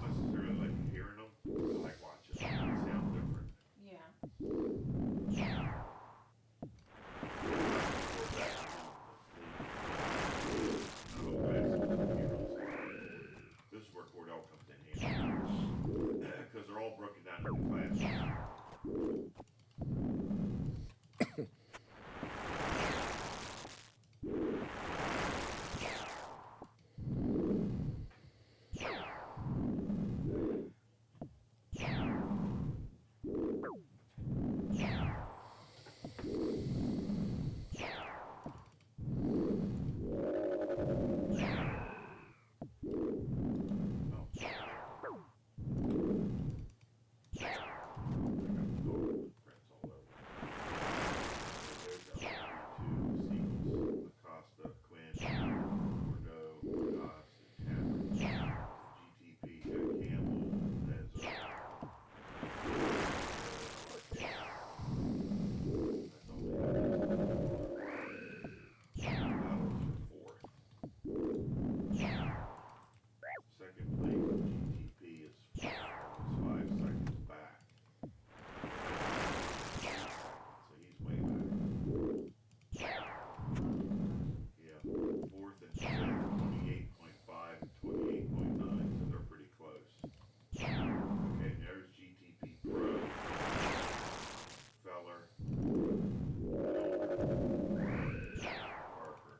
necessarily like hearing them, but I like watching them. They sound different. Yeah. I hope I have some computers. This is where Cordell comes in handy because they're all broken down into classes. Oh, prints all over. There's two sequence, Acosta, Quinn, Bordeaux, Haas, and Cameron. GTP, Campbell, Enzo. That's all they have. Battles for fourth. Second place GTP is 5 seconds back. So he's way back. Yeah. Fourth and fifth, 28.5 and 28.9, so they're pretty close. Okay, there's GTP Pro. Feller. Parker.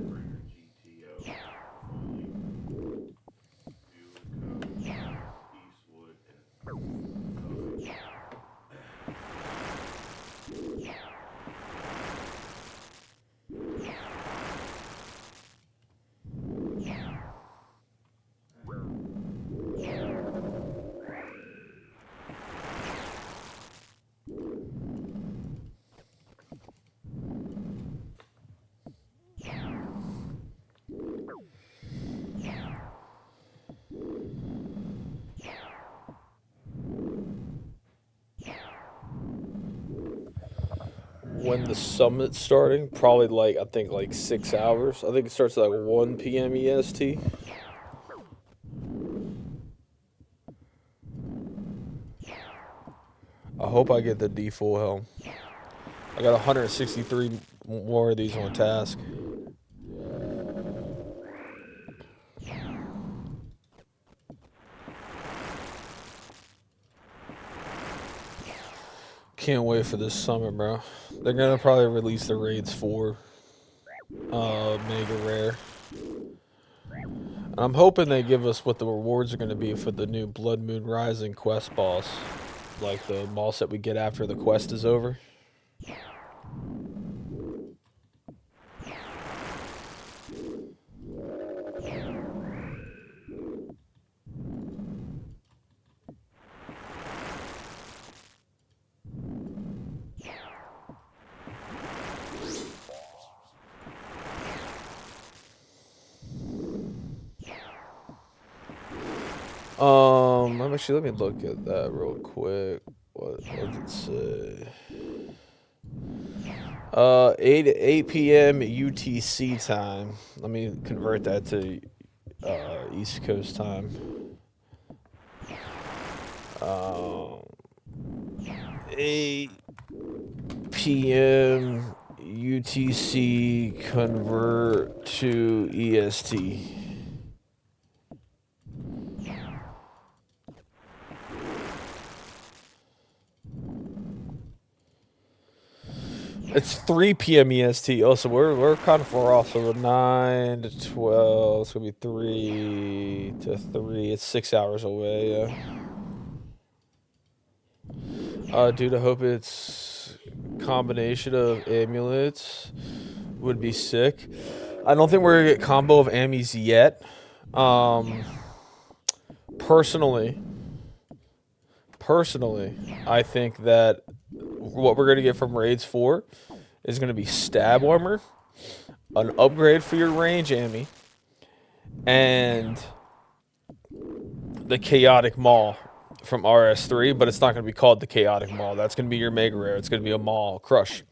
Bringer GTO. Foley. Bulico. Eastwood and When the summit's starting, probably like I think like 6 hours. I think it starts at like 1 p.m. EST. I hope I get the D full helm. I got 163 more of these on task. Can't wait for this summer, bro. They're gonna probably release the raids for Mega Rare. And I'm hoping they give us what the rewards are gonna be for the new Blood Moon Rising quest boss. Like the boss that we get after the quest is over. Actually, let me look at that real quick. What does it say? 8 p.m. UTC time. Let me convert that to East Coast time. Um, 8 p.m. UTC convert to EST. It's 3 p.m. EST. Oh, so we're kind of far off. So 9 to 12. It's gonna be 3 to 3. It's 6 hours away. Dude, I hope it's combination of amulets. Would be sick. I don't think we're gonna get combo of ammies yet. Personally, I think that what we're gonna get from raids 4 is gonna be stab armor, an upgrade for your range ammy, and the chaotic maul from RS3. But it's not gonna be called the chaotic maul. That's gonna be your mega rare. It's gonna be a maul crush.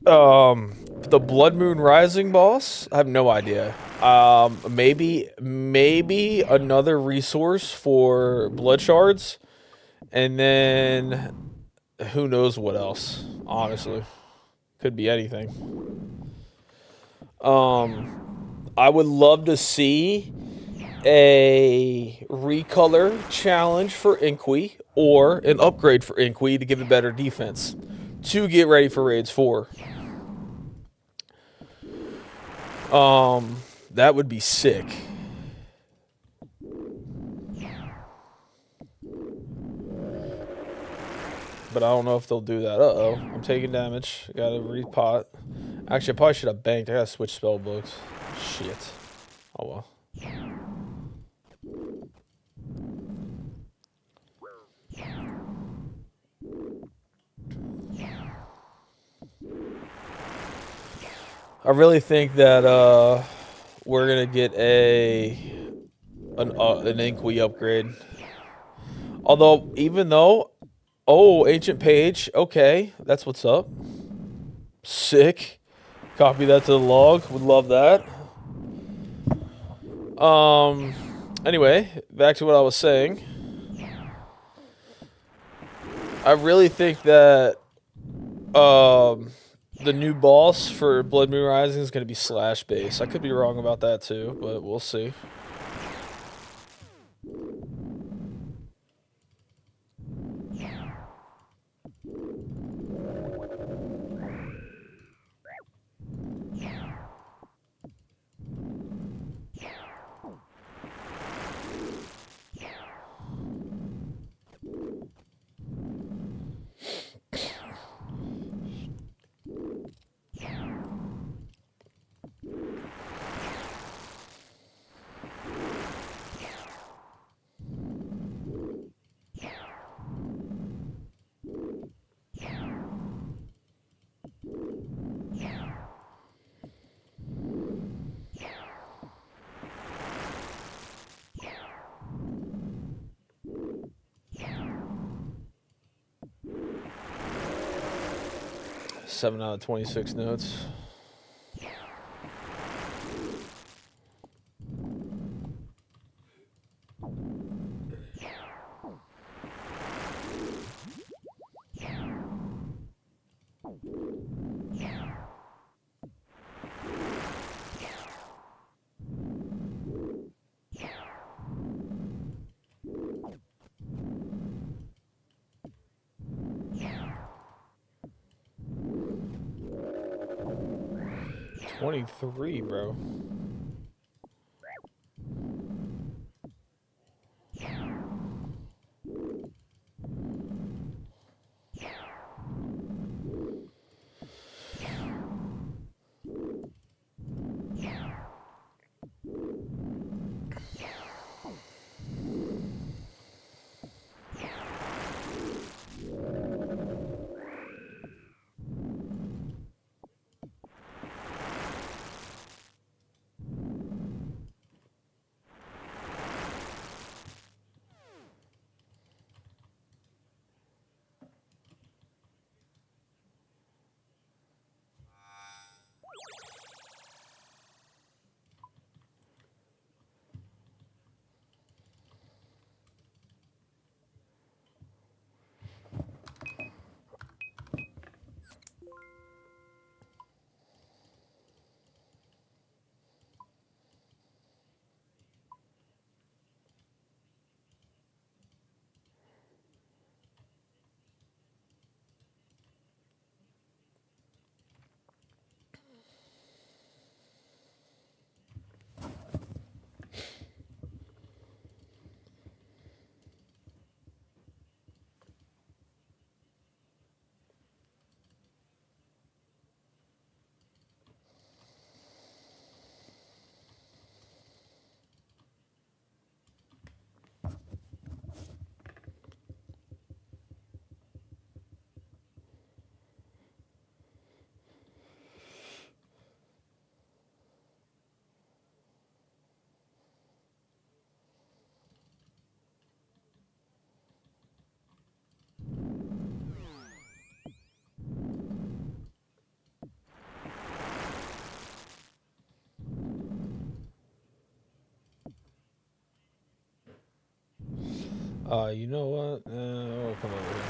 The Blood Moon Rising boss, I have no idea. Maybe another resource for blood shards, and then who knows what else. Honestly, could be anything. I would love to see a recolor challenge for Inqui or an upgrade for Inqui to give it better defense to get ready for Raids 4. That would be sick. But I don't know if they'll do that. Uh-oh. I'm taking damage. Gotta repot. Actually, I probably should have banked. I gotta switch spell books. Shit. Oh well. I really think that we're gonna get an Inqui upgrade. Although, Ancient Page, okay, that's what's up. Sick. Copy that to the log. Would love that. Anyway, back to what I was saying. I really think that the new boss for Blood Moon Rising is going to be slash base. I could be wrong about that too, but we'll see. Seven out of 26 notes. $23, bro. You know what? I'll come over here.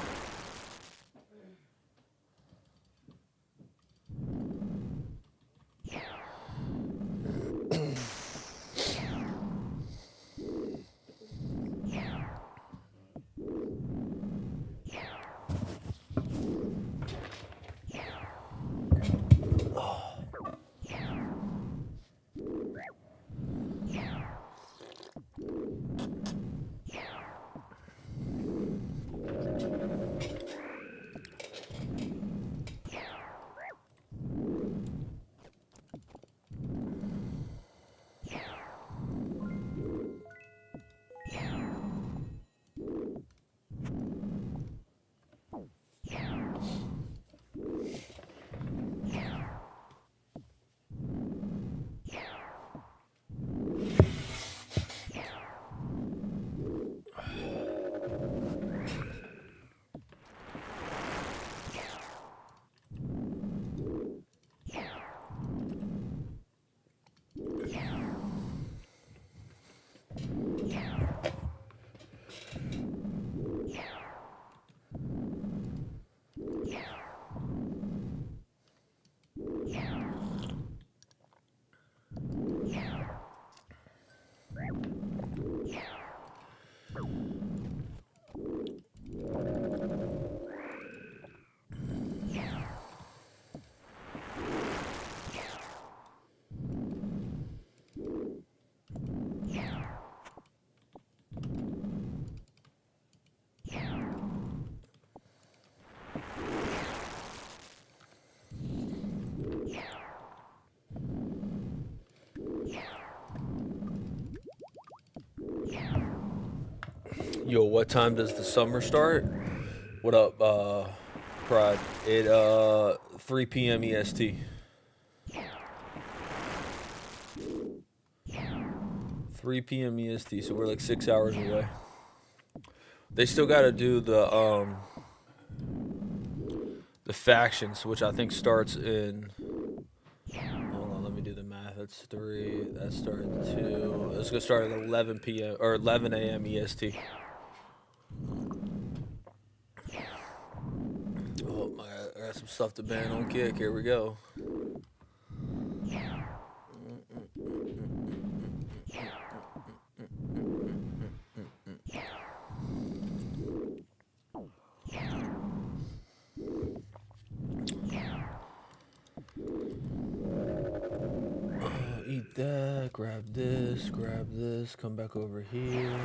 Yo, what time does the summer start? What up, Pride? It 3 p.m. EST. 3 p.m. EST, so we're like 6 hours away. They still got to do the factions, which I think starts in. Hold on, let me do the math. That's 3. That started 2. It's gonna start at 11 p.m. or 11 a.m. EST. Oh my! I got some stuff to ban on kick. Here we go. Eat that, grab this, come back over here.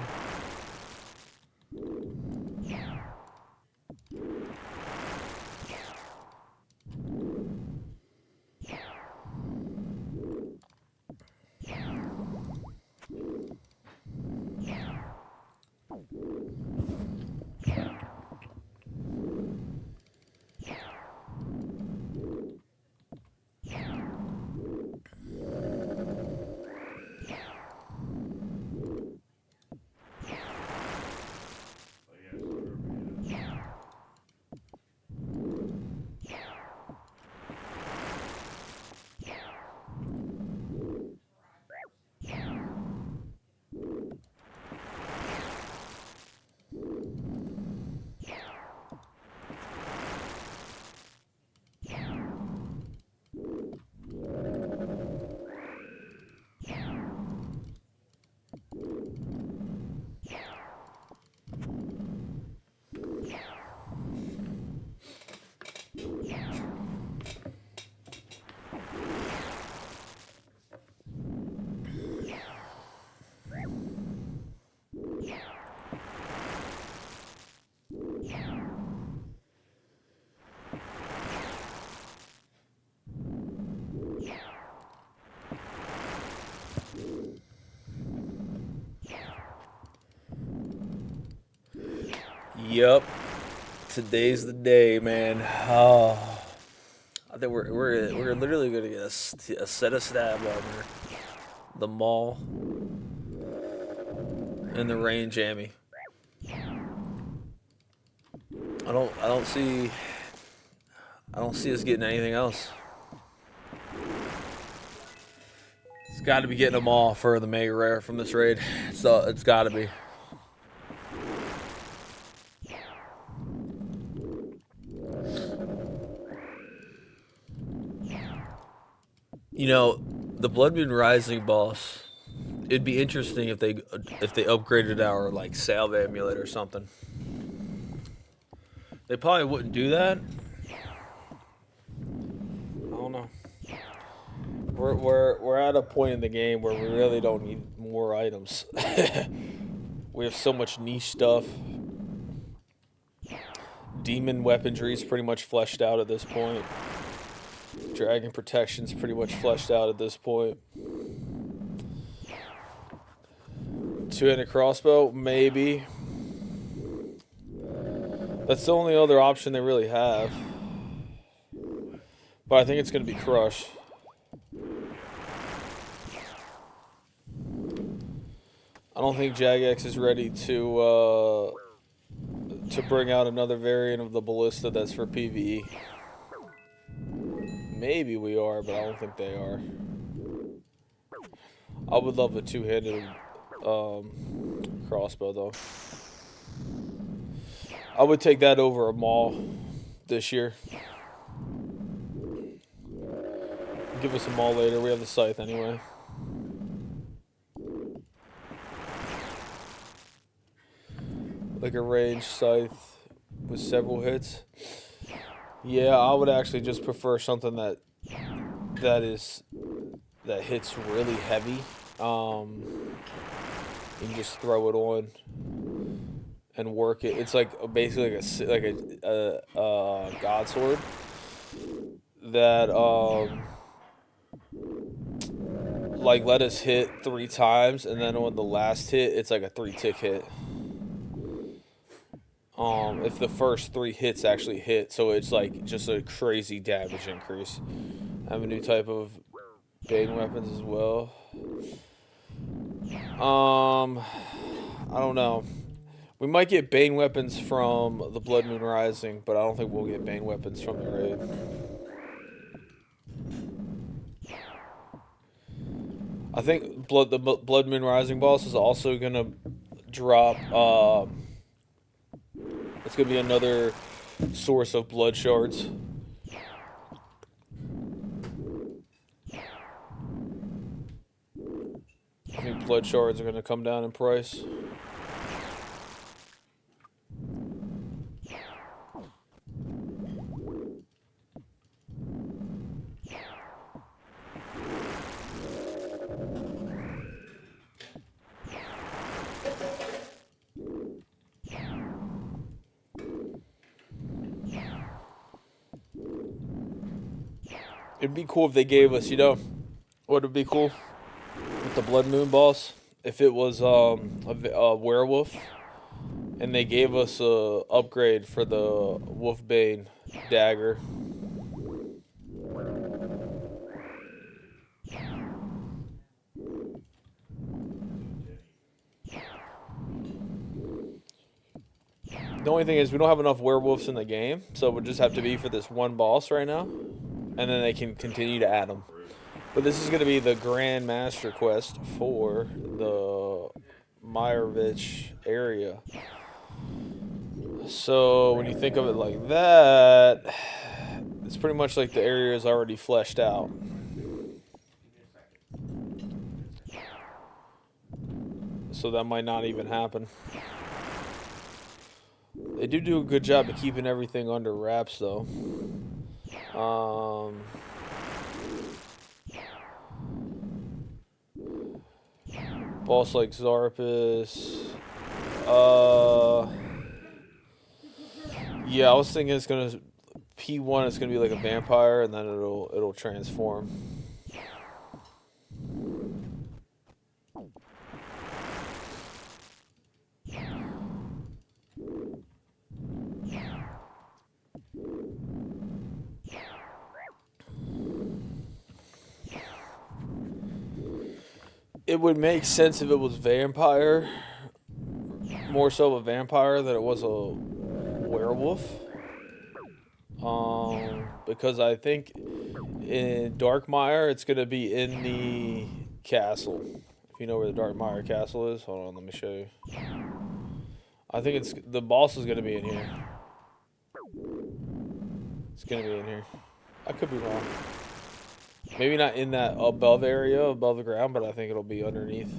Yep, today's the day, man. Oh, I think we're literally gonna get a set of stab armor, the maul, and the rain jammy. I don't see us getting anything else. It's got to be getting them all for the mega rare from this raid. So it's got to be. You know, the Blood Moon Rising boss. It'd be interesting if they upgraded our like salve amulet or something. They probably wouldn't do that. I don't know. We're at a point in the game where we really don't need more items. We have so much niche stuff. Demon weaponry is pretty much fleshed out at this point. Dragon protection's pretty much fleshed out at this point. Two-handed crossbow, maybe. That's the only other option they really have. But I think it's going to be Crush. I don't think Jagex is ready to bring out another variant of the ballista that's for PvE. Maybe we are, but I don't think they are. I would love a two-handed crossbow, though. I would take that over a maul this year. Give us a maul later. We have the scythe anyway. Like a ranged scythe with several hits. Yeah, I would actually just prefer something that hits really heavy. You can just throw it on and work it. It's like basically like a god sword that like let us hit 3 times, and then on the last hit it's like a 3-tick hit. If the first 3 hits actually hit, so it's like just a crazy damage increase. I have a new type of Bane weapons as well. I don't know. We might get Bane weapons from the Blood Moon Rising, but I don't think we'll get Bane weapons from the raid. I think the Blood Moon Rising boss is also gonna drop. It's gonna be another source of blood shards. I think blood shards are gonna come down in price. It'd be cool if they gave us, you know, what would be cool with the Blood Moon boss? If it was a werewolf, and they gave us a upgrade for the Wolfbane dagger. The only thing is we don't have enough werewolves in the game, so it would just have to be for this one boss right now. And then they can continue to add them. But this is going to be the Grand Master quest for the Meyervich area. So when you think of it like that, it's pretty much like the area is already fleshed out. So that might not even happen. They do a good job of keeping everything under wraps, though. Boss like Zarpus. Yeah, I was thinking it's gonna P1. It's gonna be like a vampire, and then it'll transform. It would make sense if it was vampire, more so a vampire than it was a werewolf. Because I think in Darkmire it's gonna be in the castle. If you know where the Darkmire castle is, hold on, let me show you. I think the boss is gonna be in here. It's gonna be in here. I could be wrong. Maybe not in that above area, above the ground, but I think it'll be underneath.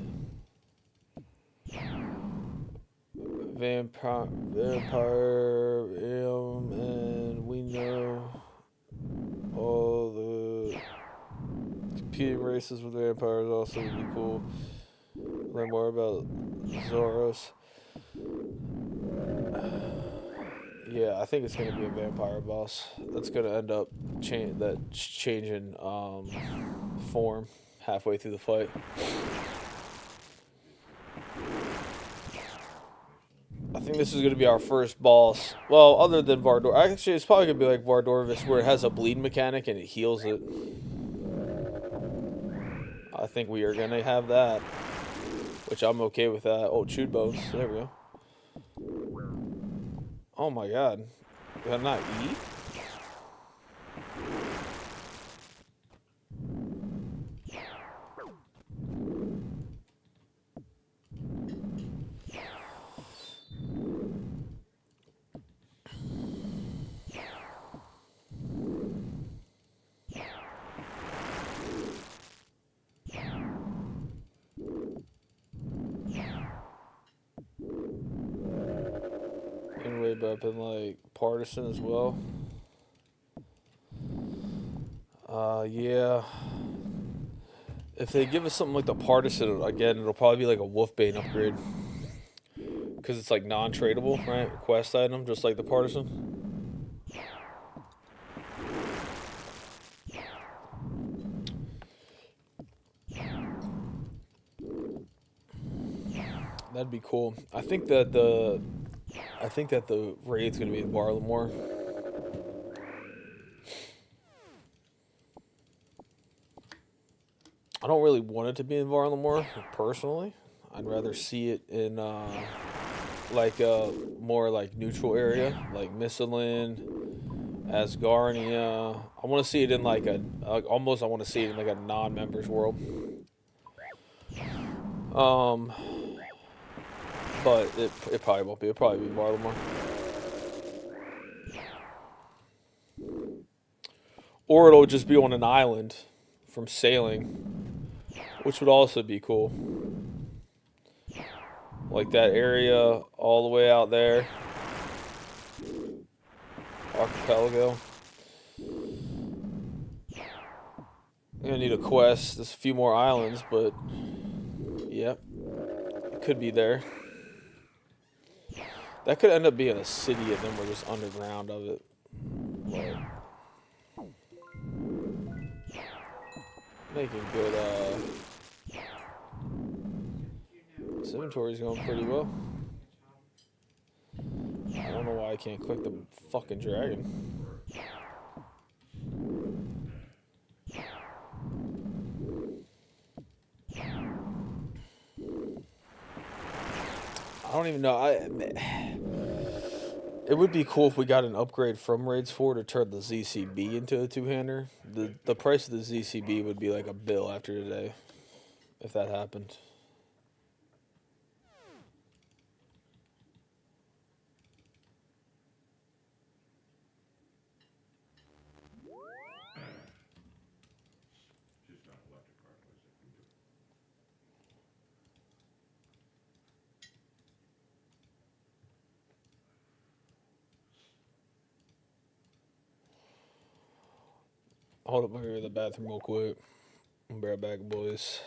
Vampire, and we know all the competing races with vampires also would be cool. Learn more about Zoros. Yeah, I think it's gonna be a vampire boss. That's gonna end up changing form halfway through the fight. I think this is gonna be our first boss. Well, other than Vardor, actually, it's probably gonna be like Vardorvis, where it has a bleed mechanic and it heals it. I think we are gonna have that, which I'm okay with that. Oh, chewed bones. There we go. Oh my god. Did I not eat? Anyway, but I've been like partisan as well. Yeah. If they give us something like the partisan again, it'll probably be like a Wolfbane upgrade. Because it's like non-tradable, right? Quest item, just like the partisan. That'd be cool. I think that the raid's gonna be in Barlamore. I don't really want it to be in Varlamore, personally. I'd rather see it in like a more like neutral area, like Missalin, Asgarnia. I want to see it in like almost. I want to see it in like a non-members world. Um, but it probably won't be. It'll probably be Varlamore. Or it'll just be on an island from sailing, which would also be cool. Like that area all the way out there. Archipelago. Gonna need a quest. There's a few more islands, but yep, it could be there. That could end up being a city, and then we're just underground of it. But making good. This inventory's going pretty well. I don't know why I can't click the fucking dragon. I don't even know. It would be cool if we got an upgrade from Raids 4 to turn the ZCB into a two-hander. The price of the ZCB would be like a bill after today, if that happened. Hold up, I'm gonna go to the bathroom real quick. I'll be right back, boys.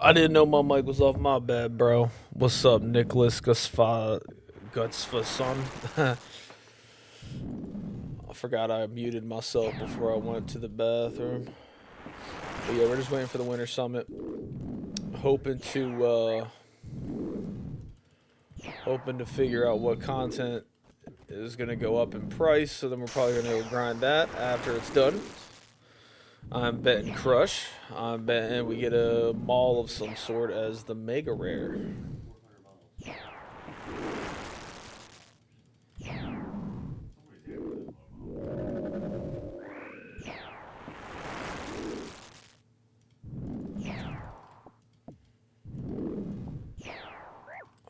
I didn't know my mic was off. My bad, bro. What's up, Nicholas Gutsfason? I forgot I muted myself before I went to the bathroom. But yeah, we're just waiting for the Winter Summit. Hoping to figure out what content is gonna go up in price. So then we're probably gonna go grind that after it's done. I'm betting Crush. I'm betting we get a mall of some sort as the Mega Rare.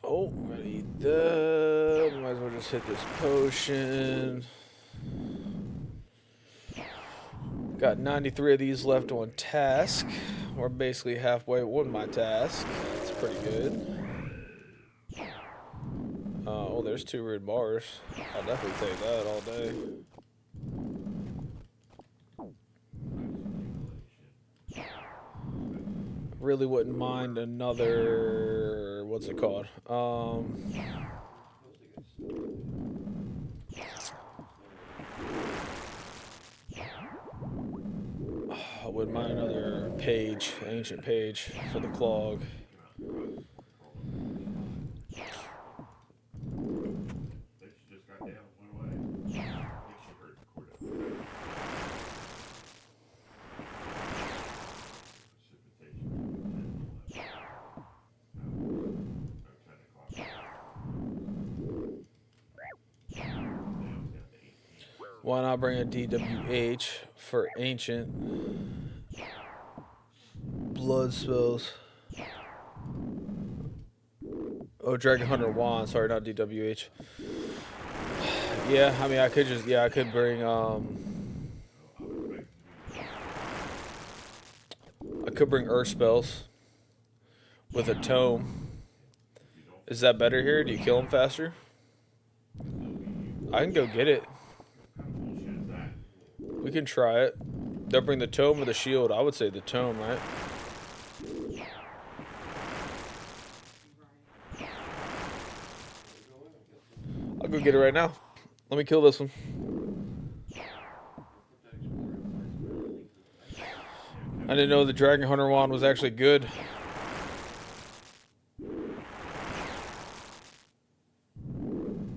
Oh, I'm gonna eat that. Might as well just hit this potion. Got 93 of these left on task. We're basically halfway with my task. That's pretty good. Oh, there's 2 red bars. I'll definitely take that all day. Really wouldn't mind another. What's it called? I wouldn't mind another page, ancient page for the clog. Why not bring a DWH for ancient blood spells? Oh, Dragon Hunter Wand. Sorry, not DWH. Yeah, I mean, I could just, I could bring, I could bring Earth spells with a tome. Is that better here? Do you kill him faster? I can go get it. We can try it. They'll bring the tome or the shield. I would say the tome, right? I'll go get it right now. Let me kill this one. I didn't know the Dragon Hunter Wand was actually good.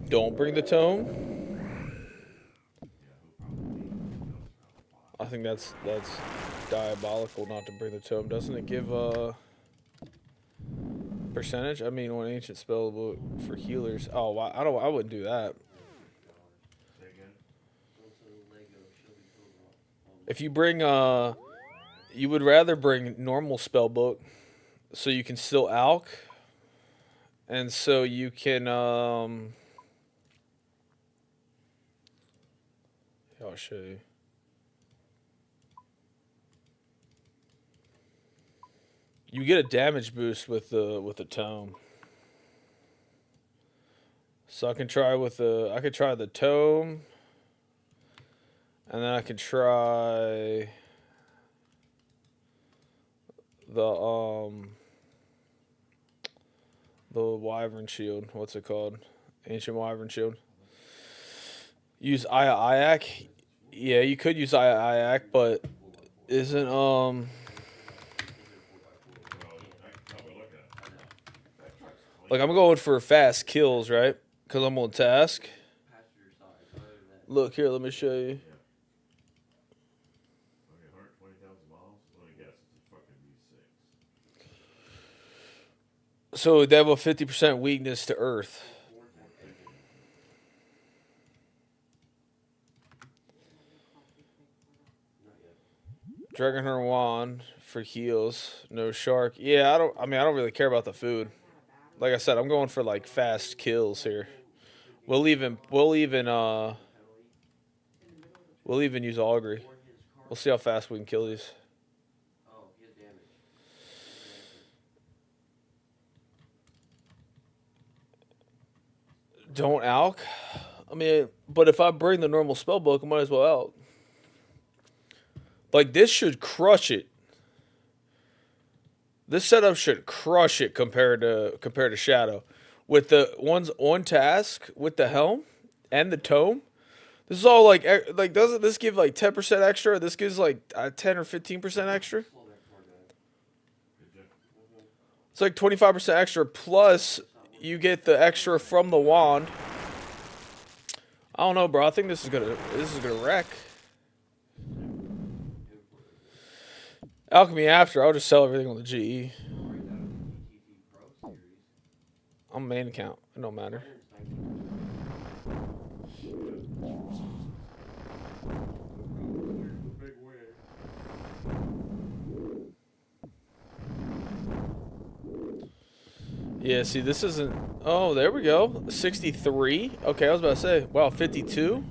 Don't bring the tome. I think that's diabolical not to bring the tome. Doesn't it give percentage? I mean, one ancient spell book for healers. Oh, I wouldn't do that. If you bring you would rather bring normal spell book so you can still alch and so you can I'll show you. You get a damage boost with the tome. So I can try with I could try the tome, and then I could try the Wyvern Shield. What's it called? Ancient Wyvern Shield. Use Iac. Yeah, you could use Iac, but isn't like I'm going for fast kills, right? Because I'm on task. Look here, let me show you. So they have a 50% weakness to earth. Dragon Hunter Wand for heals. No shark. Yeah, I don't really care about the food. Like I said, I'm going for like fast kills here. We'll even use augury. We'll see how fast we can kill these. Don't alch. I mean, but if I bring the normal spell book, I might as well alch. Like this should crush it. This setup should crush it compared to Shadow. With the ones on task with the helm and the tome. This is all like doesn't this give like 10% extra? This gives like 10 or 15% extra. It's like 25% extra plus you get the extra from the wand. I don't know, bro. I think this is gonna wreck. Alchemy after, I'll just sell everything on the GE. I'm main account. It don't matter. Yeah, see, this isn't... Oh, there we go. 63. Okay, I was about to say, wow, 52.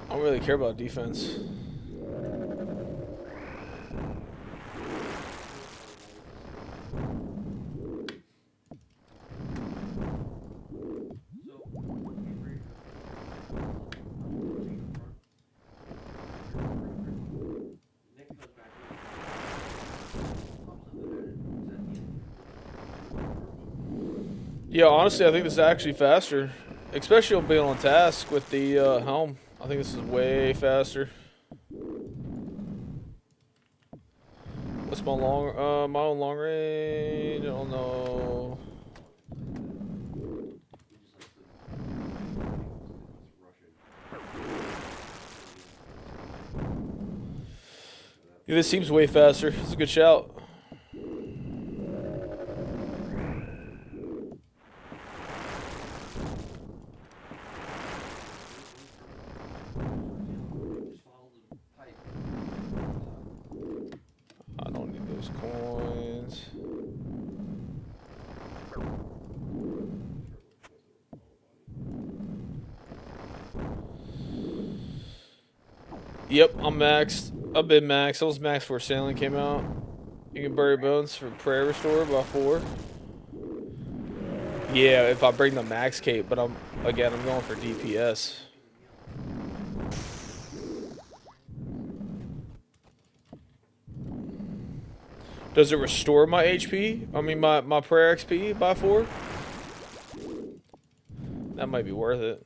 I don't really care about defense. Yeah, honestly, I think this is actually faster. Especially on being on task with the helm. I think this is way faster. What's my my own long range? I don't know. Yeah, this seems way faster. It's a good shout. Yep, I'm maxed. I've been maxed. I was maxed before Sailing came out. You can bury bones for prayer restore by 4. Yeah, if I bring the max cape, but I'm going for DPS. Does it restore my HP? I mean my prayer XP by 4? That might be worth it.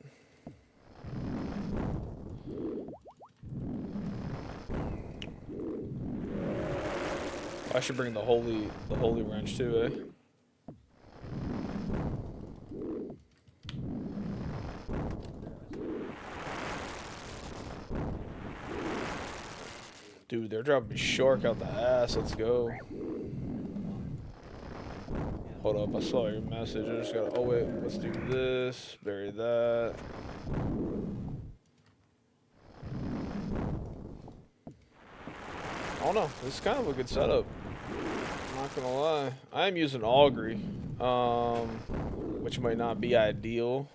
I should bring the holy wrench too, eh? Dude, they're dropping shark out the ass. Let's go. Hold up, I saw your message. I just gotta. Oh wait, let's do this. Bury that. I don't know. This is kind of a good setup. I'm not gonna lie. I am using augury, which might not be ideal.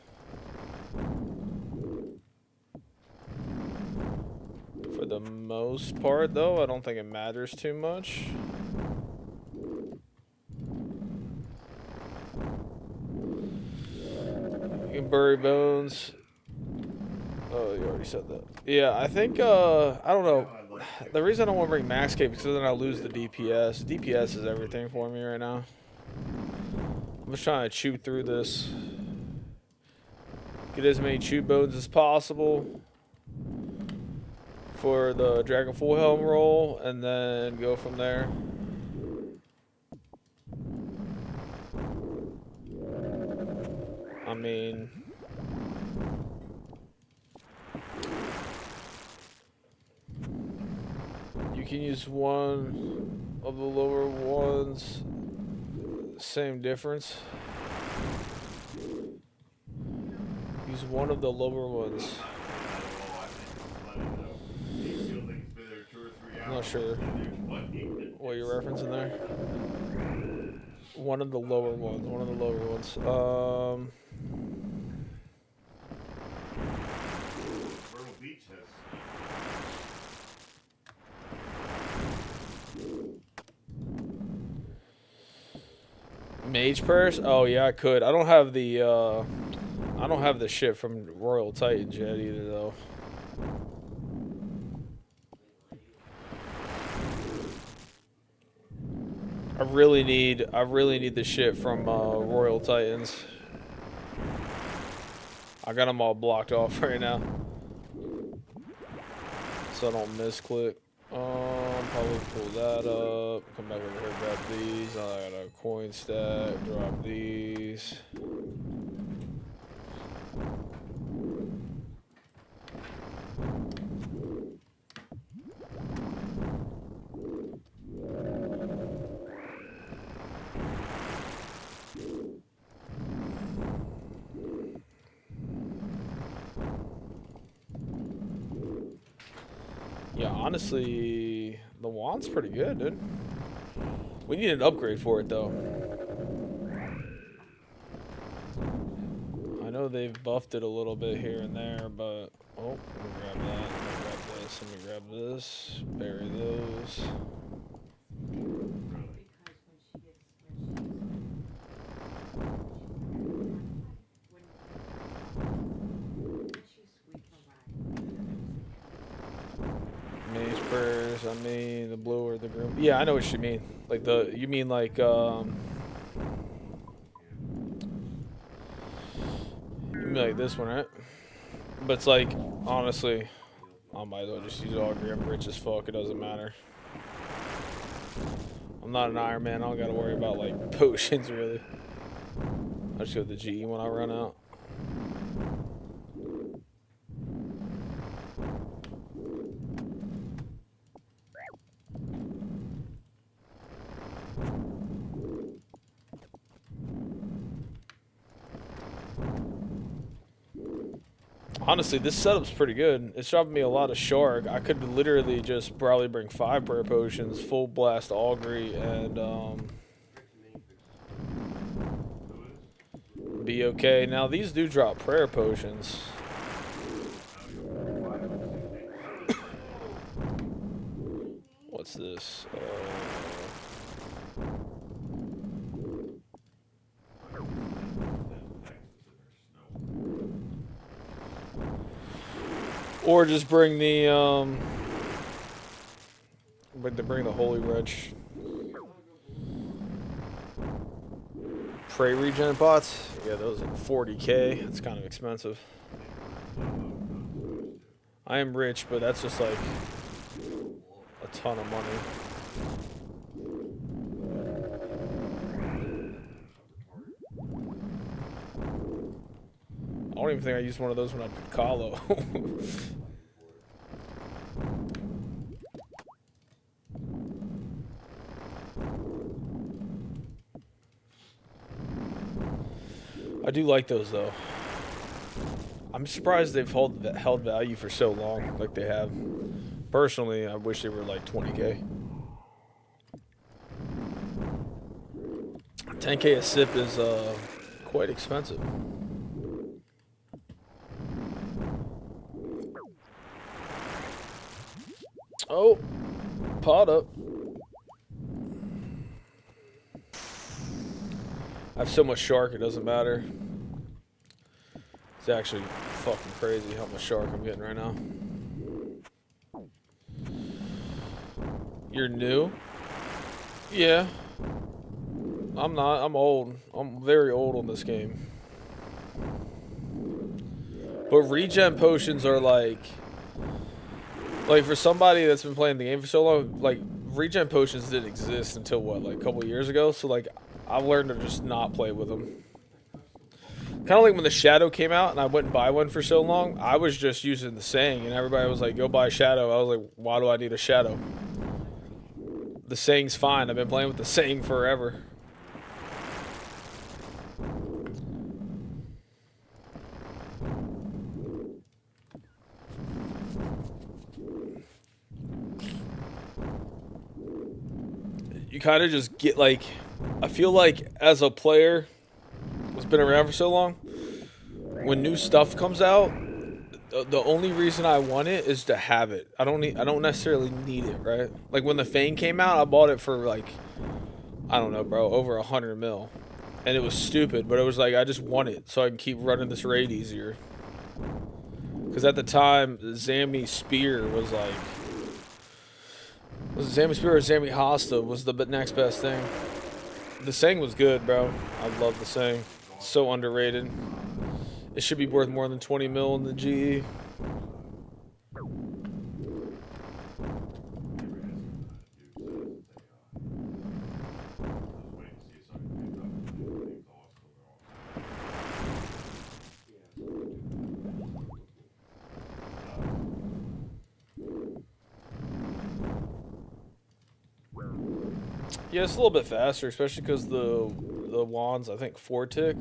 For the most part, though, I don't think it matters too much. You can bury bones. Oh, you already said that. Yeah, I think, I don't know. The reason I don't want to bring max cape is because then I lose the DPS. DPS is everything for me right now. I'm just trying to chew through this. Get as many chew bones as possible for the Dragon Full Helm roll, and then go from there. I mean, you can use one of the lower ones, same difference. Use one of the lower ones. I'm not sure what you're referencing there. One of the lower ones. One of the lower ones. Mage Purse? Oh yeah, I could. I don't have the shit from Royal Titans yet either though. I really need the shit from Royal Titans. I got them all blocked off right now, so I don't misclick. Probably pull that up. Come back over here, grab these. I got a coin stack. Drop these. Yeah, honestly, the wand's pretty good, dude. We need an upgrade for it, though. I know they've buffed it a little bit here and there, but... Oh, let me grab that. Let me grab this. Bury those. Mage Purse, I mean the blue or the green. Yeah, I know what you mean. Like you mean like you mean like this one, right? But it's like, honestly, I might as well just use augury. I'm rich as fuck, it doesn't matter. I'm not an Iron Man, I don't gotta worry about like potions really. I'll just go with the GE when I run out. Honestly, this setup's pretty good. It's dropping me a lot of shark. I could literally just probably bring 5 prayer potions, full blast augury, and be okay. Now these do drop prayer potions. this. Or just bring the bring the Holy Wrench. Prey regen pots? Yeah, those are 40k. That's kind of expensive. I am rich, but that's just like a ton of money. I don't even think I used one of those when I did Kahlo. I do like those though. I'm surprised they've held value for so long, like they have. Personally, I wish they were like 20k. 10k a sip is quite expensive. Oh, pot up. I have so much shark, it doesn't matter. It's actually fucking crazy how much shark I'm getting right now. You're new? Yeah. I'm not. I'm old. I'm very old on this game. But regen potions are like for somebody that's been playing the game for so long, like regen potions didn't exist until what, like a couple years ago. So like I've learned to just not play with them. Kind of like when the Shadow came out and I wouldn't buy one for so long, I was just using the Saying and everybody was like, go buy Shadow. I was like, why do I need a Shadow? The Saying's fine. I've been playing with the Saying forever. You kind of just get like, I feel like as a player who's been around for so long, when new stuff comes out, the only reason I want it is to have it. I don't necessarily need it, right? Like when the Fang came out, I bought it for like, I don't know, bro, over 100 mil. And it was stupid, but it was like, I just want it so I can keep running this raid easier. Because at the time, Zammy Spear was like, was it Zammy Spear or Zammy Hosta was the next best thing. The Sang was good, bro. I love the Sang. So underrated. It should be worth more than 20 mil in the GE. Yeah, it's a little bit faster, especially because the wands, I think, 4-tick.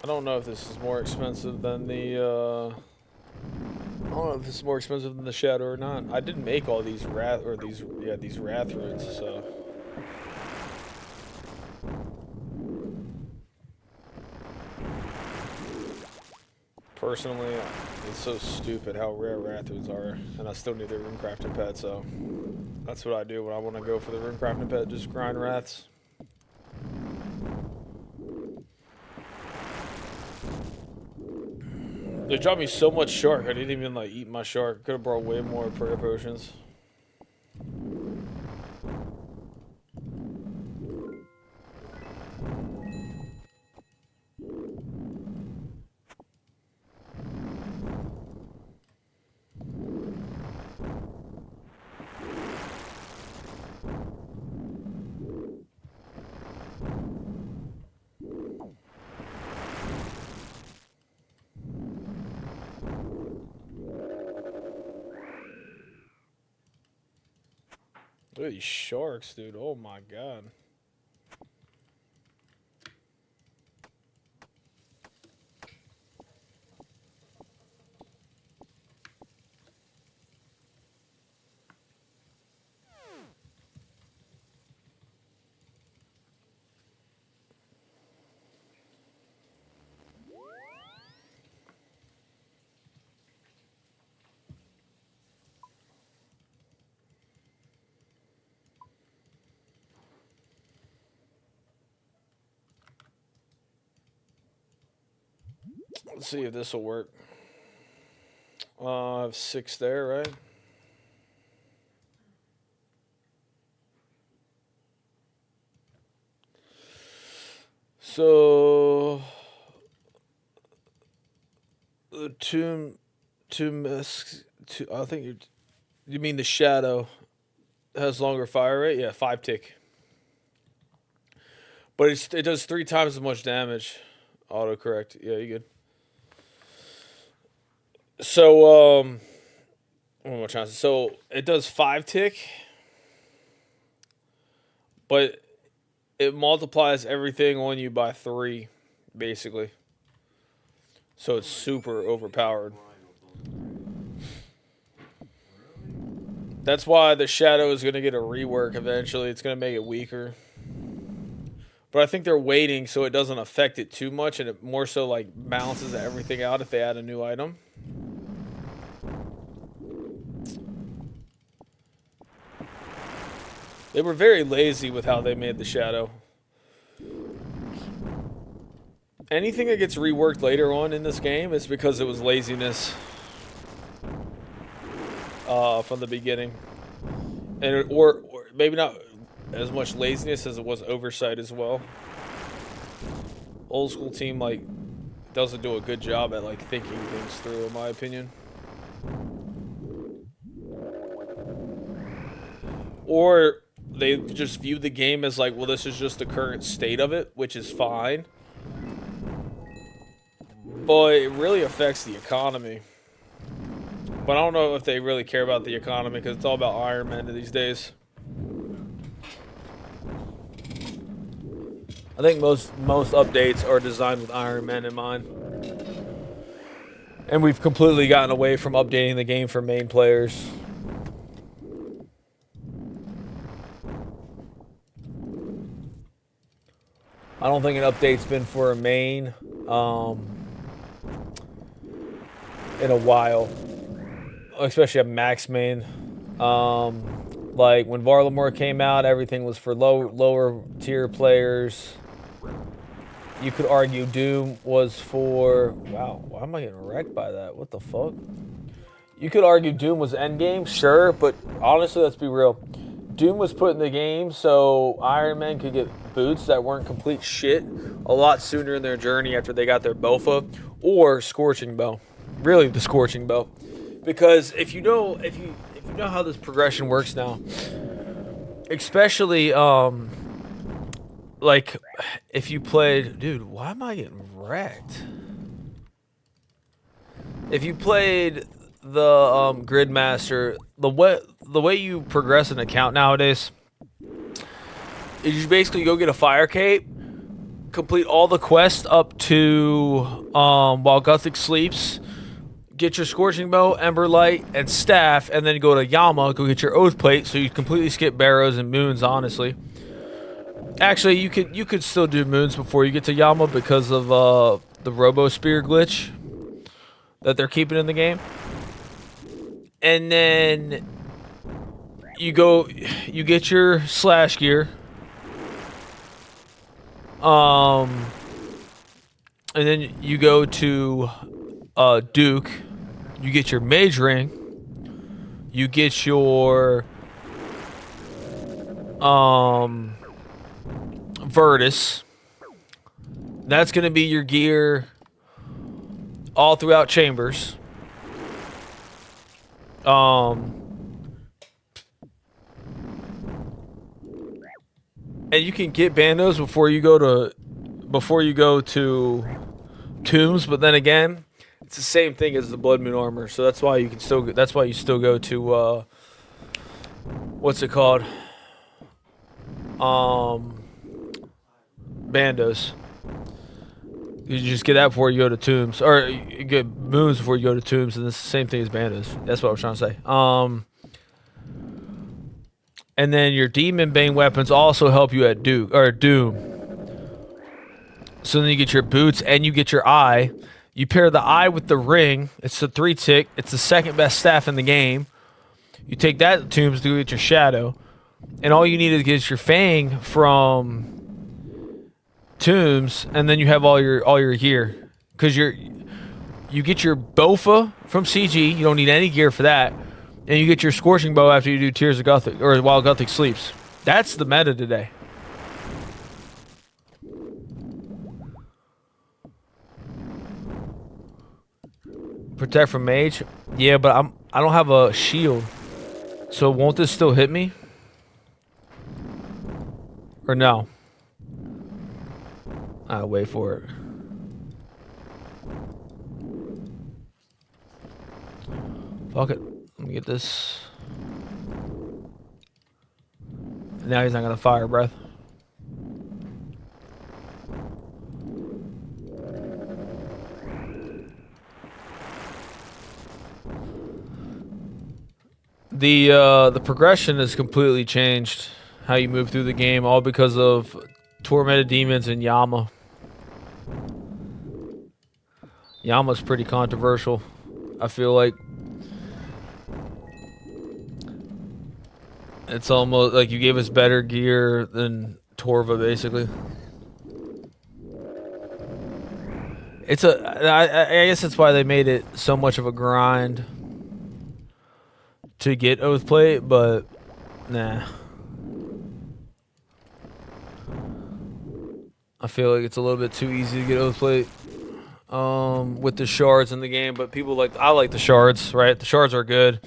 I don't know if this is more expensive than the, I don't know if this is more expensive than the Shadow or not. I didn't make all these Wrath runes, so. Personally, it's so stupid how rare Wrath runes are, and I still need the rune crafting pet, so that's what I do when I want to go for the rune crafting pet, just grind Wraths. They dropped me so much shark, I didn't even like eat my shark. Could have brought way more prayer potions. Look at these sharks, dude. Oh my god. Let's see if this will work. I have 6 there, right? So the tomb, I think you mean the shadow has longer fire rate. Yeah, 5 tick, but it does 3 times as much damage. Autocorrect. Yeah, you good. So one more chance. So it does 5 tick, but it multiplies everything on you by 3, basically. So it's super overpowered. That's why the shadow is going to get a rework eventually. It's going to make it weaker. But I think they're waiting so it doesn't affect it too much, and it more so like balances everything out if they add a new item. They were very lazy with how they made the shadow. Anything that gets reworked later on in this game is because it was laziness from the beginning, and or maybe not as much laziness as it was oversight as well. Old school team like doesn't do a good job at like thinking things through, in my opinion. Or they just view the game as like, well, this is just the current state of it, which is fine. But it really affects the economy. But I don't know if they really care about the economy because it's all about Iron Man these days. I think most updates are designed with Iron Man in mind. And we've completely gotten away from updating the game for main players. I don't think an update's been for a main in a while, especially a max main. Like when Varlamore came out, everything was for lower tier players. You could argue Doom was for... Wow, why am I getting wrecked by that? What the fuck? You could argue Doom was endgame, sure, but honestly, let's be real. Doom was put in the game so Iron Man could get boots that weren't complete shit a lot sooner in their journey after they got their Bofa, or Scorching Bow. Really, the Scorching Bow. Because if you know how this progression works now, especially like if you played, dude, why am I getting wrecked? If you played the Gridmaster, the way you progress an account nowadays is you basically go get a fire cape, complete all the quests up to while Gothic sleeps, get your Scorching Bow, Ember Light, and Staff, and then go to Yama, go get your Oath Plate, so you completely skip Barrows and Moons, honestly. Actually, you could still do Moons before you get to Yama because of the Robo Spear glitch that they're keeping in the game. And then you get your Slash Gear. And then you go to Duke. You get your Mage Ring. You get your Virtus. That's going to be your gear all throughout Chambers. And you can get bandos before you go to Tombs, but then again, it's the same thing as the Blood Moon armor, so that's why you still go to what's it called? Bandos. You just get that before you go to Tombs, or you get Moons before you go to Tombs, and it's the same thing as Bandos. That's what I was trying to say. And then your Demon Bane weapons also help you at Doom. So then you get your boots and you get your eye. You pair the eye with the ring. It's a 3-tick. It's the second best staff in the game. You take that to Tombs to get your shadow. And all you need is get your Fang from Tombs, and then you have all your gear. Because You get your Bofa from CG. You don't need any gear for that. And you get your Scorching Bow after you do Tears of Gothic, or while Gothic sleeps. That's the meta today. Protect from Mage? Yeah, but I don't have a shield. So won't this still hit me? Or no? I'll wait for it. Fuck it. Let me get this. Now he's not gonna fire breath. The progression has completely changed how you move through the game, all because of Tormented Demons and Yama. Yama's pretty controversial, I feel like. It's almost like you gave us better gear than Torva, basically. It's I guess that's why they made it so much of a grind to get Oathplate, but nah. I feel like it's a little bit too easy to get Oathplate with the shards in the game, but I like the shards, right? The shards are good.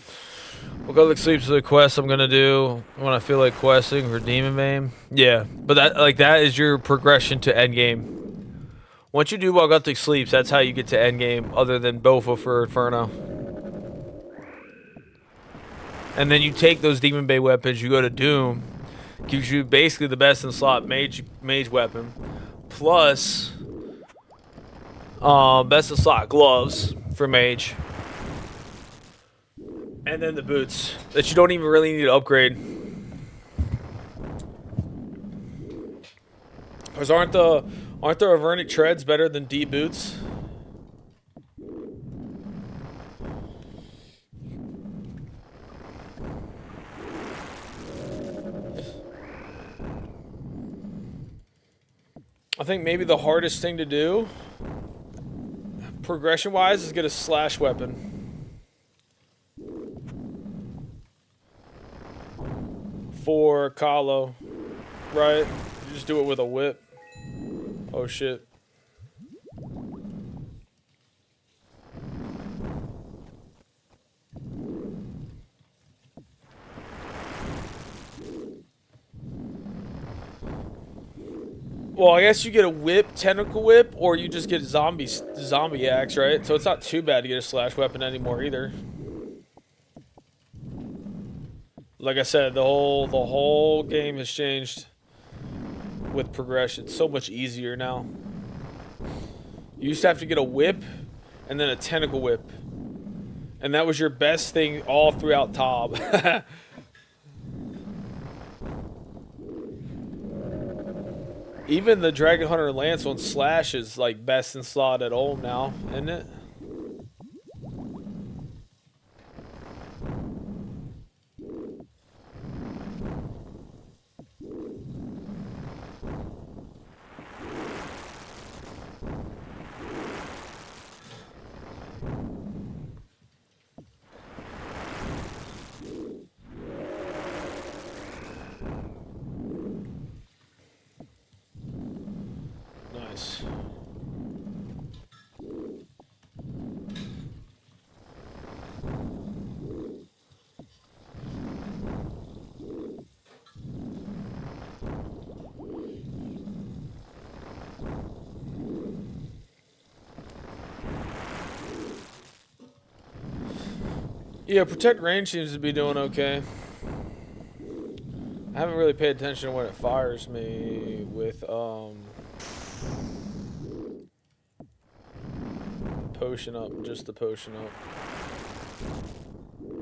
We'll go look sleeps to the quest I'm gonna do when I feel like questing for Demon Bane. Yeah, but that is your progression to endgame. Once you do While Gothic Sleeps, that's how you get to endgame, other than Bofa for Inferno. And then you take those Demon Bay weapons, you go to Doom, gives you basically the best in slot mage weapon, plus best in slot gloves for mage. And then the boots that you don't even really need to upgrade. Because aren't the Avernic treads better than D boots? I think maybe the hardest thing to do, progression-wise, is get a slash weapon. For Kahlo, right? You just do it with a whip. Oh shit. Well, I guess you get a whip, tentacle whip, or you just get zombie axe, right? So it's not too bad to get a slash weapon anymore either. Like I said, the whole game has changed with progression. It's so much easier now. You used to have to get a whip and then a tentacle whip. And that was your best thing all throughout Tob. Even the Dragon Hunter Lance on Slash is like best in slot at all now, isn't it? Nice. Yeah, Protect Range seems to be doing okay. I haven't really paid attention to when it fires me with potion up, just the potion up.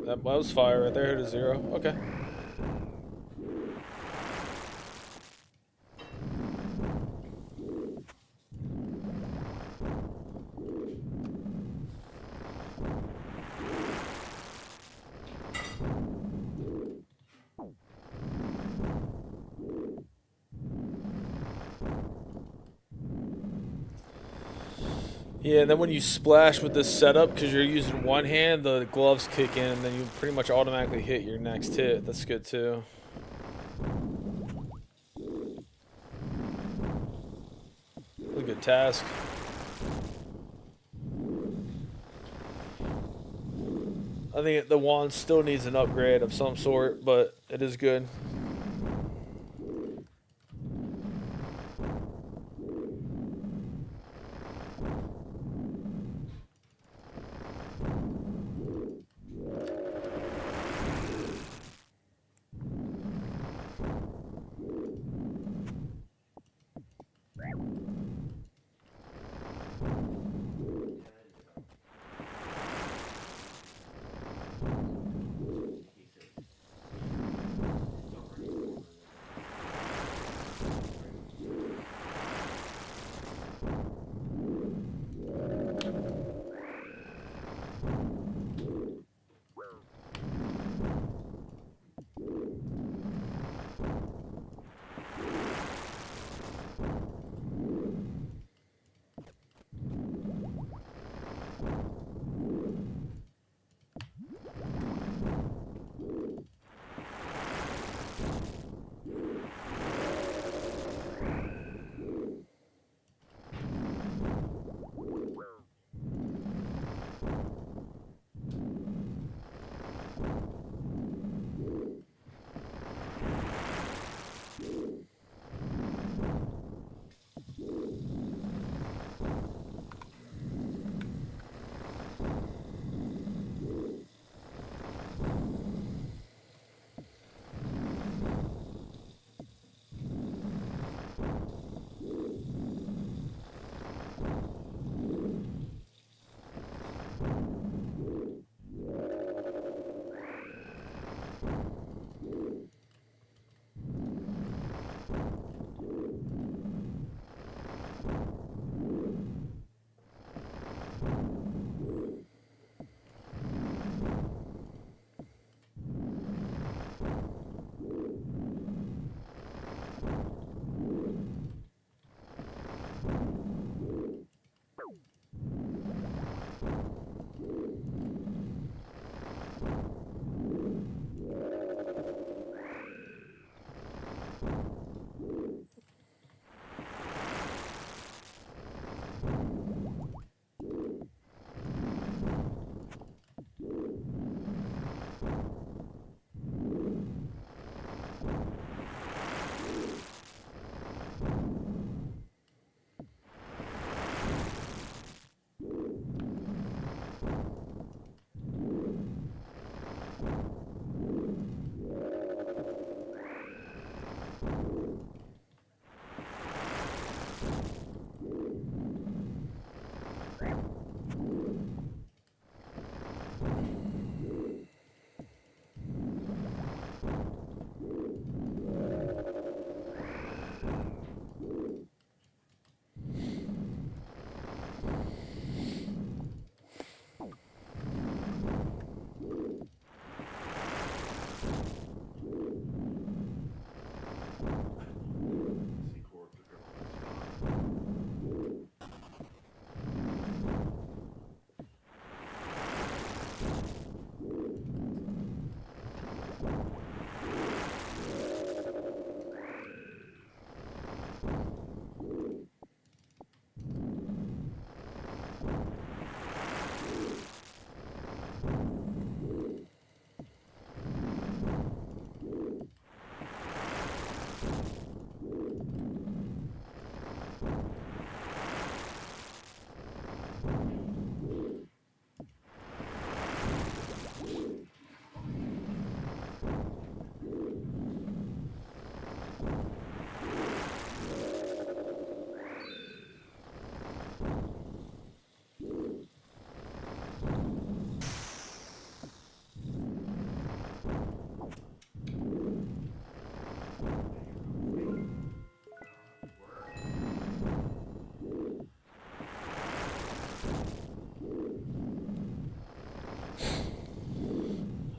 That was fire right there, hit a 0. Okay. Yeah, and then when you splash with this setup, because you're using one hand, the gloves kick in, and then you pretty much automatically hit your next hit. That's good too. That's a good task. I think the wand still needs an upgrade of some sort, but it is good.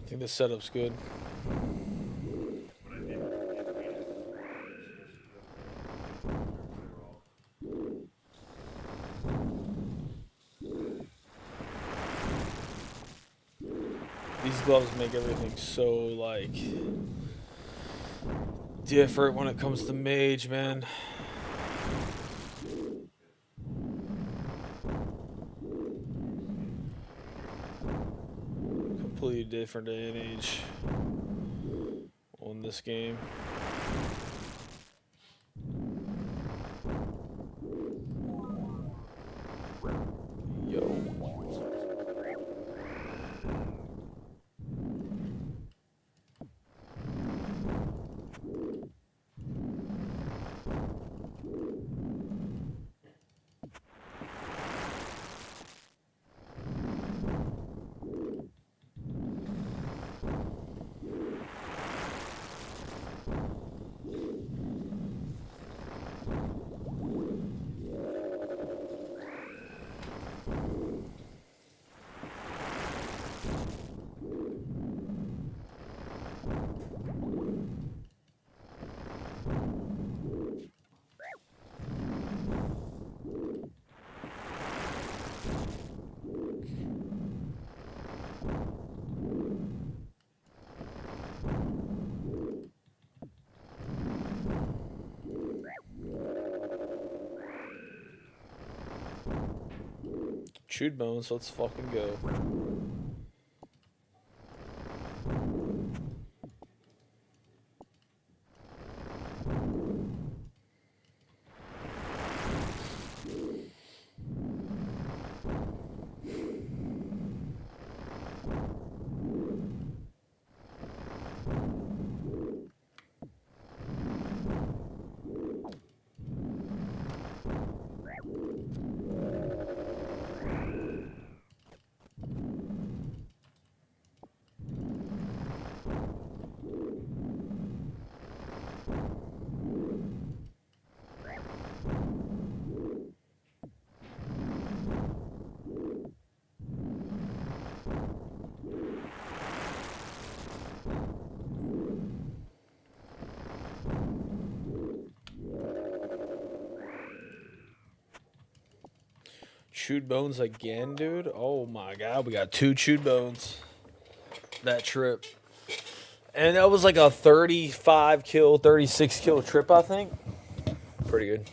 I think the setup's good. What I did was get Venus suggested the other day. Everybody were all These gloves make everything so, like, different when it comes to mage, man. Completely different day and age on this game. Yo. Chewed bones, let's fucking go. Chewed bones again, dude? Oh my god, we got 2 chewed bones that trip. And that was like a 35 kill, 36 kill trip, I think. Pretty good.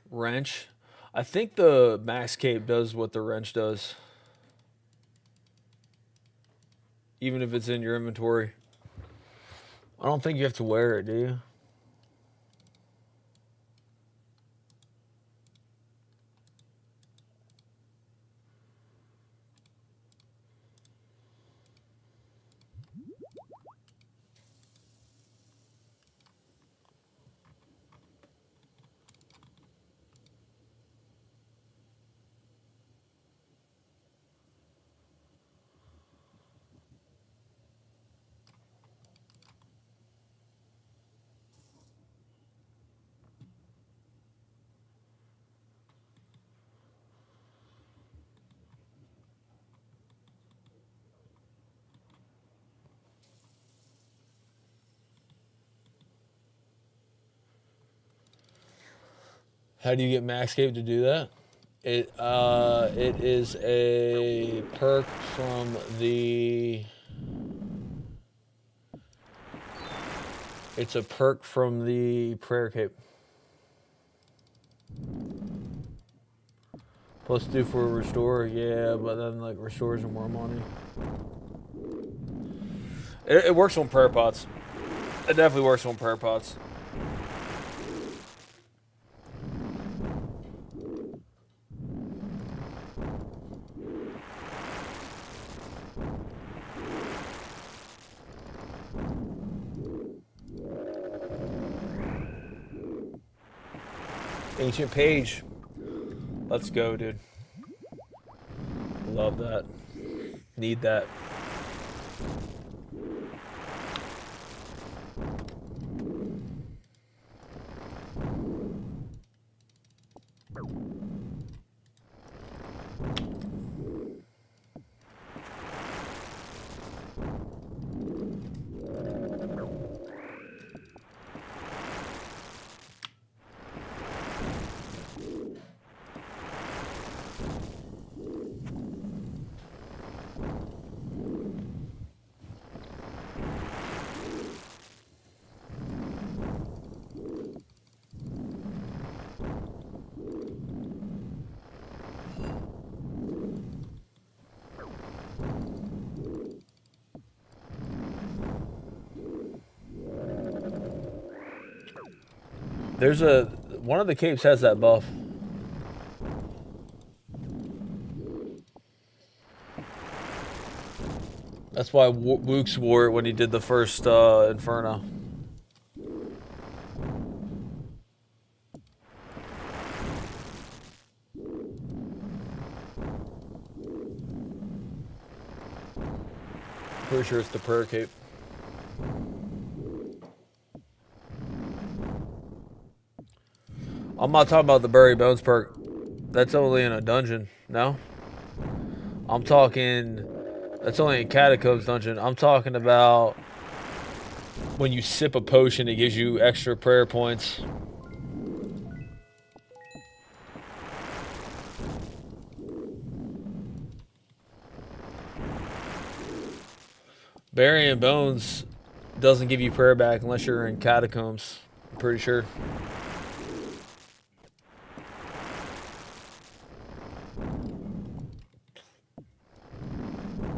Wrench. I think the max cape does what the wrench does. Even if it's in your inventory. I don't think you have to wear it, do you? How do you get max cape to do that? It is a perk from the. It's a perk from the prayer cape. Plus 2 for restore, yeah, but then like restores are more money. It works on prayer pots. It definitely works on prayer pots. Ancient Page. Let's go, dude. Love that. Need that. There's one of the capes has that buff. That's why Wooks wore it when he did the first Inferno. Pretty sure it's the prayer cape. I'm not talking about the Bury Bones perk. That's only in a dungeon. No? I'm talking... That's only a Catacombs dungeon. I'm talking about when you sip a potion, it gives you extra prayer points. Burying Bones doesn't give you prayer back unless you're in Catacombs. I'm pretty sure.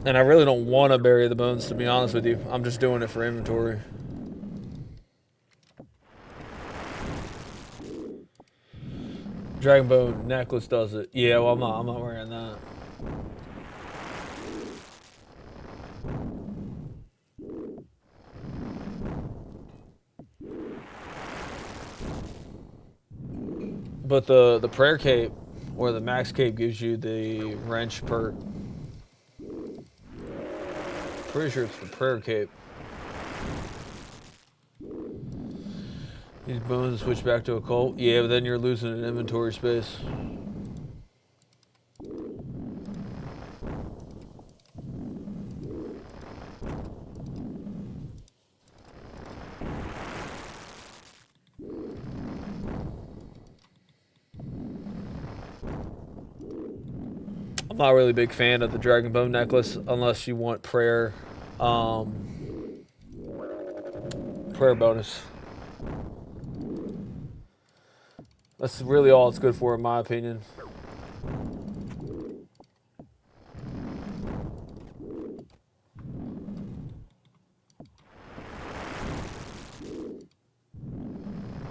And I really don't want to bury the bones, to be honest with you. I'm just doing it for inventory. Dragon Bone necklace does it. Yeah, well, I'm not wearing that. But the prayer cape or the max cape gives you the wrench perk. Pretty sure it's the prayer cape. These bones switch back to a cult. Yeah, but then you're losing an inventory space. I'm not really a big fan of the Dragon Bone necklace unless you want prayer bonus. That's really all it's good for, in my opinion.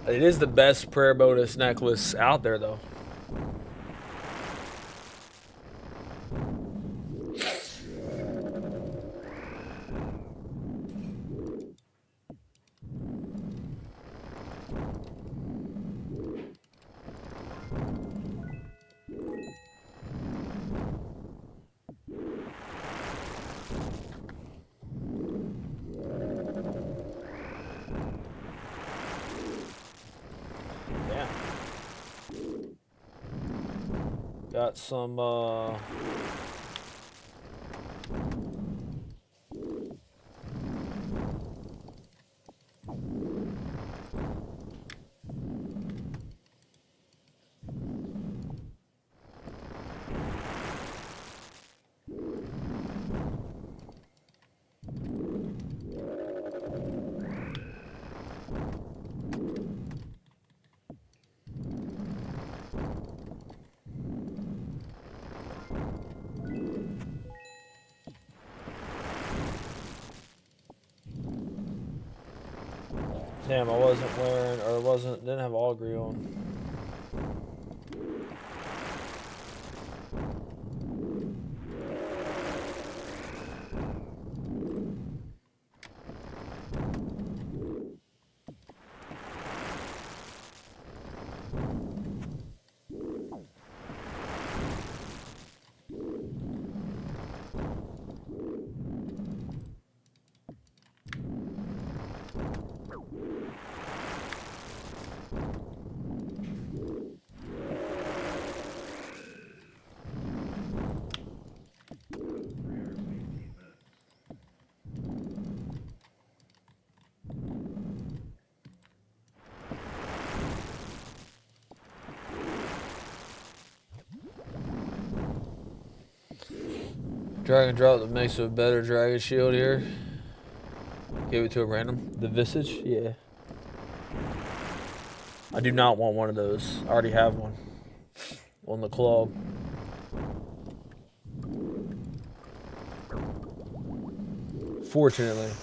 It is the best prayer bonus necklace out there, though. Got some, damn, I wasn't wearing, or didn't have augury on. Drag and drop that makes a better dragon shield here. Give it to a random. The Visage? Yeah. I do not want one of those. I already have one. On the club. Fortunately.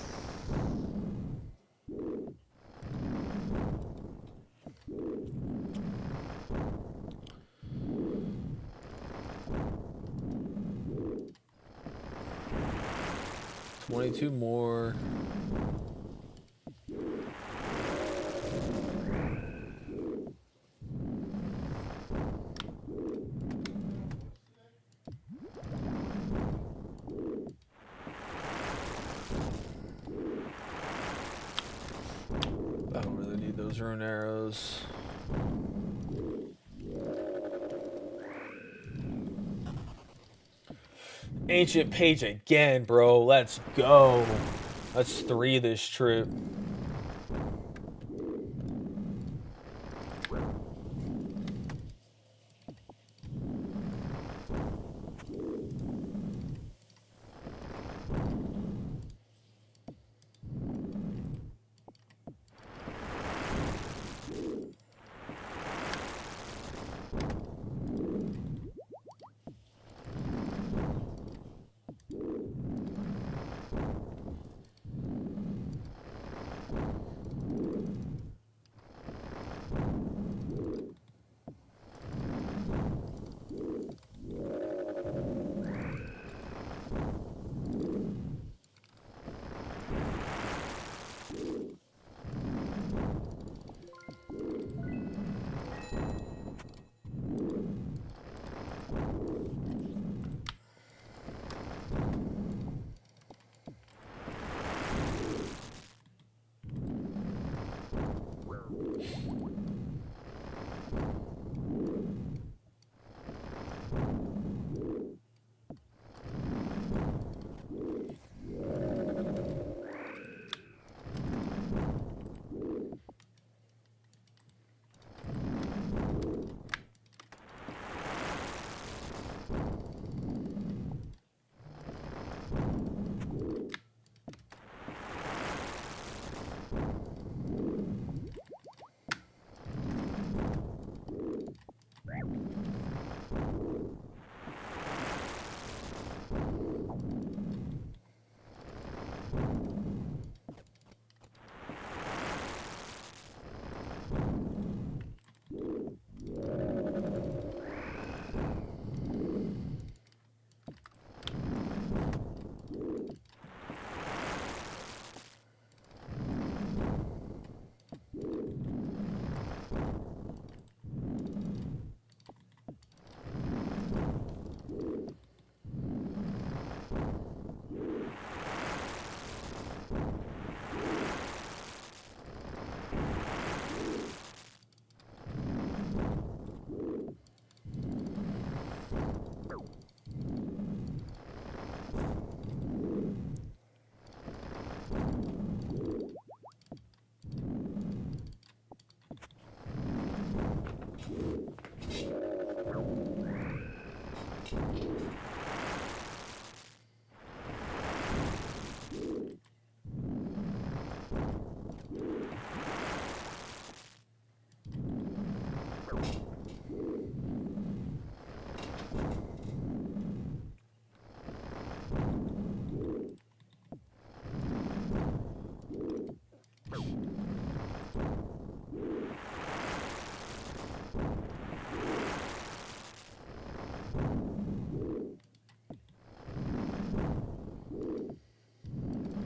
$22 more. I don't really need those rune arrows. Ancient Page again, bro. Let's go. That's 3 this trip.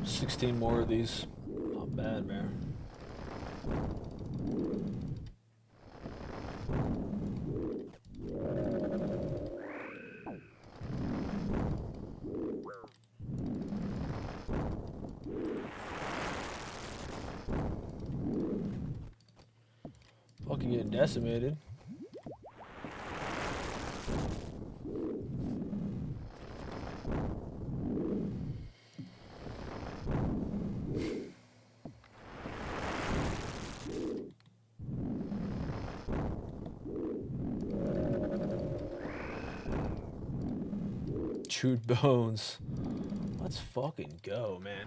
$16 more of these. Not bad, man. Fucking getting decimated. Chewed bones. Let's fucking go, man.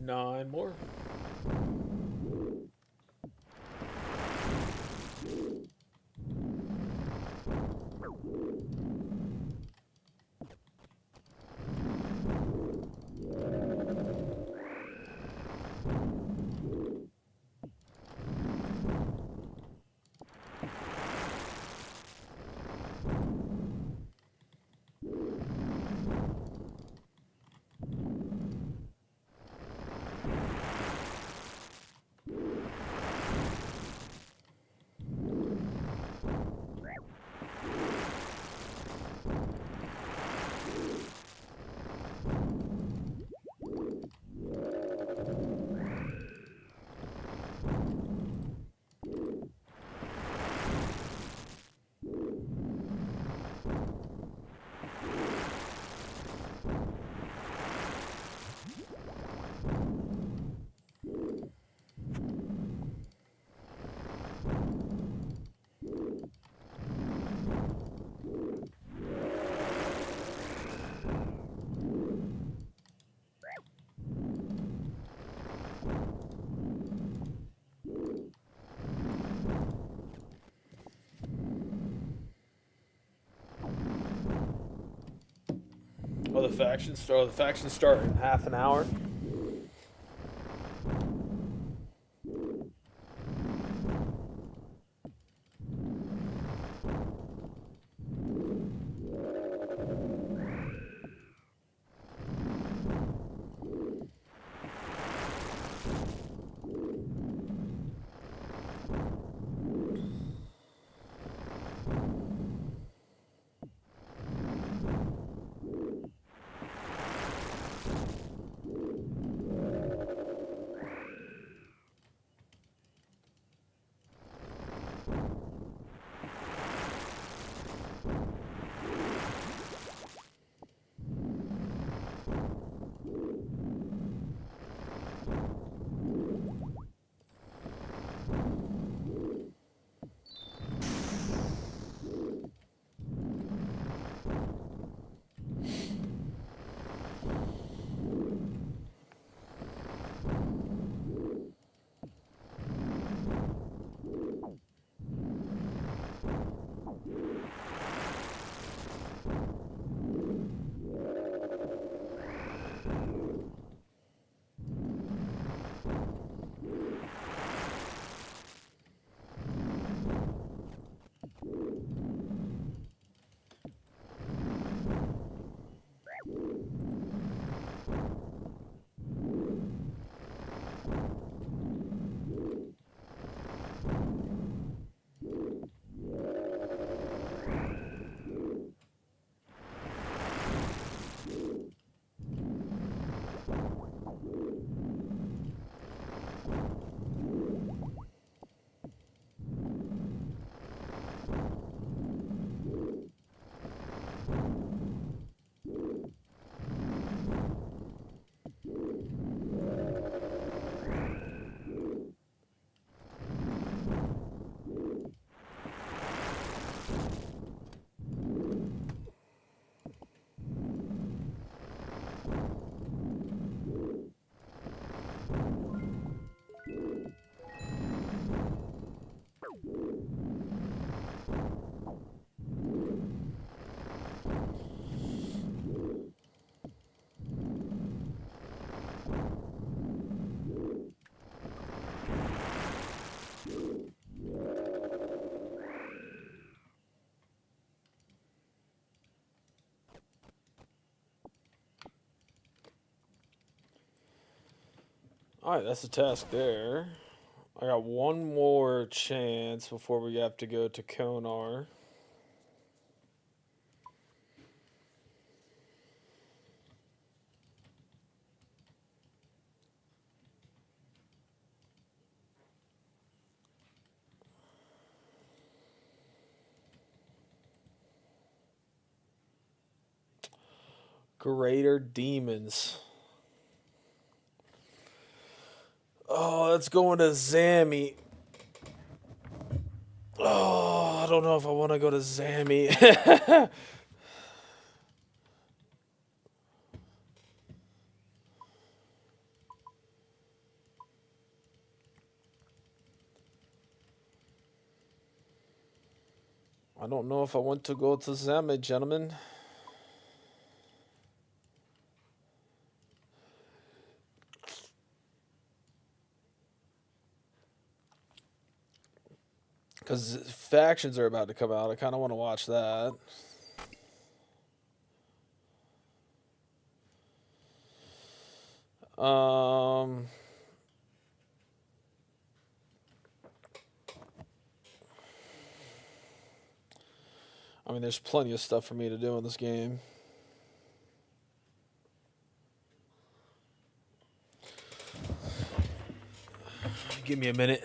Nine more. Oh, the factions start. Oh, the factions start in half an hour. Alright, that's the task there. I got one more chance before we have to go to Konar. Greater Demons. Oh, that's going to Zammy. Oh, I don't know if I want to go to Zammy. I don't know if I want to go to Zammy, gentlemen. Because factions are about to come out. I kind of want to watch that. I mean, there's plenty of stuff for me to do in this game. Give me a minute.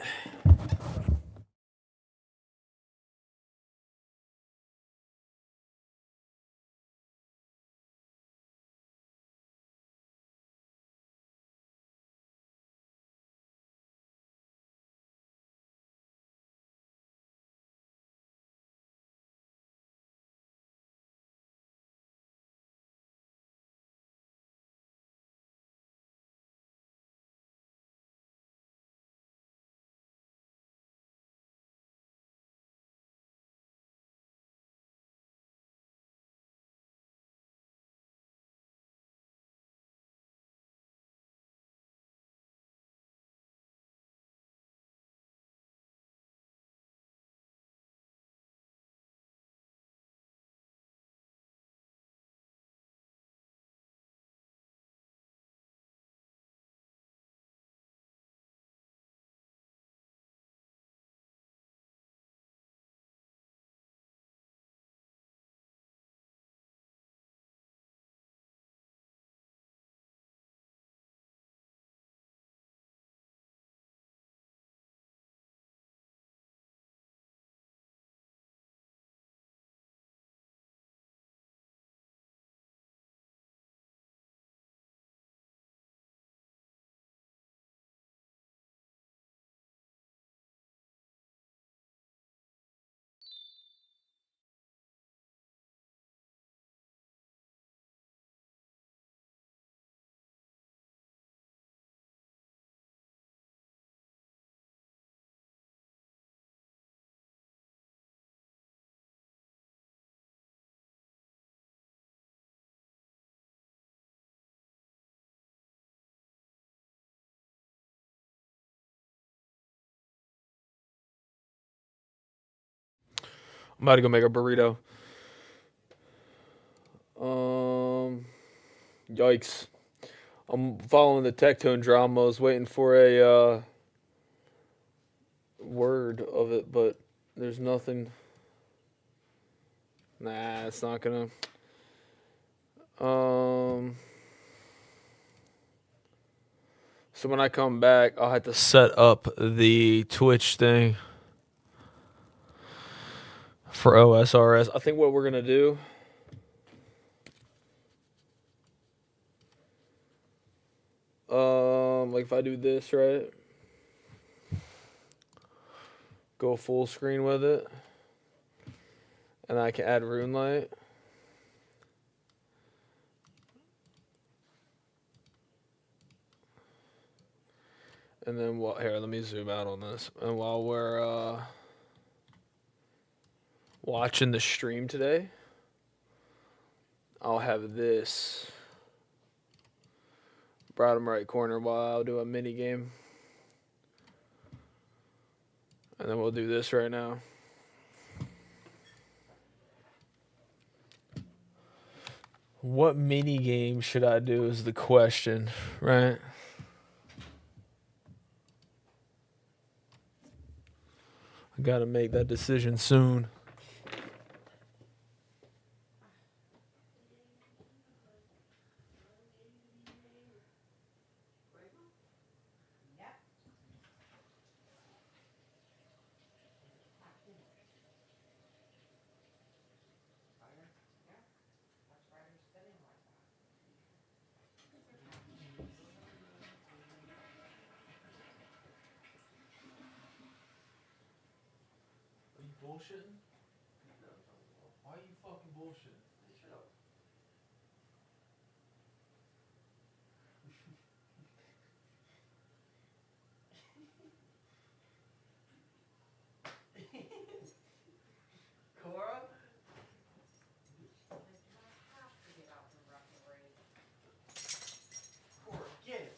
I'm about to go make a burrito. Yikes. I'm following the Tectone drama. I was waiting for a word of it, but there's nothing. Nah, it's not gonna. So when I come back, I'll have to set up the Twitch thing for OSRS. I think what we're gonna do. Like if I do this, right? Go full screen with it. And I can add rune light. And then here, let me zoom out on this. And while we're watching the stream today, I'll have this bottom right corner while I'll do a mini game. And then we'll do this right now. What mini game should I do is the question, right? We got to make that decision soon. Are you bullshitting? Why are you fucking bullshitting? Shut up. Cora? Cora, get it.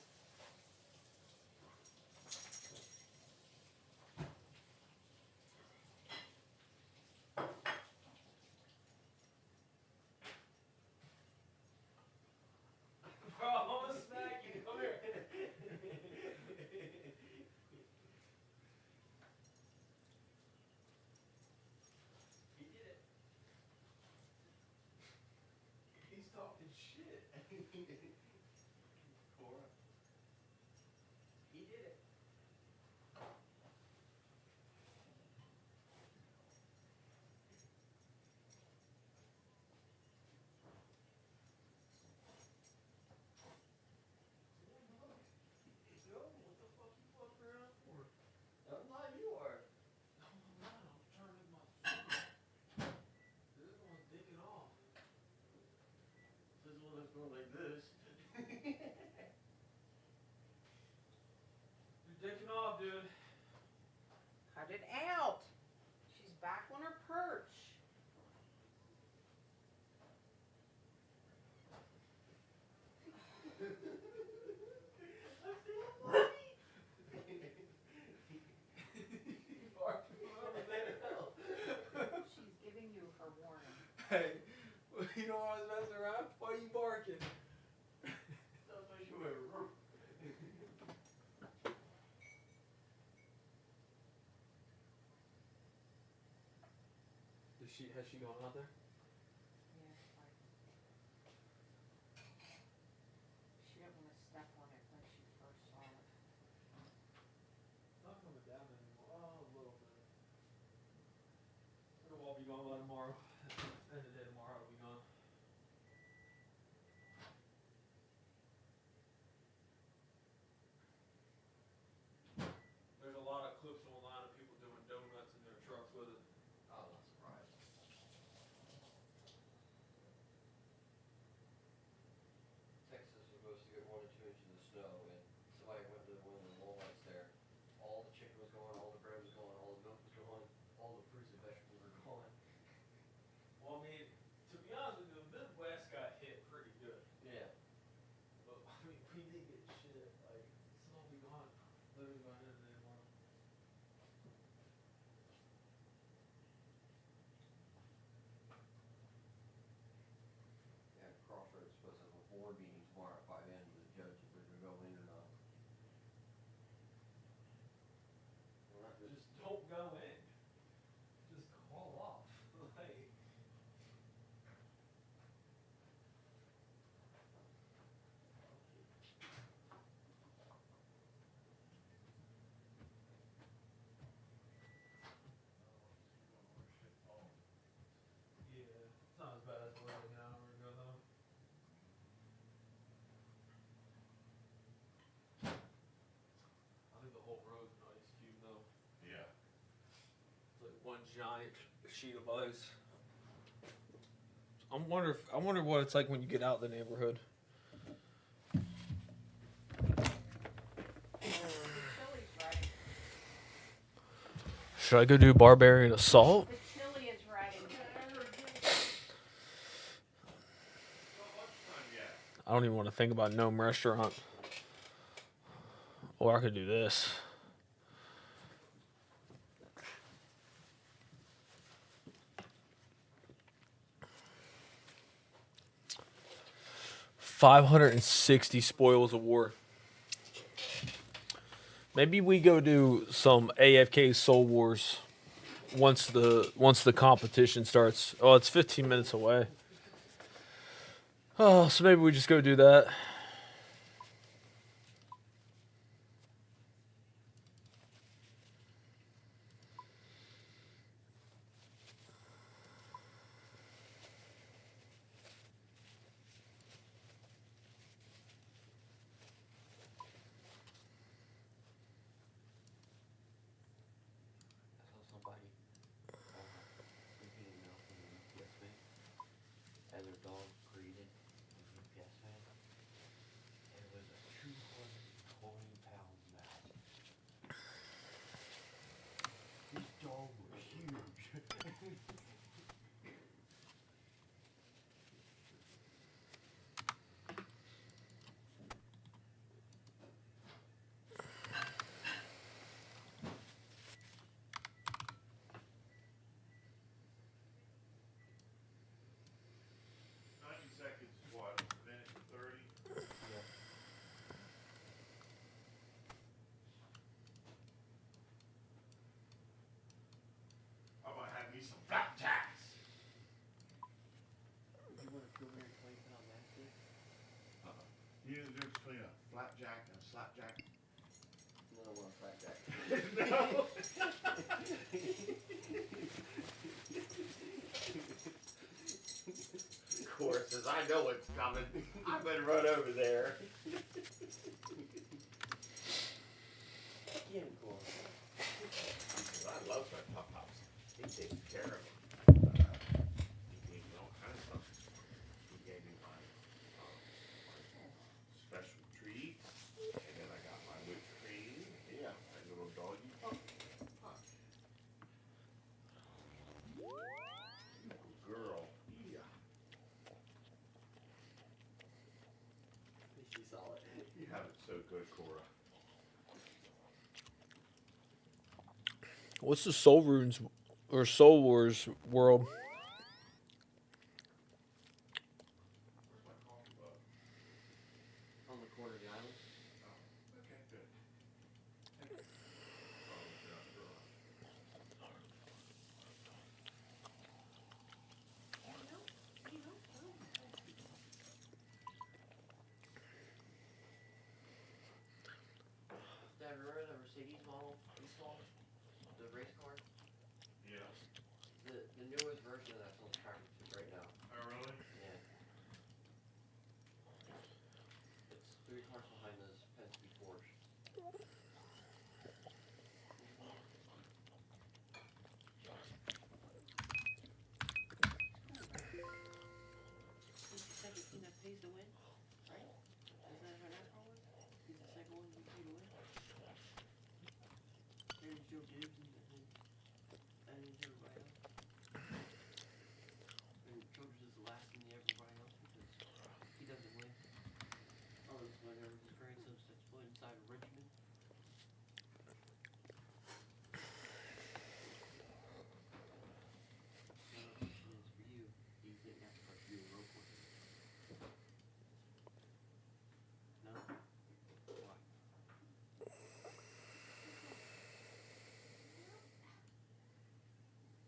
Bro, I'm gonna smack you. Come here. He did it. He's talking shit. Cora. He did it. Yo, what the fuck you fucking around for? I'm not, you are. No, I'm not. I'm trying to make my food. This one's dicking off. This one is going like this. You're dicking off, dude. Cut it out. She's back on her perch. She's giving you her warning. Hey, you know I was messing around? Why are you barking? Sounds like you were rude. Has she gone out there? Yeah, like, she didn't want to step on it when she first saw it. It's not coming down anymore. Oh, a little bit. It'll all be gone by tomorrow. End of the day tomorrow, it'll be gone. There's a lot of clips online of people doing donuts in their trucks with it. I'm not surprised. Texas was supposed to get 1 to 2 inches of snow, and somebody went to one of the Walmarts there. All the chicken was gone, all the bread was gone, all the milk was gone, all the fruits and vegetables were gone. Well, I mean, to be honest with you, the Midwest got hit pretty good. Yeah. But, I mean, we did get shit. Like, it's all be gone. Literally by the end of the day tomorrow. Yeah, Crossroads supposed to have a board meeting tomorrow at 5 a.m. with the judge if they're gonna go in or not. Well, not Just don't go in. Just call off. Like, yeah, it's not as bad as it was like an hour ago, though. I think the whole road's an ice cube, though. Yeah. It's like one giant sheet of ice. I wonder what it's like when you get out the neighborhood. The chili's ready. Should I go do barbarian assault? The chili is ready. I don't even want to think about Gnome Restaurant. Or I could do this. $560 spoils of war. Maybe we go do some AFK Soul Wars. once the competition starts. Oh, it's 15 minutes away. Oh, so maybe we just go do that. I saw somebody drinking milk from the UPS man, and their dog breeding the UPS man. It was a 220-pound mastiff. This dog was huge. 90 seconds is what? A minute and 30? Yeah. I'm gonna have me some flapjacks. You want a 220-pound mastiff? You know the difference between a flapjack and a slapjack? No, I want a flat jack. No. Of course, as I know what's coming, I better run over there. Yeah, cool. I love my pop-pops. He takes care of them. He gave me all kinds of stuff. He gave me my special treats, and then I got my whipped cream. Yeah, my little doggy pup. Good girl. Yeah. At least you saw it. You have it so good, Cora. What's the Soul Runes or Soul Wars world? Where's my coffee mug? On the corner of the island. Oh, okay, good. Thank you. Oh, yeah, sure. Dad, remember the Mercedes model we saw? The race car? Yeah. The newest version of that's on the tractor right now. Oh, really? Yeah. It's 3 cars behind this Penske Porsche. He's the second team that pays to win, right? Isn't that how NASCAR was? He's the second one who paid to win. There's Joe Gibbs and everybody else. And Childress is the last in the everybody else because he doesn't win. Oh, this whenever his grandson steps foot inside of Richmond. So the question is for you, do you think NASCAR should do a road course? No? Why?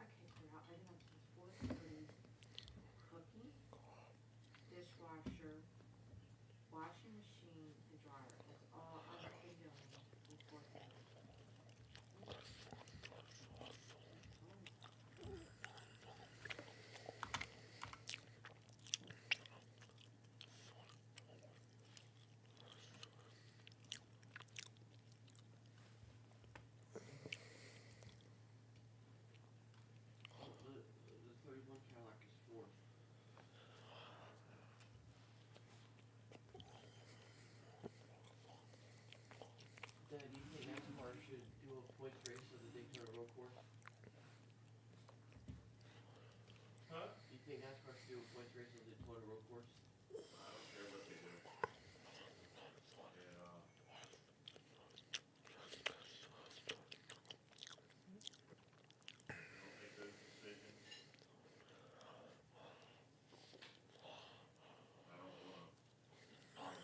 Okay, Cora, I have four screens, cooking, dishwasher, washing machine, and dryer. That's all I'm doing in 4 hours. The 31 Cadillac is 4. Dad, do you think NASCAR should do a points race of the Daytona road course? Huh? Do you think NASCAR should do a points race of the Daytona road course? I don't care what they do. And, don't make those decisions. I don't wanna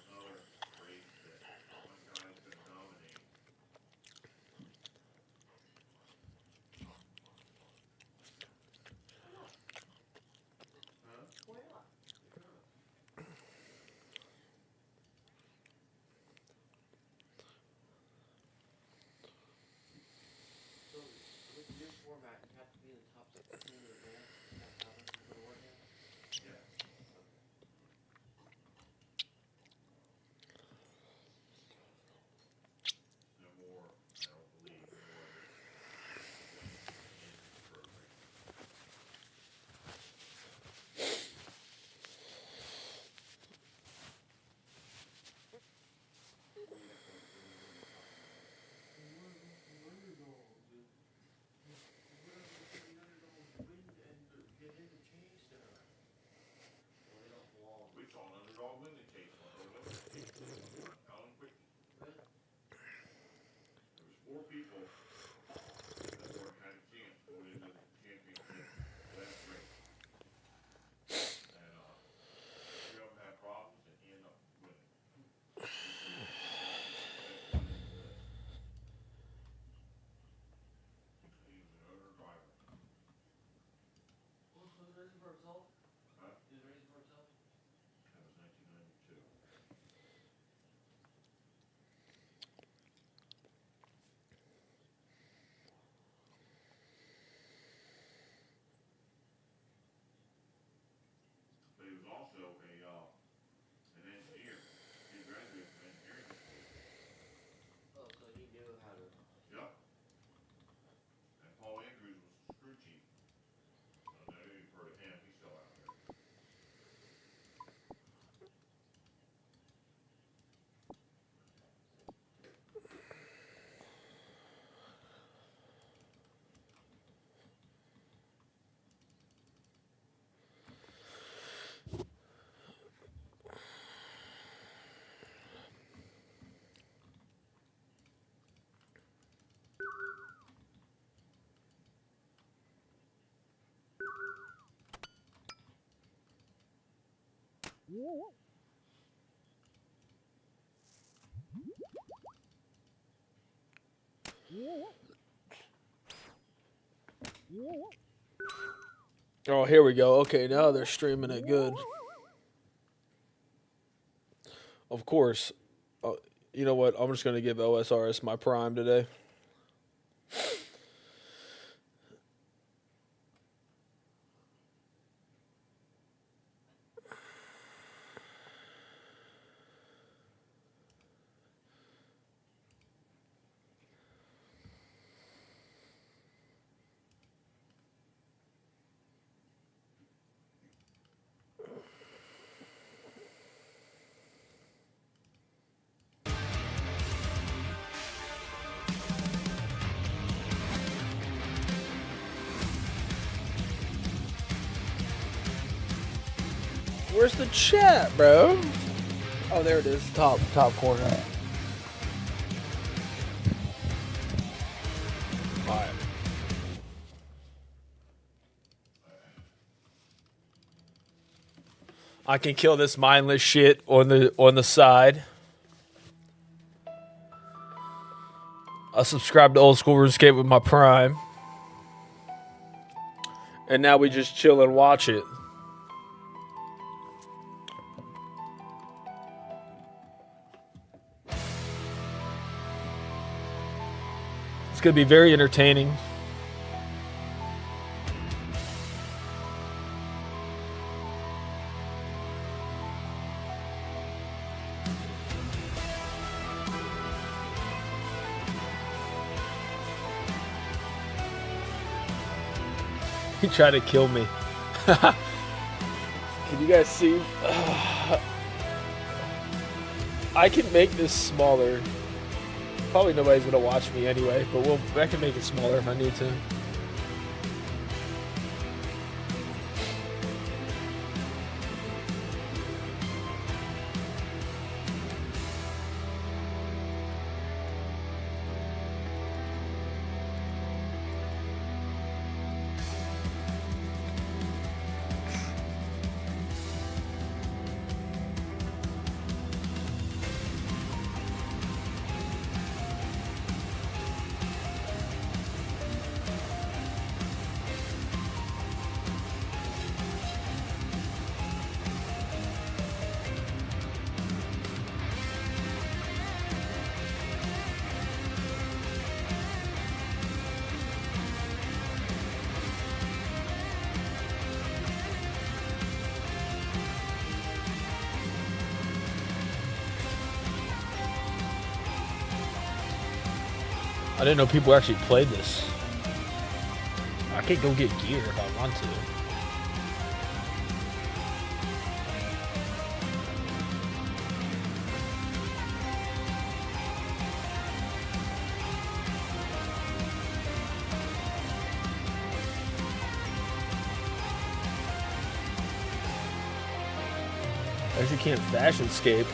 another race that one guy's gonna dominate. Oh, here we go. Okay, now they're streaming it good. Of course. You know what? I'm just going to give OSRS my prime today. Where's the chat, bro? Oh, there it is. Top corner. Alright. I can kill this mindless shit on the side. I subscribed to Old School RuneScape with my prime. And now we just chill and watch it. It's going to be very entertaining. He tried to kill me. Can you guys see? I can make this smaller. Probably nobody's gonna watch me anyway, but I can make it smaller if I need to. I didn't know people actually played this. I could go get gear if I want to. I actually can't fashion escape.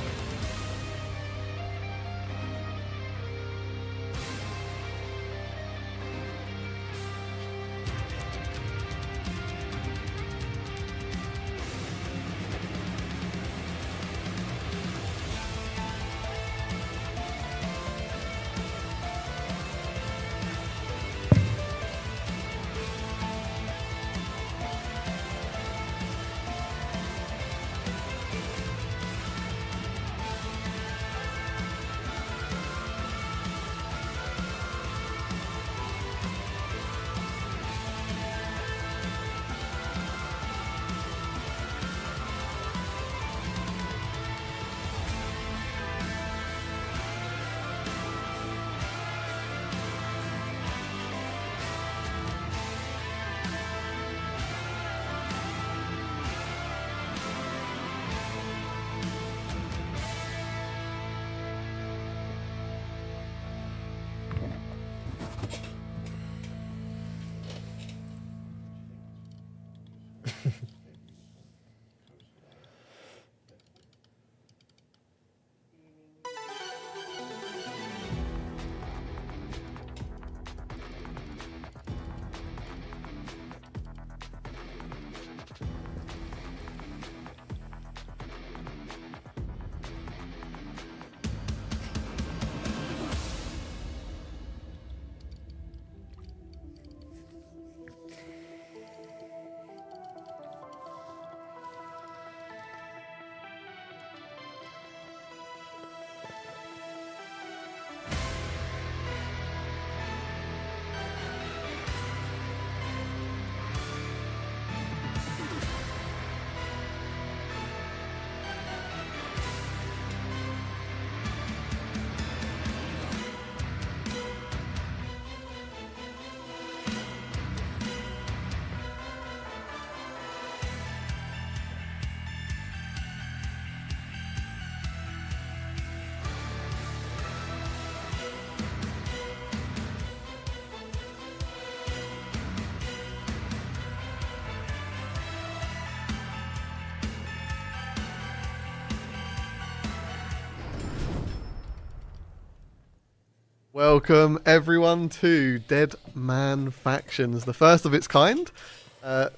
Welcome everyone to Dead Man Factions, the first of its kind,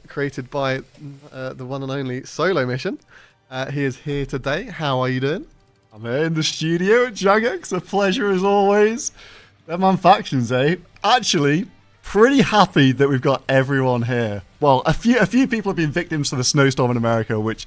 created by the one and only Solo Mission. He is here today. How are you doing? I'm here in the studio at Jagex. A pleasure as always. Dead Man Factions, eh? Actually, pretty happy that we've got everyone here. Well, a few people have been victims to the snowstorm in America, which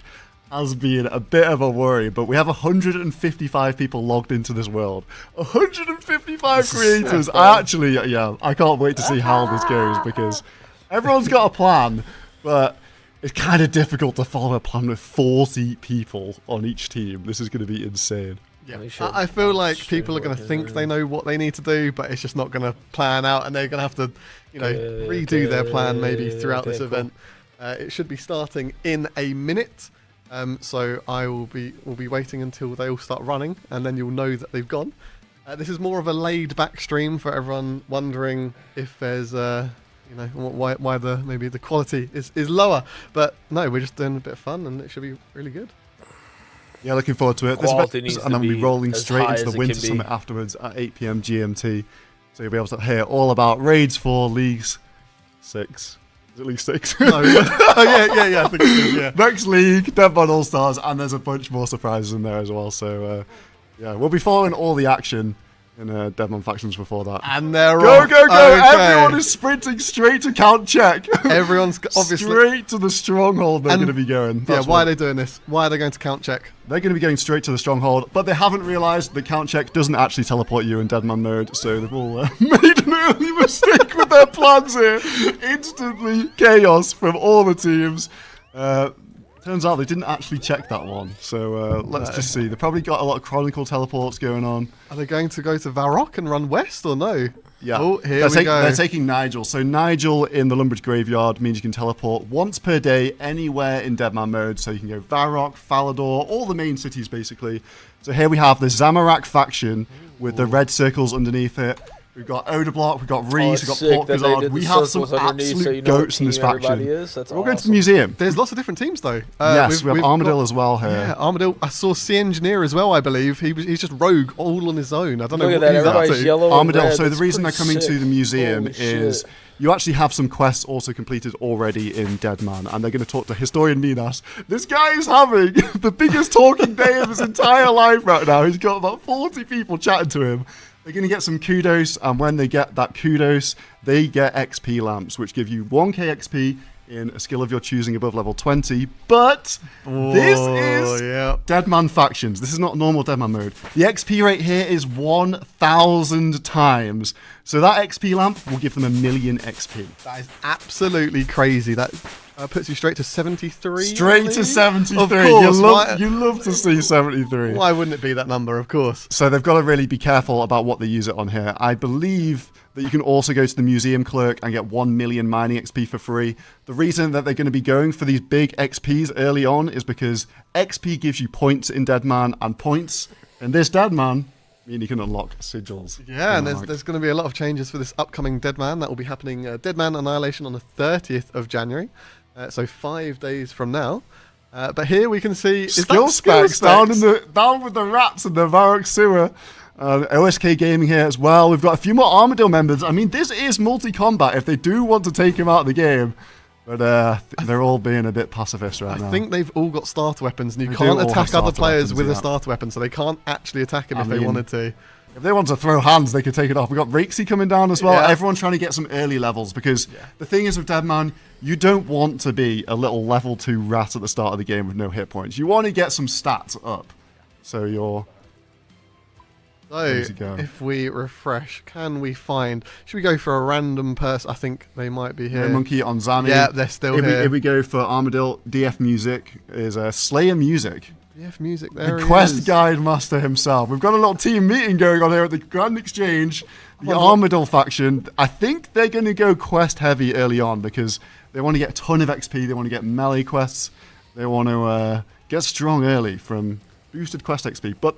has been a bit of a worry, but we have 155 people logged into this world. 155 creators. I can't wait to see how this goes, because everyone's got a plan, but it's kind of difficult to follow a plan with 40 people on each team. This is going to be insane. Yeah, I feel like people are going to think they know what they need to do, but it's just not going to plan out, and they're going to have to, redo their plan maybe throughout this event. It should be starting in a minute. So we'll be waiting until they all start running, and then you'll know that they've gone. This is more of a laid-back stream for everyone wondering if there's, why maybe the quality is lower. But no, we're just doing a bit of fun, and it should be really good. Yeah, looking forward to it. Quality needs and then to we'll be rolling as straight high into as the it Winter can be. Summit afterwards at 8 PM GMT. So you'll be able to hear all about Raids 4, Leagues 6. At least 6. No, I think it is, yeah. Next League, Dead Man All Stars, and there's a bunch more surprises in there as well. So, we'll be following all the action in Dead Man Factions before that. And they're Go, off. go, go! Okay. Everyone is sprinting straight to count check. Everyone's obviously straight to the stronghold they're going to be going. Yeah, why are they doing this? Why are they going to count check? They're going to be going straight to the stronghold, but they haven't realised that count check doesn't actually teleport you in Deadman mode, so they've all made an early mistake with their plans here. Instantly chaos from all the teams. Turns out they didn't actually check that one, so let's just see. They've probably got a lot of Chronicle teleports going on. Are they going to go to Varrock and run west, or no? Yeah, Oh, here we go. They're taking Nigel. So Nigel in the Lumbridge Graveyard means you can teleport once per day anywhere in Deadman mode. So you can go Varrock, Falador, all the main cities basically. So here we have the Zamorak faction with the red circles underneath it. We've got Odeblock, we've got Reese, we've got Porkazard. We have some absolute goats in this faction. We're going to the museum. There's lots of different teams though. Yes, we have Armadillo as well here. Yeah, Armadillo. I saw Sea Engineer as well, I believe. He's just rogue all on his own. I don't know Look what at that, he's up everybody's to. yellow and Armadillo. red. So the That's reason they're pretty coming to sick. the museum Holy is shit. you actually have some quests also completed already in Deadman, and they're going to talk to Historian Minas. This guy is having the biggest talking day of his entire life right now. He's got about 40 people chatting to him. They're going to get some kudos, and when they get that kudos, they get XP lamps, which give you 1k XP in a skill of your choosing above level 20. But this is Deadman Factions. This is not normal Deadman mode. The XP rate here is 1,000 times. So that XP lamp will give them 1,000,000 XP. That is absolutely crazy. That puts you straight to 73. Straight to 73. Of course. You love to see 73. Why wouldn't it be that number? Of course. So they've got to really be careful about what they use it on here. I believe that you can also go to the museum clerk and get 1,000,000 mining XP for free. The reason that they're going to be going for these big XPs early on is because XP gives you points in Deadman, and points in this Deadman mean you can unlock sigils. Yeah, and there's going to be a lot of changes for this upcoming Deadman. That will be happening Deadman Annihilation on the 30th of January. So 5 days from now. But here we can see skill specs down with the rats in the Varrock sewer. OSK Gaming here as well. We've got a few more Armadillo members. I mean, this is multi-combat if they do want to take him out of the game. But they're all being a bit pacifist right now. I think they've all got starter weapons, and you They can't do all attack have other starter players weapons, with a yeah. starter weapon, so they can't actually attack him if they mean, wanted to. If they want to throw hands, they could take it off. We've got Rixie coming down as well. Yeah. Everyone trying to get some early levels, because the thing is with Deadman, you don't want to be a little level 2 rat at the start of the game with no hit points. You want to get some stats up. So you're... So, Easy go. if we refresh, can we find... Should we go for a random person? I think they might be here. No Monkey on Zami. Yeah, they're still here. If we go for Armadillo, DF Music is Slayer Music. DF Music, there The he quest is. guide master himself. We've got a little team meeting going on here at the Grand Exchange. The Well, Armadillo faction. I think they're going to go quest heavy early on because they want to get a ton of XP. They want to get melee quests. They want to get strong early from boosted quest XP. But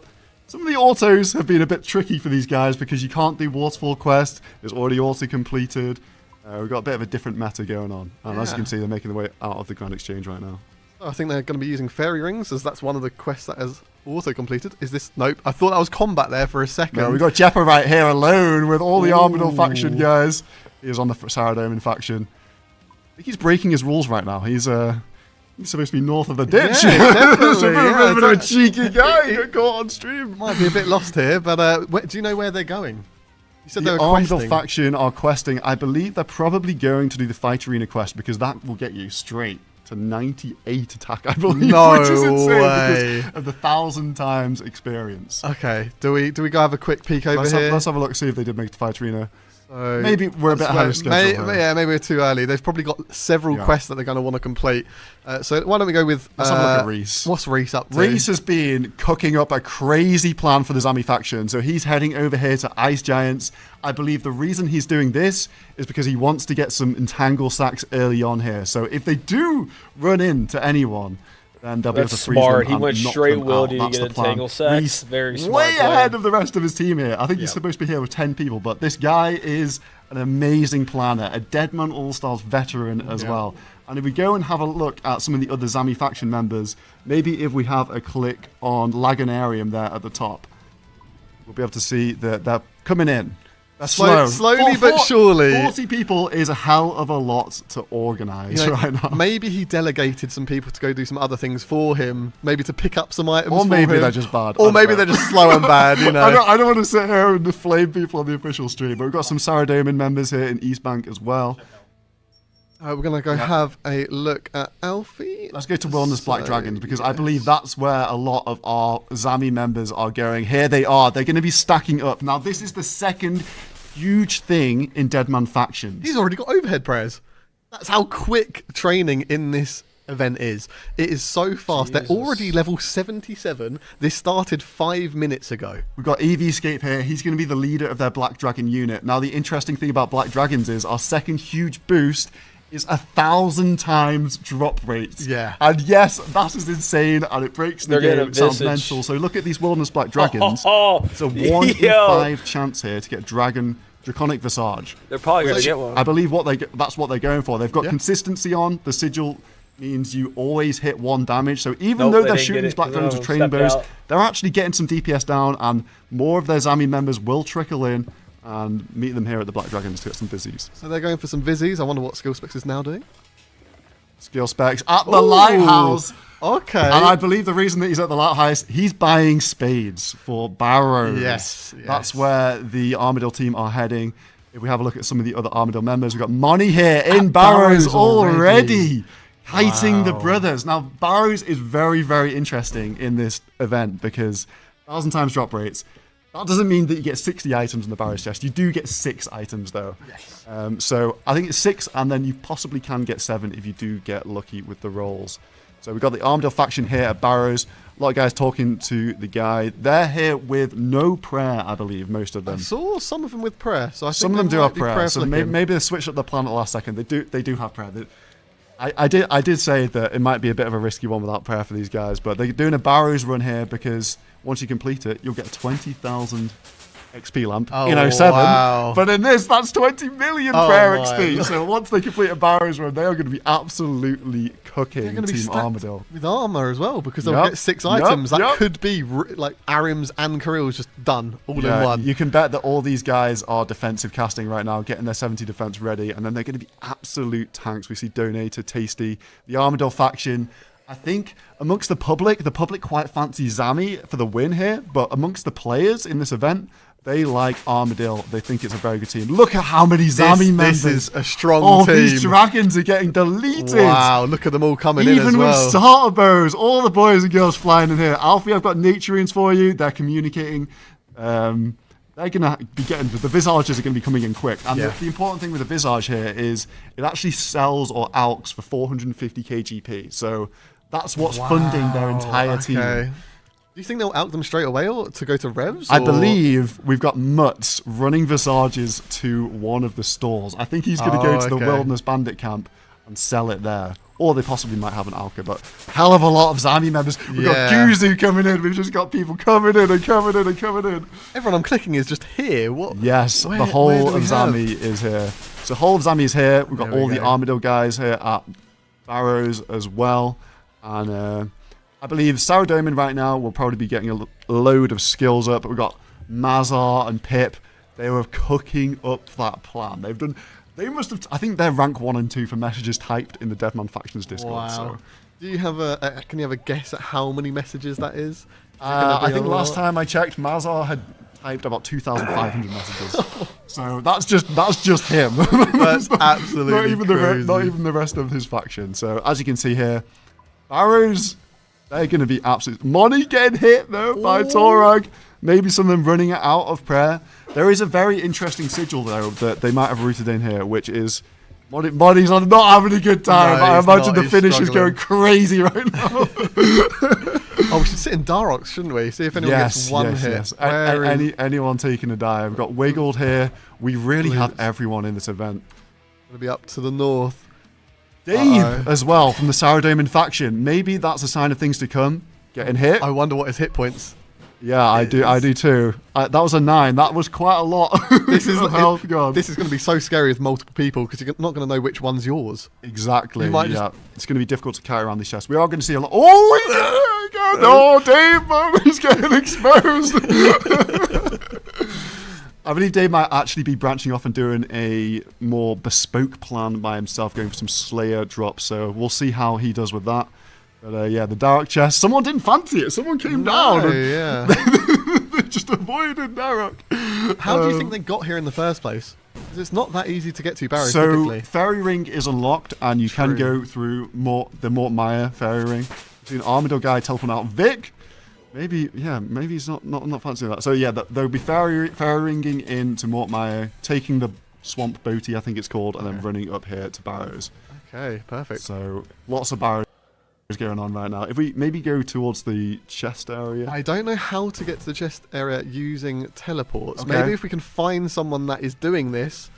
some of the autos have been a bit tricky for these guys because you can't do Waterfall quest. It's already auto-completed. We've got a bit of a different meta going on. And as you can see, they're making their way out of the Grand Exchange right now. I think they're going to be using fairy rings, as that's one of the quests that has auto completed. Is this? Nope. I thought that was combat there for a second. No, we got Jeppa right here alone with all the Armadil faction guys. He is on the Saradomin faction. I think he's breaking his rules right now. He's supposed to be north of the ditch. Yeah, definitely. He's a bit of a cheeky guy. He got caught on stream. Might be a bit lost here, but do you know where they're going? You said they The were Armadil questing. faction are questing. I believe they're probably going to do the Fight Arena quest because that will get you straight to 98 attack, I believe. No which is insane way. because of the 1,000 times experience. Okay, do we go have a quick peek over Let's here? have a look, see if they did make the Fight Arena. So Maybe we're a bit ahead of schedule. maybe we're too early. They've probably got several quests that they're going to want to complete. So why don't we go with... Let's have a look at Reese. What's Reese up to? Reese has been cooking up a crazy plan for the Zami faction. So he's heading over here to Ice Giants. I believe the reason he's doing this is because he wants to get some Entangle sacks early on here. So if they do run into anyone, then they'll be able to That's freeze them smart. He and went knock straight them will out. to That's get the plan. Entangle sacks. Reese Very smart way play. ahead of the rest of his team here. I think he's Yeah. supposed to be here with 10 people, but this guy is an amazing planner, a Deadman All-Stars veteran as well. And if we go and have a look at some of the other Zami faction members, maybe if we have a click on Lagunarium there at the top, we'll be able to see that they're coming in. They're slow. Slowly but surely. 40 people is a hell of a lot to organise You know, right now. Maybe he delegated some people to go do some other things for him. Maybe to pick up some items Or for maybe him. they're just bad. Or I maybe don't know. they're just slow and bad, you know. I don't want to sit here and flame people on the official stream, but we've got some Saradomin members here in East Bank as well. We're going to go have a look at Alfie. Let's go to Wilderness Black Dragons because I believe that's where a lot of our Zami members are going. Here they are. They're going to be stacking up. Now, this is the second huge thing in Deadman factions. He's already got overhead prayers. That's how quick training in this event is. It is so fast. Jesus. They're already level 77. This started 5 minutes ago. We've got EVscape here. He's going to be the leader of their Black Dragon unit. Now, the interesting thing about Black Dragons is our second huge boost is 1,000 times drop rates. Yeah. And yes, that is insane, and it breaks the They're game. gonna It sounds visage. mental. So look at these Wilderness Black Dragons. Oh, It's a 1 in yo. 5 chance here to get Draconic Visage. They're probably going to Which get one. I believe that's what they're going for. They've got Yeah. consistency on. The sigil means you always hit 1 damage. So even Nope, though they they're didn't shooting get these it. Black Dragons No, with training stepped bows, out. they're actually getting some DPS down, and more of their Zami members will trickle in and meet them here at the Black Dragons to get some Vizzies. So they're going for some Vizzies. I wonder what Skill Specs is now doing. Skill specs at the Ooh. Lighthouse. Okay. And I believe the reason that he's at the Lighthouse, he's buying spades for barrows. Yes, That's yes. where the Armadil team are heading. If we have a look at some of the other Armadil members, we've got Money here in At barrows Barrows already. Kiting the Wow. brothers. Now, barrows is very, very interesting in this event because 1,000 times drop rates. That doesn't mean that you get 60 items in the barrows chest. You do get 6 items though. Yes. So I think it's 6, and then you possibly can get 7 if you do get lucky with the rolls. So we've got the Armadil faction here at Barrows. A lot of guys talking to the guy. They're here with no prayer, I believe, most of I them. saw some of them with prayer. So I think Some of them they do might have be prayer, so flicking. maybe they switched up the plan at the last second. They do have prayer. I did say that it might be a bit of a risky one without prayer for these guys, but they're doing a Barrows run here because once you complete it, you'll get 20,000 XP lamp. Oh, 7. wow. But in this, that's 20 million Oh prayer my XP. God. So once they complete a Barrows run, they are going to be absolutely They're cooking going to be Team stacked Armadil. with armor as well because they'll Yup, get 6 yup, items. That yup. could be like Arims and Kirill's just done all in Yeah, one. you can bet that all these guys are defensive casting right now, getting their 70 defense ready, and then they're going to be absolute tanks. We see Donator, Tasty, the Armadil faction. I think amongst the public quite fancy Zami for the win here, but amongst the players in this event, they like Armadil. They think it's a very good team. Look at how many Zami members. This is a strong All team. these dragons are getting deleted. Wow, look at them all coming in as Even with well. starter bows, all the boys and girls flying in here. Alfie, I've got Natureans for you. They're communicating. They're going to be getting, the Visages are going to be coming in quick. And Yeah. the important thing with the Visage here is it actually sells or alks for 450k GP. So that's what's funding their entire team. Okay. Do you think they'll out them straight away or to go to Revs? I or- believe we've got Mutts running Visages to one of the stores. I think he's going to go to the okay. Wilderness Bandit camp and sell it there. Or they possibly might have an Alka, but hell of a lot of Zami members. We've got Yeah. Guzu coming in. We've just got people coming in and coming in and coming in. Everyone I'm clicking is just here. What? Yes, Where- the where whole do of we have? Zami is here. So whole of Zami is here. We've got There we all the go. Armadil guys here at Barrows as well. And I believe Saradomin right now will probably be getting a load of skills up. But we've got Mazar and Pip. They were cooking up that plan. They must have. I think they're rank 1 and 2 for messages typed in the Deadman Factions Discord. Wow. So. Do you have can you have a guess at how many messages that is? I think last time I checked, Mazar had typed about 2,500 messages. So that's just him. That's absolutely crazy. Not even the rest of his faction. So as you can see here, Barrows, they're going to be absolute. Money getting hit though by Torag. Maybe some of them running it out of prayer. There is a very interesting sigil though that they might have rooted in here, which is Money's not having a good time. No, I imagine not. the finish is Struggling. going crazy right now. Oh, we should sit in Darox, shouldn't we? See if anyone gets one hit. Yes. Where is- Anyone taking a dive. We've got Wiggled here. We really have everyone in this event. Gonna be up to the north. Dave as well from the Saradomin faction. Maybe that's a sign of things to come. Getting hit. I wonder what his hit points. Yeah, I do too. That was a 9. That was quite a lot. This is health gone. This is going to be so scary with multiple people because you're not going to know which one's yours. Exactly. You might Yeah, it's going to be difficult to carry around these chests. We are going to see a lot. Oh, God, no, Dave, he's getting exposed. I believe Dave might actually be branching off and doing a more bespoke plan by himself, going for some Slayer drops. So we'll see how he does with that. But yeah, the Dark chest. Someone didn't fancy it. Someone came down. And Yeah. they just avoided Dark. How do you think they got here in the first place? 'Cause it's not that easy to get to Barrows So typically. Fairy Ring is unlocked, and you can go through the Mort Maya Fairy Ring. See an Armadillo guy teleporting out. Vic, maybe he's not fancying that. So yeah, there'll be fairy ringing into Mort Maya, taking the Swamp Boaty, I think it's called, and then running up here to Barrows. Okay, perfect. So lots of Barrows going on right now. If we maybe go towards the chest area. I don't know how to get to the chest area using teleports. Okay. Maybe if we can find someone that is doing this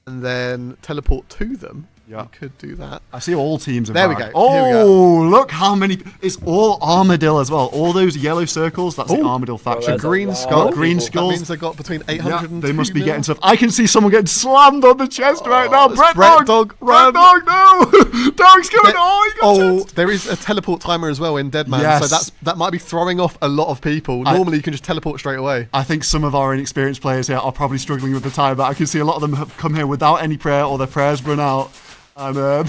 and then teleport to them, Yeah. we could do that. I see all teams of There we Barrows. go. Here we Oh, look how many. It's all Armadillo as well. All those yellow circles, that's the Ooh. Armadillo faction. that's a Green lot skull. of Green people. skull. That means they got between 800 Yeah, and they must 2 be mil. getting stuff. I can see someone getting slammed on the chest right now. it's Brett Brett Dog! Dog, Brett run. Dog, no! Dog's coming! There- He got chest. there is a teleport timer as well in Deadman, Yes. so that might be throwing off a lot of people. Normally you can just teleport straight away. I think some of our inexperienced players here are probably struggling with the time, but I can see a lot of them have come here without any prayer or their prayers run out. And they're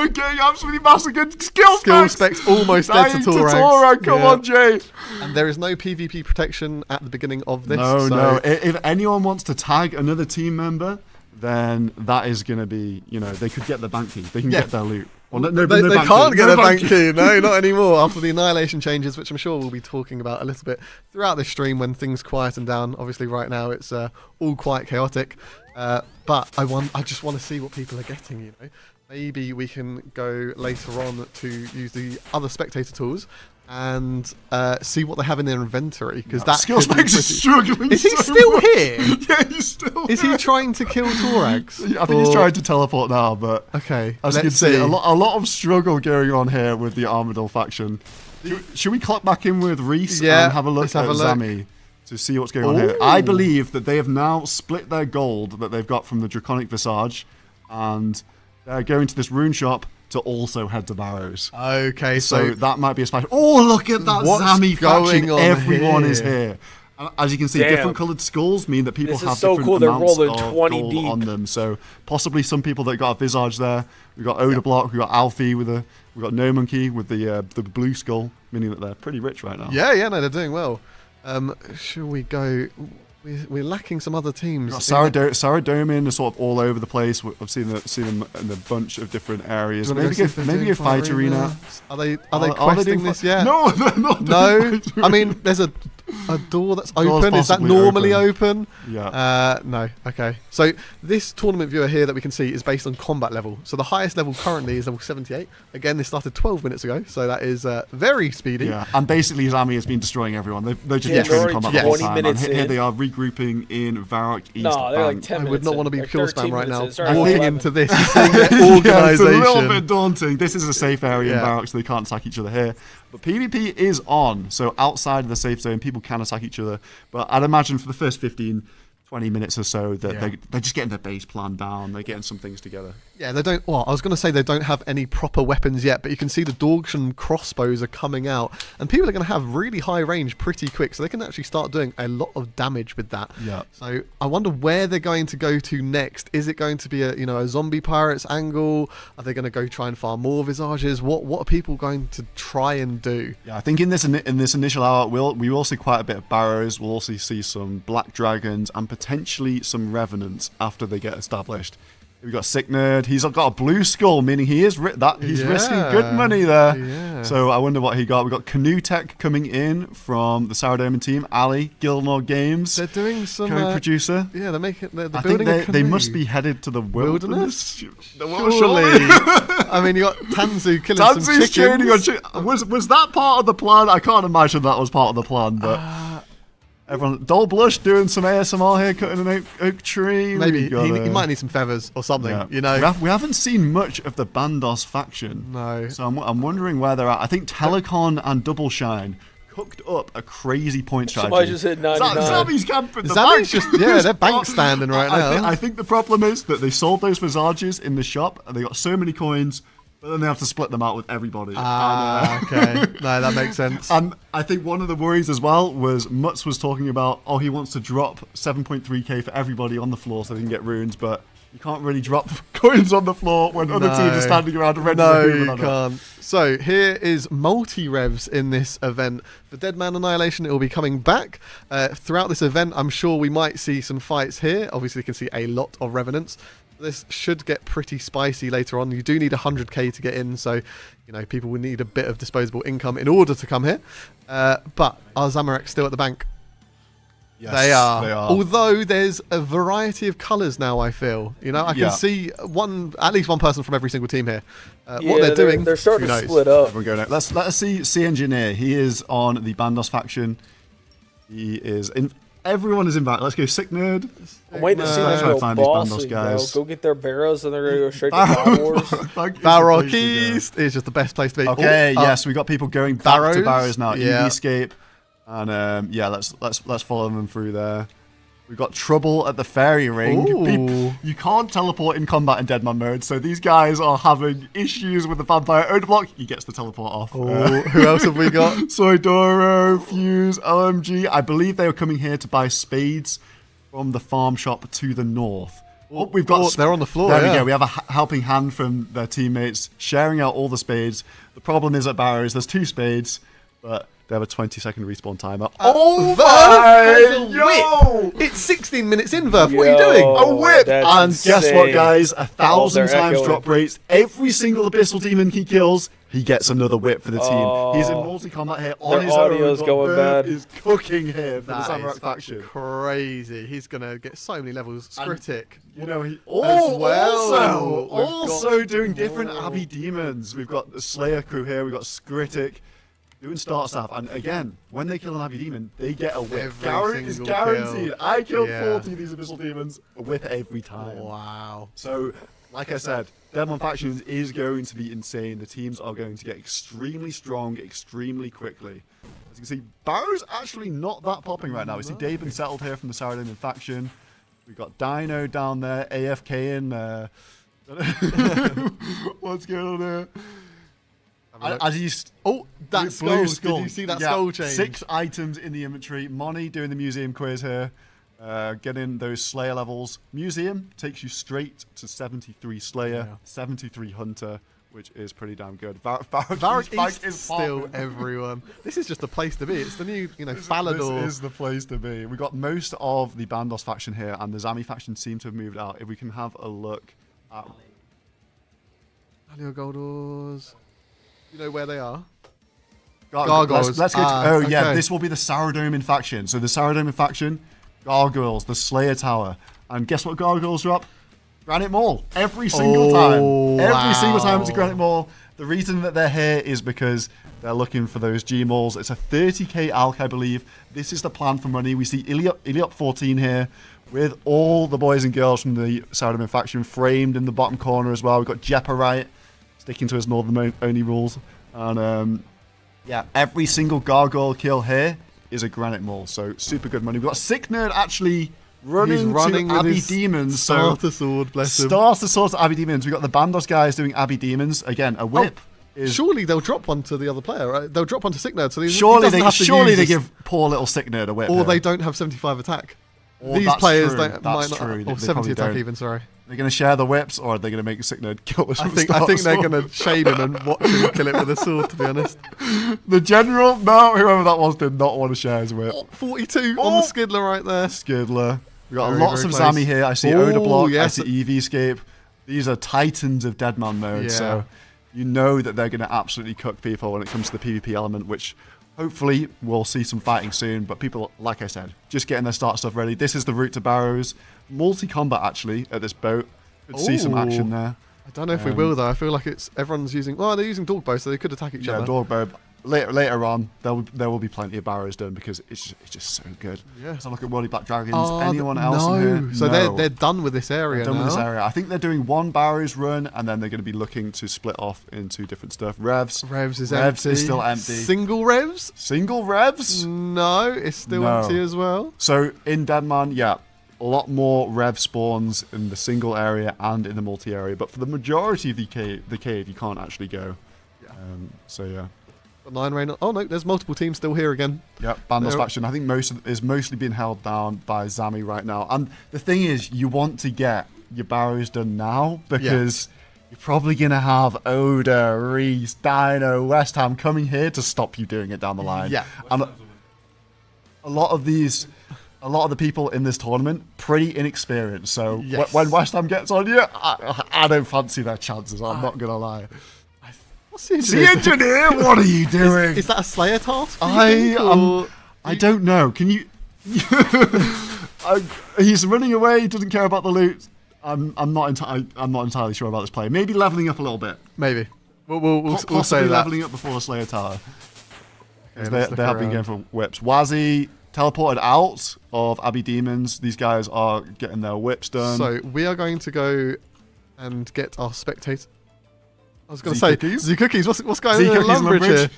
getting absolutely massacred. Skill Specs almost dead to Dying Torag. Come Yeah. on, Jay. And there is no PvP protection at the beginning of this. No, so no. If anyone wants to tag another team member, then that is going to be, they could get the bank key. They can get their loot. Well, no, They bank can't key. get No a bank key. key. No, not anymore. After the Annihilation changes, which I'm sure we'll be talking about a little bit throughout this stream when things quieten down. Obviously, right now it's all quite chaotic. But I just want to see what people are getting. Maybe we can go later on to use the other spectator tools and see what they have in their inventory, because that Skill could be Specs is pretty- struggling. Is he so still much. here? Yeah, he's still Is here. he trying to kill Torax? I think he's trying to teleport now, but Okay, as you can let's see, see. a lot of struggle going on here with the Armadillo faction. Should we clock back in with Reese Yeah, and have a look let's at have a look. Zami to see what's going on here? I believe that they have now split their gold that they've got from the Draconic Visage, and they're going to this rune shop to also head to Barrows. Okay, So that might be a special. Oh, look at that What's Zami going faction! on Everyone is here? here. And as you can see, Damn. different coloured skulls mean that people This is have so different cool. They're amounts rolling of 20 gold deep. on them. So possibly some people that got a Visage there. We've got Oda Block, we've got Alfie we've got No Monkey with the blue skull, meaning that they're pretty rich right now. yeah, no, they're doing well. Should we go? We're lacking some other teams. Saradomin are sort of all over the place. I've seen them in a bunch of different areas. Do you wanna Maybe go see if they're maybe doing a fight arena. Are they Are questing doing this fi- yet? No, they're not. No. doing fight I mean, arena. there's a door that's Door's open. Is that possibly normally open? Yeah. No. Okay. So this tournament viewer here that we can see is based on combat level. So the highest level currently is level 78. Again, this started 12 minutes ago, so that is very speedy. Yeah, and basically Zami has been destroying everyone. They're just Yeah, been training they're combat already the whole 20 time. minutes And here in. they are regrouping in Varrock East No, they're like Bank. 10 I minutes would not in. want to be Like pure 13 spam right now. minutes in. Sorry, Walking 11. into this, and seeing their Yeah, it's a organisation. little bit daunting. This is a safe area in Yeah. Varrock, so they can't attack each other here. But PvP is on, so outside of the safe zone, people can attack each other. But I'd imagine for the first 15, 20 minutes or so that Yeah. they're just getting their base plan down. They're getting some things together. Yeah, they don't. Well, I was going to say they don't have any proper weapons yet, but you can see the Dorgan crossbows are coming out, and people are going to have really high range pretty quick, so they can actually start doing a lot of damage with that. Yeah. So I wonder where they're going to go to next. Is it going to be a zombie pirates angle? Are they going to go try and farm more visages? What are people going to try and do? Yeah, I think in this initial hour, we will see quite a bit of barrows. We'll also see some black dragons and potentially some revenants after they get established. We've got Sick Nerd. He's got a blue skull, meaning he's risking good money there. Yeah. So I wonder what he got. We've got Canoe Tech coming in from the Sourdoman team. Ali, Gilmore Games, They're doing some co-producer. Yeah, they're making. They're I building think a they canoe. must be headed to the wilderness. Surely. I mean, you got Tanzu killing some Tanzu's chickens. training on was that part of the plan? I can't imagine that was part of the plan, but everyone, Dol Blush doing some ASMR here, cutting an oak tree. Maybe he might need some feathers or something. Yeah. You know. We haven't seen much of the Bandos faction. No. So I'm wondering where they're at. I think Telecon and Double Shine cooked up a crazy point strategy. Somebody just hit 99. Zami's camping the Zami's bank. just they're bank standing right now. I think the problem is that they sold those visages in the shop and they got so many coins, but then they have to split them out with everybody. Okay. No, that makes sense. And I think one of the worries as well was Mutz was talking about, he wants to drop 7.3k for everybody on the floor so they can get runes, but you can't really drop coins on the floor when other teams are standing around and ready No, to move you on it. can't. So here is multi-revs in this event. For Deadman Annihilation, it will be coming back. Throughout this event, I'm sure we might see some fights here. Obviously, you can see a lot of Revenants. This should get pretty spicy later on. You do need 100k to get in, so people will need a bit of disposable income in order to come here. But are Zamorak still at the bank? Yes, They are. They are. Although there's a variety of colours now, I feel. I can see at least one person from every single team here. What they're doing, They're starting who to knows? split up. Everyone go now. Let us see Engineer. He is on the Bandos faction. He is in. Everyone is in back. Let's go Sick Nerd. I'm waiting to see Let's them try go to find these bossy, Bandos bro. guys. Go get their barrows and they're going to go straight to Battle Wars. Barrow East is just the best place to be. Okay, yes, we got people going back to Barrows? Barrows now. Yeah. Escape, and let's follow them through there. We've got Trouble at the Fairy Ring. Ooh. You can't teleport in combat in Deadman mode, so these guys are having issues with the Vampire Odor Block. He gets the teleport off. Who else have we got? Soidoro, Fuse, OMG. I believe they were coming here to buy spades from the farm shop to the north. We've got. They're on the floor. There we yeah. go. We have a helping hand from their teammates, sharing out all the spades. The problem is at Barrows, there's 2 spades, but they have a 20-second respawn timer. Verve my! has a Yo! whip. It's 16 minutes in, Verve. What are you doing? Yo. A whip! That's And guess what, insane. guys? 1,000 they're times echoing. drop rates. Every single Abyssal Demon he kills, he gets another whip for the team. Oh. He's in multi-combat here on Their his own. audio's but going Verve bad. is cooking here for the That Samurai is faction. crazy. He's going to get so many levels. Scritic. He As also well, we've also doing different Abbey Demons. We've got the Slayer crew here. We've got Scritic doing start staff. And again, when they kill an Abbey Demon, they get a whip. Every It's single guaranteed. kill. I killed Yeah. 40 of these Abyssal Demons. A whip every time. Wow. So, like I said, Deadman Factions is going to be insane. The teams are going to get extremely strong, extremely quickly. As you can see, Barrow's actually not that popping right now. We see Daben settled here from the Sourdoman faction. We've got Dino down there, AFK in. What's going on there? As you That blue skull. Did you see that Yeah, skull change? 6 items in the inventory. Moni doing the museum quiz here. Getting those Slayer levels. Museum takes you straight to 73 Slayer, 73 Hunter, which is pretty damn good. Varric East is is still popping. everyone. This is just the place to be. It's the new, Falador. This is the place to be. We got most of the Bandos faction here, and the Zami faction seem to have moved out. If we can have a look at... Alio Goldors. You know where they are? Gargoyles. Let's go to, okay. this will be the Sourdoman faction. So the Sourdoman faction, Gargoyles, the Slayer Tower. And guess what Gargoyles are up? Granite Mall. Every single time. Every single time it's a Granite Mall. The reason that they're here is because they're looking for those G Malls. It's a 30k alc, I believe. This is the plan for money. We see Iliop 14 here with all the boys and girls from the Sourdoman faction framed in the bottom corner as well. We've got Jeparite sticking to his Northern only rules. And every single Gargoyle kill here is a Granite Mall. So super good money. We've got Sick Nerd actually running running to with Abbey his Demons. Starter sword, bless him. Starter sword to Abbey Demons. We've got the Bandos guys doing Abbey Demons. Again, a whip. Surely they'll drop one to the other player, right? They'll drop one to Sick Nerd, so Surely they give poor little Sick Nerd a whip. Or here. they don't have 75 attack. Or These that's players true. don't, might That's not, true. or They 70 probably attack don't. even. Sorry. They're going to share the whips, or are they going to make Sick Nerd kill us? I think they're going to shame him and watch him kill it with a sword. To be honest, The general, no, whoever that was, did not want to share his whip. 42 on the Skidler right there. Skidler. We got Very, lots very of close. Zami here. I see Oh, Oda Block. yes. I see EV-scape. These are titans of Deadman mode. Yeah. So you know that they're going to absolutely cook people when it comes to the PvP element, which hopefully we'll see some fighting soon. But people, like I said, just getting their start stuff ready. This is the route to Barrows. Multi-combat, actually, at this boat. Could see some Ooh. action there. I don't know if we will though. I feel like everyone's using. Oh, they're using dog bow, so they could attack each Yeah, other. dog bow. Later on, there will be plenty of Barrows done because it's just so good. Yeah. Let's have a look at Worldy Black Dragons. Oh, Anyone else no. in here? So No. they're done with this area Done now. with this area. I think they're doing one Barrows run, and then they're going to be looking to split off into different stuff. Revs Revs empty. is Still empty. Single Revs? Single Revs. No, it's still No. empty as well. So in Deadman, yeah, a lot more Rev spawns in the single area and in the multi area, but for the majority of the cave, you can't actually go. Yeah. So yeah. Got 9 rain. Oh no, there's multiple teams still here again. Yeah, Bandos They're- faction. I think is mostly being held down by Zami right now. And the thing is, you want to get your Barrows done now because you're probably going to have Oda, Reese, Dino, West Ham coming here to stop you doing it down the line. Yeah. And a lot of the people in this tournament, pretty inexperienced. So Yes. when West Ham gets on you, I don't fancy their chances. I'm not going to lie. What's the The engineer, what are you doing? Is that a Slayer task? do you think, or- I don't know. Can you? He's running away. He doesn't care about the loot. I'm not entirely sure about this play. Maybe leveling up a little bit. Maybe. We'll Possibly say that. leveling up before the Slayer Tower. Okay, they let's look have been around. going for whips. Wazzy teleported out of Abbey Demons. These guys are getting their whips done. So we are going to go and get our spectators. I was going to Z say Cookies? Z Cookies. What's going Z on in Cookies Lumbridge here?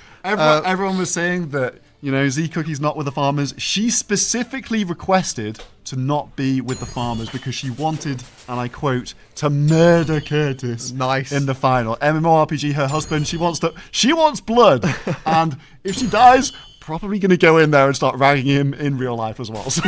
Everyone was saying that, you know, Z Cookie's not with the farmers. She specifically requested to not be with the farmers because she wanted, and I quote, to murder Curtis. Nice. In the final. MMORPG, her husband, she wants blood. And if she dies, probably going to go in there and start ragging him in real life as well. So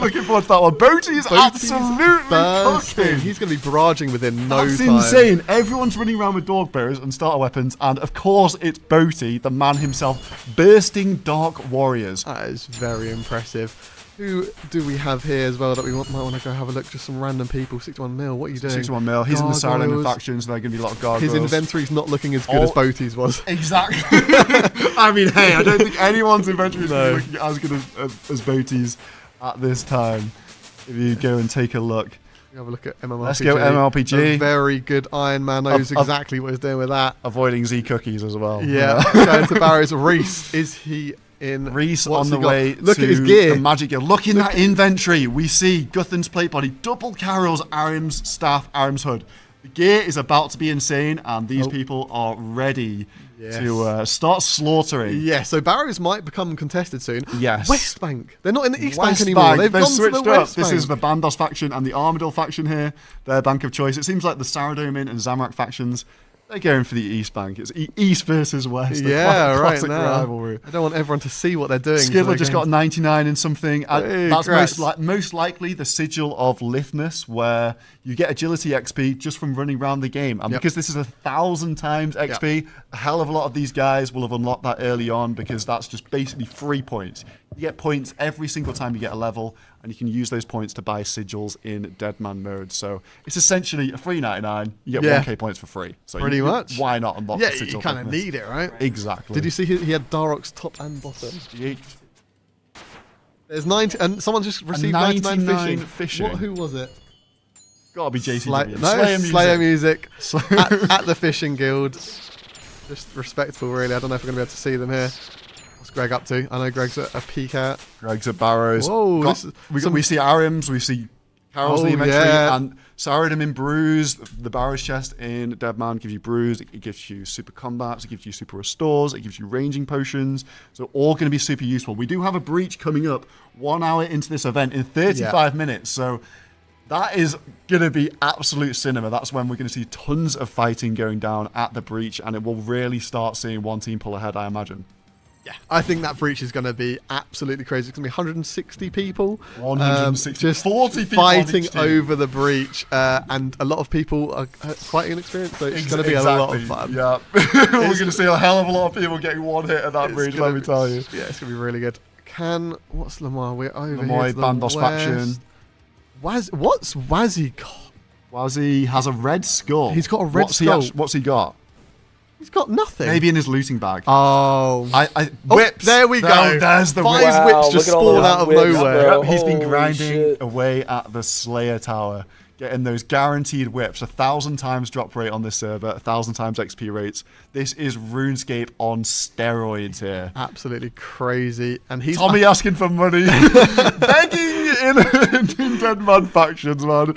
looking forward to that one. Boaty is absolutely bursting. cooking. He's going to be barraging within no That's time. insane. Everyone's running around with dog bows and starter weapons, and of course it's Boaty, the man himself, bursting Dark Warriors. That is very impressive. Who do we have here as well that we might want to go have a look? Just some random people. 61 mil. What are you doing? 61 mil. He's in the Saturday Gargoyles. faction, so there are going to be a lot of gargoyles. His inventory's not looking as good as Oh. Boaty's was. Exactly. I mean, hey, I don't think anyone's inventory is looking as good as Boaty's at this time. If you go and take a look. Have a look at MMORPG. Let's go MMORPG. A very good Iron Man knows Of- exactly what he's doing with that. Avoiding Z Cookies as well. Yeah. Going to Barrows. Reese, is he in? Reese What's on the he got? way Look to at his gear. the magic gear. Look in that inventory. We see Guthan's plate body, double Carol's, Arim's staff, Arim's hood. The gear is about to be insane, and these people are ready to start slaughtering. Yeah, so Barrows might become contested soon. Yes. West Bank. They're not in the East Bank West anymore. Bank, They've gone switched to the up. West This Bank. is the Bandos faction and the Armadillo faction here. Their bank of choice. It seems like the Saradomin and Zamorak factions, they're going for the East Bank. It's East versus West. the Yeah, right classic now. rivalry. I don't want everyone to see what they're doing. so Skidler they just can- got 99 in something. Hey, That's congrats. most likely the sigil of lithness, where you get agility XP just from running around the game. And Yep. because this is 1,000 times XP, a hell of a lot of these guys will have unlocked that early on because that's just basically free points. You get points every single time you get a level, and you can use those points to buy sigils in Deadman mode. So it's essentially a free 99. You get Yeah. 1k points for free. So Pretty much. Why not unlock Yeah, the sigil? you kind of need it, right? Exactly. Did you see he had Darok's top and bottom? Yeet. There's 90, and someone just received 99 99 fishing. fishing. What? Who was it? Gotta be JCW. No, Slayer music. Slayer- at the fishing guild. Just respectful, really. I don't know if we're gonna be able to see them here. What's Greg up to? I know Greg's a peek at. Greg's at Barrows. Whoa, Got- this is we some- see Arims, we see Carol's the Oh, inventory, yeah. and Saradin in Bruise. The Barrows chest in Deadman gives you Bruise. It gives you super combats. It gives you super restores. It gives you ranging potions. So all going to be super useful. We do have a breach coming up 1 hour into this event in 35 minutes. So that is going to be absolute cinema. That's when we're going to see tons of fighting going down at the breach, and it will really start seeing one team pull ahead, I imagine. Yeah, I think that breach is going to be absolutely crazy. It's going to be 160 people. 160, just 40 people fighting on each team. over the breach, and a lot of people are quite inexperienced, so it's going to be a lot of fun. Yeah, we're going to see a hell of a lot of people getting one hit at that breach, let me tell you. Yeah, it's going to be really good. What's Lamar? We're over Lemoy, here to the Bandos faction. west. What's Wazzy got? Wazzy has a red skull. He's got a red skull. What's he got? He's got nothing. Maybe in his looting bag. Oh. Whips. There we go. There's the Five whips. whips just spawn out of nowhere. bro. He's been Holy grinding shit. away at the Slayer Tower, getting those guaranteed whips. 1,000 times drop rate on this server, 1,000 times XP rates. This is RuneScape on steroids here. Absolutely crazy. And he's Tommy asking for money, begging in Dead Man factions, man.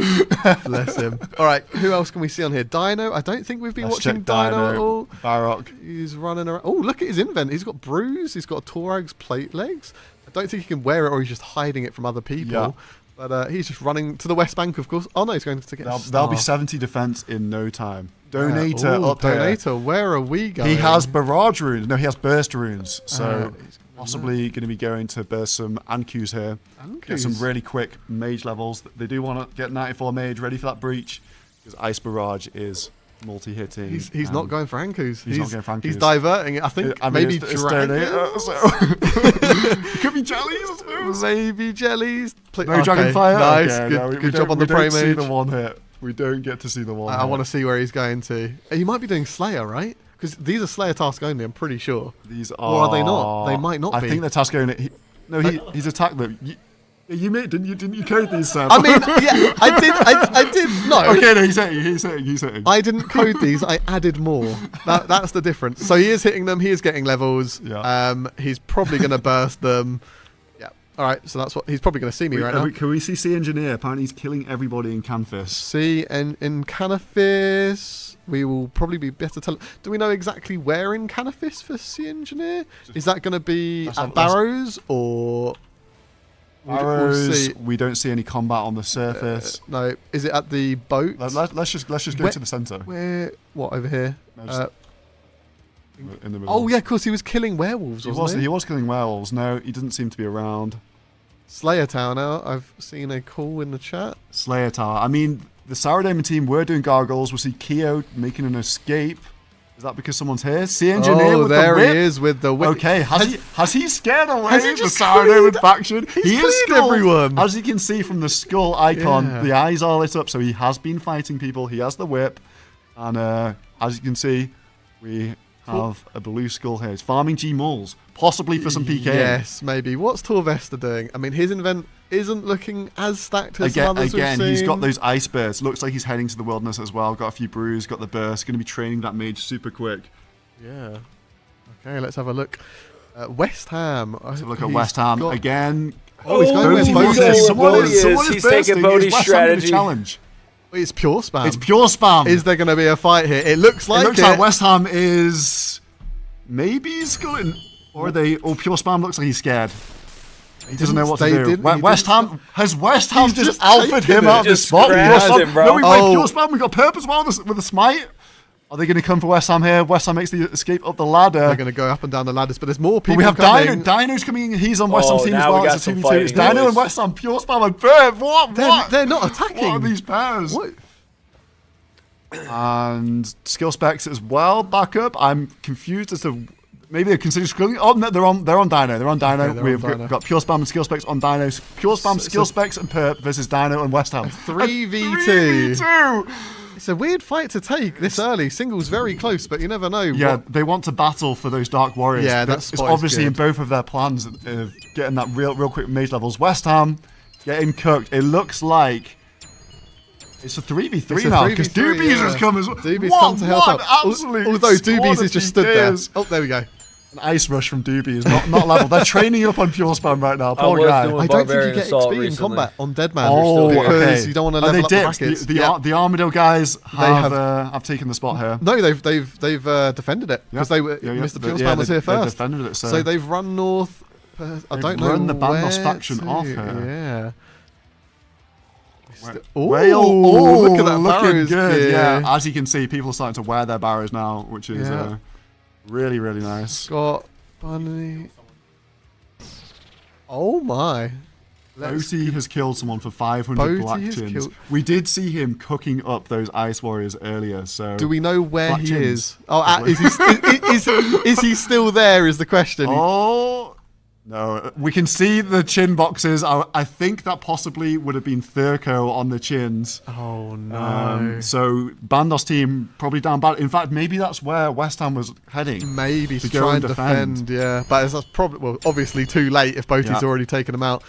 bless him. All right, who else can we see on here? Dino. I don't think we've been Let's watching check Dino at all. Barrock. He's running around. Oh, look at his invent. He's got Bruise. He's got Torag's plate legs. I don't think he can wear it, or he's just hiding it from other people. Yeah. But he's just running to the West Bank, of course. Oh no, he's going to get. There'll be 70 defense in no time. Donator up there. Donator. Where are we going? He has barrage runes. No, he has burst runes. So he's possibly going to be going to burst some Ankus here. Get some really quick mage levels. They do want to get 94 mage ready for that breach, because Ice Barrage is multi-hitting. He's not going for Ankus. He's not going for Ankus. He's diverting it. I think maybe it's Dragon. Donator, so it could be jellies, I suppose. Maybe jellies. No Dragonfire. Nice. Okay, Good, no, good job on the prey We don't see mage. the one hit. We don't get to see the one. I want to see where he's going to. He might be doing Slayer, right? Because these are Slayer tasks only, I'm pretty sure. These are. Or are they not? They might not be. I think they're task only. He's attacked them. You made, didn't you code these, Sam? I mean, yeah, I did. No. Okay, no, he's hitting. I didn't code these. I added more. That's the difference. So he is hitting them. He is getting levels. Yeah. He's probably going to burst them. Yeah. All right. So that's what he's probably going to see me right now. Can we see Sea Engineer? Apparently he's killing everybody in Canfis. See, and in Canifis, we will probably be better tell. Do we know exactly where in Canifis for Sea Engineer? Is that going to be at Barrows or? Barrows, we don't see any combat on the surface. No, is it at the boat? Let's just go to the center. Where? What over here? No, in the middle. Oh yeah, of course he was killing werewolves. Wasn't He was killing werewolves. No, he doesn't seem to be around. Slayer Tower now. I've seen a call in the chat. Slayer Tower. I mean, the Saradamon team were doing gargoyles. We see Keo making an escape. Is that because someone's here? Sea Engineer with the whip. There he is with the whip. Okay, has he scared away has he the just Saradamon cleared- faction? he's He is cleared skulled. everyone. As you can see from the skull icon, Yeah. the eyes are lit up, so he has been fighting people. He has the whip. And as you can see, we have a blue skull here. He's farming G-Mulls, possibly for some PK. Yes, maybe. What's Torvesta doing? I mean, his invent isn't looking as stacked as some others we've Again, seen. he's got those ice bursts. Looks like he's heading to the wilderness as well. Got a few brews, got the burst. Going to be training that mage super quick. Yeah. Okay, let's have a look. West Ham. Let's have a look at West Ham again. Oh, he's going with Bodhi. Bodhi. Someone is He's taking bursting. Bodhi's Is West Ham gonna strategy. challenge? It's pure spam. It's pure spam. Is there going to be a fight here? It looks like it looks like West Ham is maybe going, or are they? Oh, pure spam looks like he's scared. He doesn't know what to do. West Ham just alphaed him out of the Just spot. grabbed Pure him, spam. bro. No, we went pure spam. We got purpose well with a smite. Are they going to come for West Ham here? West Ham makes the escape up the ladder. They're going to go up and down the ladders, but there's more people But we have coming. Dino's coming in. He's on West Ham's team as now we well. got It's a some 2v2. It's fighting Dino boys. and West Ham. Pure spam and Bird. What? They're not attacking. What are these pairs? What? And skill specs as well. Back up. I'm confused as to maybe they're considering skilling. Oh no, they're on Dino. They're on Dino. Okay, they're We've on Dino. got pure spam and skill specs on Dinos. Pure spam, skill specs and perp versus Dino and West Ham. 3v2. 3v2. It's a weird fight to take this early. Singles very close, but you never know. Yeah, they want to battle for those Dark Warriors. Yeah, But that's it's obviously in both of their plans of getting that real quick mage levels. West Ham getting cooked. It looks like it's a 3v3 now because 3v3, Doobies has come as well. Doobies come to help out. Absolute Although squad Doobies of has just stood there. PKs. Oh, there we go. An ice rush from Doobie is not level. They're training up on pure spam right now. I Poor was guy. doing I don't think you Barbarian get Assault XP in recently. combat on Deadman Oh, because okay. you don't want to Oh, level they up dipped. brackets. The Armadale guys have- have taken the spot here. No, they've defended it because Mr. Pure Spam was here They first. defended it, So they've run north. I They've don't know run the Bandos where faction to. off here. Yeah. Whale, Look at that looking Barrows good. gear. Yeah, as you can see, people are starting to wear their barrows now, which is Yeah. really, really nice. Scott Bunny. Oh my. Boaty has killed someone for 500 Boaty black has chins. killed- We did see him cooking up those ice warriors earlier, so... Do we know where Black he chins. is? Oh, is he still there? Is the question. Oh... No, we can see the chin boxes. I think that possibly would have been Thurko on the chins. Oh no. So Bandos team probably down bad. In fact, maybe that's where West Ham was heading. Maybe to go try and and defend, yeah. But that's probably, well, obviously too late if Boaty's Yeah. already taken them out.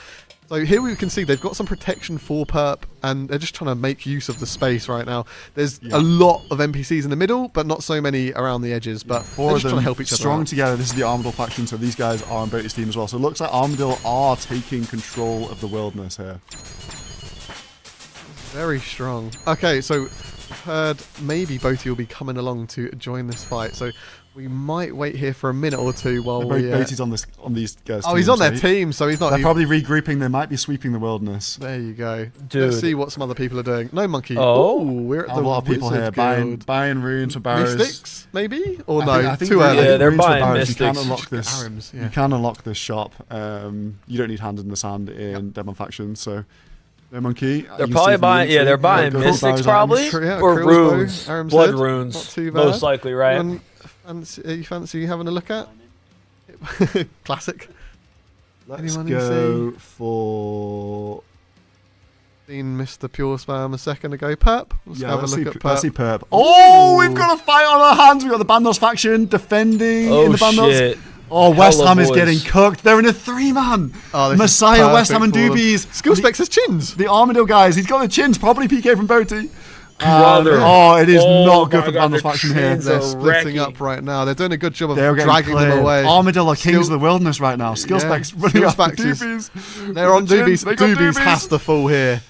So here we can see they've got some protection for Perp, and they're just trying to make use of the space right now. There's a lot of NPCs in the middle, but not so many around the edges. But Four they're of just them trying to help each other strong out. together. This is the Armadale faction, so these guys are on Boaty's team as well. So it looks like Armadale are taking control of the wilderness here. Very strong. Okay, so we've heard maybe Boaty will be coming along to join this fight. So we might wait here for a minute or two while we... Boaty's on these guys' oh, he's team, on their so team, so he's not... They're even- probably regrouping. They might be sweeping the wilderness. There you go. Dude. Let's see what some other people are doing. No monkey. Oh. Ooh, we're at A the lot of people Wizard here Guild. buying runes for barrows. Mystics, maybe? Or I no, think too runes- early. Yeah, they're runes for buying barrows, You can mystics. unlock this. Arams, yeah. You can unlock this shop. You don't need hand in the sand in Demon faction, so no monkey. They're probably buying, yeah, they're buying Cool. mystics Barrows, probably, Yeah, or Krill's runes, bow, Aram's blood head, runes, not too most bad. likely, right? You fancy having a look at? Classic. Let's Anyone you go for... Seen Mr. Pure Spam a second ago. Perp. Let's have a let's look see, at let's see Perp. Perp. Oh, we've got a fight on our hands. We've got the Bandos faction defending Oh in the Bandos. shit! Oh, West Hella Ham is boys. getting cooked. They're in a 3-man. Oh, this is Messiah, West Ham and perfect for them. Doobies. Skill specs as chins. The Armadale guys. He's got the chins. Probably PK from Boaty. Brother. Oh, it is Oh not good my for the God, Bandos the faction here. chins They're are splitting wrecking. up right now. They're doing a good job of They're getting dragging them cleared. away. Armadale are kings Skill- of the wilderness right now. Skill Yeah. specs running Skill after specs is- Doobies. They're on The chins, Doobies. they got Doobies has to fall here.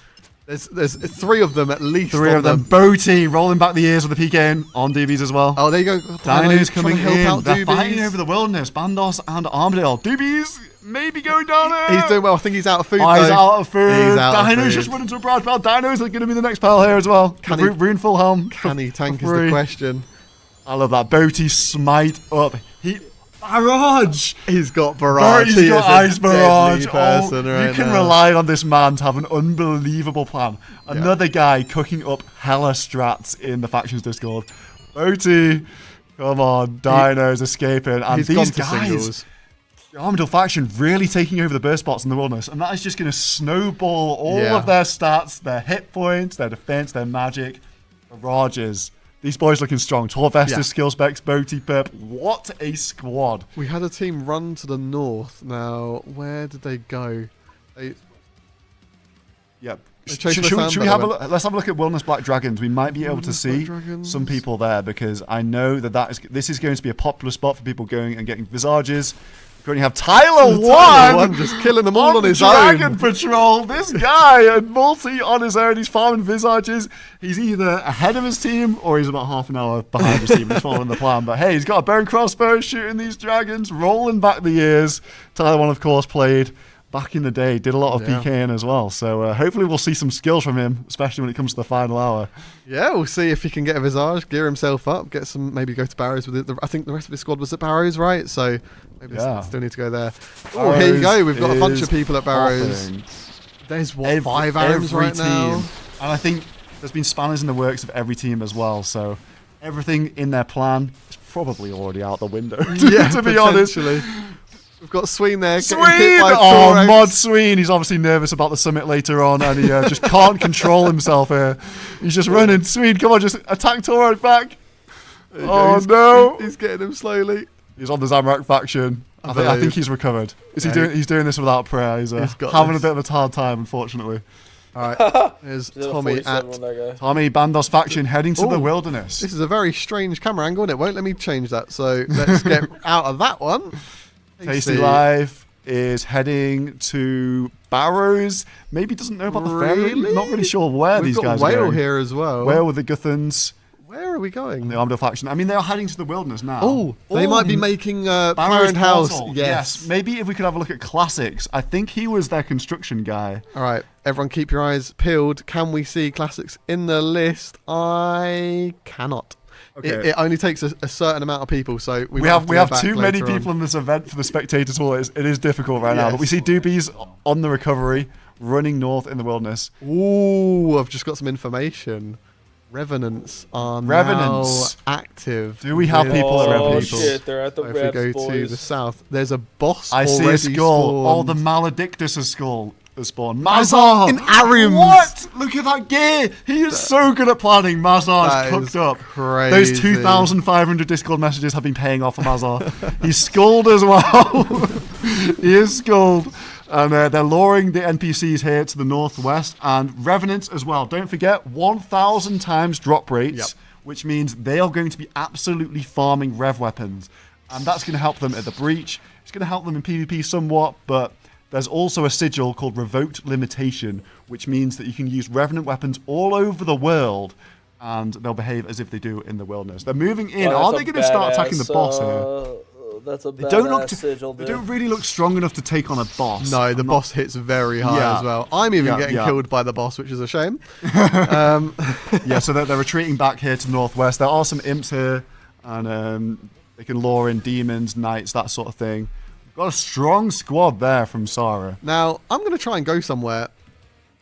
There's 3 of them at least. Three on of them. them. Boaty rolling back the ears with the PK on Doobies as well. Oh, there you go. Dino's Dino's coming trying to help in. out They're Doobies. fighting over the wilderness. Bandos and Armadale. Doobies maybe going down here. He's doing well. I think he's out of food. Oh, he's though. out of food. He's out of Dino's food. just run into a broad pile. Dino's going to be the next pile here as well. Can The he- Rune full helm. Can he tank for is the free. question. I love that. Boaty smite up. Barrage! He's got barrage. He's He got is a ice barrage. deadly person You right can now. rely on this man to have an unbelievable plan. Another guy cooking up hella strats in the factions Discord. Boaty, come on, Dino's escaping, and He's these gone to guys, singles. the Armadale faction, really taking over the burst spots in the wilderness, and that is just going to snowball all Yeah. of their stats, their hit points, their defense, their magic, barrages. These boys looking strong. Torvestus, Yeah. skill specs, Boaty, Perp. What a squad! We had a team run to the north. Now, where did they go? They, Yep. They chased Should, the should we, sound should we by have the a look? Let's have a look at Wilderness Black Dragons. We might be able to Wilderness Black see Dragons. some people there because I know that this is going to be a popular spot for people going and getting visages. We currently have Tyler Tyler One One just killing them all on his Dragon own. Patrol. This guy and multi on his own. He's farming visages. He's either ahead of his team or he's about half an hour behind his team. He's following the plan. But hey, he's got a bow and crossbow shooting these dragons, rolling back the years. Tyler One, of course, played back in the day, did a lot of Yeah. PKing as well. So hopefully we'll see some skills from him, especially when it comes to the final hour. Yeah, we'll see if he can get a visage, gear himself up, get some, maybe go to Barrows with it. I think the rest of his squad was at Barrows, right? So maybe Yeah. still need to go there. Oh, here you go. We've got a bunch is of people at Barrows. popping. There's what, 5 arms right now? And I think there's been spanners in the works of every team as well. So everything in their plan is probably already out the window. to be honest. potentially. We've got Sween there. Getting Sween! hit by Oh, Thorax. Mod Sween. He's obviously nervous about the summit later on and he just can't control himself here. He's just running. Sween, come on, just attack Torag back. There you Oh, go. no. He's getting him slowly. He's on the Zamrak faction. I think believe. he's recovered. Yeah, He's doing this without prayer. He's He's got having this. a bit of a hard time, unfortunately. All right, there's There's a Tommy 47 at. on that guy. Tommy Bandos faction heading to the Ooh. wilderness. This is a very strange camera angle, and it won't let me change that. So let's get out of that one. Tasty Life is heading to Barrows. Maybe doesn't know about the ferry. Really? Not really sure where We've these guys got are Whale going. here as well. Whale with the Guthans. Where are we going? The Armadale faction. I mean, they are heading to the wilderness now. Oh, they might be making Barrow's Clarence House. Portal. Yes. Maybe if we could have a look at classics. I think he was their construction guy. All right, everyone, keep your eyes peeled. Can we see classics in the list? I cannot. Okay. It only takes a certain amount of people, so We might have to go back too many later on. people in this event for the spectator tour. It is difficult right now. But we Yes. see Doobies on the recovery, running north in the wilderness. Ooh, I've just got some information. Revenants are Revenants. now active. Do we have with- people that Oh revenant people? shit, they're at the If we Rebs, go boys. to the south, there's a boss I see already a skull. Oh, the spawned. Maledictus skull has spawned. Mazar in Arims. What? Look at that gear. He is so good at planning. Mazar That is cooked is up. crazy. Those 2,500 Discord messages have been paying off for Mazar. He's skulled as well. He is skulled. And they're luring the NPCs here to the northwest and Revenants as well. Don't forget, 1,000 times drop rates, Yep. which means they are going to be absolutely farming Rev weapons. And that's going to help them at the breach. It's going to help them in PvP somewhat, but there's also a sigil called Revoked Limitation, which means that you can use Revenant weapons all over the world, and they'll behave as if they do in the wilderness. They're moving in. Well, Are that's they a going to start attacking the badass, boss here? That's a They don't look. badass sigil, They dude. don't really look strong enough to take on a boss. No, the I'm not- boss hits very high Yeah. as well. I'm even Yeah, getting yeah. killed by the boss, which is a shame. Yeah, so they're retreating back here to northwest. There are some imps here, and they can lure in demons, knights, that sort of thing. We've got a strong squad there from Sarah. Now, I'm going to try and go somewhere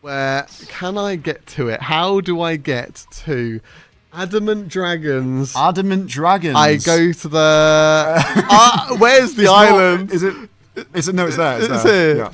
where can I get to it? How do I get to Adamant Dragons? Adamant Dragons. I go to the... where's the It's not- island? Is it? Is it? No, it's there. It's there. here. Yeah.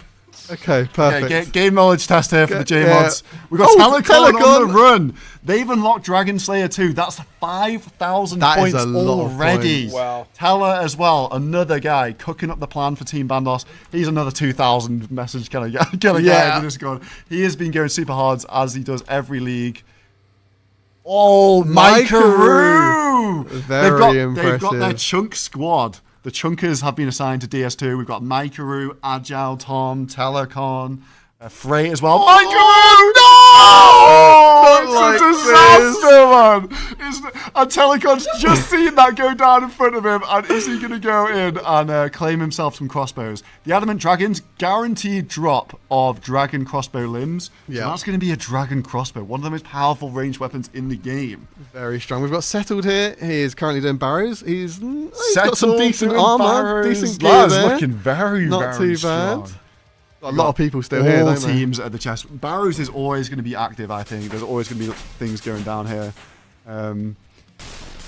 Okay, perfect. Game knowledge test here for the Yeah. J-Mods. We've got Oh, Telecon on Telecon. the run. They've unlocked Dragon Slayer 2. That's 5,000 That is points a lot of already. points. Wow. Teller as well, another guy cooking up the plan for Team Bandos. He's another 2,000 message kind of guy Yeah. in the Discord. He has been going super hard as he does every league. Oh, Mykaroo. Mykaroo! Very They've got their impressive. chunk squad. The chunkers have been assigned to DS2. We've got Mykaroo, Agile, Tom, Telecon, Frey as well. Mykaroo! No! Not It's like a disaster, man! And Telecon's just seen that go down in front of him, and is he going to go in and claim himself some crossbows? The Adamant Dragons, guaranteed drop of dragon crossbow limbs. Yeah. So that's going to be a dragon crossbow, one of the most powerful ranged weapons in the game. Very strong. We've got Settled here. He is currently doing barrows. He's got some Settled decent doing armor, barrows. decent gear That is there. looking very, Not very too bad. strong. Got a lot of people still All here, don't they? teams at the chest. Barrows is always going to be active, I think. There's always going to be things going down here.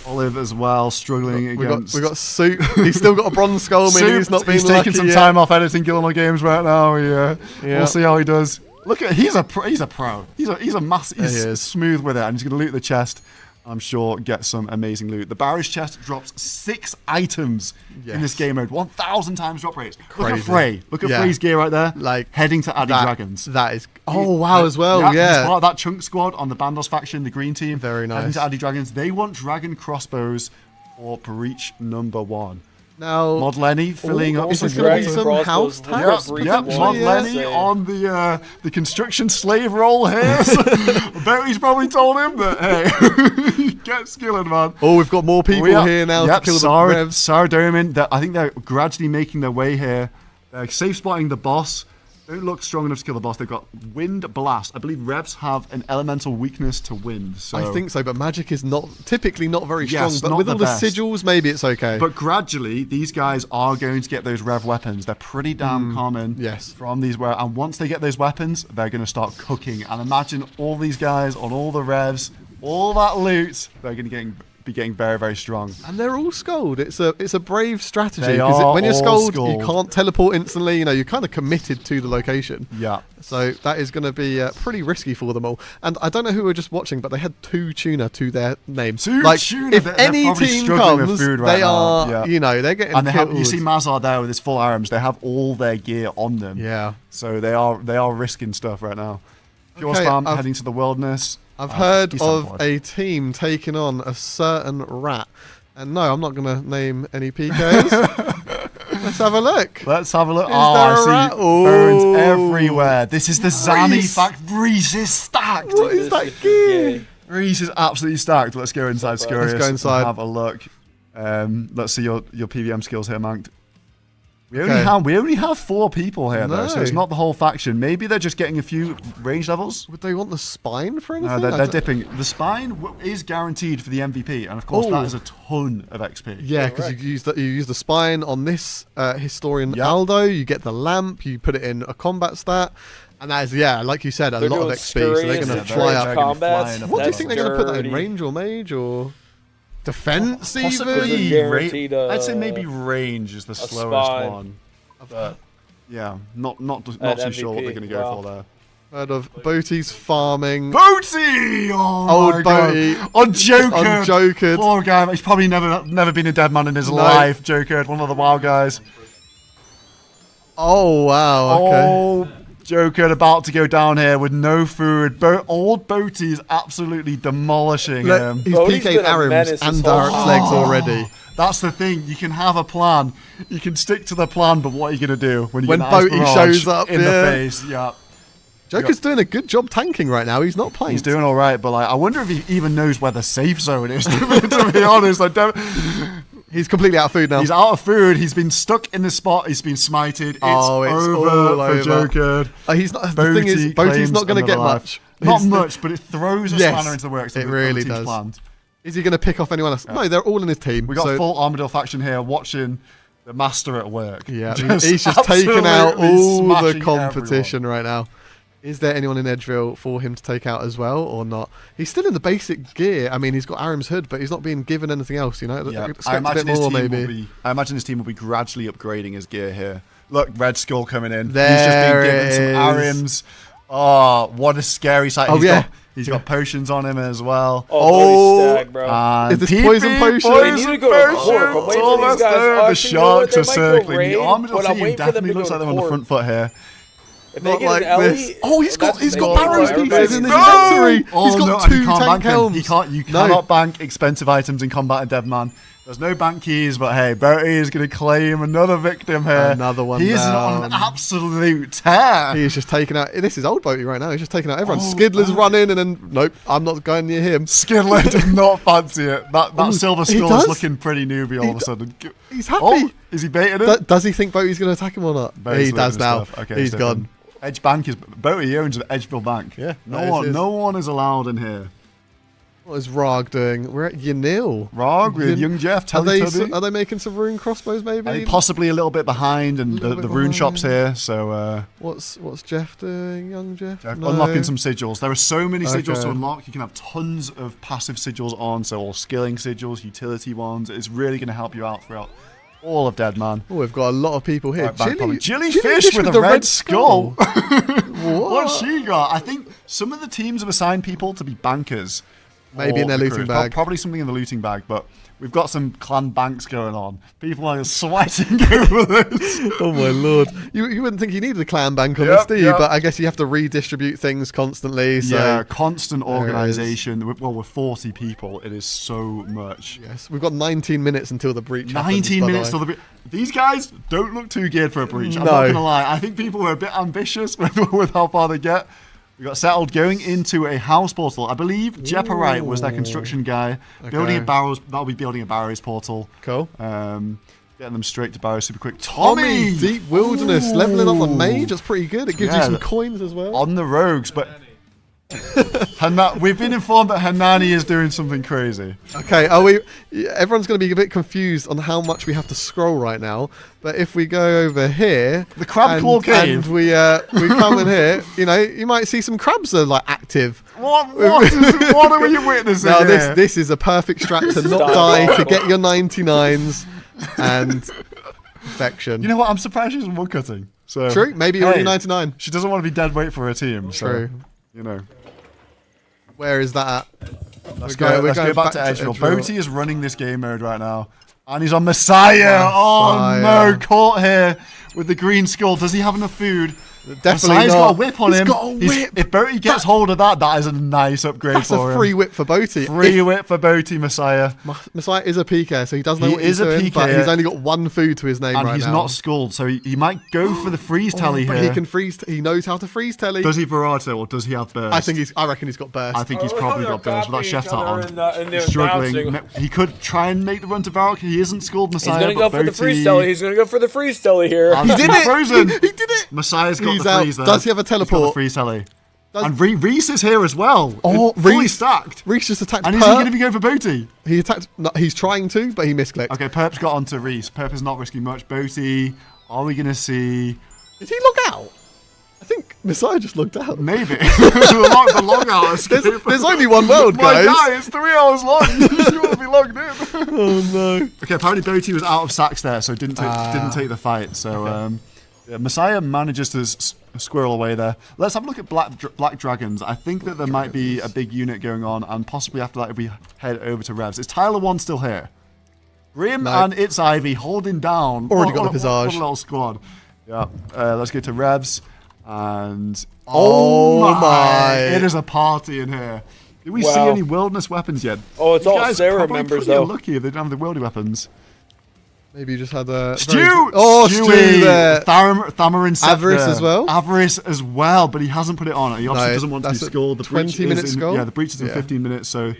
Olive as well, struggling against... We got Soup. He's still got a bronze skull, meaning Soup. he's not been He's taking some yet. time off editing Gilmore games right now. Yeah. We'll see how he does. Look at he's a pro. He's a pro. He's a massive. Yeah, He's he is. smooth with it, and he's going to loot the chest. I'm sure get some amazing loot. The Barrow's chest drops 6 items in this Yes. game mode. 1,000 times drop rates. Look at Crazy. Frey. Look at Yeah. Frey's gear right there. Like, heading to Addy That- Dragons. That is... Oh, wow, as well, He's yeah. part of that chunk squad on the Bandos faction, the green team. Very Heading nice. to Addy Dragons. They want dragon crossbows for breach number 1. Now, Mod Lenny filling up is some this gonna be water. some house tax? Yep, yep. potentially, Mod yeah? Lenny on the construction slave role here. So I bet he's probably told him that, hey, get skilled, man. Oh, we've got more people here now to kill the revs. Sardomin, I think they're gradually making their way here. They're safe spotting the boss. Don't look strong enough to kill the boss. They've got Wind Blast. I believe Revs have an elemental weakness to wind. So. I think so, but magic is typically not very strong. Yes, But not with the all the best. sigils, maybe it's okay. But gradually, these guys are going to get those Rev weapons. They're pretty damn common yes. from these. And once they get those weapons, they're going to start cooking. And imagine all these guys on all the Revs, all that loot, they're going to be getting very, very strong. And they're all skulled. It's a brave strategy. They Because are when you're all skulled, you skulled. can't teleport instantly. You know, you're kind of committed to the location. Yeah. So that is going to be pretty risky for them all. And I don't know who were just watching, but they had 2 tuna to their name. Two like, tuna, if they're any probably team struggling with comes, food right they now. are, Yeah. you know, they're getting And they killed. have, you see Mazar there with his full arms. They have all their gear on them. Yeah. So they are risking stuff right now. Pure Okay, spam heading to the wilderness. I've heard he's on of board. a team taking on a certain rat. And no, I'm not going to name any PKs. Let's have a look. Let's have a look. Is Oh, there a I rat? see bones Ooh. everywhere. This is the Zanny Reese. fact. Reese is stacked. What is that gear? Reese is absolutely stacked. Let's go inside, Scurious. Let's go inside. And have a look. Let's see your PVM skills here, Mank. We Okay. only have 4 people here though, so it's No. not the whole faction. Maybe they're just getting a few range levels. Would they want the spine for anything? No, I they're don't- dipping. The spine is guaranteed for the MVP, and of course Oh. that is a ton of XP. Yeah, because you use the spine on this historian Yep. Aldo. You get the lamp. You put it in a combat stat, and that is like you said, a They're lot of doing XP. So they're scurrying going to and fly they're up. gonna fly combats. up. What do you That's think they're going to put that in? dirty. Range or mage or defense? Possibly even? guaranteed, I'd say maybe range is the slowest spine. one. But yeah, not too At sure what they're going to go wow. for there. Heard of Boaty's farming. Boaty! Oh Old my God. Boaty. On Joker. On Joker. Poor guy. He's probably never been a dead man in his No. life. Joker, one of the wild guys. Oh wow. Okay. Oh, Joker about to go down here with no food. Old Boaty is absolutely demolishing Look, him. he's Bodie's PK'd been a Arims menace and this whole Dark's time. legs already. That's the thing. You can have a plan. You can stick to the plan, but what are you going to do when you When get an ice Boaty barrage shows up, in yeah. the face? Yeah. Joker's doing a good job tanking right now. He's not playing. He's doing all right, but like, I wonder if he even knows where the safe zone is. To be honest, I don't. He's completely out of food now. He's out of food. He's been stuck in the spot. He's been smited. It's all over for over. Joker. He's not. The thing is, Boaty Boaty's claims not going to get another life. much. Not It's- much, but it throws a Yes, spanner into the works. it of the really team's does. plans. Is he going to pick off anyone else? No, they're all in his team. We got so, full Armadillo faction here watching the master at work. Yeah, he's just taking out absolutely all the smashing competition right now. Is there anyone in Edgeville for him to take out as well, or not? He's still in the basic gear. I mean, he's got Arim's hood, but he's not being given anything else. You know, Yeah, expect I a imagine bit his more team maybe. will be. I imagine his team will be gradually upgrading his gear here. Look, Red Skull coming in. There He's just been given it some is. Arims. Oh, what a scary sight! Oh, yeah. He's got potions on him as well. Oh, Bodie's stacked, bro. And Is this PP, poison potion? They need to go to Corp. I'm waiting for these almost guys. there. Oh, The actually, you know what? sharks They are might go circling. raid, The Armadillo but I'm team waiting for them definitely to looks go like to they're on the Corp. front foot here. If they Not get like an Ellie, this. Oh, he's got that's got big. barrows Everybody's pieces in his good. inventory. Oh, He's got no, and two you can't tank bank him. helms. You cannot bank expensive items in combat in Dead Man. There's no bank keys, but hey, Boaty is going to claim another victim here. Another one He is down. on an absolute tear. He is just taking out. This is old Boaty right now. He's just taking out everyone. Oh, Skidler's man. running, and then nope, I'm not going near him. Skidler does not fancy it. That Ooh, silver he skull does? is looking pretty newbie all of a sudden. He's happy. Oh, is he baiting it? Does he think Boaty's going to attack him or not? Boaty's He does looking now. at stuff. Okay, He's so gone. Edge Bank is Boaty owns Edgeville Bank. Yeah, No that is one, his. no one is allowed in here. What is Rog doing? We're at Yanil. Rog with young Jeff, Are they Teletubby. making some rune crossbows maybe? Possibly a little bit behind, and Little the bit rune shop's behind. here, so What's Jeff doing, young Jeff? No. unlocking some sigils. There are so many sigils to Okay. unlock. You can have tons of passive sigils on, so all skilling sigils, utility ones. It's really going to help you out throughout all of Dead Man. Oh, we've got a lot of people here. Right, back on. Jellyfish Jellyfish with a the red skull. What? What's she got? I think some of the teams have assigned people to be bankers. Maybe in or their the looting crews. bag. Probably something in the looting bag, but we've got some clan banks going on. People are sweating over this. Oh my lord! You wouldn't think you needed a clan bank on Yep, this, do you? yep. But I guess you have to redistribute things constantly. So Yeah, constant There it is. organisation. Well, we're 40 people. It is so much. yes, we've got 19 minutes until the breach. 19 happens, minutes till the. These guys don't look too geared for a breach. I'm No. not gonna lie. I think people were a bit ambitious with how far they get. We got settled going into a house portal. I believe Jeparite was their construction guy. Building a Okay. barrows. That'll be building a barrows portal. Cool. Getting them straight to barrows super quick. Tommy, Deep Wilderness, leveling up the mage. That's pretty good. It gives you Yeah, some coins as well. on the rogues, but we've been informed that Hanani is doing something crazy. Okay, everyone's going to be a bit confused on how much we have to scroll right now. But if we go over here, The crab claw cave. and we come in here, you might see some crabs are like active. What are we witnessing Now here? this is a perfect strat to not die, to get your 99s and perfection. You know what? I'm surprised she's woodcutting. So True, maybe hey, already 99. She doesn't want to be dead weight for her team. True. So, Where is that at? Let's We're go going back to back to Edgeville. Edgeville. Boaty is running this game mode right now. And he's on Messiah. Oh Messiah. no, caught here with the green skull. Does he have enough food? Definitely Messiah's not. got a whip on He's him. got a whip. If Boaty gets hold of that, that is a nice upgrade That's for a him. free whip for Boaty. Free whip for Boaty, Messiah. Messiah is a PK, so he does know He what he's is a doing, but PK. he's only got one food to his name And right he's now. not schooled, so he might go for the freeze tally but here. he can freeze. He knows how to freeze telly. Does he Virato or does he have burst? I reckon he's got burst. I think he's Oh, probably they're got burst with that copying chef's each hat other on. and they're He's struggling. bouncing. He could try and make the run to Varrock. He isn't schooled, He's Messiah. gonna go but for the Boaty- freeze telly. He's gonna go for the freeze telly here. And He did he's it! Frozen. He did it! Messiah's got He's the out. freeze there. Does he have a He's got the teleport? freeze telly. Does- And Reese is here as well. Oh, fully Reese- stacked. Reese just attacked And is he going Perp. to be going for Boaty? He attacked. No, he's trying to, but he misclicked. Okay, Perp's got onto Reese. Perp is not risking much. Boaty, are we going to see... Did he log out? I think Messiah just logged out. Maybe. the long hours. There's only one world, My guys. guy, it's 3 hours long. You want to be logged in. Oh no. Okay, apparently Boaty was out of sacks there, so didn't take the fight. So yeah, Messiah manages to squirrel away there. Let's have a look at Black Dragons. I think that there might be a big unit going on, and possibly after that, if we head over to Revs. Is Tyler 1 still here? Grim No. and It's Ivy holding down. Already got the What visage. a little squad. Yeah, let's go to Revs. And Oh my. It is a party in here. Did we see Wow. any wilderness weapons yet? Oh, it's These all guys Sarah probably members, pretty though. Unlucky if they don't have the worldy weapons. Maybe you just had a Stew! Oh, Stewie! Stew there. Thamarin Scepter. Avarice as well? Avarice as well, but he hasn't put it on. He obviously No, doesn't want to be that's a scored. The 20-minute breach is in, skull? Yeah, the breach is in Yeah. 15 minutes, so...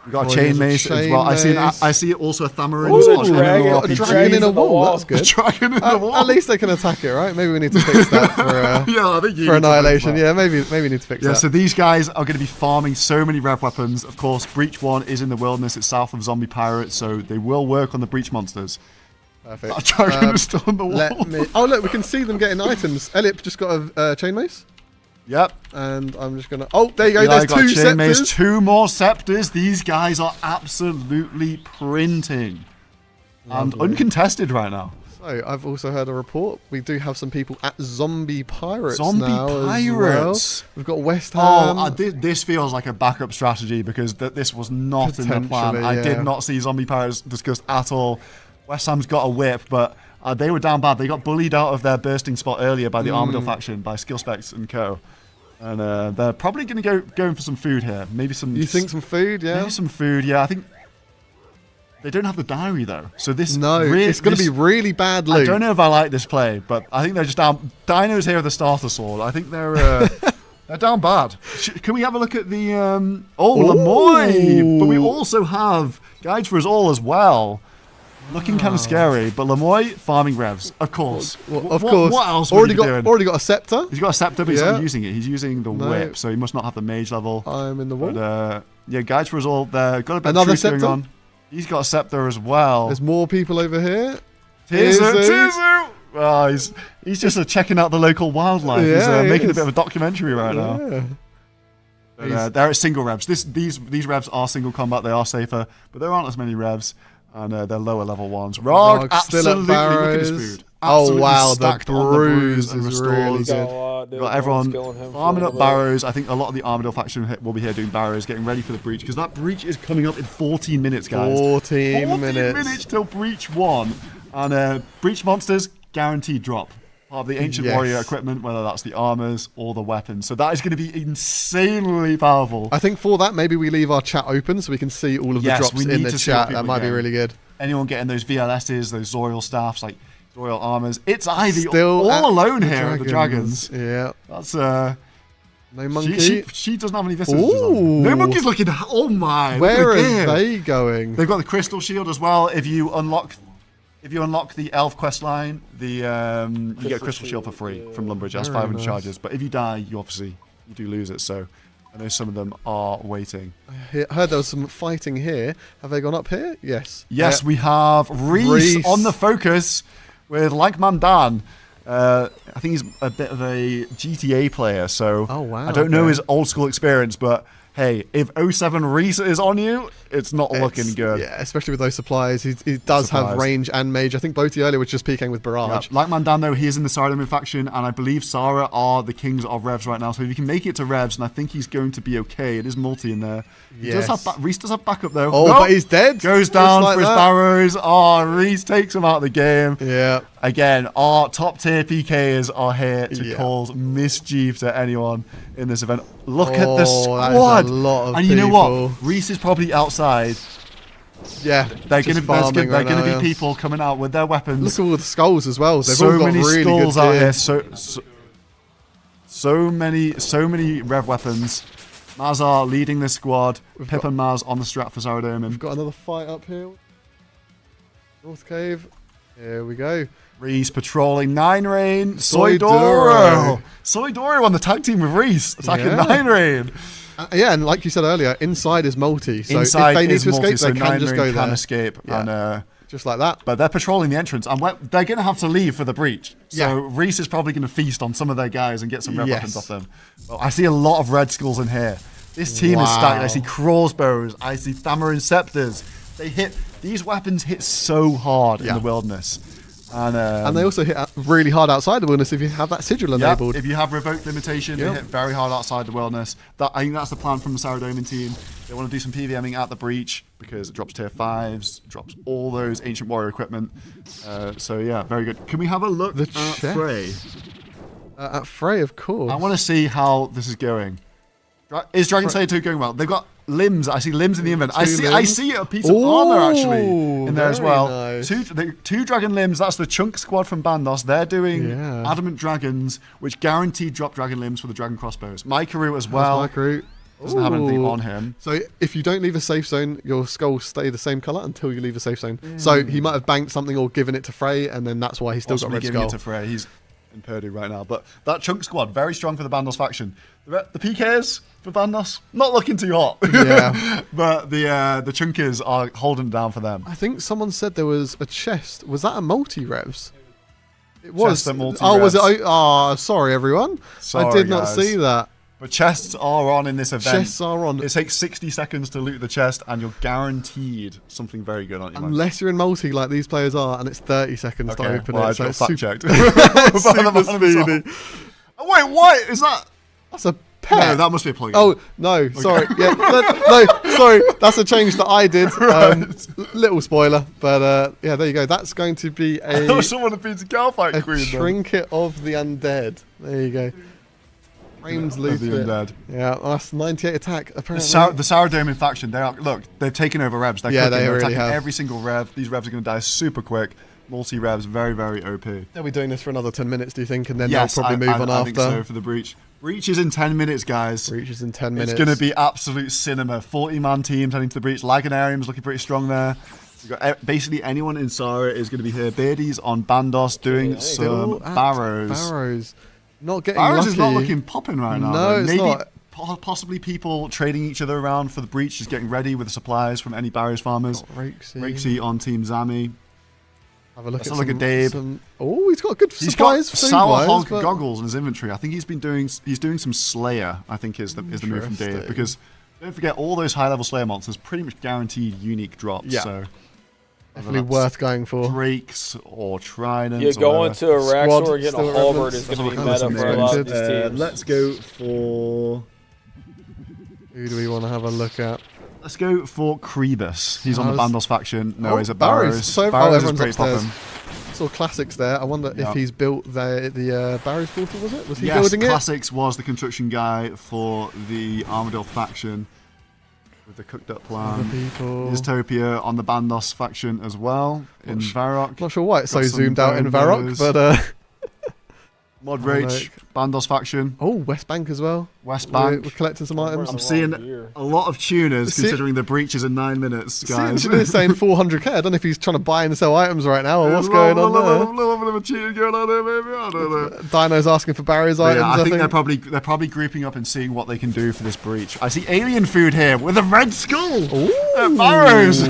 We got Oh, a chain there's a mace as chain well. mace. I see also a Thamarin. Ooh, as a well. dragon. a The dragon dragon's in a on the wall. wall. That's good. Dragon in the wall. At least they can attack it, right? Maybe we need to fix that for Yeah, I think you need to for fix annihilation. that. Yeah, maybe we need to fix Yeah, that. so these guys are going to be farming so many rev weapons. Of course, Breach 1 is in the wilderness. It's south of Zombie Pirates, so they will work on the Breach monsters. Perfect. That dragon is still on the wall. Let me. Oh look, we can see them getting items. Elliot just got a chain mace, Yep. and I'm just gonna. Oh, there you go. Eli There's got two chain mace, scepters. 2 more scepters. These guys are absolutely printing. And Lovely. uncontested right now. So I've also heard a report. We do have some people at Zombie Pirates Zombie now Pirates. as well. We've got West Ham. This feels like a backup strategy because this was not in the plan. Potentially, I yeah. did not see Zombie Pirates discussed at all. West Ham's got a whip, but they were down bad. They got bullied out of their bursting spot earlier by the Armadale faction, by Skill Specs and co. And they're probably going to go for some food here. Maybe some... You think some food? Yeah. Maybe some food, yeah. I think... They don't have the diary, though. So this... No, it's going to be really bad loot. I don't know if I like this play, but I think they're just down... Dinos here are the starter sword. I think they're... They're down bad. Can we have a look at the... Lemoy! But we also have Guides for Us All as well. Looking kind of scary, but Lemoy farming revs, of course. Well, of course. What else would he be doing? Already got a scepter. He's got a scepter, but he's Yeah. not using it. He's using the No. whip, so he must not have the mage level. I'm in the wall. But, yeah, Guides for Us All there. Got a bit Another of truth going scepter? on. He's got a scepter as well. There's more people over here. Tizu! Oh, he's just checking out the local wildlife. He's Yeah, he making a is. bit of a documentary right now. Yeah. But, they're at single revs. These revs are single combat. They are safer, but there aren't as many revs, and they're lower level ones. Rog, Rog's still at absolutely. Look at his Barrows. food. Oh, Absolutely wow, the stacked on bruise and is really restores. good. We've got everyone farming up barrows. I think a lot of the Armadale faction will be here doing barrows, getting ready for the breach, because that breach is coming up in 14 minutes, guys. 14 minutes minutes. till breach 1. And breach monsters, guaranteed drop. Part of the ancient Yes. warrior equipment, whether that's the armors or the weapons. So that is going to be insanely powerful. I think for that, maybe we leave our chat open so we can see all of the Yes, drops we in need the to see what chat. people That might be get. really good. Anyone getting those VLSs, those Zorial staffs, like Zorial armors. It's Ivy Still at all alone the here at the Dragons. Yeah. That's No monkey. she doesn't have any visages on. Ooh. No monkey's looking. Oh my! Where look at are here. they going? They've got the crystal shield as well. If you unlock the elf quest line, you get a crystal shield for free from Lumbridge. That's Very 500 nice. charges. But if you die, you do lose it. So I know some of them are waiting. I heard there was some fighting here. Have they gone up here? Yes. Yes, Yeah. we have Reese Reese. on the focus with Lankman Dan. I think he's a bit of a GTA player, so Oh, wow, I don't know okay. his old school experience, but hey, if 07 Reese is on you, it's not looking good. Yeah, especially with those supplies. He does have range and mage. I think both the earlier was just PKing with Barrage. Yep. Like Mandando, he is in the Saradomin faction, and I believe Sara are the kings of Revs right now. So if you can make it to Revs, and I think he's going to be okay. It is multi in there. Reese does have backup though. Oh, but he's dead. Goes down for his barrows. Oh, Reese takes him out of the game. Yeah. Again, our top tier PKs are here to cause mischief to anyone in this event. Look at the squad. That is a lot of and you know people. what? Reese is probably outside. Yeah, they're going to be people coming out with their weapons. Look at all the skulls as well. They've so all got many really skulls good out gear. here. So many Rev weapons. Mazar leading this squad. Pip and Maz on the strat for Saradomin. We've got another fight up here. North Cave. Here we go. Reese patrolling 9 Rain. Soydoro. Soydoro on the tag team with Reese. Attacking 9 Rain. Yeah, and like you said earlier, inside is multi. So Inside if they need is to multi, escape, so they can just go there. escape. Yeah. And, just like that. but they're patrolling the entrance, and they're going to have to leave for the breach. So Reese is probably going to feast on some of their guys and get some red weapons off them. Well, I see a lot of red skulls in here. This team is stacked. I see crossbows. I see Thamarin scepters. These weapons hit so hard in the wilderness. And they also hit really hard outside the wilderness if you have that sigil enabled. If you have revoke limitation, they hit very hard outside the wilderness. I think that's the plan from the Saradomin team. They want to do some PVMing at the breach because it drops tier 5s, drops all those ancient warrior equipment. So yeah, very good. Can we have a look at Frey? At Frey, of course. I want to see how this is going. Is Dragon Slayer 2 going well? They've got limbs. I see limbs in the event. I see a piece of armor actually in there as well. Nice. Two dragon limbs. That's the chunk squad from Bandos. They're doing adamant dragons, which guaranteed drop dragon limbs for the dragon crossbows. Mykaru as well. Mykaru doesn't have anything on him. So if you don't leave a safe zone, your skulls stay the same color until you leave a safe zone. So he might have banked something or given it to Frey, and then that's why he's still got red giving skull. it to Frey. He's in Purdue right now. But that chunk squad, very strong for the Bandos faction. The PKs for Bandos, not looking too hot. Yeah. But the Chunkers are holding it down for them. I think someone said there was a chest. Was that a multi-revs? It was. Chest at multi-revs. Oh, was it? Oh, sorry, everyone. Sorry, I did not guys. see that. But chests are on in this event. Chests are on. It takes 60 seconds to loot the chest, and you're guaranteed something very good on you. Unless you're in multi like these players are, and it's 30 seconds to open well, it. I So got it's fact checked. super speedy. Oh, wait, what is that? That's a pet. No, that must be a plugin. Oh, no, sorry. Yeah, no, sorry. That's a change that I did. Little spoiler, but yeah, there you go. That's going to be a someone had been to Galfight Queen. trinket of the undead. There you go. Frames lose the it. undead. Yeah, that's 98 attack. Apparently, The Saradomin faction, they've taken over revs. They're cooking. they They're really attacking have. every single rev. These revs are going to die super quick. Multi-revs, very, very OP. they'll be doing this for another 10 minutes, do you think? And then Yes, they'll probably move on I after. think so for the breach. Breach is in 10 minutes, guys. Breach is in 10 minutes. It's going to be absolute cinema. 40-man teams heading to the breach. Laganarium's looking pretty strong there. We've got basically anyone in Sara is going to be here. Beardy's on Bandos doing some barrows. Barrows. Not getting Barrows lucky. is not looking popping right now. No, though. it's Maybe not. Possibly people trading each other around for the breach, just getting ready with the supplies from any barrows farmers. Rakesy on Team Zami. Have a look Let's at have a look at Dave. Oh, he's got good He's supplies. got Sour food-wise, Hog but- goggles in his inventory. I think he's doing some Slayer. I think is the move from Dave, Interesting. because don't forget all those high level Slayer monsters pretty much guaranteed unique drops. Yeah. So Definitely worth going for. Drakes or Tridents. Yeah, or going whatever. to a Raxor Squad, or getting still a Halberd relevant. is going to be That's meta what for a lot of I'm these saying. teams. Let's go for. Who do we want to have a look at? Let's go for Krebus. He's on the Barrows. Bandos faction. No, Oh, he's a Barrows. Barrows. So Barrows is everyone's pretty upstairs. poppin'. Saw classics there. I wonder Yeah. if he's built the Barrows portal. Was it? Was he Yes, building it? Classics was the construction guy for the Armadale faction with the cooked up Other plan. people. Dystopia on the Bandos faction as well in Varrock. Not sure why it's so Got some zoomed out in Barrows. Varrock, but Mod Rage, Bandos faction, oh, West Bank as well. West We're Bank. collecting some items. I'm seeing a lot of tuners See- considering the breach is in 9 minutes, guys. Engineer's saying 400k. I don't know if he's trying to buy and sell items right now or what's going on there. little bit of a cheating going on there, maybe. I don't know. Dino's asking for Barry's But items. yeah, I think they're probably grouping up and seeing what they can do for this breach. I see alien food here with a red skull. Ooh. Barrows.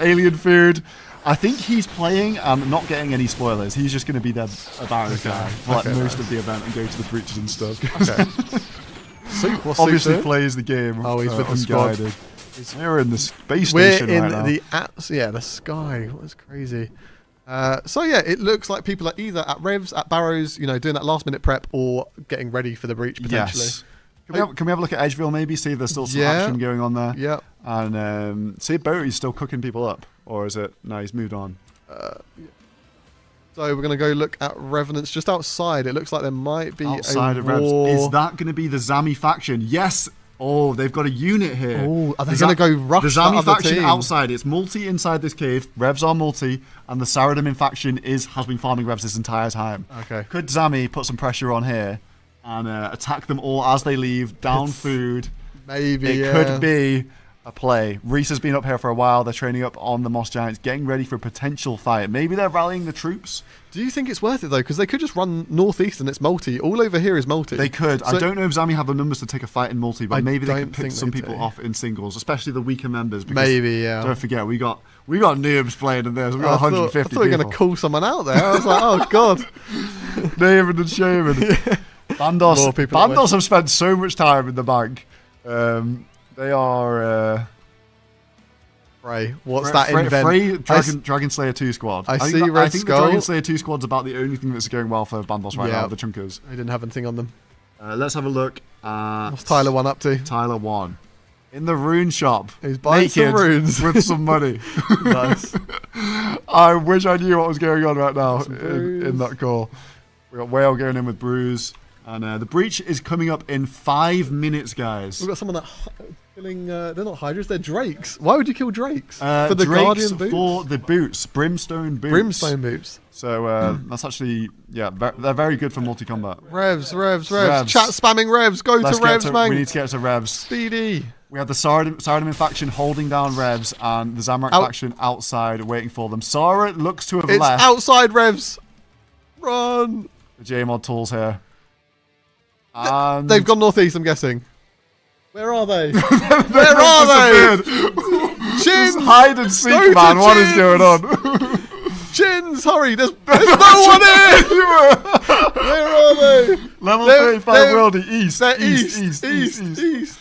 Alien food. I think he's playing and not getting any spoilers. He's just going to be a Barrows guy for like most of the event and go to the breaches and stuff. Okay. Soup, what's obviously Soup doing? plays the game. Oh, he's with the squad. unguided. We're in the space We're station in right now. the sky. What is crazy? So yeah, it looks like people are either at revs, at barrows, you know, doing that last minute prep, or getting ready for the breach potentially. Yes. Can we have a look at Edgeville maybe? See if there's still some Yeah. action going on there. Yeah. And see if Boaty's still cooking people up, or is it? No, he's moved on. So we're gonna go look at Revenants just outside. It looks like there might be Outside a of Revs. war. Is that going to be the Zami faction? Yes. Oh, they've got a unit here. Oh, are they The gonna go rush The that Zami other faction team? outside. It's multi inside this cave. Revs are multi, and the Saradomin faction has been farming Revs this entire time. Okay. Could Zami put some pressure on here and attack them all as they leave, down food? Maybe It could be a play. Reese has been up here for a while. They're training up on the Moss Giants, getting ready for a potential fight. Maybe they're rallying the troops. Do you think it's worth it though? Because they could just run northeast and it's multi. All over here is multi. They could. So- I don't know if Zami have the numbers to take a fight in multi, but I maybe they don't could pick think some they people do. off in singles, especially the weaker members. Because Maybe, yeah. Don't forget, we got noobs playing in this. We got I thought 150 you were people. going to call someone out there. I was like, oh god. Naming and shaming. More Bandos, people that way. Bandos have spent so much time in the bank. They are Frey. What's that invent? Frey I s- Dragon Slayer 2 squad. I think see that- Red I think Skull. the Dragon Slayer 2 squad's about the only thing that's going well for Bandos right Yeah. now, the Chunkers. I didn't have anything on them. Let's have a look at What's Tyler 1 up to? Tyler 1. In the rune shop. He's buying some naked runes. with some money. Nice. I wish I knew what was going on right now Some in that call. We got Whale going in with Bruise. And the breach is coming up in 5 minutes, guys. We've got someone that killing. They're not Hydras. They're Drakes. Why would you kill Drakes? For the Drakes Guardian boots. for the boots, Brimstone boots. Brimstone boots. So that's actually, yeah, they're very good for multi-combat. Revs. Revs. Chat spamming Revs. Go Let's to get Revs, man. We need to get to Revs. Speedy. We have the Saradomin faction holding down Revs and the Zamorak faction outside waiting for them. Sara looks to have It's left. outside Revs. Run. The JMod tools here. And They've gone northeast, I'm guessing. Where are they? Where are they? Chins! hide and seek, Go to man. What is Chins! going on? Chins, hurry! There's no one here! Where are they? Level They're- 35 they're- worldy east. They're East. east.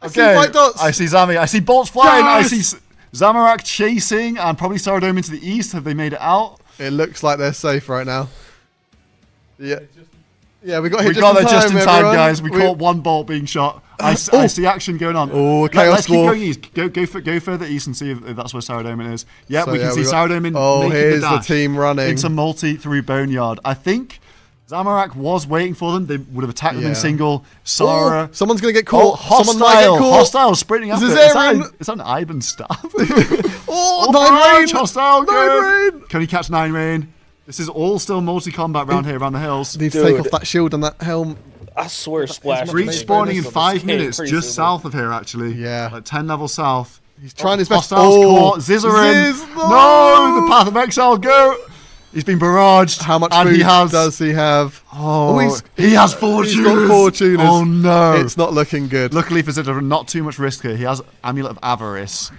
I see Okay, white dots. I see Zami. I see bolts flying. Yes! I see Zamorak chasing and probably Saradomin to the east. Have they made it out? It looks like they're safe right now. Yeah. Yeah, we got hit We got there just in time, everyone. guys. We caught one bolt being shot. I see action going on. Oh, Chaos Let's keep Dwarf. going east. Go further east and see if that's where Saradomin is. Yep, So, we can yeah, see we got- Saradomin Oh, making here's the the dash team running. into multi through Boneyard. I think Zamorak was waiting for them. They would have attacked them in Yeah. single. Oh, Sara. someone's going to get Oh, caught. Someone might get caught. hostile sprinting after. Zizarian. Is that an Ivan staff? Oh, Barrage, Nine Rain. hostile, Nine good. Rain. Can he catch 9 Rain? This is all still multi-combat round here, around the hills. Needs to take Dude. off that shield and that helm. I swear, Splash. Breach Amazing. spawning in Bonus 5 on this minutes, game, just crazy. south of here, actually. Yeah. Like 10 levels south. He's trying his best. Hostiles caught. Zizarin. Ziz, No, the Path of Exile, go. He's been barraged. How much and food he has, does he have? Oh, he's- he has Fortuners. He's got Fortuners. Oh, no. It's not looking good. Luckily for Zizarin, not too much risk here. He has Amulet of Avarice.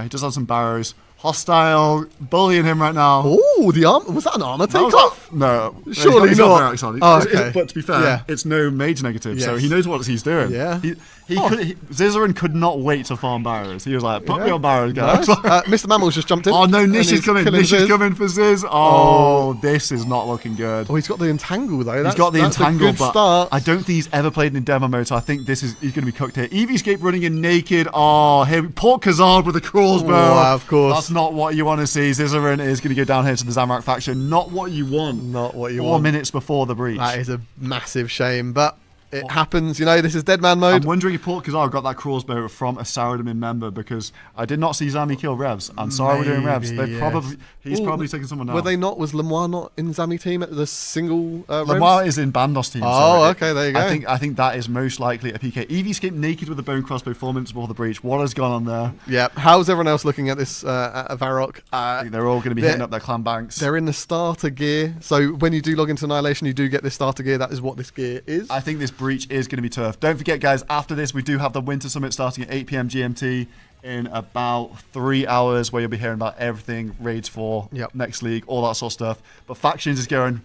He does have some barrows. Hostile, bullying him right now. Oh, the arm was that an armor That was takeoff? No, Surely he's got not. Barracks on. Oh, It's- okay. But to be fair, Yeah. it's no mage negative, so Yes. he knows what he's doing. Yeah. Zizarin could not wait to farm barrows. He was like, "Put me on barrows, Nice. guys." Mr. Mammal's just jumped in. Oh no, and Nish is he's coming. killing Nish is Ziz. coming for Ziz. Oh, this is not looking good. Oh, he's got the entangle though. He's got the that's entangle, a good but start. I don't think he's ever played in demo mode, so I think he's going to be cooked here. Eviescape running in naked. Oh, here Port Khazard with a crossbow. Oh, of course. That's not what you want to see. Zizarin is going to go down here to the Zamorak faction. Not what you want. Not what you 4 want. minutes before the breach. That is a massive shame, but it happens. You know, this is dead man mode. I'm wondering if Port Khazar got that crossbow from a Saradomin member, because I did not see Zami kill Revs, and Sara were doing Revs. Maybe, They yes. he's Ooh, probably taken someone else. Were they not? Was Lemoir not in Zami team at the single? Lamar is in Bandos team. Oh, sorry. okay, there you go. I think that is most likely a PK. Eviescape naked with a bone crossbow 4 minutes before the breach. What has gone on there? Yeah. How's everyone else looking at this at Varrock? I think they're all going to be they're- hitting up their clan banks. They're in the starter gear. So when you do log into Annihilation, you do get this starter gear. That is what this gear is. I think this breach is going to be tough. Don't forget, guys, after this, we do have the Winter Summit starting at 8 p.m. GMT in about 3 hours, where you'll be hearing about everything, raids for, Yep. next league, all that sort of stuff. But Factions is going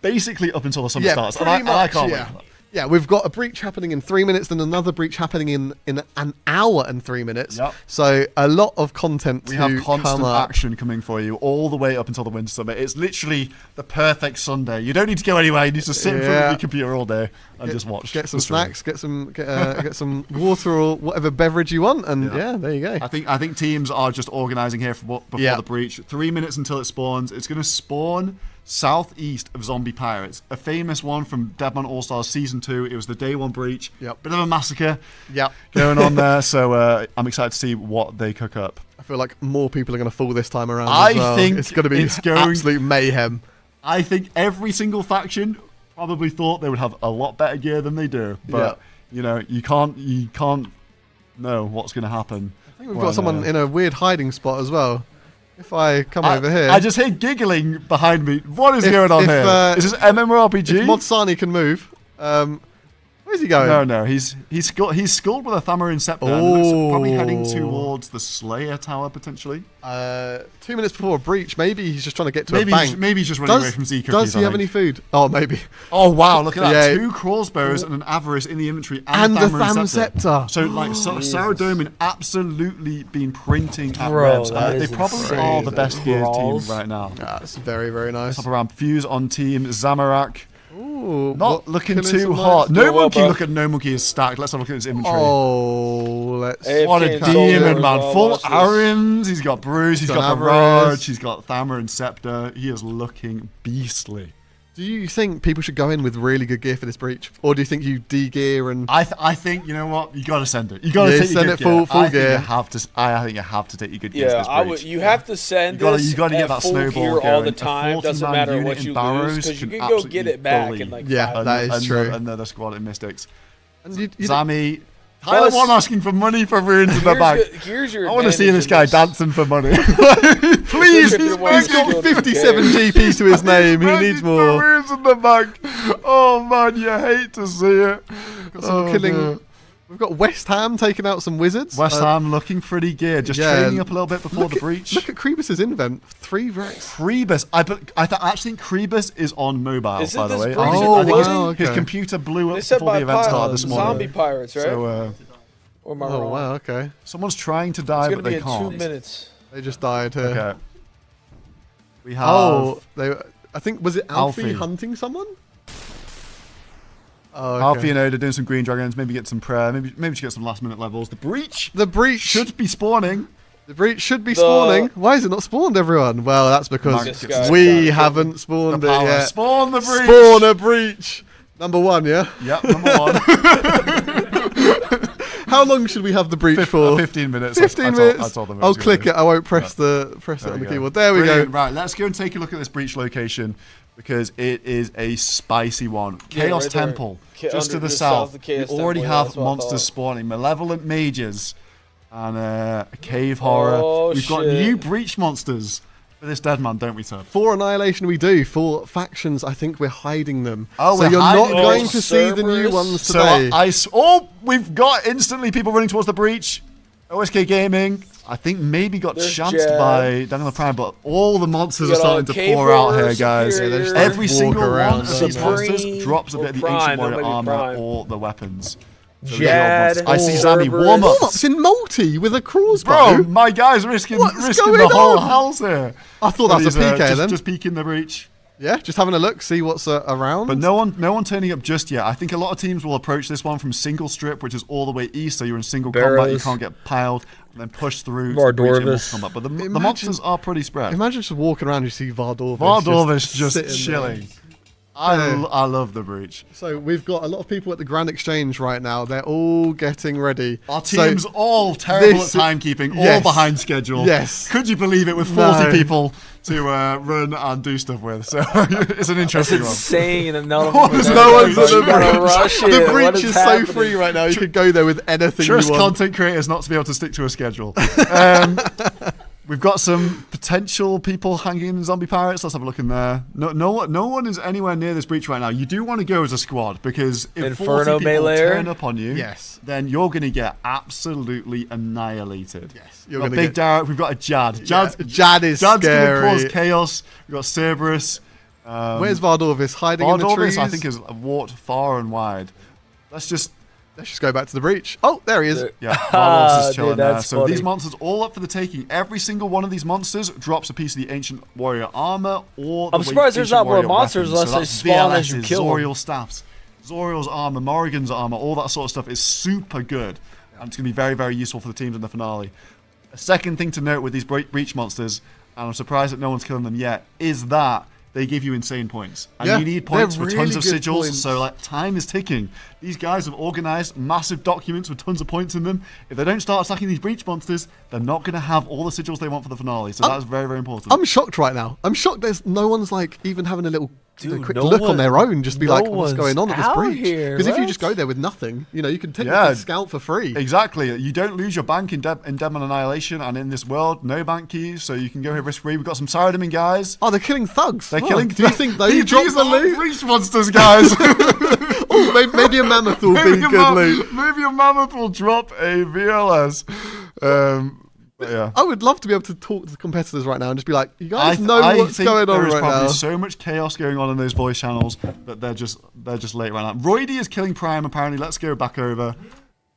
basically up until the summer Yeah, starts. And pretty I much, can't yeah. wait for that. Yeah, we've got a breach happening in 3 minutes, then another breach happening in an hour and 3 minutes. Yep. So a lot of content We to have constant come up. action coming for you all the way up until the Winter Summit. It's literally the perfect Sunday. You don't need to go anywhere. You need to sit in front of your computer all day and just watch. Get some the stream. snacks, get some water or whatever beverage you want, and yeah there you go. I think teams are just organising here before the breach. 3 minutes until it spawns. It's going to spawn southeast of Zombie Pirates, a famous one from Deadman All Stars Season 2. It was the day 1 breach. Yep. Bit of a massacre Yep. going on there. So I'm excited to see what they cook up. I feel like more people are going to fall this time around. I as well. think it's going to be it's going- absolute mayhem. I think every single faction probably thought they would have a lot better gear than they do, but you know you can't know what's going to happen. I think we've got someone in a weird hiding spot as well. If I come over here, I just hear giggling behind me. What is going on here? Is this If MMORPG? Modsani can move, where's he going? No. He's skulled with a Thamarin Scepter. And looks probably heading towards the Slayer Tower potentially. 2 minutes before a breach, maybe he's just trying to get to a bank. Maybe he's just running away from Z cookies. Does he have any food? Oh, maybe. Oh wow! Look at that. Yeah. 2 crossbows and an Avarice in the inventory, And the Thamarin Tham Scepter. So like Sarah Doman absolutely been printing at Bro, revs. that They is probably insane. are the best geared team Brawls. right now. That's very, very nice. Top around Fuse on team Zamarak. Ooh, Not looking killing too some hot. nice- No Doing well, monkey. bro. Look at no monkey is stacked. Let's have a look at his inventory. Oh, let's. Hey, What a AFK and Soldier demon, as man. well, Full watch this. Arims. He's got Bruce. He's got got Avarice. Barrage. He's got Thammer and Scepter. He is looking beastly. Do you think people should go in with really good gear for this breach, or do you think you de-gear and? I think you know what, you got to send it. You got to Yeah, take your send good it full- gear. full I think gear. you have to. I think you have to take your good gear. Yeah, to this I breach. would. You have to send You gotta- this you gotta get at that full snowball gear all going. the A time. Doesn't 40-man matter unit what in you Barrows lose because you can can go absolutely get it back bully in like Yeah, 5 that is minutes. true. Another squad in Mystics. And you Zami. Tyler Plus- one asking for money for ruins in the back. Here's your I want to see this advantage guy in dancing for money. Please, Especially if you're one he's got skilled 57 player. GP to his name. He needs more. Ruins in the back. Oh man, you hate to see it. Got some killing. We've got West Ham taking out some wizards. West Ham looking pretty geared, just yeah, training up a little bit before the breach. Look at Krebus's invent. 3 racks. Krebus, I actually think Krebus is on mobile, Isn't by the this way. breach Oh, I think his, wow, his okay. computer blew up They said before by the event started this morning. zombie pirates, right? So or am I Oh wrong? wow, okay. someone's trying to die, It's but gonna be they in can't. 2 minutes. They just died here. Okay. We have. Oh, I think was it Alfie, Alfie. hunting someone? Oh, Alfie and Oda doing some green dragons, maybe get some prayer, maybe to get some last minute levels. The breach The breach should be spawning. The breach should be spawning. Why is it not spawned, everyone? Well, that's because This guy- we haven't spawned The it power. yet. Spawn the breach. Spawn a breach. Number 1, yeah? Yep, number 1. How long should we have the breach for? 15 minutes. 15 I minutes. told them I'll was gonna click be. it. I won't press There it on we the go. keyboard. There we Brilliant. go. Right, let's go and take a look at this breach location because it is a spicy one. Chaos right there. Temple, Ca- just to under the the south south. of We Chaos already Temple, yeah, have that's what I monsters thought. spawning, malevolent mages, and a cave horror. Oh, We've got shit. new breach monsters for this dead man, don't we, Todd? For Annihilation we do. For factions, I think we're hiding them. Oh, so we're you're not hiding them. going to see the new Cerberus. ones So today. we've got instantly people running towards the breach. OSK Gaming, I think maybe got There's chanced Jed. by Daniel Prime, but all the monsters You are got all starting to the pour out Cave here, guys. Warrior, Superior. Every Walk single around one of these Supreme monsters drops a or bit of the Prime, Ancient not Warrior maybe armor Prime. or the weapons. So Jed, I see Zami Cerberus. warm up. Warm-ups in multi with a crossbow. Bro, my guy's risking What's the going whole on? house here. I thought that was a He's, PK then. just peeking the breach. Yeah, just having a look, see what's around. But no one turning up just yet. I think a lot of teams will approach this one from single strip, which is all the way east, so you're in single combat, you Barrows. can't get piled, and then push through More to the breach in Dorvis. combat. But the Imagine- monsters are pretty spread. Imagine just walking around and you see Vardorvis. Vardorvis just sitting there. chilling. Yeah. I love the breach. So we've got a lot of people at the Grand Exchange right now. They're all getting ready. Our So team's all terrible this- at timekeeping, all yes. behind schedule. Yes. Could you believe it, with 40 No. people to run and do stuff with? So it's an interesting one. Insane, and none of What them is are no there. one's Like, in you the gotta breach? rush the it. What breach is happening? so free right now. You could go there with anything Trust you want. content creators not to be able to stick to a schedule. We've got some potential people hanging in zombie pirates. Let's have a look in there. No one is anywhere near this breach right now. You do want to go as a squad because if Inferno 40 people Meleeer? turn up on you, Yes. then you're going to get absolutely annihilated. Yes, you're We've got gonna Big get- Derek. We've got a Jad. Jad's Jad is going to scary. cause chaos. We've got Cerberus. Where's Vardorvis? Hiding in the trees? I think is walked far and wide. Let's just go back to the breach. Oh, there he is. Yeah, Vardorvis is chilling Dude, there. that's So funny. these monsters all up for the taking. Every single one of these monsters drops a piece of the ancient warrior armor or. I'm surprised there's not more monsters unless they spawn as you kill them. Zoriel staffs, Zoriel's armor, Morrigan's armor, all that sort of stuff is super good, and it's going to be very, very useful for the teams in the finale. A second thing to note with these breach monsters, and I'm surprised that no one's killing them yet, is that they give you insane points. And Yeah, you need points they're for tons really of good sigils, points. so like time is ticking. These guys have organized massive documents with tons of points in them. If they don't start attacking these breach monsters, they're not going to have all the sigils they want for the finale. So that's very, very important. I'm shocked right now. I'm shocked there's no one's like even having a little quick no look on one- their own, just be no like, what's one's going on at this out breach? here, Because if you what? just go there with nothing, you know, you can technically Yeah. scout for free. Exactly. You don't lose your bank in Demon Annihilation, and in this world, no bank keys, so you can go here risk-free. We've got some Saradomin guys. Oh, they're killing thugs. They're Oh, killing. Do you think they These drop the are loot? breach monsters, guys. Oh, maybe a mammoth will be good loot. Maybe a mammoth will drop a VLS. But yeah. I would love to be able to talk to the competitors right now and just be like, you guys I know what's think going on there is right probably now. so much chaos going on in those voice channels that they're just late right now. Roydy is killing Prime apparently. Let's go back over.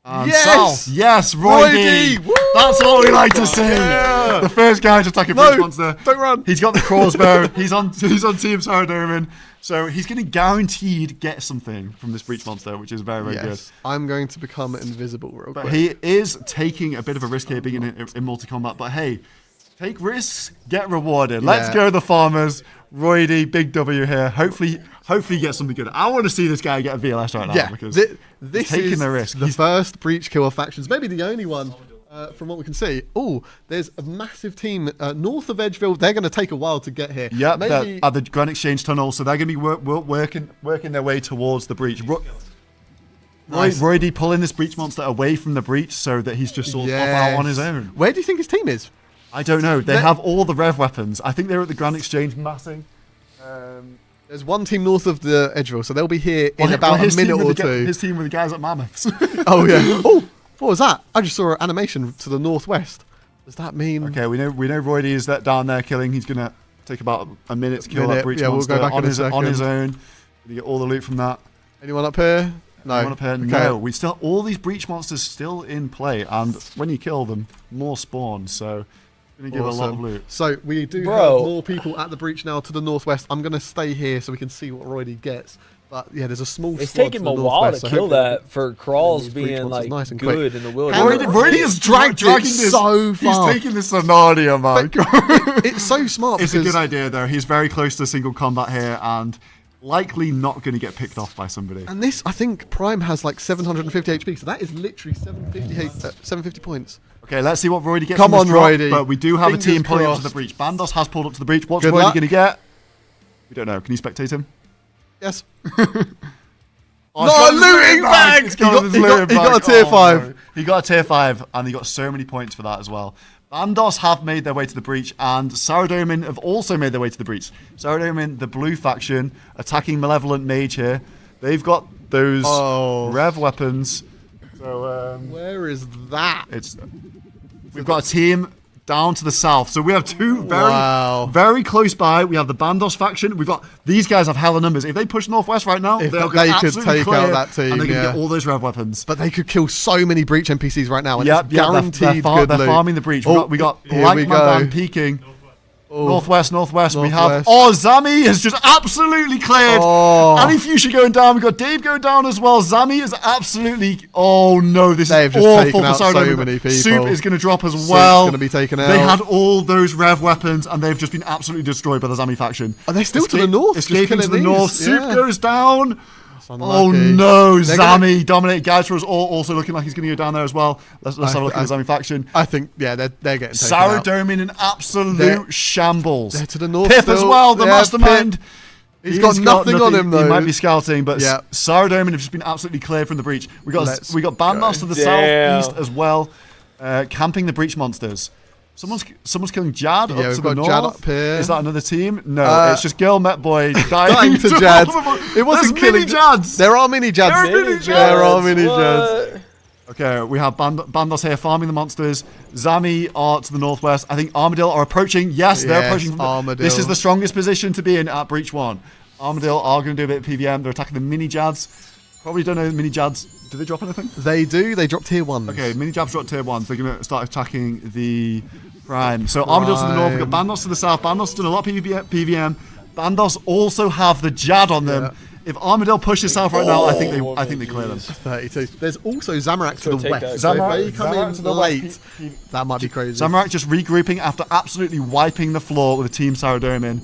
And Yes! Sal. Yes, Roydy! Roydy! Woo! That's what we like to see. Yeah! The first guy to attack a No, breach monster. don't run. He's got the crossbow. he's on Team Saradomin. So he's going to guaranteed get something from this breach monster, which is very, very good. Yes, I'm going to become invisible real But quick. he is taking a bit of a risk here being in multi-combat. But hey, take risks, get rewarded. Let's Yeah. go the farmers. Roydy, big W here. Hopefully he gets something good. I want to see this guy get a VLS right now. Yeah, because this taking is the risk. the first breach kill of factions, maybe the only one from what we can see. Oh, there's a massive team north of Edgeville. They're going to take a while to get here. Yeah, maybe they're at the Grand Exchange Tunnel, so they're going to be working their way towards the breach. Nice. Roydy pulling this breach monster away from the breach so that he's just sort of off out on his own. Where do you think his team is? I don't know. They have all the rev weapons. I think they're at the Grand Exchange massing. There's one team north of the Edgeville, so they'll be here in about a minute or two. His team with the guys at Mammoths. Oh yeah. Oh, what was that? I just saw an animation to the northwest. Does that mean? Okay, we know Roydy is that down there killing. He's gonna take about a minute to kill that breach Yeah, we'll monster go back on in a his second. own. You get all the loot from that. Anyone up here? No. Anyone up here? Okay. No. We still all these breach monsters still in play, and when you kill them, more spawn. So gonna give a lot of Awesome. loot. So we do Bro. have more people at the breach now to the northwest. I'm going to stay here so we can see what Roydy gets. But yeah, there's a small It's squad taking to him the a while to northwest, so kill hopefully- that for crawls these breach being monsters like nice and quick. good in the Can- wilderness. Roydy is dragging this so far. He's taking this Sonaria, man. It's so smart It's a because good idea though. He's very close to single combat here, and likely not going to get picked off by somebody. and this, I think Prime has like 750 HP, so that is literally 750 points. Okay, let's see what Roydy gets. Come from this on, drop, Roydy. But we do have a Fingers team pulling up to the crossed. breach. Bandos has pulled up to the breach. What's Good Roydy luck. going to get? We don't know. Can you spectate him? Yes. Oh, No, it's got his looting bag! It's got his He got- looting he got bag. a tier Oh, 5. no. He got a tier 5, and he got so many points for that as well. Bandos have made their way to the breach, and Saradomin have also made their way to the breach. Saradomin, the blue faction, attacking Malevolent Mage here. They've got those rev weapons. So Where is that? we've got a team down to the south. So we have two very close by. We have the Bandos faction. We've got these guys have hella numbers. If they push northwest right now, If they're they gonna could absolutely take clear, out that team, and they're gonna yeah. get all those rev weapons. But they could kill so many breach NPCs right now, and Yep, it's guaranteed they're good loot. farming the breach. Oh, We got here Black we Man go. peeking. Oh. Northwest. We have. Northwest. Oh, Zami has just absolutely cleared. Oh. Anti-Fuchsia going down. We've got Dave going down as well. Zami is absolutely. Oh no, this They've is just awful taken for out so Saradomin. many people. Soup is going to drop as Soup's well. gonna be taken They out. had all those rev weapons, and they've just been absolutely destroyed by the Zami faction. Are they still to the north? Just Escaping to killing the north. these? Soup Yeah. goes down. Oh unlucky. no, They're Zami dominated. Gaitra is also looking like he's going to go down there as well. Let's have a look at the Zami faction. I think, yeah, they're getting taken out. Saradomin in absolute They're- shambles. They're to the north Pip as still. well, the Yeah, mastermind. Pip. He's got nothing on him, though. He might be scouting, but Yeah. Saradomin have just been absolutely cleared from the breach. We got Bandmaster to the Damn. southeast as well, camping the breach monsters. Someone's killing Jad Yeah, up we've to the got north. Jad up here. Is that another team? No, it's just Girl Met Boy Dying to Jad. It wasn't There's killing mini Jads. There are mini Jads. There are mini Jads. There are mini What? Jads. Okay, we have Bandos here farming the monsters. Zami are to the northwest. I think Armadillo are approaching. Yes, they're approaching. Armadillo. This is the strongest position to be in at Breach 1. Armadillo are going to do a bit of PVM. They're attacking the mini Jads. Probably don't know the mini Jads. Do they drop anything? They do. They drop tier 1s. Okay, mini Jads drop tier 1s. They're going to start attacking the Prime. So Armadillo's to the north. We've got Bandos to the south. Bandos doing a lot of PVM. Bandos also have the Jad on them. Yeah. If Armadillo pushes south right now, I think they clear them. 32. There's also Zamorak to the take west. that. So if Zamorak- they come Zamorak in to the late, west. that might be crazy. Zamorak just regrouping after absolutely wiping the floor with a Team Saradomin.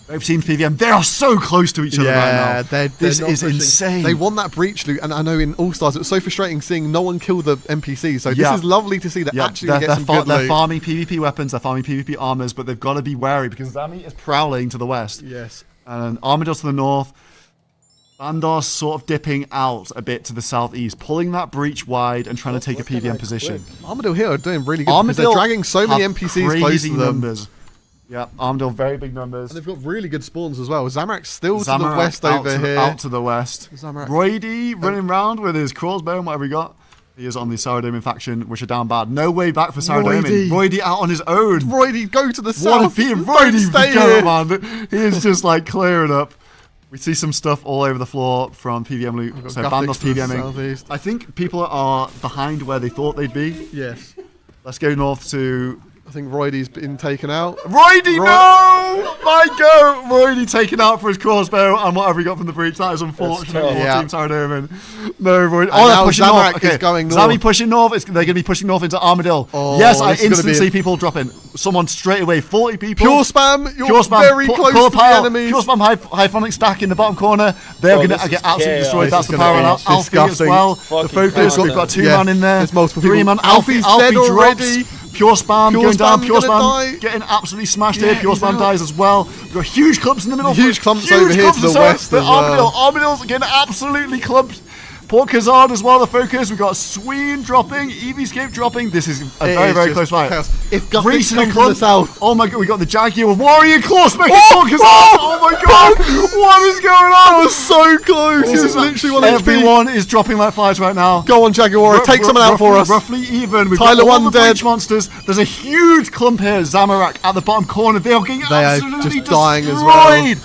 Both teams PVM. They are so close to each other right now. This not is pushing. insane. They won that breach loot, and I know in All Stars it was so frustrating seeing no one kill the NPCs. So Yeah. this is lovely to see that actually they're, get some they're, good they're loot. farming PvP weapons, they're farming PvP armors, but they've got to be wary because Zami is prowling to the west. Yes. And Armadillo to the north. Bandos sort of dipping out a bit to the southeast, pulling that breach wide and trying to take a PVM position. Armadillo here are doing really good because Armadillo they're dragging so many have NPCs close crazy to them. numbers. Yeah, Armadillo, very big numbers. And they've got really good spawns as well. Zamorak's still to the Zamorak west out over to the- here. Out to the west. Zamorak. Roydy running around with his crossbow and whatever he got. He is on the Saradomin faction, which are down bad. No way back for Saradomin. Roydy out on his own. Roydy, go to the What a south. feat. Don't Roydy, stay go, here. man. He is just like clearing up. We see some stuff all over the floor from PVM loot. got So Gothics Bandos to the PVMing. southeast. I think people are behind where they thought they'd be. Yes. Let's go north to I think Roydy's been taken out. Roydy, no! My go! Roydy taken out for his crossbow and whatever he got from the breach. That is unfortunate tough. for Yeah. Team Saradomin. No, Roydy. And Oh, they're now pushing Zamorak north. is going north. Zami pushing north. They're going to be pushing north into Armadillo. Oh, yes, I this is gonna instantly be see people dropping. Someone straight away. 40 people. Pure spam. You're Pure spam, very core close to pile, the enemies. Pure spam hyphonic stack in the bottom corner. They're Bro, going this to is get absolutely chaos. destroyed. This That's is the gonna power be on Alfie as disgusting. well. The Fucking focus. constant. We've got two Yeah, man in there. there's multiple 3 people. man. Alfie's Alfie dead drops. already. Pure spam Pure going down. spam Pure gonna spam die. getting absolutely smashed Yeah, here. Pure he's spam out. dies as well. We've got huge clumps in the middle. Huge clumps over here to the west But as well. Armadillo's getting absolutely clumped. Port Khazard as well, the focus. We've got Sween dropping, Eevescape dropping. This is a It very, is very just close fight. chaos. If Gothic Reese in the come from the clump. south. Oh my god, we got the Jaguar Warrior Claw Spec Port Khazard. Oh my god, what is going on? That was so close. It was literally one HP. Everyone is dropping like flies right now. Go on, Jaguar. Take someone out for us. Roughly even. We've Tyler got all one the dead. breach monsters. There's a huge clump here. Zamorak at the bottom corner. They are getting They are absolutely just dying as well. destroyed.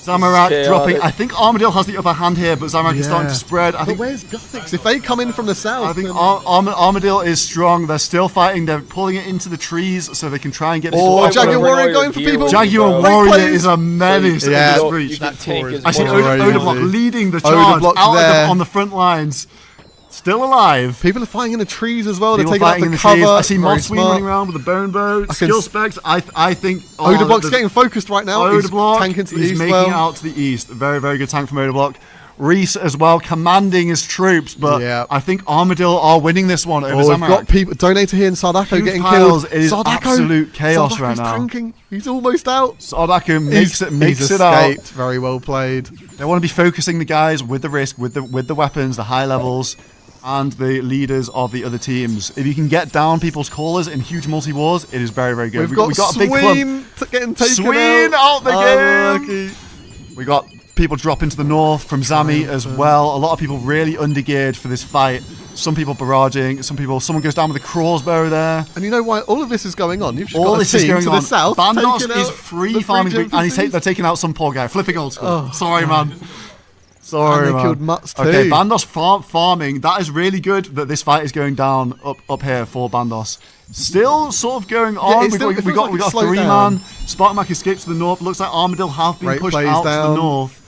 Zamorak Chaotic. dropping. I think Armadillo has the upper hand here, but Zamorak is starting to spread. I But think. where's Gothics? If they come in from the south, I think then- Armadillo is strong. They're still fighting. They're pulling it into the trees so they can try and get people Oh, off. Jaguar Warrior Warrior going for gear people. with Jaguar bro. Warrior Replays. is a menace So you- Yeah. in you this don't- breach. you can tank is as I see much. Crazy. Odeblock leading the charge Odeblock's out there. on the front lines. Still alive. people are fighting in the trees as well. People They're taking out fighting in the the cover. trees. I see Very Modsween smart. running around with a bone bow. can Skill s- specs. I think. Odeblock's the- getting focused right now. He's Odeblock tanking to the is east making well. it out to the east. Very, very good tank from Odeblock. Reese as well, commanding his troops, but Yeah. I think Armadillo are winning this one over Oh, we've Zamorak. got people. Donator here and Sardako Huge getting piles. killed. It is absolute chaos Sardako's right now. tanking. He's almost out. Sardaku makes He's it out. escaped. Very well played. They want to be focusing the guys with the risk, with the weapons, the high levels, and the leaders of the other teams. If you can get down people's callers in huge multi-wars, it is very, very good. We've got a big clump. Sween getting taken Sween out the game. Unlucky. We got people dropping to the north from Zami as well. A lot of people really undergeared for this fight. Some people barraging, someone goes down with a crossbow there. And you know why all of this is going on? You've just All got this a is team going to on. the south. Bandos taking is out free the farming, Free and NPCs. they're taking out some poor guy, flipping old school. Oh, Sorry, man. Sorry, And they man. killed Mutts too. Okay, Bandos farming. That is really good that this fight is going down up here for Bandos. Still sort of going on. it feels we like got it's a slowed 3-man. Sparkmac escapes to the north. Looks like Armadillo have been Great pushed plays out to down. the north.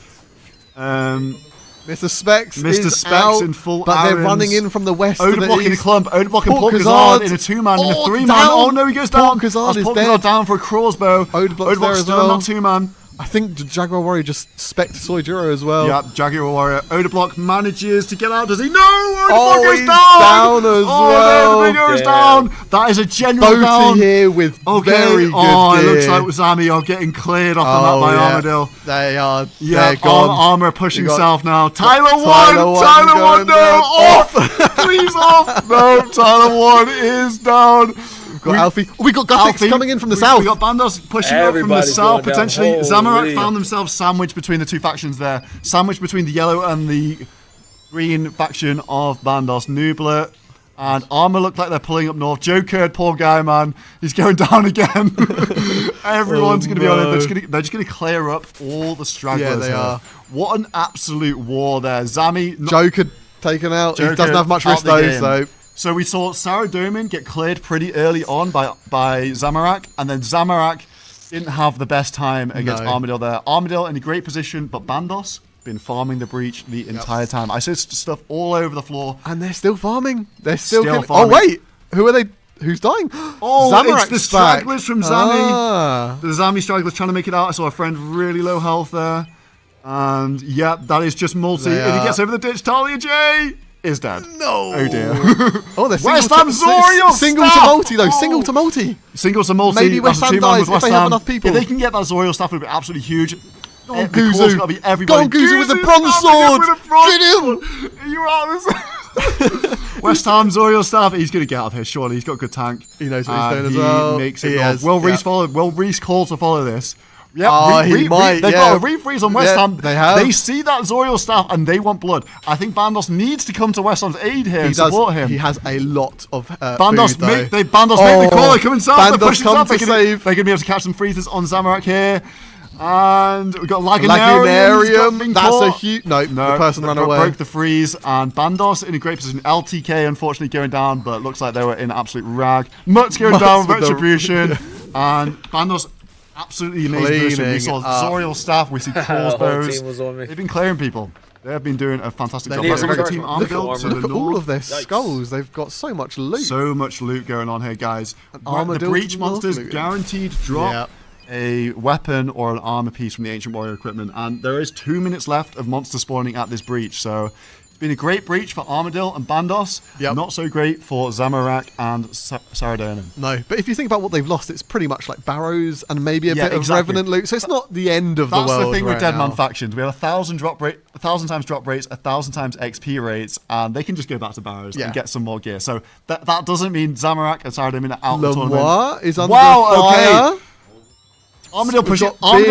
Mr. Specs Mr. is Specs out, in full but they're Aaron's. running in from the west to the Odeblock in a east. clump. Odeblock and Port Port Khazard. Khazard in a 2-man, in a Oh, 3-man. down. Oh no, he goes down. Port Khazard is Port dead. Khazard down for a crossbow. Odeblock's there as still well. in that 2-man. I think the Jaguar Warrior just spec'd Soijuro as well. Yeah, Jaguar Warrior. Odeblock manages to get out. Does he? No! Odeblock Oh, goes he's down! down as well. No, the goes Damn. down. That is a genuine Boaty down. here with Okay. very good It looks gear. like Zami are getting cleared off the map by yeah. Armadillo. They are. Yeah, they're gone. Armor pushing We got south now. Tyler Tyler one, one Tyler one, going no, down. off, please off. No, Tyler one is down. We've got Alfie. Oh, we got Gothics Alfie, coming in from the we south. got Bandos pushing up from the Everybody's south, going down. potentially. Zamorak Holy. found themselves sandwiched between the two factions there. Sandwiched between the yellow and the green faction of Bandos, Nubler and Armor look like they're pulling up north. Joe Curd, poor guy, man. He's going down again. Everyone's going to be on it. They're just going to clear up all the stragglers. Yeah, they are. What an absolute war there. Zami... Joe could taken out. Joe he doesn't have much risk out the though, game. So we saw Saradomin get cleared pretty early on by Zamorak, and then Zamorak didn't have the best time against Armadillo there. Armadillo in a great position, but Bandos been farming the breach the entire time. I saw stuff all over the floor. And they're still farming. They're still farming. Oh, wait. Who are they? Who's dying? Oh, Zamorak's it's the stragglers from Zami. Ah. The Zami stragglers trying to make it out. I saw a friend really low health there. And yeah, that is just multi. If he gets over the ditch, Talia J is dead. No. Oh dear. Oh, they're West Ham Zoriel. Single to multi though. Single to multi. Single to multi. Maybe West Ham dies if they have enough people. If they can get that Zoriel staff, it would be absolutely huge. Go on, Guzu. Got to be everybody. Go on, Guzu with the bronze sword. Get him. You out this. West Ham Zoriel staff. He's going to get out of here. Surely he's got a good tank. He knows what he's doing as well. He makes it. He has, Will Reese follow? Will Reese call to follow this? Yeah, he might. They've got a refreeze on West Ham. They have. They see that Zoriel staff and they want blood. I think Bandos needs to come to West Ham's aid here and support him. He has a lot of Bandos food, make the call. They're coming south. They're pushing south. They're going to be able to catch some freezes on Zamorak here. And we've got Lagunarium. That's a huge... No, the person ran away. Broke the freeze. And Bandos in a great position. LTK unfortunately going down, but it looks like they were in absolute rag. Mutt's going down, Retribution. And Bandos absolutely amazing position. We saw Zoriel staff, we see crossbows. They've been clearing people. They have been doing a fantastic job. Look at all of their skulls. They've got so much loot. So much loot going on here, guys. The breach monsters guaranteed drop a weapon or an armor piece from the Ancient Warrior equipment. And there is 2 minutes left of monster spawning at this breach. So it's been a great breach for Armadillo and Bandos. Not so great for Zamorak and Saradomin. No, but if you think about what they've lost, it's pretty much like barrows and maybe a bit of Revenant loot. So it's not the end of the world. That's the thing with Deadman Man factions. We have 1,000 times drop rates, 1,000 times XP rates, and they can just go back to barrows and get some more gear. So that doesn't mean Zamorak and Saradomin are out of the tournament. Is under fire. Okay. Armadillo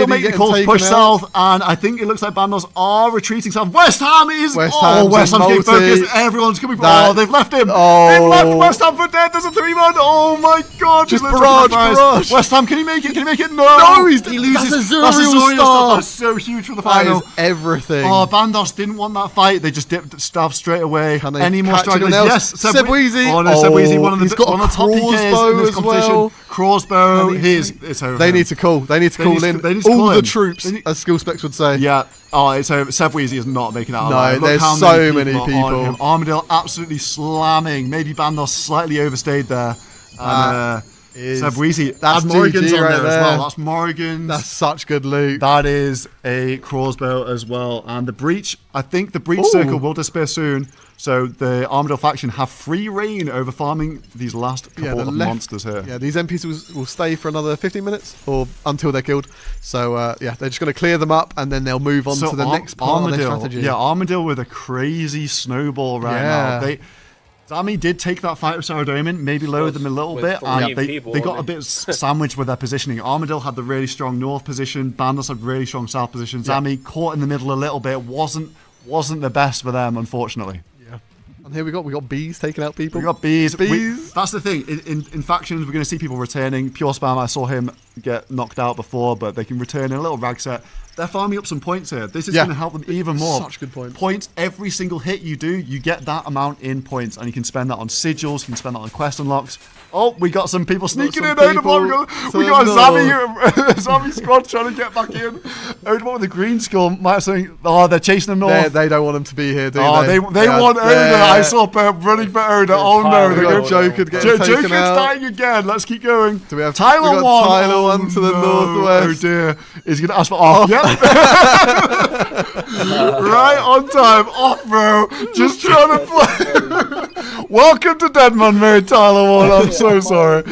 making the call to push south, and I think it looks like Bandos are retreating south. West Ham is... West Ham's getting focused. Everyone's coming for... they've left him. They've left West Ham for dead. There's a 3-1. Oh my god. Just barrage. West Ham, can he make it? Can he make it? No, he loses. That's a Zoriel star. That's so huge for the final. That is everything. Oh, Bandos didn't want that fight. They just dipped staff straight away. Any more stragglers? Yes, Sebweezy. Oh no, Sebweezy, one of the top PKs in this competition. Crossbow. It's over. They need to call. They need to call in all the troops, as Skill Specs would say. Yeah. Oh, it's over. Sebweezy is not making out. No, there's so many people. Armadillo absolutely slamming. Maybe Bandos slightly overstayed there. Sebweezy. That's Morrigan's on there as well. That's Morrigan's. That's such good loot. That is a crossbow as well. And the breach, I think the breach circle will disappear soon. So the Armadillo faction have free reign over farming these last couple of monsters here. Yeah, these NPCs will stay for another 15 minutes or until they're killed. So they're just going to clear them up and then they'll move on to the next part of their strategy. Yeah, Armadillo with a crazy snowball right now. Zami did take that fight with Saradomin, maybe lowered them a little bit, and they got a bit sandwiched with their positioning. Armadillo had the really strong north position, Bandos had really strong south position. Zami caught in the middle a little bit, wasn't the best for them, unfortunately. Yeah. And here we got bees taking out people. We got bees. That's the thing. In factions, we're going to see people returning. Pure Spam, I saw him get knocked out before, but they can return in a little rag set. They're farming up some points here. This is going to help them even more. Such good points. Points, every single hit you do, you get that amount in points. And you can spend that on sigils, you can spend that on quest unlocks. Oh, we got some people sneaking in. Odebot, we got a Zami squad trying to get back in. Odebot with the green skull might have something. Oh, they're chasing them north. They don't want him to be here, do they? They want Oda. I saw Pep running for Oda. Oh no, Joe could get taken out. Joker's dying again. Let's keep going. Do we have Tyler one? Tyler one to the northwest. Oh dear. He's going to ask for off. Yep. Right on time. Off, bro. Just trying to play. Welcome to Deadman, Mary Tyler one. I'm so sorry.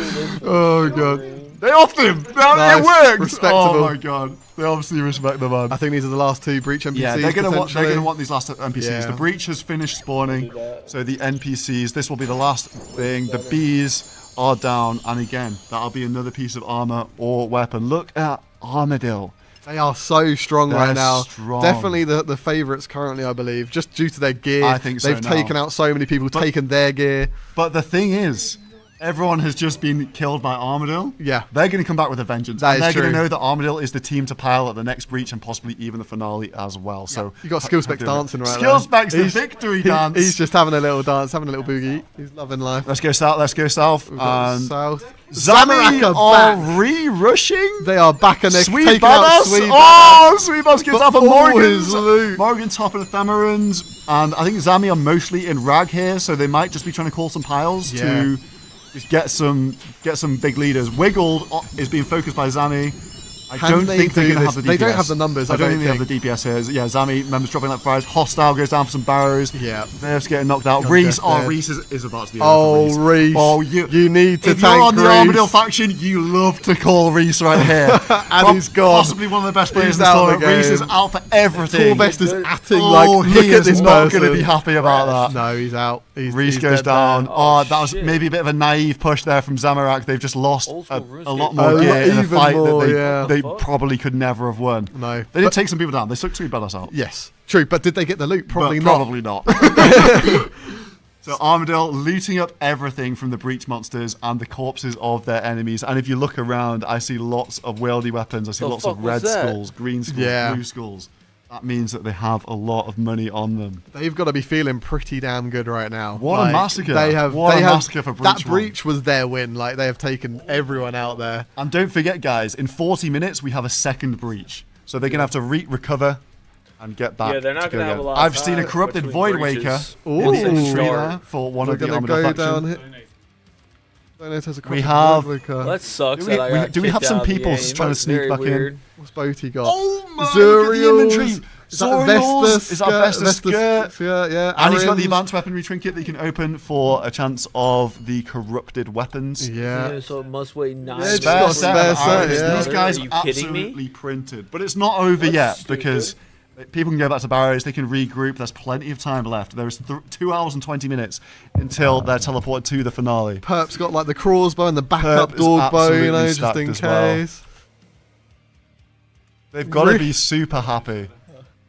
Oh god. They offed him. It worked. Respectable. Oh my god. They obviously respect the man. I think these are the last two breach NPCs. Yeah, they're going to want these last NPCs. Yeah. The breach has finished spawning, so the NPCs. This will be the last thing. The bees are down, and again, that'll be another piece of armor or weapon. Look at Armadillo. They are so strong They're right now. strong. Definitely the favourites currently, I believe, just due to their gear. I think so They've now. taken out so many people, taken their gear. But the thing is, everyone has just been killed by Armadillo. Yeah. They're going to come back with a vengeance. That and is they're going true. to know that Armadillo is the team to pile at the next breach and possibly even the finale as well. So You got Skill Specs dancing right Skill now. Specs, the victory dance. He's just having a little dance, having a little boogie. He's loving life. Let's go south. Let's go south. We've got And South. Zami Zamaraka are back. re-rushing. They are back and they're Sweet taking out Badass. Sweet Oh, Sweet Badass gets For off of all Morgan's. his loot. Morgan top of the Thamarans. And I think Zami are mostly in Rag here, so they might just be trying to call some piles to just get some big leaders. Wiggled is being focused by Zami. I Can don't they think they're do going to have this? the DPS. They don't have the numbers, I I don't don't think they have the DPS here. Yeah, Zami, members dropping like fries. Hostile goes down for some barrows. Yeah. Nerf's getting knocked out. Young Reese, Death dead. Reese is about to be Oh, over for Reese. Oh, you need to if tank you're on the Reese. Armadillo faction, you love to call Reese right here. And he's gone. Possibly one of the best players He's in the out of tournament. the Reese is game. out for everything. Corvest is atting Oh, like, look he at is this not person. going to be happy about that. No, he's out. Reese he's goes dead down. there. Oh, that was shit. maybe a bit of a naive push there from Zamorak. They've just lost Old a school runes lot game. more Oh, gear in a even fight more, that yeah. they Fuck. probably could never have won. No. They did But- take some people down. They took Sweet Badass out. Yes, true. But did they get the loot? Probably But not. Probably not. So Armadillo looting up everything from the breach monsters and the corpses of their enemies. And if you look around, I see lots of wieldy weapons. I see The lots of fuck red was that? skulls, green skulls, Yeah. blue skulls. That means that they have a lot of money on them. They've got to be feeling pretty damn good right now. What a massacre. They have. What they a have, massacre for That Breach breach was their win. Like they have taken everyone out there. And don't forget, guys, in 40 minutes, we have a second breach. So they're going to have to recover and get back. Yeah, they're not to going to go have a again. lot. I've of seen a time corrupted between Void breaches. Waker Ooh. in the Ooh. tree there for one We're of the gonna Armadillo go faction. down here. Donate has a We corrupted have- Void Waker. Well, that sucks. Do we- that I we- got do we have kicked some out of the people game. trying to That's sneak very back in? weird. What's Boaty got? Oh my, look at the Zuriel's. inventory. Is that Zoriel's Vestus? is our Vestus skirt. skirt, yeah. And he's got the Aaron's. advanced weaponry trinket that you can open for a chance of the corrupted weapons. Yeah. Yeah, so it must weigh 9. Yeah, just Spare got a set spare of set, irons. yeah. These guys Are you are kidding me? absolutely printed. But it's not over That's yet stupid. because people can go back to barrows, they can regroup, there's plenty of time left. There's 2 hours and 20 minutes until they're teleported to the finale. Perp's got like the crossbow and the backup Perp is dog bow, you know, absolutely just stacked in as well. case. They've got to Re- be super happy.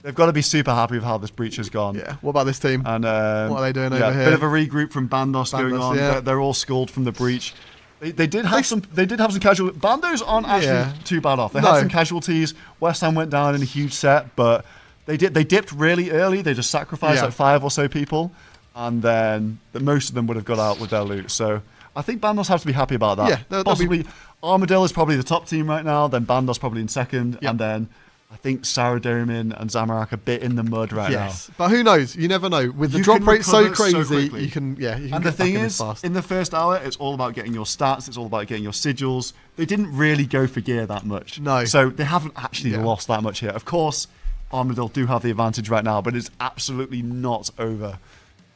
They've got to be super happy with how this breach has gone. Yeah. What about this team? And What are they doing yeah, over here? Bit of a regroup from Bandos going Bandos, on. yeah. They're all skulled from the breach. They did have some casual. Bandos aren't actually Yeah. too bad off. They No. had some casualties. West Ham went down in a huge set, but they dipped really early. They just sacrificed Yeah. like 5 or so people, and then most of them would have got out with their loot. So I think Bandos have to be happy about that. Yeah, they'll be- possibly Armadillo is probably the top team right now. Then Bandos probably in second, Yeah. and then I think Saradomin and Zamorak a bit in the mud right now. Yes. But who knows? You never know. With the You drop can rate so recover so crazy, quickly. you can And get the back thing in this is, fast. in the first hour, it's all about getting your stats. It's all about getting your sigils. They didn't really go for gear that much. No. So they haven't actually Yeah. lost that much here. Of course, Armadillo do have the advantage right now, but it's absolutely not over.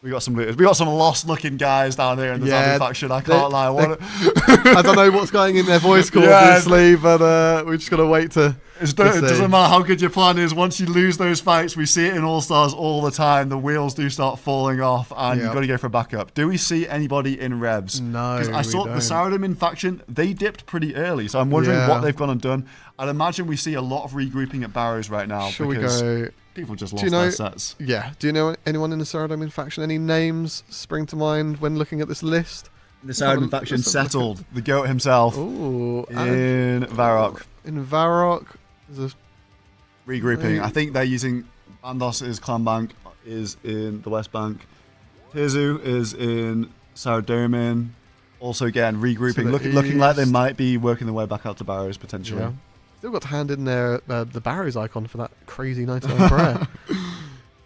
We got some looters. We got some lost-looking guys down here in the Yeah, zombie faction. I they- can't lie. What I don't know what's going in their voice call, Yeah. obviously, but we're just gonna wait to. it see. doesn't matter how good your plan is. Once you lose those fights, we see it in All Stars all the time. The wheels do start falling off, and Yep. you've got to go for a backup. Do we see anybody in Revs? No, because I we saw don't. the Saradomin faction. They dipped pretty early, so I'm wondering Yeah. what they've gone and done. I'd imagine we see a lot of regrouping at Barrows right now Shall we because go? people just Do lost you know? their sets. Yeah. Do you know anyone in the Saradomin faction? Any names spring to mind when looking at this list? The Saradomin Saradomin faction let's have a look settled. The goat himself Ooh. in Varrock. In Varrock, there's a Regrouping. Right. I think they're using Bandos' clan bank is in the West Bank. Tizu is in Saradomin. Also, again, regrouping. the Looking like they east. might be working their way back out to Barrows potentially. Yeah. Still got to hand in their the Barrows icon for that crazy 99 prayer.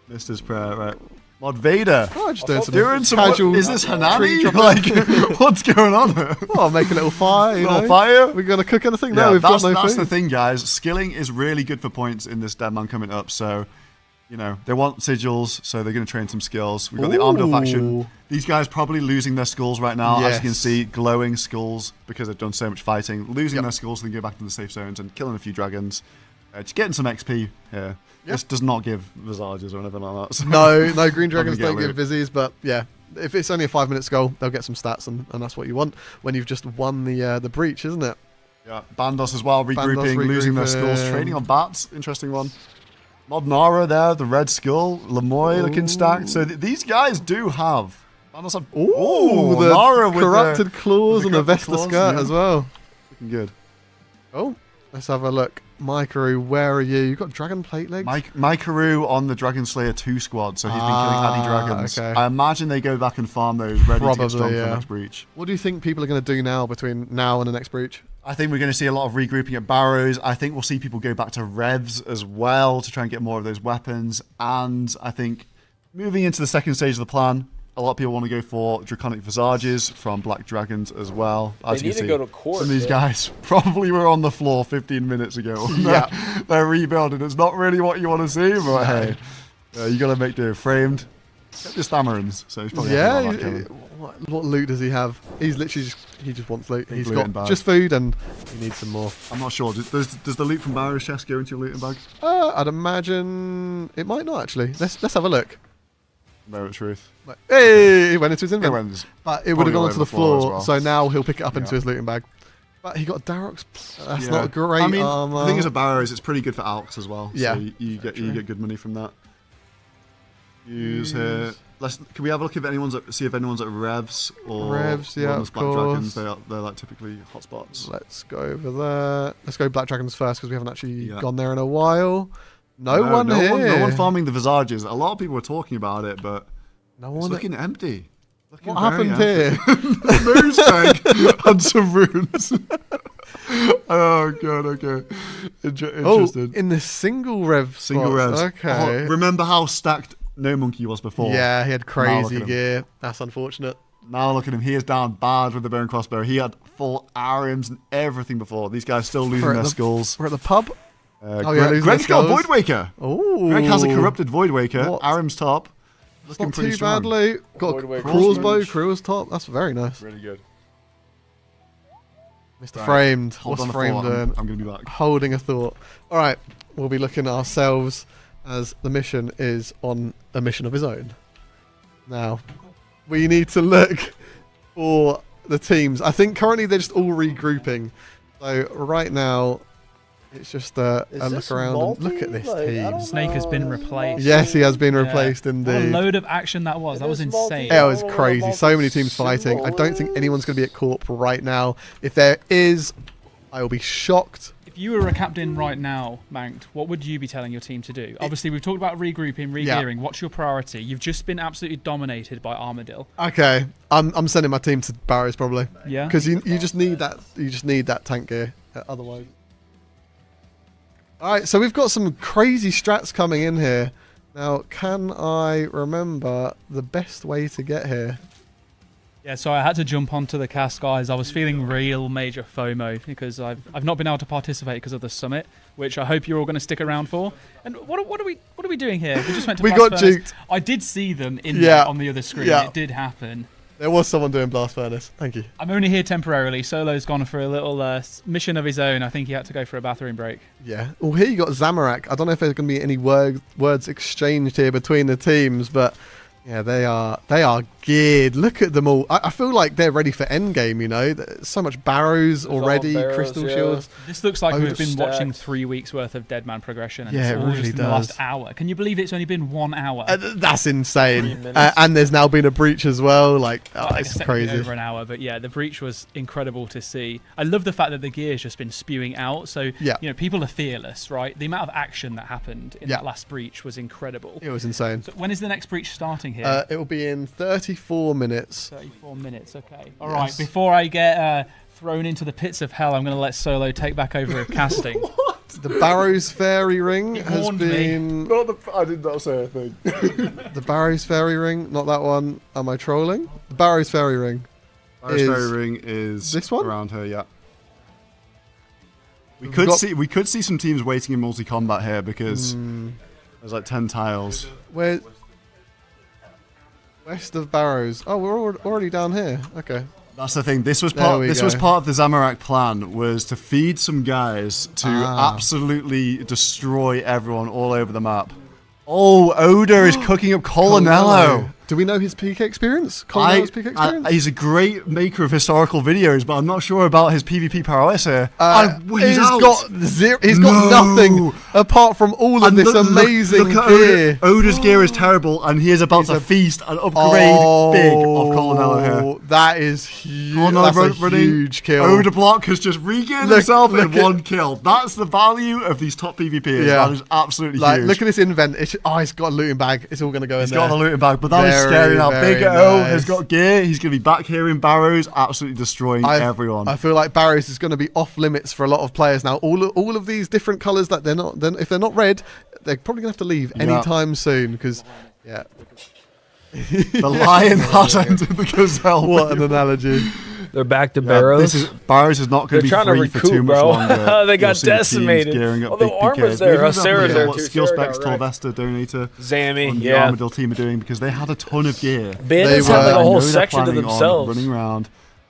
Mister's prayer, right? Mod Vader. Oh, just doing some Doing some. casual. Is this tree Hanami? chopping. Like, what's going on here? Oh, make a little fire. You Little know? fire. We're gonna cook anything? Yeah, No, we've got that's no food. the thing, guys. Skilling is really good for points in this Deadman coming up. So, you know, they want sigils, so they're going to train some skills. We've got the Armadillo faction. Ooh. These guys probably losing their skulls right now. As you can Yes. see, glowing skulls because they've done so much fighting. Losing Yep. their skulls, so they go back to the safe zones and killing a few dragons. Just getting some XP here. Yep. This does not give visages or anything like that. So. No, Green Not gonna Dragons get don't give loot. vizies, but yeah, if it's only a 5 minutes goal, they'll get some stats, and that's what you want when you've just won the breach, isn't it? Yeah, Bandos as well, regrouping, losing their skulls, regrouping. trading on bats. Interesting one. Modnara there, the red skull, Lemoy looking stacked. So these guys do have. Bandos have. Ooh, the Nara with corrupted claws with and the corrupted Vesta claws, skirt yeah. as well. Looking good. Oh, let's have a look. Mikaru, where are you? You got dragon plate legs? Mikaru on the Dragon Slayer 2 squad, so he's been killing Addy Dragons. Okay. I imagine they go back and farm those, ready to get strong for the next breach. What do you think people are going to do now between now and the next breach? I think we're going to see a lot of regrouping at Barrows. I think we'll see people go back to Revs as well to try and get more of those weapons. And I think moving into the second stage of the plan, a lot of people want to go for Draconic Visages from Black Dragons as well. As They you need to can go see, to court, some of these man. guys probably were on the floor 15 minutes ago. Yeah. They're rebuilding. It's not really what you want to see, but hey, you got to make do. Framed. Kept his Stamarins, so he's probably happy about that, Kevin. What loot does he have? He's literally he just wants loot. He's looting got bag. just food and he needs some more. I'm not sure. Does the loot from Barrow's chest go into your looting bag? I'd imagine it might not actually. Let's have a look. No, truth. Hey, it went into his It inventory. went But it would have probably gone all onto over the the floor as floor, well. so now he'll pick it up into Yeah. his looting bag. But he got Darok's. That's Yeah. not great I mean, armor. the thing is, at Barrows, it's pretty good for Alks as well. Yeah. So you get good money from that. Use here. Can we have a look see if anyone's at Revs or Revs, yeah, Wilderness of Black course. Dragons? They're like typically hotspots. Let's go over there. Let's go Black Dragons first because we haven't actually Yeah. gone there in a while. No one here. No one farming the Visages. A lot of people were talking about it, but No it's one. looking empty. Looking What very happened empty. here? Moose bag and some runes. Oh god, okay. Oh, Interesting. in the single rev. Single spots. revs. Okay. Oh, remember how stacked No Monkey was before? Yeah, he had look crazy at him. gear. That's unfortunate. Now look at him. He is down bad with the bow and crossbow. He had full arims and everything before. These guys still losing We're at their the- skulls. We're at the pub. Greg, losing Greg's their got a skulls. Void Waker. Oh, Greg has a corrupted Void Waker. What? Arim's top. It's Looking not pretty too strong. badly. Got Void a Waker crossbow, damage. crew's top. That's very nice. Really good. Mr. Right. Framed. Hold What's on a Framed thought. doing? I'm going to be back. Holding a thought. All right, we'll be looking at ourselves as the mission is on a mission of his own. Now, we need to look for the teams. I think currently they're just all regrouping. So right now, it's just a look around and look at this team. Snake has been replaced. Yes, he has been Yeah. replaced What a indeed. load of action that was. That was insane. It was crazy. So many teams fighting. I don't think anyone's going to be at Corp right now. If there is, I will be shocked. If you were a captain right now, Manked, what would you be telling your team to do? Obviously, we've talked about regrouping, regearing. What's your priority? You've just been absolutely dominated by Armadillo. Okay, I'm sending my team to Barrows probably. Yeah. Because you just need that. You just need that tank gear. Otherwise. All right, so we've got some crazy strats coming in here. Now, can I remember the best way to get here? Yeah, so I had to jump onto the cast, guys. I was feeling real major FOMO because I've not been able to participate because of the summit, which I hope you're all going to stick around for. And what are we doing here? We just went to We Blast got Furnace. juked. I did see them in Yeah. there on the other screen. Yeah. It did happen. There was someone doing Blast Furnace. Thank you. I'm only here temporarily. Solo's gone for a little mission of his own. I think he had to go for a bathroom break. Yeah. Well, here you got Zamorak. I don't know if there's going to be any words exchanged here between the teams, but yeah, they are geared. Look at them all. I feel like they're ready for endgame. You know, there's so much barrows all already, barrows, crystal yeah. shields. This looks like we've been Overstacked. watching 3 weeks worth of Dead Man progression. And Yeah, it's it all really just in the does. last hour. Can you believe it's only been 1 hour? That's insane. 3 minutes. And there's now been a breach as well. Like, oh, Like I it's said, crazy. over an hour, but yeah, the breach was incredible to see. I love the fact that the gear's just been spewing out. So Yeah. you know, people are fearless, right? The amount of action that happened in Yeah. that last breach was incredible. It was insane. So when is the next breach starting here? It will be in 34 minutes. 34 minutes. Okay. All Yes. right. Before I get thrown into the pits of hell, I'm going to let Solo take back over of casting. The Barrows Fairy Ring has warned me. been. I did not say a thing. The Barrows Fairy Ring, not that one. Am I trolling? The Barrows Fairy Ring. Barrows Is Fairy Ring is this one? around here, yeah. We We've could got- see some teams waiting in multi-combat here because there's like 10 tiles. Where? West of Barrows. Oh, we're already down here. Okay. That's the thing. This was There part. we This was go. part of the Zamorak plan, was to feed some guys to Ah. absolutely destroy everyone all over the map. Oh, Oda is cooking up Colonello. Do we know his PK experience? Colin Howard's PK experience? He's a great maker of historical videos, but I'm not sure about his PvP prowess here. He's got nothing apart from all of this amazing gear. Oda's gear is terrible, and he is about to feast and upgrade big of Colin here. That is huge. That's a huge kill. Oda Block has just regained himself in one kill. That's the value of these top PvPers. Yeah. That is absolutely huge. Look at this invent. He's got a looting bag. It's all going to go in there. He's got the looting bag, but that is scary now. Big O has got gear. He's going to be back here in Barrows, absolutely destroying everyone. I feel like Barrows is going to be off limits for a lot of players now. All of these different colours that they're not. If they're not red, they're probably going to have to leave anytime soon because, the lion has entered the gazelle. What an analogy. They're back to Barrows. Barrows is not going to be trying free to recruit, for too much bro. longer. They got decimated. Although Armor's there, Sarah's there too. Skill specs, Torvesta, Donator, Zammy, the Armadillo team are doing because they had a ton of gear. Bandits had like a whole section to themselves. Running around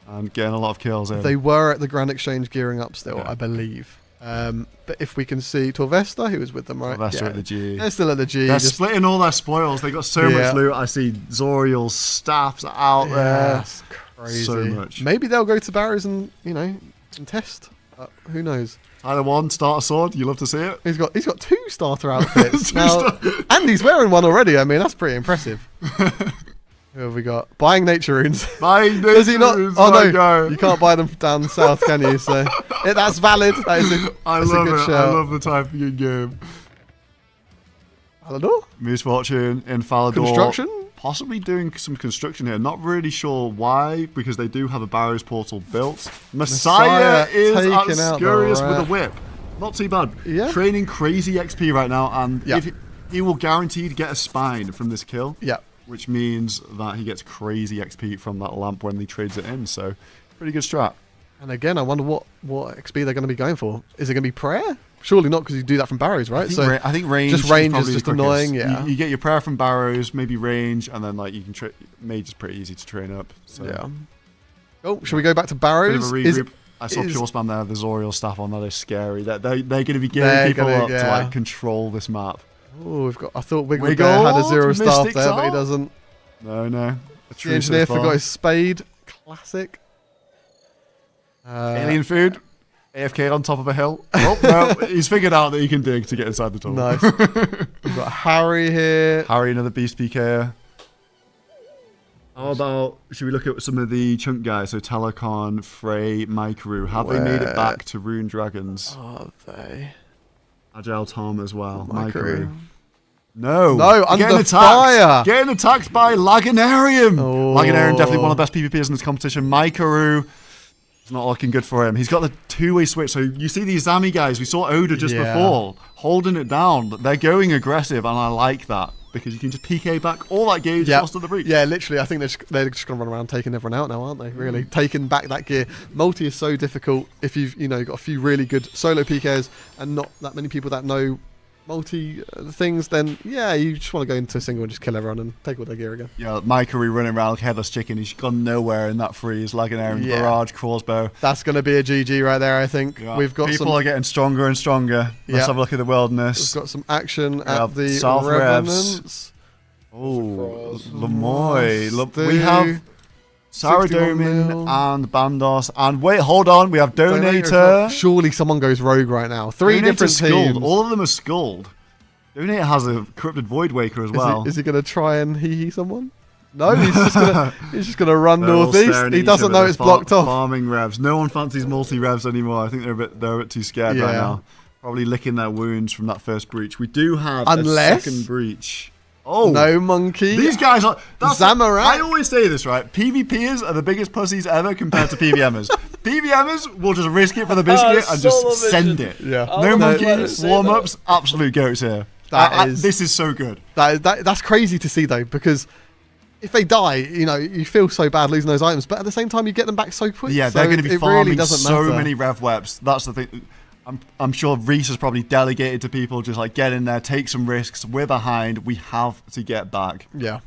and getting a lot of kills in. They were at the Grand Exchange gearing up still, I believe. But if we can see Torvesta, who was with them, right? Torvesta at the G. They're still at the G. They're splitting all their spoils. They got so much loot. I see Zoriel's staffs out there. That's crazy. So much. Maybe they'll go to Barrows and test. Who knows? Either one, start a sword. You love to see it. He's got 2 starter outfits now, and he's wearing one already. I mean, that's pretty impressive. Who have we got? Buying nature runes. Buying nature Does he not? runes. Oh no, you can't buy them down south, can you? So that's valid. That is I love it. I love the typing in game. Falador? Misfortune in Falador. Construction? Possibly doing some construction here. Not really sure why, because they do have a Barrows portal built. Messiah is Obscurious with a whip. Not too bad. Yeah. Training crazy XP right now, and if he will guarantee to get a spine from this kill. Yeah. Which means that he gets crazy XP from that lamp when he trades it in. So, pretty good strat. And again, I wonder what XP they're going to be going for. Is it going to be prayer? Surely not, because you do that from Barrows, right? I think range. Just range is just annoying. Yeah. You get your prayer from Barrows, maybe range, and then like you can mage is pretty easy to train up. So. Yeah. Oh, should we go back to Barrows? I saw Pure Spam there. The Zoriel staff on that is scary. They're going to be gearing people up to like control this map. Oh, I thought Wiggle had a 0 staff there, but he doesn't. No. The engineer forgot his spade. Classic. Alien food. AFK on top of a hill. Oh, no, he's figured out that he can dig to get inside the tunnel. Nice. We've got Harry here. Harry, another beast PK. How about, should we look at some of the chunk guys? So Telecon, Frey, Micru. Have they made it back to Rune Dragons? Are they? Agile Tom as well. Micru. No, under fire. Getting attacked by Laganarium. Laganarium, definitely one of the best PvPers in this competition. Micru. It's not looking good for him. He's got the 2-way switch. So you see these Zami guys. We saw Oda just before holding it down. They're going aggressive, and I like that because you can just PK back all that gear just lost to the breach. Yeah, literally. I think they're just going to run around taking everyone out now, aren't they? Really taking back that gear. Multi is so difficult if you've got a few really good solo PKs and not that many people that know multi things, then you just want to go into a single and just kill everyone and take all their gear again. Yeah, Micru running around like headless chicken. He's gone nowhere in that freeze. Laganarium, barrage, crossbow. That's going to be a GG right there, I think. Yeah. We've got people are getting stronger and stronger. Let's have a look at the wilderness. We've got some action at the South Revenants. Oh, Lemoy. We have Saradomin and Bandos. And wait, hold on. We have Donator. Surely someone goes rogue right now. 3 different teams. All of them are skulled. Donator has a corrupted Void Waker as well. Is he going to try and hee someone? No, he's just gonna run northeast. He doesn't know it's blocked off. Farming revs. No one fancies multi revs anymore. I think they're a bit too scared right now. Probably licking their wounds from that first breach. We do have a second breach. Oh, no monkey. These guys are. Zamorak. I always say this, right? PvPers are the biggest pussies ever compared to PVMers. PVMers will just risk it for the biscuit and just send it. Yeah. No monkeys, warm ups, absolute goats here. This is so good. That's crazy to see though, because if they die, you feel so bad losing those items, but at the same time you get them back so quick. Yeah, they're going to be farming so many rev webs. That's the thing. I'm sure Reese has probably delegated to people just like get in there, take some risks. We're behind. We have to get back. Yeah.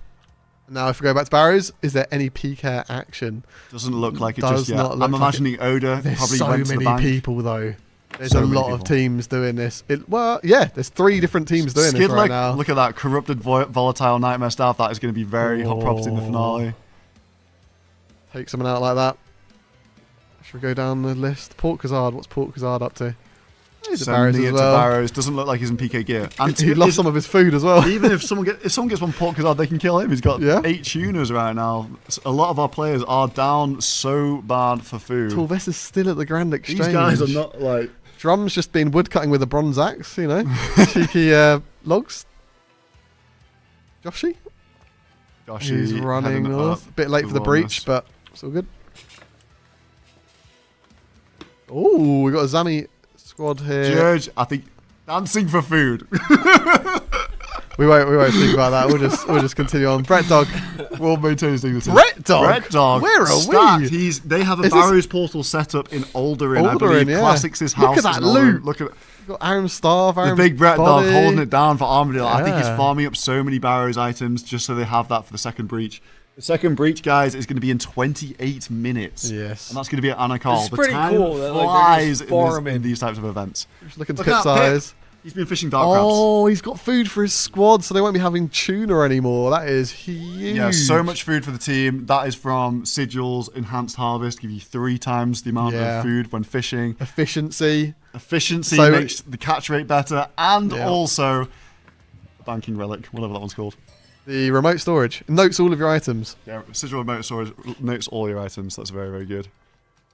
Now, if we go back to Barrows, is there any PK action? Doesn't look like it just yet. I'm imagining Oda probably went to the bank. There's so many people though. There's a lot of teams doing this. There's 3 different teams doing this right now. Look at that corrupted volatile nightmare staff. That is going to be very hot property in the finale. Take someone out like that. Should we go down the list? Port Khazard. What's Port Khazard up to? He's Sending it to Barrows. Doesn't look like he's in PK gear. And he lost some of his food as well. Even if someone gets one Port Khazard, they can kill him. He's got 8 tuners right now. A lot of our players are down so bad for food. Torves is still at the Grand Exchange. These guys are not like... Drum's just been woodcutting with a bronze axe, you know. Cheeky logs. Joshy? He's running north. Bit late for the breach, but it's all good. Oh, we got a Zami squad here. George, I think dancing for food. we won't speak about that. We'll just continue on. Brett Dog. We'll maintain his dignity. Brett Dog. Brett Dog. Where are we? They have a Barrows portal set up in Alderin. I believe Classics' house. Look at that loot. Look at got Iron Staff, Iron the big Brett Body. Dog holding it down for Armadillo. I think he's farming up so many Barrows items just so they have that for the second breach. The second breach, guys, is going to be in 28 minutes. Yes. And that's going to be at Anakal. It's pretty cool that flies like, in these types of events. Just looking to pit size. He's been fishing dark crabs. Oh, he's got food for his squad, so they won't be having tuna anymore. That is huge. Yeah, so much food for the team. That is from Sigil's Enhanced Harvest. Give you 3 times the amount of food when fishing. Efficiency Makes the catch rate better. And also, a banking relic, whatever that one's called. The remote storage. Notes all of your items. Yeah, Sigil remote storage notes all your items. That's very, very good.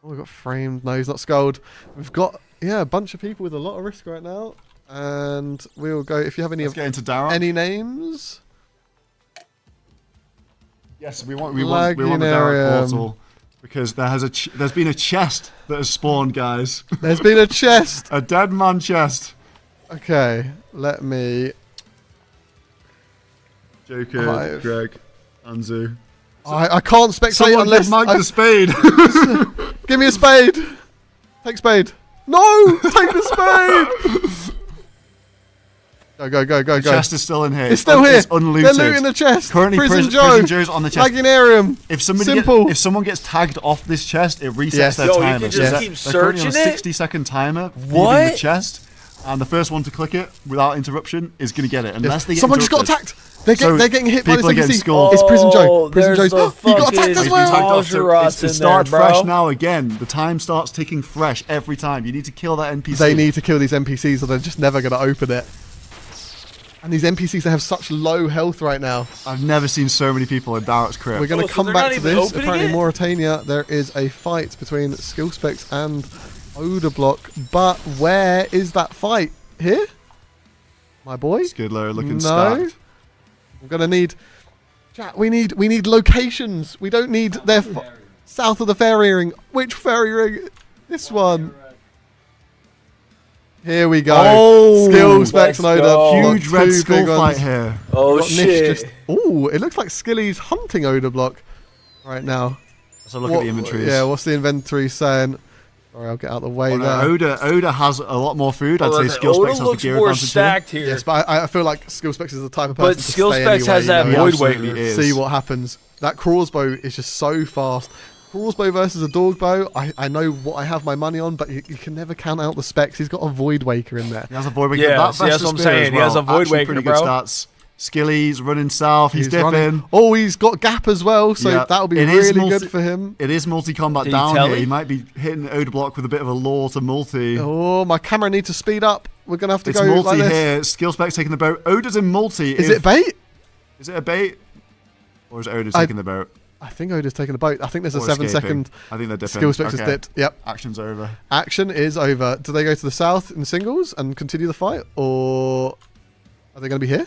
Oh, we've got framed. No, he's not skulled. We've got, a bunch of people with a lot of risk right now. And we'll go, if you have any any names? Yes, we want the Darrock portal. Because there's been a chest that has spawned, guys. There's been a chest. A dead man chest. Okay, let me... Joker, Greg, Anzu. I can't spectate unless... Mike the spade. Give me a spade. Take spade. No! Take the spade! Go. The chest is still in here. It's still here. It's unlooted. They're looting the chest. Currently, Prison Joe's on the chest. Lagunarium. If someone gets tagged off this chest, it resets their timer. You can just keep searching on a 60-second timer feeding the chest, and the first one to click it without interruption is going to get it. Unless they get someone just got attacked. They're getting hit by this NPC. It's Prison Joe. Prison Joe's. He got attacked as well. It starts fresh now again. The time starts ticking fresh every time. You need to kill that NPC. They need to kill these NPCs or they're just never going to open it. And these NPCs, they have such low health right now. I've never seen so many people in Darrock's crypt. We're going to come back to this. Apparently, Mauritania, there is a fight between Skill Specs and Odablock. But where is that fight? Here? My boy? Skidlow looking stacked. I'm going to need... Chat, we need locations. We don't need their... South of the fairy ring. Which fairy ring? This one. Here we go. Oh, Skill Specs and Oda. Huge red skull fight here. Oh shit. Oh, it looks like Skilly's hunting Odablock right now. Let's have a look at the inventories. Yeah, what's the inventory saying? Sorry, I'll get out of the way there. Oda has a lot more food. I'd say Skill Specs has the gear more advantage stacked here. Yes, but I feel like Skill Specs is the type of person But Skill Specs has that void waker. See what happens. That crossbow is just so fast. Crossbow versus a dog bow. I know what I have my money on, but you can never count out the specs. He's got a void waker in there. He has a void waker. Yeah, that's what I'm saying. He has a void waker, pretty bro. Good stats. Skilly's running south. He's dipping. Running. Oh, he's got gap as well, so that'll be really good for him. It is multi-combat down here. He might be hitting Odablock with a bit of a lure to multi. Oh, my camera needs to speed up. We're going to have to go multi like this. here. Skill Specs taking the boat. Oda's in multi. Is it bait? Is it a bait? Or is Oda taking the boat? I think Oda's taking the boat. I think there's a 7-second. I think they're dipping. Skill Specs is dipped. Yep. Action's over. Action is over. Do they go to the south in singles and continue the fight? Or are they going to be here?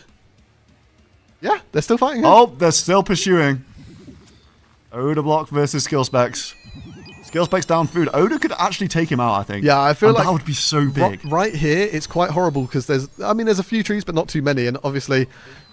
Yeah, they're still fighting here. Oh, they're still pursuing. Odablock versus Skill Specs. Skill Specs down food. Oda could actually take him out, I think. Yeah, I feel like that would be so big. Right here, it's quite horrible because there's a few trees, but not too many. And obviously,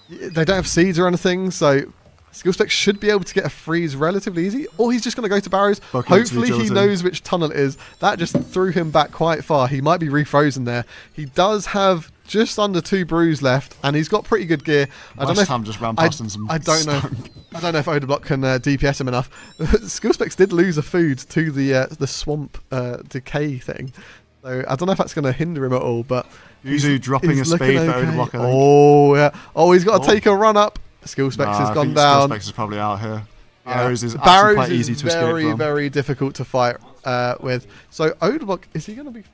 they don't have seeds or anything. So Skill Specs should be able to get a freeze relatively easy. Or he's just going to go to Barrows. Hopefully, he knows which tunnel it is. That just threw him back quite far. He might be refrozen there. He does have just under 2 brews left, and he's got pretty good gear. I don't know if just ran past some I don't know if Odablock can DPS him enough. Skill Specs did lose a food to the swamp decay thing. So I don't know if that's going to hinder him at all, but Yuzu dropping a he's looking spade for okay. Odablock, I think. Oh, yeah. Oh, he's got to Oh. take a run up. Skill Specs has I gone think down. Skill Specs is probably out here. Yeah. Barrows is actually Barrows quite is easy to escape very, from. very difficult to fight with. So Odablock, is he going to be...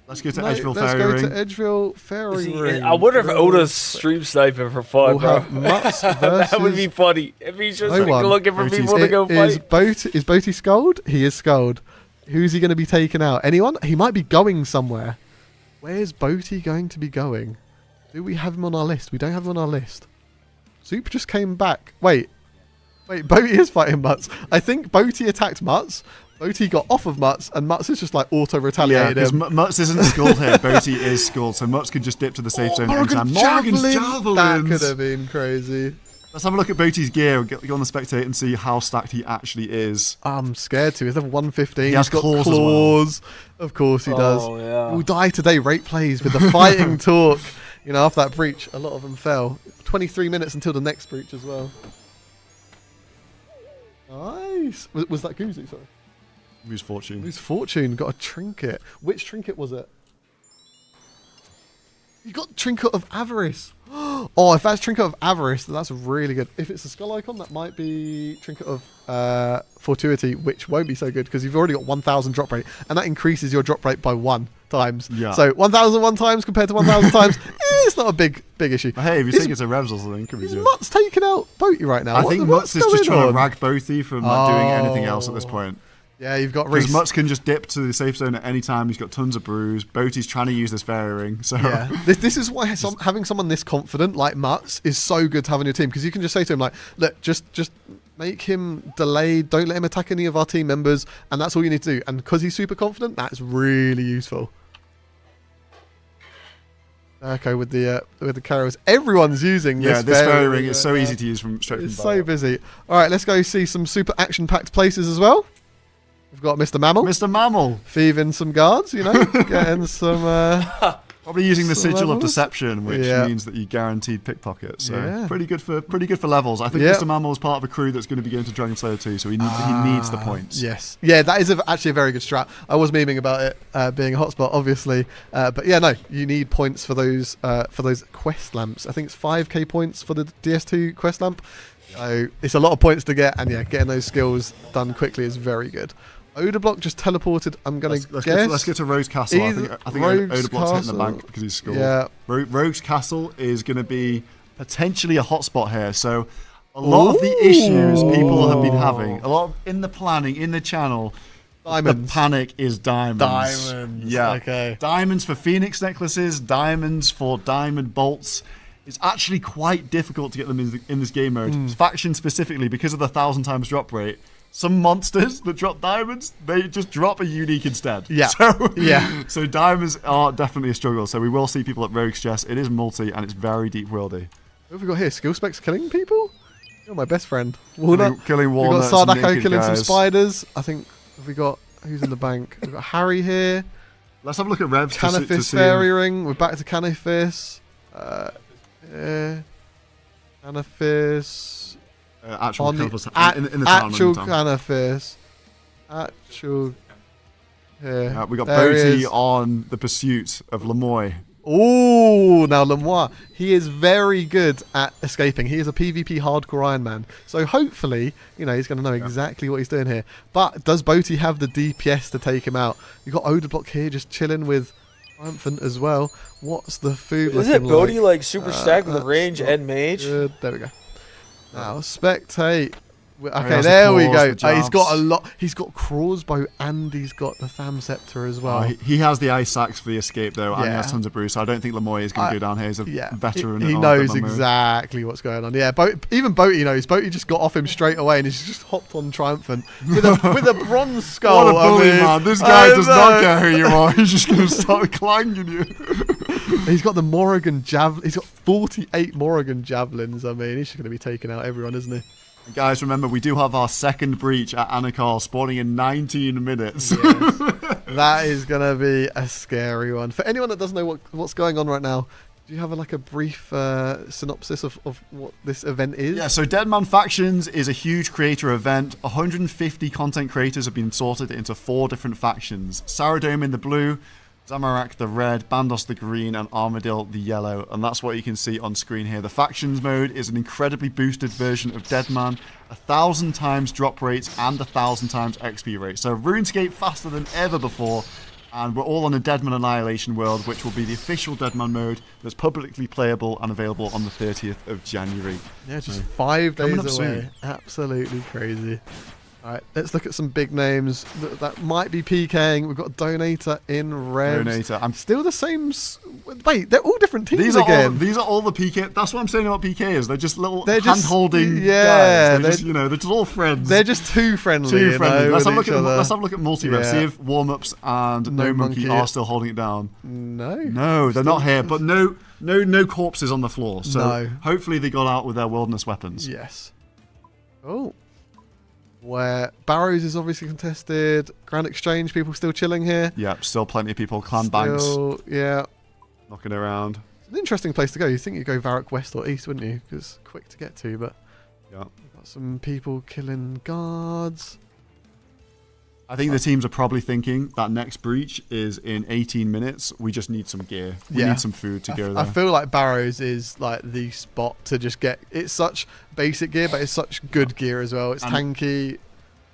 Let's go to No, Edgeville let's Fairy go Ring. to Edgeville Fairy See, Ring. I wonder if Oda's stream sniping for fun, We'll bro. have Mutts That would be versus- funny if he's just No like, one. looking for Boaty's- people to go Is fight. Boaty Scold? He is Scold. Who's he going to be taking out? Anyone? He might be going somewhere. Where's Boaty going to be going? Do we have him on our list? We don't have him on our list. Soup just came back. Wait, Boaty is fighting Mutts. I think Boaty attacked Mutts. Boaty got off of Mutts, and Mutts is just like auto-retaliated because him. Mutts isn't schooled here. Boaty is schooled, so Mutts could just dip to the safe zone anytime. Morrigan's That javelins! could have been crazy. Let's have a look at Boaty's gear. Go on the spectate and see how stacked he actually is. I'm scared to. He's level 115. He has He's got claws claws. as Of course he does. Oh, yeah. Will die today. Rate plays with the fighting talk. You know, after that breach, a lot of them fell. 23 minutes until the next breach as well. Nice. Was that Guzu? Sorry. Who's Fortune? Whose Fortune got a trinket? Which trinket was it? You got Trinket of Avarice. Oh, if that's Trinket of Avarice, then that's really good. If it's a skull icon, that might be Trinket of Fortuity, which won't be so good because you've already got 1,000 drop rate, and that increases your drop rate by 1 times. Yeah. So 1,001 times compared to 1,000 times, it's not a big issue. But hey, if you Is- think it's a Revs or something, could be Is good. Mutts taking out Boaty right now? I What think the- Mutts what's is just going trying on? to rag Boaty from like, doing anything else at this Oh. point. Yeah, you've got Because Reese. Mutts can just dip to the safe zone at any time. He's got tons of brews. Boaty's trying to use this fairy ring. So Yeah, this is why having someone this confident like Mutts is so good to have on your team because you can just say to him like, look, just make him delayed. Don't let him attack any of our team members, and that's all you need to do. And because he's super confident, that's really useful. Okay, with the carrows, everyone's using yeah, this fairy ring is right so now. easy to use from straight It's from so Bio. busy. All right, let's go see some super action-packed places as well. We've got Mr. Mammal Mr. Mammal, thieving some guards, you know, getting some. probably using the Some sigil of levels? deception, which Yeah. means that you guaranteed pickpocket. So Yeah. pretty good for levels. I think Yeah. Mr. Mammal is part of a crew that's going to be going to Dragon Slayer 2, so he needs the points. Yes. Yeah, that is actually a very good strat. I was memeing about it being a hotspot, obviously. But yeah, no, you need points for those quest lamps. I think it's 5k points for the DS2 quest lamp. So it's a lot of points to get, and yeah, getting those skills done quickly is very good. Odablock just teleported. I'm going to guess. Let's get to Rogue's Castle. I think Rogue's Odablock's hitting the Castle. bank because he's scored. Yeah. Rogue's Castle is going to be potentially a hotspot here. So a lot of the issues people have been having, a lot of, in the planning, in the channel, Diamonds. the panic is diamonds. Diamonds. Yeah. Okay. Diamonds for Phoenix necklaces, diamonds for diamond bolts. It's actually quite difficult to get them in this game mode. Faction specifically, because of the 1,000 times drop rate, some monsters that drop diamonds, they just drop a unique instead. Yeah. So, Yeah. So diamonds are definitely a struggle. So we will see people at Rogue's Chest. It is multi and it's very deep worldy. What have we got here? Skill specs killing people? You're my best friend. Walnut. Killing We've got walnuts. Sardako naked killing some guys. spiders. I think have we got who's in the bank? We've got Harry here. Let's have a look at Revs to Canifis see. Fairy Ring. We're back to Canifis. Yeah. Canifis. Actual On the, Canifis in the town. actual in the town. Canifis. Actual. Here. We got There he Boaty is. on the pursuit of Lemoy. Oh, now Lemoy, he is very good at escaping. He is a PvP hardcore Iron Man. So hopefully, you know, he's going to know exactly what he's doing here. But does Boaty have the DPS to take him out? You've got Odablock here just chilling with Triumphant as well. What's the food Is it looking Bodhi like super stacked with that's range not and mage? good. There we go. Now, spectate. Okay, has the there we claws, go. the He's got a jabs. lot. He's got Crossbow and he's got the Tham Scepter as well. He has the ice axe for the escape though, and he Yeah. has tons of brews. So I don't think Lemoy is going to go down here. He's a veteran. He at knows that moment. exactly what's going on. Yeah, even Boaty knows. Boaty just got off him straight away, and he's just hopped on Triumphant with a bronze skull. What a bully, I mean, man! This guy I does not know. care who you are. He's just going to start clanging you. He's got the Morrigan javelin. He's got 48 Morrigan javelins. I mean, he's just going to be taking out everyone, isn't he? And guys, remember we do have our second breach at Anakar spawning in 19 minutes. Yes. That is going to be a scary one. For anyone that doesn't know what's going on right now, do you have a brief synopsis of what this event is? Yeah, so Deadman Factions is a huge creator event. 150 content creators have been sorted into 4 different factions. Saradome in the blue, Zamorak the red, Bandos the green, and Armadil the yellow. And that's what you can see on screen here. The factions mode is an incredibly boosted version of Deadman, 1,000 times drop rates and 1,000 times XP rate. So RuneScape faster than ever before. And we're all on a Deadman Annihilation world, which will be the official Deadman mode that's publicly playable and available on the 30th of January. Yeah, just 5 days away. Soon. Absolutely crazy. All right, let's look at some big names that might be PKing. We've got Donator in Revs. Donator. I'm still the same. Wait, they're all different teams these again. These are all the PK. That's what I'm saying about PKers. They're just little They're just- hand-holding yeah, guys. They're just, they're just all friends. They're just too friendly. Too friendly. Let's have a with look each at other. let's have a look at multi-rev. Yeah. See if warm-ups and No No Monkey Monkey. are still holding it down. No. No, they're not here. But no corpses on the floor. So No. hopefully they got out with their wilderness weapons. Yes. Oh. Where Barrows is obviously contested. Grand Exchange, people still chilling here. Yeah, still plenty of people. Clan Banks Still, yeah. knocking around. It's an interesting place to go. You'd think you'd go Varrock West or East, wouldn't you? Because quick to get to, but Yeah. got some people killing guards. I think the teams are probably thinking that next breach is in 18 minutes. We just need some gear. We Yeah. need some food to go there. I feel like Barrows is like the spot to just get. It's such basic gear, but it's such good gear as well. It's And tanky.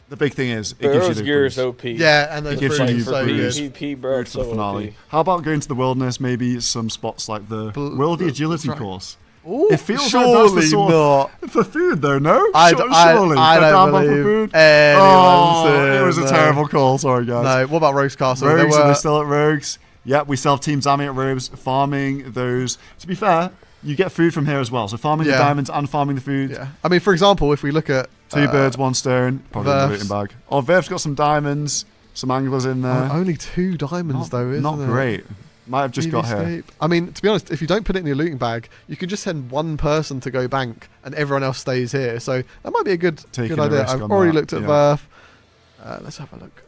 The big thing is, it gives you Barrow's the gear is boost. OP. Yeah, and those gives brews you are so the good. boost. PvP, bro, Food it's for the so finale. OP. How about going to the wilderness? Maybe some spots like the World Agility Dra- course. Ooh, It feels like that's the surely sort not. for food, though. No, I surely. I They're don't down one for believe food. anyone's It was a no. terrible call. Sorry, guys. No, what about Rogues Castle? There Rogues, and were- they're still at Rogues. Yeah, we still have Team Zami at Rogues farming those. To be fair, you get food from here as well. So farming the Yeah. diamonds and farming the food. yeah. I mean, for example, if we look at Two birds, one stone. Probably in the Verf's- looting bag. Oh, Verf's got some diamonds, some anglers in there. only 2 diamonds though, isn't Not it? great. Might have just got here. Escape. I mean, to be honest, if you don't put it in your looting bag, you can just send one person to go bank, and everyone else stays here. So that might be a good Taking good a idea. risk I've on already that, looked at yeah. Verf. Let's have a look.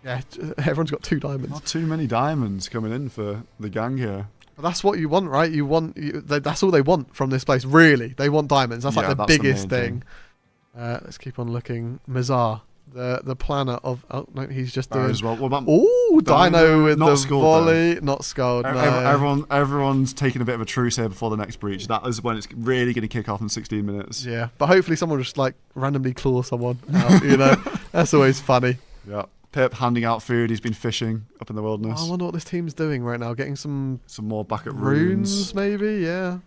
Yeah, everyone's got 2 diamonds. Not too many diamonds coming in for the gang here. But that's what you want, right? That's all they want from this place. Really, they want diamonds. That's Yeah, like the that's the biggest main thing. Let's keep on looking. Mazar, the planner of. Oh no, he's just doing. As well. What about Ooh, Dino with Not the Skull, volley. Not Skull. No. everyone's taking a bit of a truce here before the next breach. That is when it's really going to kick off in 16 minutes. Yeah, but hopefully someone will just like randomly claw someone out, That's always funny. Yeah. Pip handing out food. He's been fishing up in the wilderness. I wonder what this team's doing right now. Getting some Some more back at runes, maybe, yeah.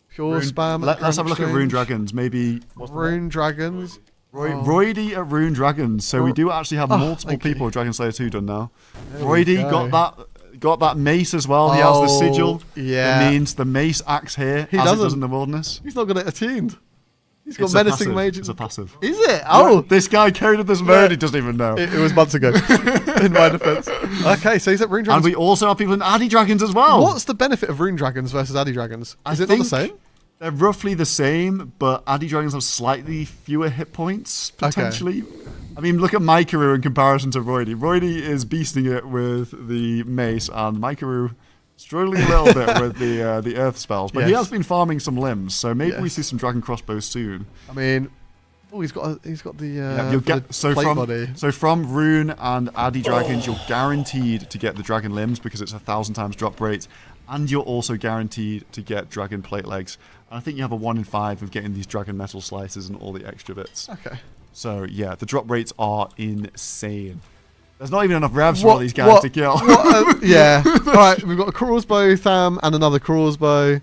Pure Rune- spam. Let's have a look at Rune Exchange. Dragons. Maybe Rune Dragons. Roydy at Rune Dragons. So we do actually have Oh, multiple thank you. people at Dragon Slayer 2 done now. There we Roydy go. got that mace as well. He has the sigil. Yeah. That means the mace acts here He as it does doesn't. in the wilderness. He's not got it attuned. He's got It's a menacing passive. mage. It's a passive. Is it? Oh, This guy coded this mode. He doesn't even know. it was months ago. In my defense. Okay, so he's at Rune And Dragons. we also have people in Addy Dragons as well. What's the benefit of Rune Dragons versus Addy Dragons? I Is it not the think same? They're roughly the same, but Addy Dragons have slightly fewer hit points, potentially. I mean, look at Maikaru in comparison to Roydy. Roydy is beasting it with the mace, and Maikaru struggling a little bit with the earth spells. But he Yes. has been farming some limbs, so maybe we Yes. see some dragon crossbows soon. I mean, he's got the Yeah, you'll the get plate body. from Rune and Addy Dragons, you're guaranteed to get the dragon limbs because it's 1,000 times drop rate, and you're also guaranteed to get dragon plate legs. And I think you have a 1 in 5 of getting these dragon metal slices and all the extra bits. Okay. So yeah, the drop rates are insane. There's not even enough revs for all these guys what- to kill. Yeah. All right, we've got a crossbow Tham and another crossbow.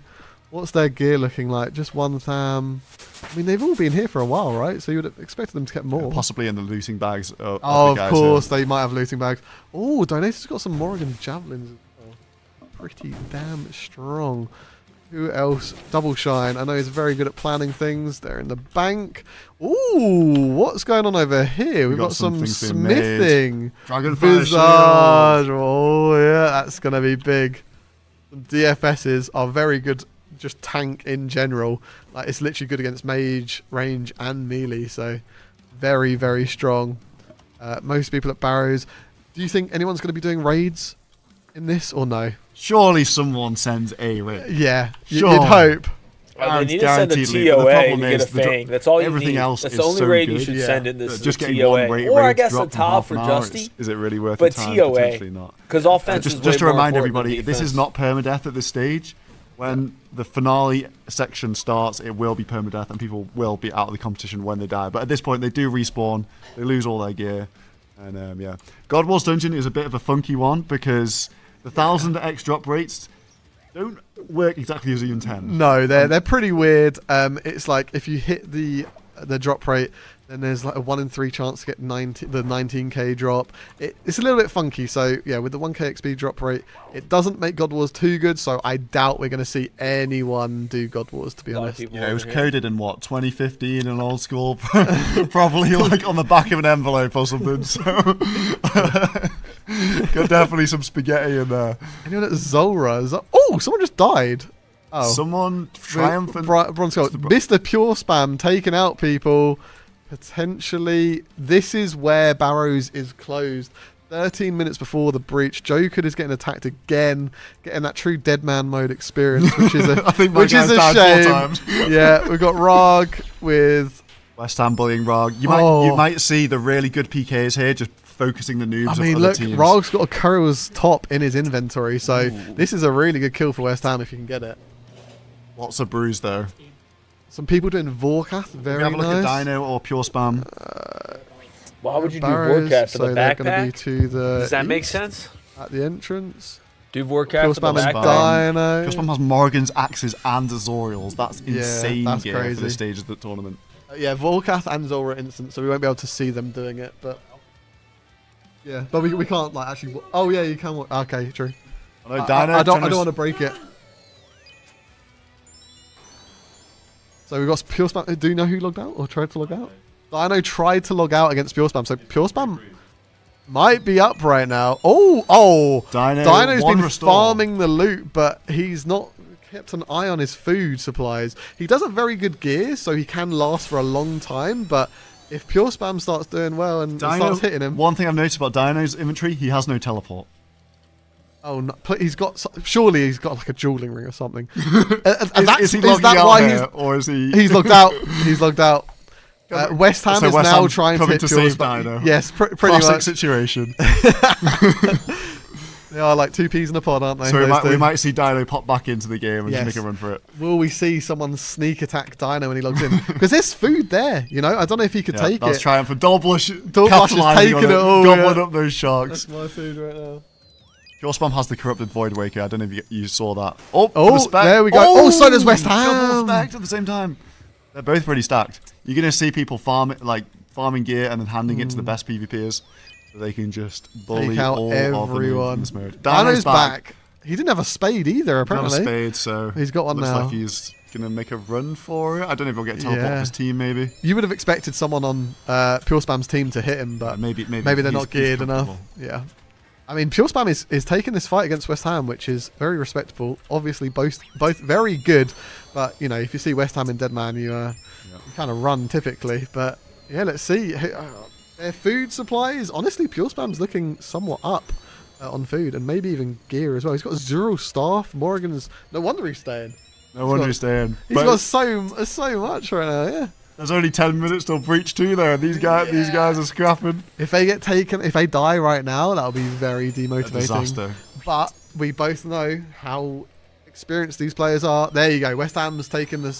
What's their gear looking like? Just one Tham. I mean, they've all been here for a while, right? So you would have expected them to get more. Possibly in the looting bags. Of Oh, the of guys course, here. they might have looting bags. Oh, Donator's got some Morrigan javelins as well. Pretty damn strong. Who else? Double Shine. I know he's very good at planning things. They're in the bank. Ooh, what's going on over here? We've got some things being made. smithing. Dragonfire Visage. shield. Oh, yeah, that's going to be big. DFSs are very good, just tank in general. Like, it's literally good against mage, range, and melee. So, very, very strong. Most people at Barrows. Do you think anyone's going to be doing raids in this or no? Surely someone sends a raid. Yeah, Sure. you'd hope. Baron's need to send a guaranteed lead, but the TOA problem to get is a Fang. That's all you everything need. else That's is the only so raid you good. should Yeah. send in this Just is getting TOA. one rate Or I rate guess a drop in top half for an hour, Justy. is it really worth But the time? TOA. Potentially not. Because offense is Just way to more remind important than everybody, this is defense. not permadeath at this stage. When the finale section starts, it will be permadeath, and people will be out of the competition when they die. But at this point, they do respawn. They lose all their gear, and yeah. God Wars Dungeon is a bit of a funky one because the 1,000x drop rates don't work exactly as you intend. No, they're pretty weird. It's like if you hit the drop rate, then there's like a 1 in 3 chance to get the 19k drop. It's a little bit funky. So yeah, with the 1k XP drop rate, it doesn't make God Wars too good. So I doubt we're going to see anyone do God Wars, to be A lot of honest. people Yeah, it was over here. coded in what 2015 in old school, probably like on the back of an envelope or something. So got definitely some spaghetti in there. Anyone at Zora? Oh, someone just died. Oh, Someone triumphant. Bronze Gold. Mr. Pure Spam taking out people. Potentially, this is where Barrows is closed. 13 minutes before the breach, Joker is getting attacked again, getting that true dead man mode experience, which is a I think my which is guy's a died 4 shame. times. Yeah, we've got Rog with. West Ham bullying Rog. You Oh. might see the really good PKs here, just focusing the noobs. I mean, of other look, teams. Rog's got a Curl's top in his inventory, so this is a really good kill for West Ham if you can get it. Lots of brews though. Some people doing Vorkath, very We have a look nice. at Dino or Pure Spam. Why would you do Barrows, Vorcast for so the they're going to be backpack? to the Does that make east sense? at the entrance. Do Pure Vorcast for the Spam is backpack? Dino. Pure Spam has Morgan's axes and Azorials. That's Yeah, insane that's gear for crazy. this stage of the tournament. Yeah, Volkath and Zora instant, so we won't be able to see them doing it, but yeah, but we can't like actually. Oh yeah, you can. Okay, true. I know I Dino. don't want to break it. So we've got Pure Spam. Do you know who logged out or tried to log out? Dino tried to log out against Pure Spam, so Pure Spam might be up right now. Oh, Dino's one been restore. farming the loot, but he's not kept an eye on his food supplies. He does have very good gear, so he can last for a long time, but if Pure Spam starts doing well and Dino, starts hitting him... One thing I've noticed about Dino's inventory, he has no teleport. Oh, no, he's got... Surely he's got like a dueling ring or something. Is he logging out why there, or is he... he's logged out? He's logged out. West Ham So is West now Ham's trying to coming hit to Pure save Spam. Dino. Yes, pretty Classic much. situation. They are like 2 peas in a pod, aren't they? So those we two? might see Dino pop back into the game and Yes. just make a run for it. Will we see someone sneak attack Dino when he logs in? Because there's food there, you know? I don't know if he could take that's it. triumphant. Double Blush Double Blush is capitalising on taking it all, gobbling yeah. up those sharks. my food right now. Pure Spam has the corrupted Void Waker. I don't know if you saw that. Oh, Oh, the spec. there we go. Oh, so does West Double Ham. stacked at the same time. They're both pretty stacked. You're going to see people farming gear and then handing it to the best PvPers so they can just bully Take out all of the noobs in everyone. this mode. Dino's back. He didn't have a spade either, Not a apparently. spade, so He's got one looks now. like he's going to make a run for it. I don't know if he'll get teleport Yeah. off his team, maybe. You would have expected someone on Pure Spam's team to hit him, but Maybe they're he's- not he's geared enough. comfortable. Yeah. I mean, Pure Spam is taking this fight against West Ham, which is very respectable. Obviously, both very good, but you know, if you see West Ham in Dead Man, you kind of run typically. But yeah, let's see. Their food supplies, honestly, Pure Spam's looking somewhat up on food and maybe even gear as well. He's got Zero Staff. Morgan's no wonder he's staying. No wonder he's staying. He's But got so much right now. Yeah. there's only 10 minutes till breach 2 there. These guys are scrapping. If they get taken, if they die right now, that'll be very A demotivating. disaster. But we both know how experienced these players are. There you go. West Ham's taken the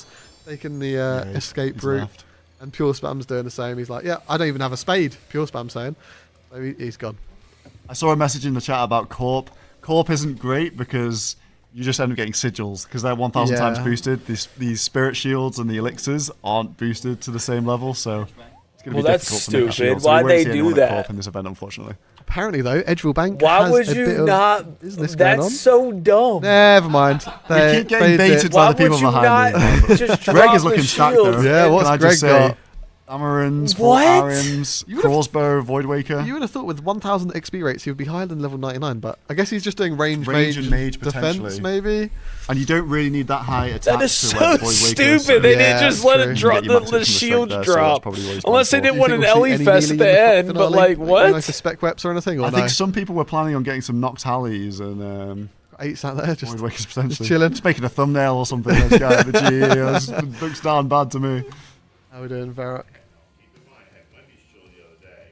escape He's route, left. and Pure Spam's doing the same. He's like, yeah, I don't even have a spade. Pure Spam saying, so he's gone. I saw a message in the chat about Corp. Corp isn't great because you just end up getting sigils because they're 1,000 times Yeah. boosted. These spirit shields and the elixirs aren't boosted to the same level, so it's going to Well, be that's difficult to make a stupid. shield. So we Why'd won't they see do anyone at that? Corp in this event, unfortunately. Apparently, though, Edgeville Bank Why has would a bit you of not? business going on. That's so dumb. Never mind. We keep getting baited by Why the people would you behind not me. just Greg drop is the looking stacked shields though. Yeah, and- what's Can I Greg just say, got? Amarins, What? Arims, You would've- Crossbow, Void Waker. You would have thought with 1,000 XP rates, he would be higher than level 99, but I guess he's just doing range and mage, defense, potentially. maybe. And you don't really need that high attack. That is to so wear Void Waker, stupid. They Yeah, didn't just let true. it drop You get your the max hit from the shield strength there, so that's drop. probably what he's Unless they going didn't for. want Do an you think we'll Ellie see fest any at the melee in end, the but finale? like what? Like for spec reps or anything? Or I no? think some people were planning on getting some Nox Hallies and 8 sat there, just Void Wakers potentially. chilling. Just making a thumbnail or something. This guy at the G. Looks darn bad to me. How we doing, Varrock? Keep in mind, I had Wendy's chill the other day.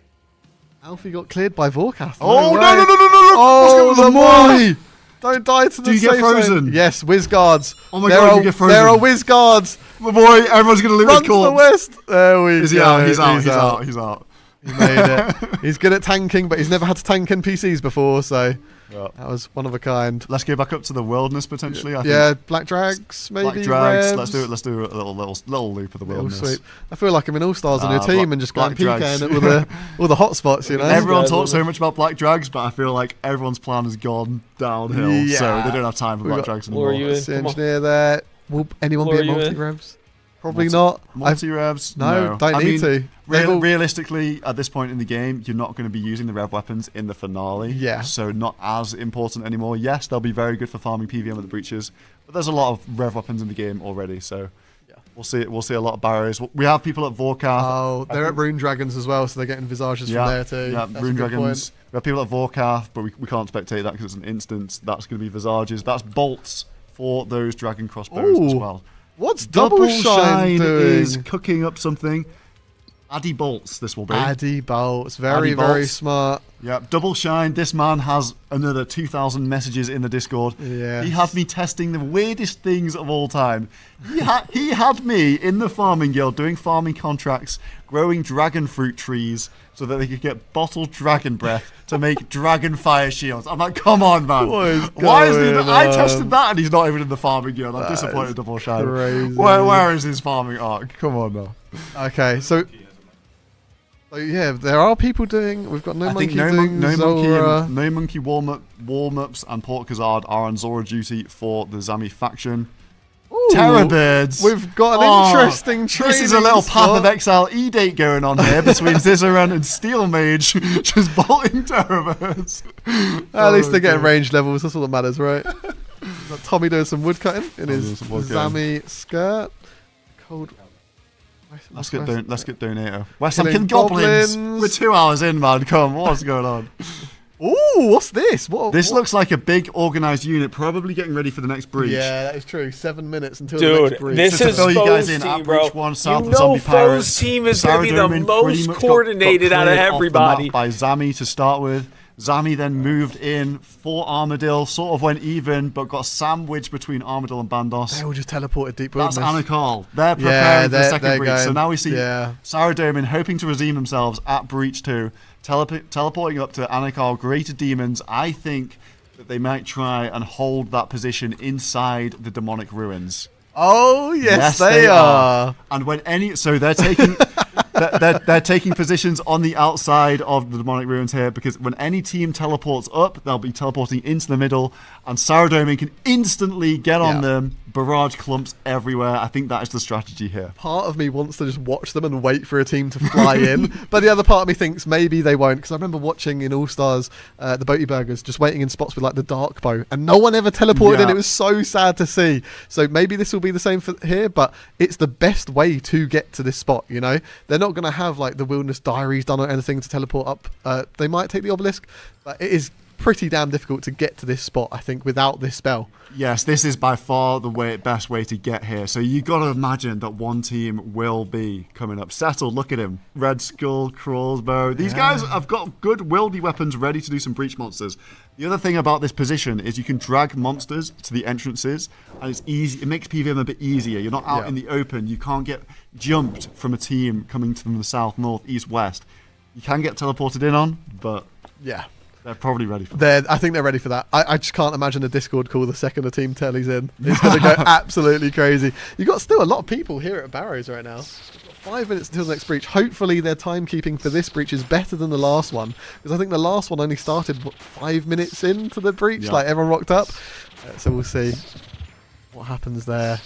Alfie got cleared by Vorkath. Oh, way. no. Oh, What's going on with boy! Don't die to the Do you get safe zone. frozen? Yes, whiz guards. Oh my There God, are, you get frozen. There are whiz guards. My boy, everyone's going to live Run his to the corpse. west. There we Is he go. out? He's out. He made it. He's good at tanking, but he's never had to tank NPCs before, so Yeah. that was one of a kind. Let's go back up to the wilderness potentially. I Yeah, think. black drags, maybe. Black drags. Revs. Let's do it. Let's do a little loop of the Little wilderness. sweep. I feel like I'm in All Stars on your team and just going Black drags. PKing it with all the hot spots, you know. Everyone guys talks are- so much about black drags, but I feel like everyone's plan has gone downhill, so Yeah. they don't have time for We black got- drags Who are anymore. you That's the Come on. engineer there. Will anyone Who be uh, are at you in? multi-revs? Probably not. Multi-revs? No, don't I need mean, to. They've all- Realistically, at this point in the game, you're not going to be using the rev weapons in the finale. Yeah. So not as important anymore. Yes, they'll be very good for farming PVM with the breaches, but there's a lot of rev weapons in the game already. So Yeah. we'll see. We'll see a lot of barriers. We have people at Vorkath. Oh, they're at Rune Dragons as well, so they're getting visages from there too. Yeah, That's a Rune good Dragons. point. We have people at Vorkath, but we can't spectate that because it's an instance. That's going to be visages. That's bolts for those dragon crossbows as Ooh. well. What's Double Shine doing? is cooking up something. Addy bolts, this will be. Addy bolts, very Addy very bolts. smart. Yeah, Double Shine. This man has another 2,000 messages in the Discord. Yeah. He had me testing the weirdest things of all time. He had me in the farming guild doing farming contracts, growing dragon fruit trees so that they could get bottled dragon breath to make dragon fire shields. I'm like, come on, man. What is Why is he? going I on? tested that and he's not even in the farming guild. I'm That disappointed, is Double Shine. crazy. Where is his farming arc? Come on now. Okay, so yeah, there are people doing. We've got no I monkey think doing Zora. no monkey warm-ups and Port Khazard are on Zora duty for the Zami faction. Ooh, Terror birds. We've got an Oh, interesting training. This is a little Path of spot. Exile E-date going on here between Zizaran and Steel Mage, just bolting terror birds. At least they're getting God. range levels. That's all that matters, right? Got Tommy doing some wood cutting in Tommy his doing some wood cutting. Zami skirt. Cold. Let's get Donator. West Ham Killing killing goblins. goblins. We're 2 hours in, man. Come on, what's going on? Ooh, what's this? What? This what? looks like a big organised unit, probably getting ready for the next breach. Yeah, that is true. 7 minutes until the Dude, next breach. this Just to is fill you guys Foe's in, at team, bro. Breach 1, south You of know Zombie Pirates. Foe's team is going to be the Saradomin pretty most much coordinated out of cleared off the everybody. map by Zami to start with. Zami then moved in for Armadil, sort of went even, but got sandwiched between Armadil and Bandos. They all just teleported deep That's wilderness. Anakal. They're preparing Yeah, for the they're second breach. So going- now we see yeah. Saradomin hoping to redeem themselves at Breach 2, teleporting up to Anakal, Greater Demons. I think that they might try and hold that position inside the demonic ruins. Oh yes, they are. And when any, so they're taking, they're taking positions on the outside of the demonic ruins here because when any team teleports up, they'll be teleporting into the middle, and Saradomin can instantly get on Yeah. them. Barrage clumps everywhere. I think that is the strategy here. Part of me wants to just watch them and wait for a team to fly in, but the other part of me thinks maybe they won't. Because I remember watching in All Stars the Boaty Burgers just waiting in spots with like the dark bow, and no one ever teleported in. Yeah. It was so sad to see. So maybe this will be the same for here, but it's the best way to get to this spot. You know, they're not going to have like the Wilderness Diaries done or anything to teleport up. They might take the obelisk, but it is pretty damn difficult to get to this spot, I think, without this spell. Yes, this is by far the best way to get here. So you got to imagine that one team will be coming up. Settled, look at him. Red Skull, Crawlsbow. These guys have got good wieldy weapons ready to do some breach monsters. The other thing about this position is you can drag monsters to the entrances, and it's easy. It makes PVM a bit easier. You're not out in the open. You can't get jumped from a team coming from the south, north, east, west. You can get teleported in on, but Yeah. they're probably ready for that. I think they're ready for that. I just can't imagine a Discord call the second the team telly's in. It's going to go absolutely crazy. You've got still a lot of people here at Barrows right now. We've got 5 minutes until the next breach. Hopefully their timekeeping for this breach is better than the last one. Because I think the last one only started, 5 minutes into the breach? Yeah. Like everyone rocked up. So we'll see what happens there.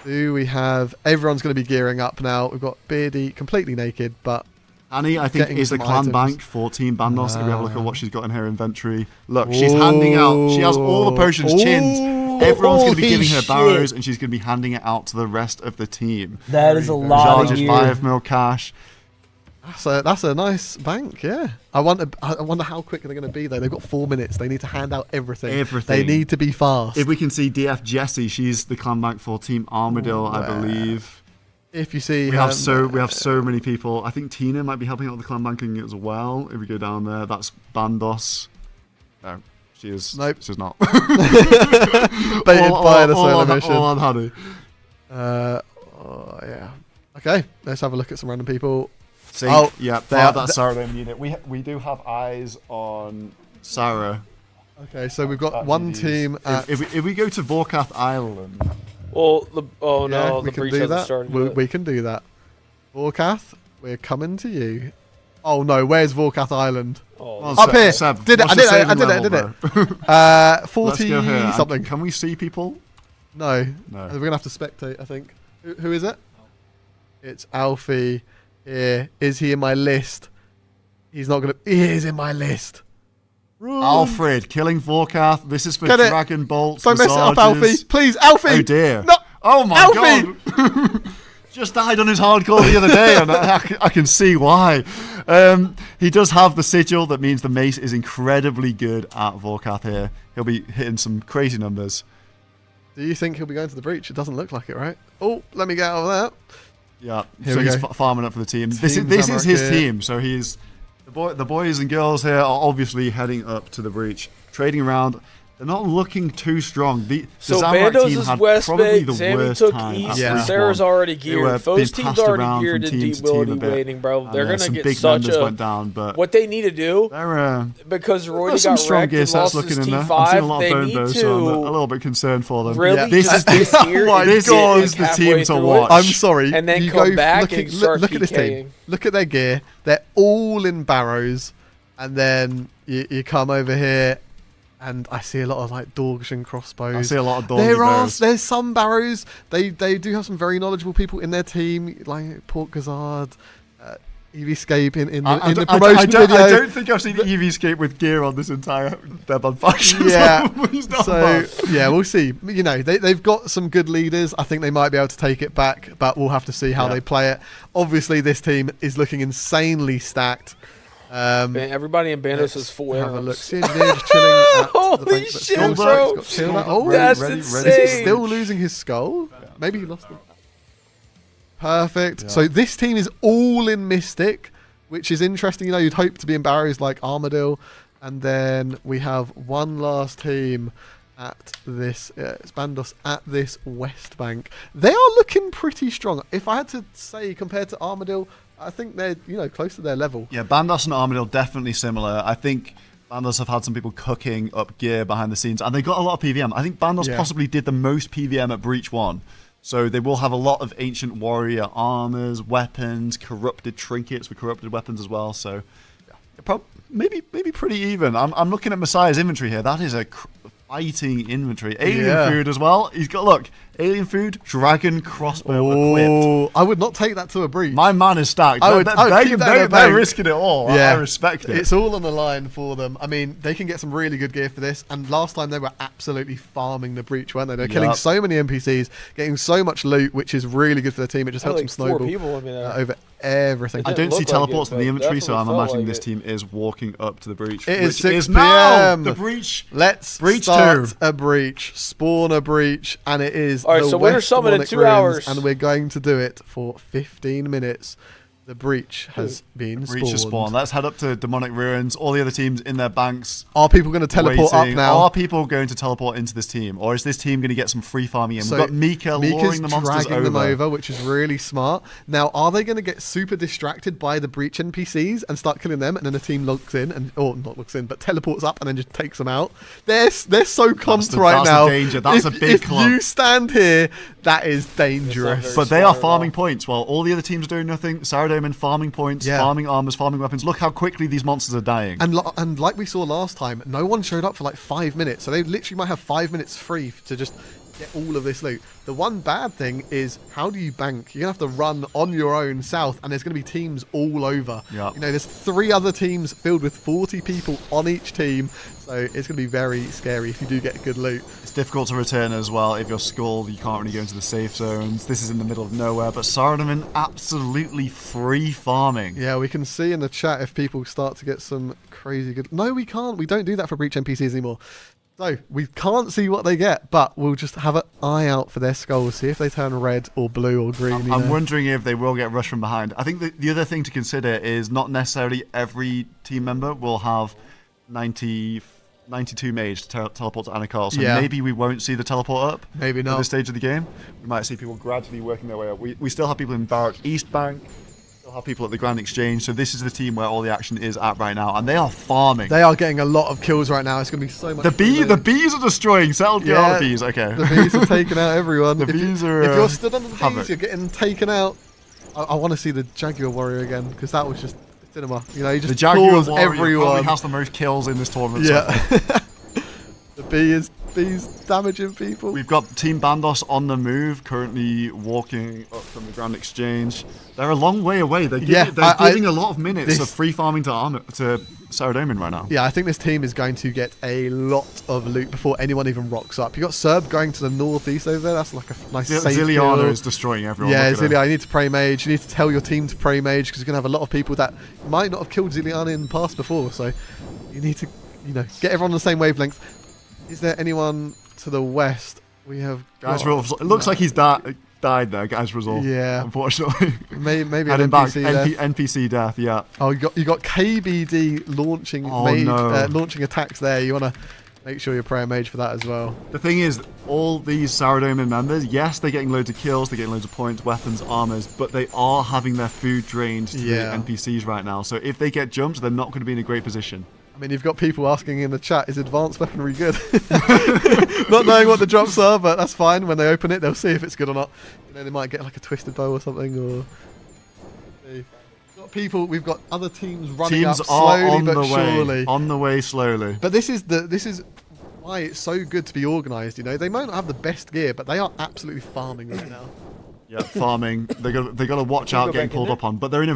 Do we have... Everyone's going to be gearing up now. We've got Beardy completely naked, but... Annie, I think, Getting is the some clan items. bank for Team Bandos. If we have a look at what she's got in her inventory. Look, she's handing out. She has all the potions chinned. Everyone's going to be Holy giving her shit. barrows, and she's going to be handing it out to the rest of the team. That is a lot Charges of 5 gear. mil cash. That's a nice bank, yeah. I wonder how quick they're going to be, though. They've got 4 minutes. They need to hand out everything. They need to be fast. If we can see DF Jessie, she's the clan bank for Team Armadillo, I believe. If you see, we have so many people. I think Tina might be helping out with the clan banking as well. If we go down there, that's Bandos. No, she is. Nope, she's not. Baited by the solo mission. All on Honey. Yeah. Okay, let's have a look at some random people. See, yeah, that's Sarah unit. We do have eyes on Sarah. Okay, so we've got one team at... If we go to Vorkath Island... Well, the breach hasn't started yet. We can do that. Vorkath, we're coming to you. Oh no, where's Vorkath Island? Up here. Seb, I did it. 40 something. Can we see people? No. We're going to have to spectate, I think. Who is it? It's Alfie. Here. Is he in my list? He's not going to... He is in my list. Run. Alfred, killing Vorkath. This is for Dragon Bolts. Don't mess it up, Alfie. Please, Alfie. Oh dear. No. Oh my Alfie. God. Just died on his hardcore the other day, and I can see why. He does have the sigil. That means the mace is incredibly good at Vorkath here. He'll be hitting some crazy numbers. Do you think he'll be going to the breach? It doesn't look like it, right? Oh, let me get out of that. Yeah, so he's farming up for the team. This is his team, so he's the boys and girls here are obviously heading up to the breach, trading around. They're not looking too strong. The Zamorak Bandos team is had West probably Bay, the Sammy worst took time. East, at Sarah's Breach already One. geared. Fo's team's already geared to deep ability waiting, bro. They're going to some get big such numbers a... went down, but what they need to do, because Roy some got strong wrecked gear and sets lost his looking in there. I'm seeing a T5, lot they of need Bones, to... so I'm a little bit concerned for them. Really This is the team to watch. I'm sorry. And then you come go back and start look at this PKing. team. Look at their gear. They're all in barrows. And then you come over here, and I see a lot of like dogs and crossbows. I see a lot of dogs. There's some barrows. They do have some very knowledgeable people in their team, like Port Gazard, Eviescape in the promotion video. I don't think I've seen Eviescape with gear on this entire Deadman faction. Yeah, yeah, we'll see. You know, they've got some good leaders. I think they might be able to take it back, but we'll have to see how they play it. Obviously, this team is looking insanely stacked. Everybody in Bandos is full Have a look. arrows. See engineer just chilling at Holy the bank, shit, bro! That's insane. Is he still losing his skull? Yeah. Maybe he lost it. Perfect. Yeah. So this team is all in Mystic, which is interesting. You know, you'd hope to be in barrows like Armadillo. And then we have one last team at this, it's Bandos at this West Bank. They are looking pretty strong. If I had to say, compared to Armadillo, I think they're, close to their level. Yeah, Bandos and Armadillo definitely similar. I think Bandos have had some people cooking up gear behind the scenes, and they got a lot of PVM. I think Bandos possibly did the most PVM at Breach 1. So they will have a lot of ancient warrior armors, weapons, corrupted trinkets with corrupted weapons as well. So maybe pretty even. I'm looking at Messiah's inventory here. That is a fighting inventory. Alien food as well. He's got, look, alien food, dragon crossbow equipped. I would not take that to a breach. My man is stacked. They're risking it all. Yeah. I respect it. It's all on the line for them. I mean, they can get some really good gear for this. And last time they were absolutely farming the breach, weren't they? They're killing so many NPCs, getting so much loot, which is really good for the team. It just helps them snowball over everything. I don't see teleports in the inventory, so I'm imagining this team is walking up to the breach. It is 6 PM. The breach. Let's start a breach, spawn a breach, and it is all right. So Winter Summit in 2 hours, and we're going to do it for 15 minutes. The breach has been spawned. Let's head up to Demonic Ruins. All the other teams in their banks. Are people going to teleport up now? Are people going to teleport into this team? Or is this team going to get some free farming in? So we've got Mika luring the monsters dragging them over, which is really smart. Now, are they going to get super distracted by the breach NPCs and start killing them, and then the team logs in, or not logs in, but teleports up and then just takes them out? They're so clumped right now. That's a big clump. If you stand here, that is dangerous. But they are farming points while all the other teams are doing nothing. Saradomin farming points, farming armors, farming weapons. Look how quickly these monsters are dying. And like we saw last time, no one showed up for like 5 minutes. So they literally might have 5 minutes free to just get all of this loot. The one bad thing is, how do you bank? You're going to have to run on your own south, and there's going to be teams all over. Yeah. You know, there's 3 other teams filled with 40 people on each team, so it's going to be very scary if you do get good loot. It's difficult to return as well. If you're skulled, you can't really go into the safe zones. This is in the middle of nowhere, but Saradomin absolutely free farming. Yeah, we can see in the chat if people start to get some crazy good... No, we can't. We don't do that for Breach NPCs anymore. So, we can't see what they get, but we'll just have an eye out for their skulls, see if they turn red or blue or green. I'm wondering if they will get rushed from behind. I think the other thing to consider is not necessarily every team member will have 92 mage to teleport to Anakar, so maybe we won't see the teleport up. Maybe not. At this stage of the game. We might see people gradually working their way up. We still have people in Barrack East Bank, still have people at the Grand Exchange, so this is the team where all the action is at right now, and they are farming. They are getting a lot of kills right now. It's going to be so much fun. The bees are destroying. Settled the bees, okay. The bees are taking out everyone. The bees are... If you're stood under the havoc. bees, you're getting taken out. I want to see the Jaguar Warrior again, because that was just cinema. You know, he just the Jaguar claws Warrior everyone. probably has the most kills in this tournament. Yeah. So far. The bees damaging people. We've got Team Bandos on the move, currently walking up from the Grand Exchange. They're a long way away. They're giving a lot of minutes of free farming to Saradomin right now. Yeah, I think this team is going to get a lot of loot before anyone even rocks up. You got Serb going to the northeast over there. That's like a nice safe Ziliana kill. is destroying everyone. Yeah, Ziliana, you need to pray mage. You need to tell your team to pray mage, because you're going to have a lot of people that might not have killed Ziliana in the past before. So you need to, get everyone on the same wavelength. Is there anyone to the west? We have Guys, it looks like he's died there, Guys Result. Yeah. Unfortunately. Maybe an Heading NPC back, there. NPC death, yeah. Oh, you got KBD launching launching attacks there. You want to make sure you're praying mage for that as well. The thing is, all these Saradomin members, yes, they're getting loads of kills, they're getting loads of points, weapons, armors, but they are having their food drained to the NPCs right now. So if they get jumped, they're not going to be in a great position. I mean, you've got people asking in the chat, is advanced weaponry good? Not knowing what the drops are, but that's fine. When they open it, they'll see if it's good or not. They might get like a twisted bow or something. Or we've got other teams running up slowly but surely. On the way slowly. But this is why it's so good to be organised. They might not have the best gear, but they are absolutely farming right now. Yeah, farming. They got to watch out getting pulled up on. But they're in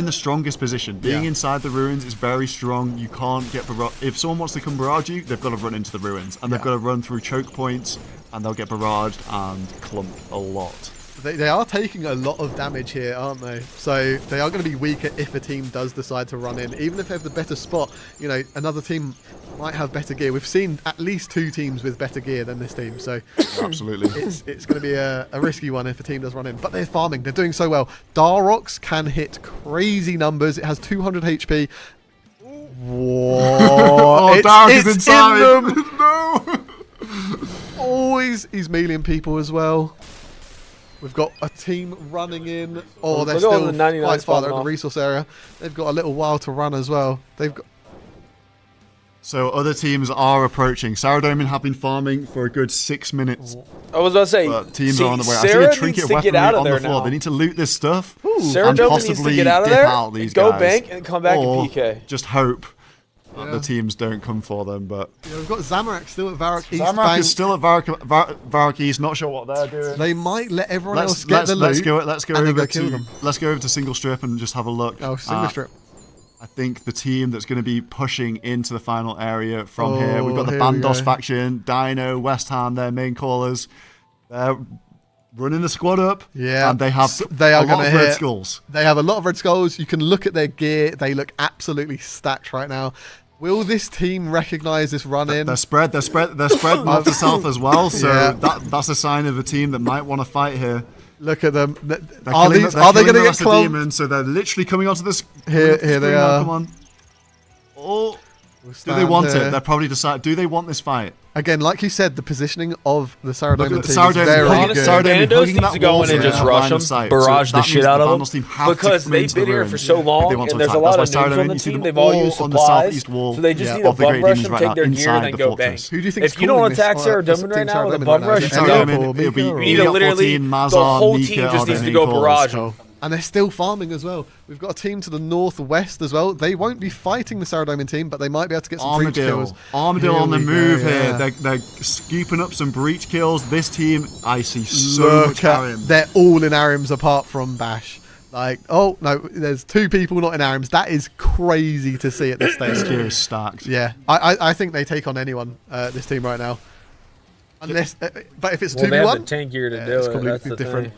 the strongest position. Being inside the ruins is very strong. You can't get if someone wants to come barrage you, they've got to run into the ruins, and they've got to run through choke points, and they'll get barraged and clumped a lot. They are taking a lot of damage here, aren't they? So they are going to be weaker if a team does decide to run in. Even if they have the better spot, another team might have better gear. We've seen at least 2 teams with better gear than this team. So absolutely, it's going to be a risky one if a team does run in. But they're farming. They're doing so well. Darox can hit crazy numbers. It has 200 HP. Whoa! Dark is inside. In them. No. Always, he's meleeing people as well. We've got a team running in. Oh, they're still quite far. They're in the resource area. They've got a little while to run as well. So other teams are approaching. Saradomin have been farming for a good 6 minutes. I was about to say, but teams are on the way. Sarah I see a trinket weaponry on the floor. They need to loot this stuff. Saradomin needs to get out of there, go bank, and come back and PK. Just hope the teams don't come for them. But we've got Zamorak still at Varrock East. Zamorak is still at Varrock East. Not sure what they're doing. They might let everyone else get the loot. Let's go over to Single Strip and just have a look. Oh, Single Strip. I think the team that's going to be pushing into the final area from here. We've got the Bandos faction, Dino, West Ham, their main callers. They're running the squad up. Yeah. And they have a lot of red skulls. They have a lot of red skulls. You can look at their gear. They look absolutely stacked right now. Will this team recognise this run in? They're spread north to south as well. So that's a sign of a team that might want to fight here. Look at them. Are they going to get clumped? So they're literally coming onto this. Here they are. Come on. Oh. Do they want it? They're probably decided. Do they want this fight? Again, like you said, the positioning of the Saradomin team is very good. Bandos needs to go in and just rush them, barrage the shit out of them, because they've been here for so long, and there's a lot of noobs on the team. They've all used supplies, so they just need to bum rush them, take their gear, and then go bang. If you don't attack Saradomin right now with a bum rush, you need to literally, the whole team just needs to go barrage them. And they're still farming as well. We've got a team to the northwest as well. They won't be fighting the Saradomin team, but they might be able to get some breach kills. Armadillo Here on the we move go, here. yeah. They're scooping up some breach kills. This team, I see so much Arim. They're all in Arims apart from Bash. Like, oh, no, there's 2 people not in Arims. That is crazy to see at this stage. This gear is stacked. Yeah, I think they take on anyone, this team right now. Unless, but if it's Well, they have the 2v1, tank gear to yeah, do it's it. completely That's the different. thing.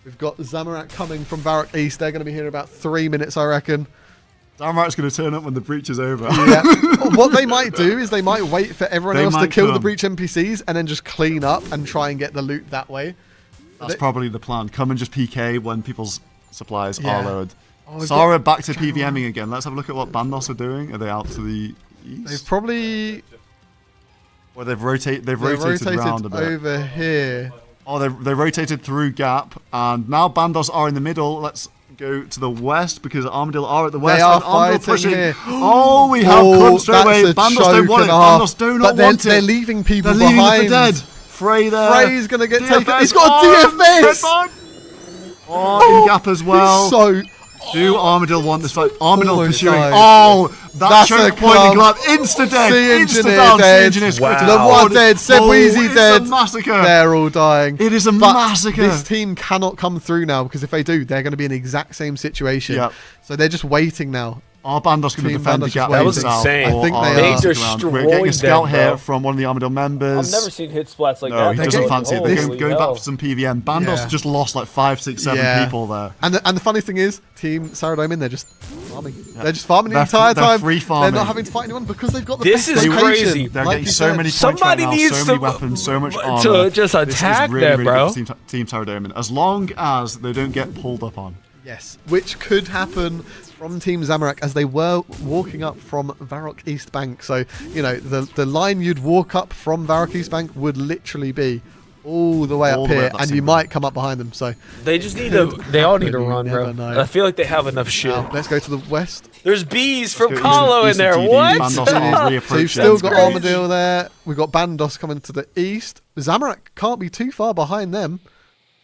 We've got Zamorak coming from Varrock East. They're going to be here in about 3 minutes, I reckon. Zamorak's going to turn up when the breach is over. Yeah. What they might do is they might wait for everyone They else to might kill the come. breach NPCs and then just clean up and try and get the loot that way. That's probably the plan. Come and just PK when people's supplies Yeah. are lowered. Oh, we've Sara got- back to PVMing again. Let's have a look at what Bandos are doing. Are they out to the They've east? probably Or they've rotated they've rotated around a bit. over here. Oh, they rotated through Gap, and now Bandos are in the middle. Let's go to the west because Armadillo are at the west. They are and Armadillo fighting pushing. here. Oh, we have clump straight that's away. a Bandos choke don't want it. and a half. Bandos do But not they're, want they're it. leaving people They're leaving behind. it for dead. Frey there. Frey's going to get taken. DFS. He's got a Oh, DFS! Redbone. Oh, in Gap as well. He's so... Do Armadillo want this fight? Armadillo Almost pursuing. died. Oh, that That's choke a point in club. glove. Insta dead. Sea Insta Engineer down. dead. Sea Engineer's Wow. critical. Lamar dead. Seb Weezy it's dead. a massacre. They're all dying. It is a But massacre. this team cannot come through now because if they do, they're going to be in the exact same situation. Yep. So they're just waiting now. Are Bandos going to Team defend Bandos the gap? just That was themselves, insane. or I think are they they are. sticking around? We're getting a Destroying scout them, here bro. from one of the Armadillo members. I've never seen hit splats like No, that. he They're doesn't getting- fancy it. Holy They're going back hell. for some PVM. Bandos Yeah. just lost like 5, 6, 7 people there. And the funny thing is, Team Saradomin, they're just farming. They're just farming the They're entire they're time. free They're farming. not having to fight anyone because they've got the This best is location. crazy. They're like getting you so said. many points Somebody right now, needs so many to- weapons, so much to armor. just This is attack really, them, really bro. good for Team Saradomin. As long as they don't get pulled up on. Yes, which could happen from Team Zamorak as they were walking up from Varrock East Bank. So, you know, the line you'd walk up from Varrock East Bank would literally be all the way All up the way here, up that and same you road. might come up behind them. So, They just need to. They all need to You run, never bro. know. I feel like they have enough shit. now, let's go to the west. There's bees from Go east Kahlo of- in east of there. TD. What? Bandos are So you've reapproaching. still got crazy. Armadillo there. We've got Bandos coming to the east. Zamorak can't be too far behind them.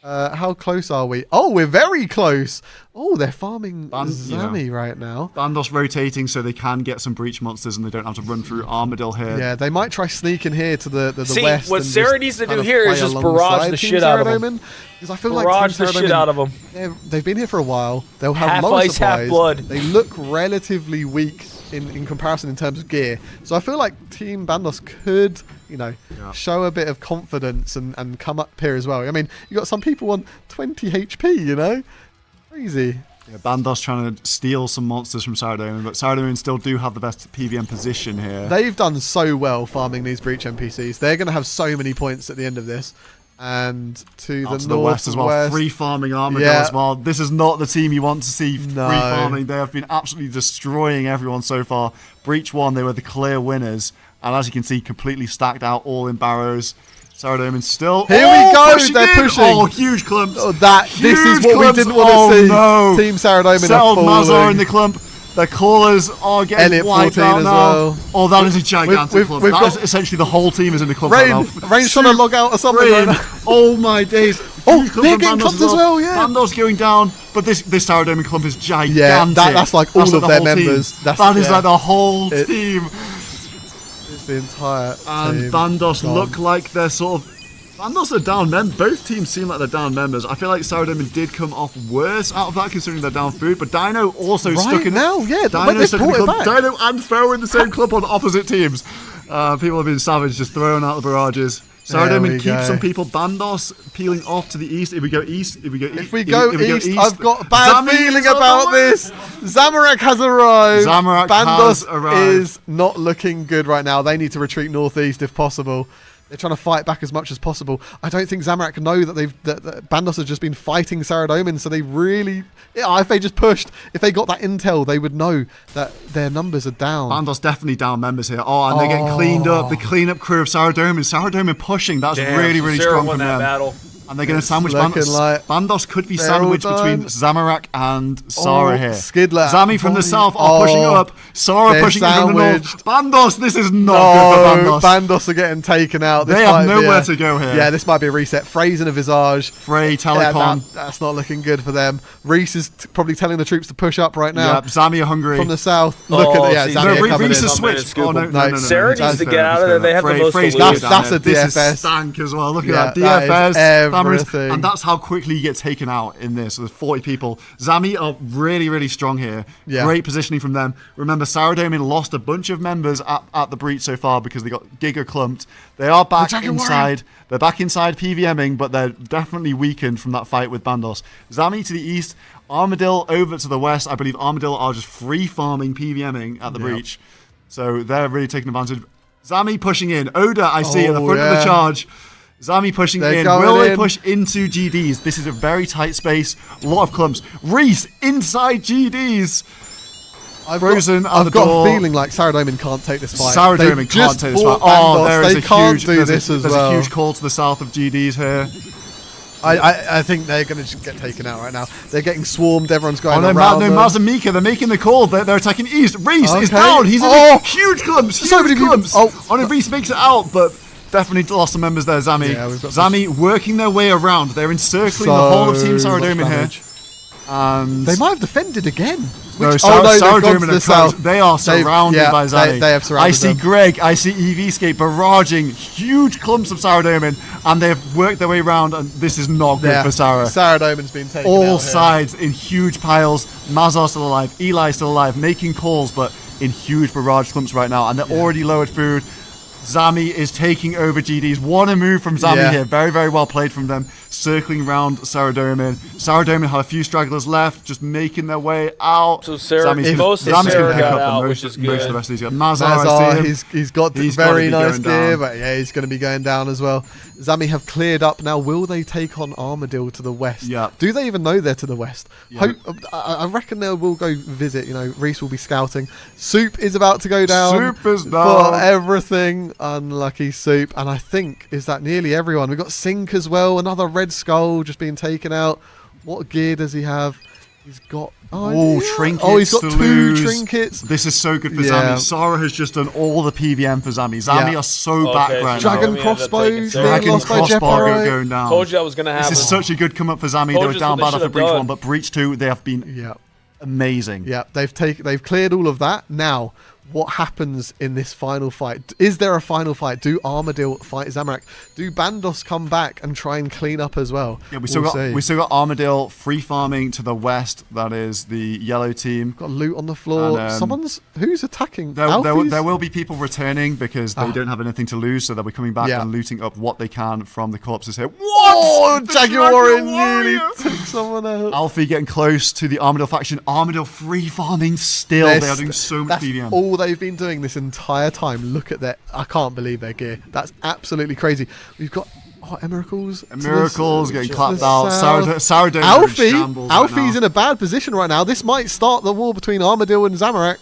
How close are we? Oh, we're very close. Oh, they're farming Zami right now. Bandos rotating so they can get some breach monsters and they don't have to run through Armadillo here. Yeah, they might try sneaking here to the See, west. what and Sarah just needs to kind do of here is play just barrage alongside the Team shit out of 'em. Saradomin. Because I feel like Barrage Team the shit Saradomin, out of them. They've been here for a while. They'll have Half low ice, half supplies. blood. They look relatively weak in comparison in terms of gear. So I feel like Team Bandos could, you know, show a bit of confidence and come up here as well. I mean, you got some people on 20 HP, you know? Crazy. Yeah, Bandos trying to steal some monsters from Saradomin, but Saradomin still do have the best PVM position here. They've done so well farming these breach NPCs. They're going to have so many points at the end of this. And to Out the to the west as well, northwest. free farming Armadillo Yeah. as well. This is not the team you want to see free No. farming. They have been absolutely destroying everyone so far. Breach 1, they were the clear winners, and as you can see, completely stacked out, all in barrows. Saradomin still. Here we go, pushing they're in. pushing. Oh, huge clumps. Oh, this is Huge what we clumps. didn't want Oh, to see. no. Team Saradomin Settled are Mazar falling. in the clump. The callers are getting Elliot wiped 14 out as now. well. Oh, that is a gigantic we've- clump. we've That got- is essentially the whole team is in the clump right now. Rain's trying to log out or something right Rain. now. Oh my days. Oh, Huge clump they're from getting Bandos clumped as well, yeah. Bandos going down, but this Saradomin clump is gigantic. Yeah, that's like all of the their whole team. members. That That's- is yeah. like the whole It- team. It's the entire And team Bandos gone. look like they're sort of... Bandos are down members. Both teams seem like they're down members. I feel like Saradomin did come off worse out of that considering they're down food, but Dino also Right stuck in... now, yeah, when Dino they stuck in the brought it club. back. Dino and Throw in the same club on opposite teams. People have been savage, just throwing out the barrages. There we Saradomin keeps go. some people. Bandos peeling off to the east. If we go east, If we go east, east, I've got a bad Zami feeling is on the about way. this. Zamorak has arrived. Zamorak Bandos has arrived. is not looking good right now. They need to retreat northeast if possible. They're trying to fight back as much as possible. I don't think Zamorak know that that Bandos have just been fighting Saradomin, so they really... Yeah, if they just pushed, if they got that intel, they would know that their numbers are down. Bandos definitely down members here. Oh, and they're getting cleaned up. The cleanup crew of Saradomin. Saradomin pushing. That's Damn, really, so really Sarah strong won from that them. battle. And they're going to It's sandwich looking Bandos. like Bandos could be they're all sandwiched between done. Zamorak and Sara here. Skidler. Zami from the Bonnie. south are pushing up. Sara they're pushing in from the north. sandwiched. Bandos, this is not good for Bandos. Bandos are getting taken out. This They have might be nowhere to go here. Yeah, this might be a reset. Fraser and Visage. Frey, Yeah, Telecon. that's not looking good for them. Reese is probably telling the troops to push up right now. Yep, Zami are hungry. From the south. Look at the, yeah, see, Zami No, are coming Reese in. has Come in and switched. scoop Oh, no, them. no, no, no. Sarah no, needs to no, get no, out no, of there. no. They have the most Frey's to gonna lose. go down That's here. a This is DFS. stank as well. Look at Yeah, that. that is DFS, Tamaris, everything. and that's how quickly you get taken out in this. So there's 40 people. Zami are really, really strong here. Yeah. Great positioning from them. Remember, Saradomin lost a bunch of members at the breach so far because they got giga clumped. They are back inside. They're back inside PVMing, but they're definitely weakened from that fight with Bandos. Zami to the east, Armadillo over to the west. I believe Armadillo are just free farming PVMing at the breach. So they're really taking advantage. Zami pushing in. Oda, I see, at the front of the charge. Zami pushing They're in. going Will they in. push into GDs? This is a very tight space. A lot of clumps. Reese inside GDs. Frozen at the I've got door. a feeling like Saradomin can't take this fight. Saradomin They've can't just take this fight. fought Oh, Bandos. there is They a can't huge, do there's this as there's well. a huge call to the south of GDs here. I think they're going to get taken out right now. They're getting swarmed. Everyone's going Oh no, around them. Maz and Mika, they're making the call. They're attacking east. Reese is Okay. down. He's in Oh. huge clumps. Huge So many people- clumps. oh. No, Reese makes it out, but definitely lost some members there. Zami. Yeah, we've got Zami working their way around. They're encircling the whole of Team So much Saradomin here. damage. And They might have defended again. no, Which- Saradomin they've gone to the are south. close. They are surrounded yeah, by Zami. they have surrounded I see them. Greg. I see EVscape barraging huge clumps of Saradomin, and they've worked their way around. And this is not good Yeah. for Sarah. Saradomin's been taken out All here. sides in huge piles. Mazar still alive. Eli still alive, making calls, but in huge barrage clumps right now. And they're already lowered food. Zami is taking over GDs. What a move from Zami Yeah. here. Very, very well played from them. Circling round Saradomin. Saradomin have a few stragglers left, just making their way out. So Sarah, Zami's most of gonna Sarah pick got up out, most, which is most of the good. rest of these guys. Mazar, I see him. He's got He's gotta very be nice going gear, down. but yeah, he's going to be going down as well. Zami have cleared up now. Will they take on Armadillo to the west? Yeah. Do they even know they're to the west? Yeah. I reckon they will go visit. You know, Reese will be scouting. Soup is about to go down. Soup is for down. everything. Unlucky Soup, and I think is that nearly everyone. We've got Sink as well. Another red skull just being taken out. What gear does he have? He's got Trinkets. Oh, he's got to 2 lose. trinkets. This is so good for Yeah. Zami. Sarah has just done all the PVM for Zami. Zami Yeah. are so Okay, back so right Dragon now. we ended up crossbow, taking being Sarah. Dragon lost by crossbar Jeparo. going down. Told you that was gonna happen. This is such a good come up for Zami. Told They were you down that's bad what they after Breach should've 1, done. but Breach 2, they have been Yeah. amazing. Yeah, they've cleared all of that. Now, what happens in this final fight? Is there a final fight? Do Armadillo fight Zamorak? Do Bandos come back and try and clean up as well? Yeah, we still We'll got see. Armadillo free farming to the west. That is the yellow team. Got loot on the floor. And, Who's attacking? There Alfie's? will be people returning because they don't have anything to lose, so they'll be coming back Yeah. and looting up what they can from the corpses here. What? Oh, The Jaguar Dragon nearly Warrior! took someone out. Alfie getting close to the Armadillo faction. Armadillo free farming still. They're They are doing so much That's PVM. all they've been doing this entire time. Look at I can't believe their gear. That's absolutely crazy. We've got Miracles. Miracles getting clapped the out. south. Sourdough Alfie's in a bad position right now. This might start the war between Armadillo and Zamorak.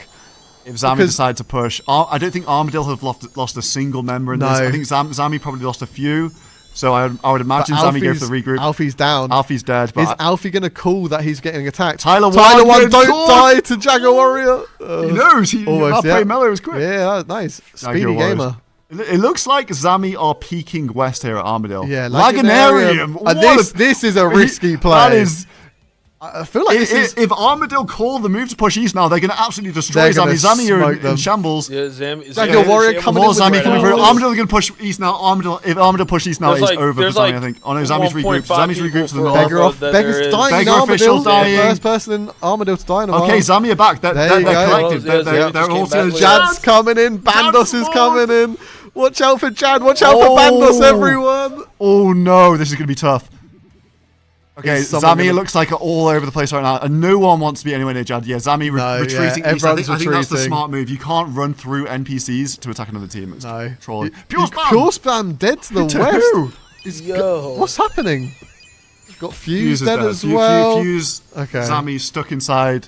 If Zami decide to push, I don't think Armadillo have lost a single member in this. No. I think Zami probably lost a few. So I would imagine Zami go for the regroup. Alfie's down. Alfie's dead. Is But Alfie going to call that he's getting attacked? Tyler One, One don't called. die to Jaguar Warrior. he knows. That play Mellow is quick. Yeah, nice. Speedy Jaguar Warriors. gamer. It looks like Zami are peeking west here at Armadillo. Yeah, Laganarium. This is a risky play. That is. I feel like If Armadillo call the move to push east now, they're going to absolutely destroy They're gonna Zami. Zami are smoke in them. shambles. Yeah, Jaguar Warrior coming More in with Zami red coming arrows. through. Armadillo going to push east now. If Armadillo push east now, There's it's like- over for there's Zami, like I think. Oh no, Zami's 1.5 regrouped. Zami's people regrouped to the for north. Beggar off. that Beggar's there is. dying in Beggar Armadillo. official dying. First person in Armadillo to die in a while. Okay, Zami are back. They're There you go. collective. Yeah, They're just all came back with- Jad's coming in. Bandos is coming in. Watch out for Jad. Watch out for Bandos, everyone. Oh no, this is going to be tough. Okay, Is someone Zami gonna- looks like are all over the place right now, and no one wants to be anywhere near Jad. Yeah, Zami No, retreating yeah, east. I everyone's think that's the retreating. smart move. You can't run through NPCs to attack another team. It's No. trolling. Pure spam! Pure spam dead to the To west. who? Yo. What's happening? We've got Fuse Fuse is dead dead. as well. Fuse. Okay. Zami stuck inside.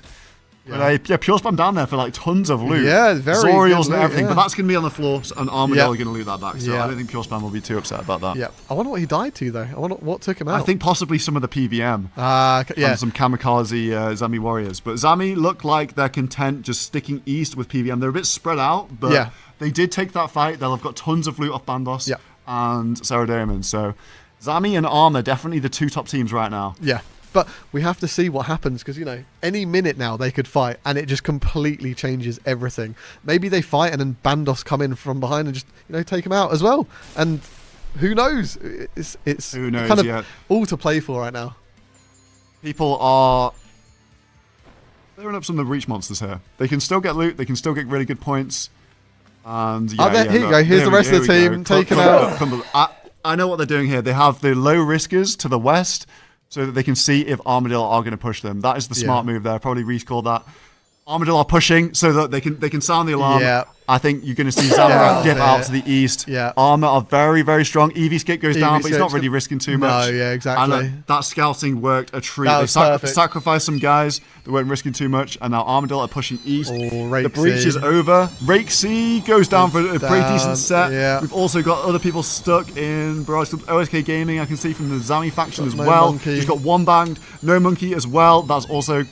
But, Pure Spam down there for like tons of loot. Yeah, very Zoriels good and loot, everything. yeah. But that's going to be on the floor, and Armadale Yeah. are going to loot that back. So Yeah. I don't think Pure Spam will be too upset about that. Yeah. I wonder what he died to, though. I wonder what took him out. I think possibly some of the PVM. Yeah. And some kamikaze Zami warriors. But Zami look like they're content just sticking east with PVM. They're a bit spread out, but Yeah. they did take that fight. They'll have got tons of loot off Bandos Yeah. and Sarah Daemon. So Zami and Armor, definitely the two top teams right now. Yeah. But we have to see what happens because, any minute now they could fight and it just completely changes everything. Maybe they fight and then Bandos come in from behind and just, take him out as well. And who knows? It's Who knows, kind of yeah. all to play for right now. People are clearing up some of the reach monsters here. They can still get loot. They can still get really good points. And Here you go. Here's the rest of the team taken out. I know what they're doing here. They have the low riskers to the west so that they can see if Armadillo are going to push them. That is the smart move there. Probably rescored that. Armadillo are pushing so that they can sound the alarm. Yeah. I think you're going to see Zamorak dip out to the east. Yeah. Armor are very, very strong. EV skip goes down, but he's not skip's really go- risking too much. No, yeah, exactly. And that scouting worked a treat. That They was perfect. sacrificed some guys that weren't risking too much, and now Armadillo are pushing east. Rake The breach C. is over. Rake C goes down for a pretty Down, decent set. yeah. We've also got other people stuck in Barrage Club. OSK Gaming, I can see from the Zami faction as no well. monkey. He's got one banged. No Monkey as well. That's also...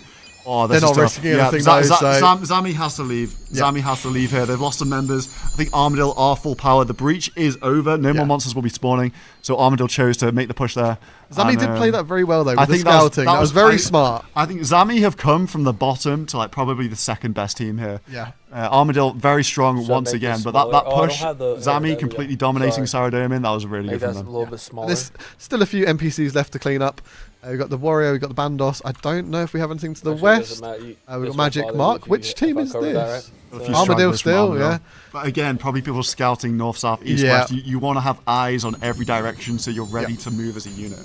Oh, They're not risking anything though, so- Zami has to leave. Yeah. Zami has to leave here. They've lost some members. I think Armadillo are full power. The breach is over. No more monsters will be spawning. So Armadillo chose to make the push there. Zami And, did play that very well though. With I the think that was- scouting, that that was was- very I- smart. I think Zami have come from the bottom to like probably the second best team here. Yeah. Armadillo very strong Should I once make again, this but that smaller? Oh, I don't push, have the- Zami there we completely go. dominating Sorry. Sarah Daemon, that was really Maybe good from that's a them. little bit smaller. There's still a few NPCs left to clean up. We've got the Warrior, we've got the Bandos. I don't know if we have anything to the Actually, it west. doesn't matter. We've This got won't Magic bother you Mark. if you- Which if team I is cover that, right? this? A few Armadillo stragglers from still, Armadillo. yeah. But again, probably people scouting north, south, east, Yeah. west. You want to have eyes on every direction so you're ready to move as a unit.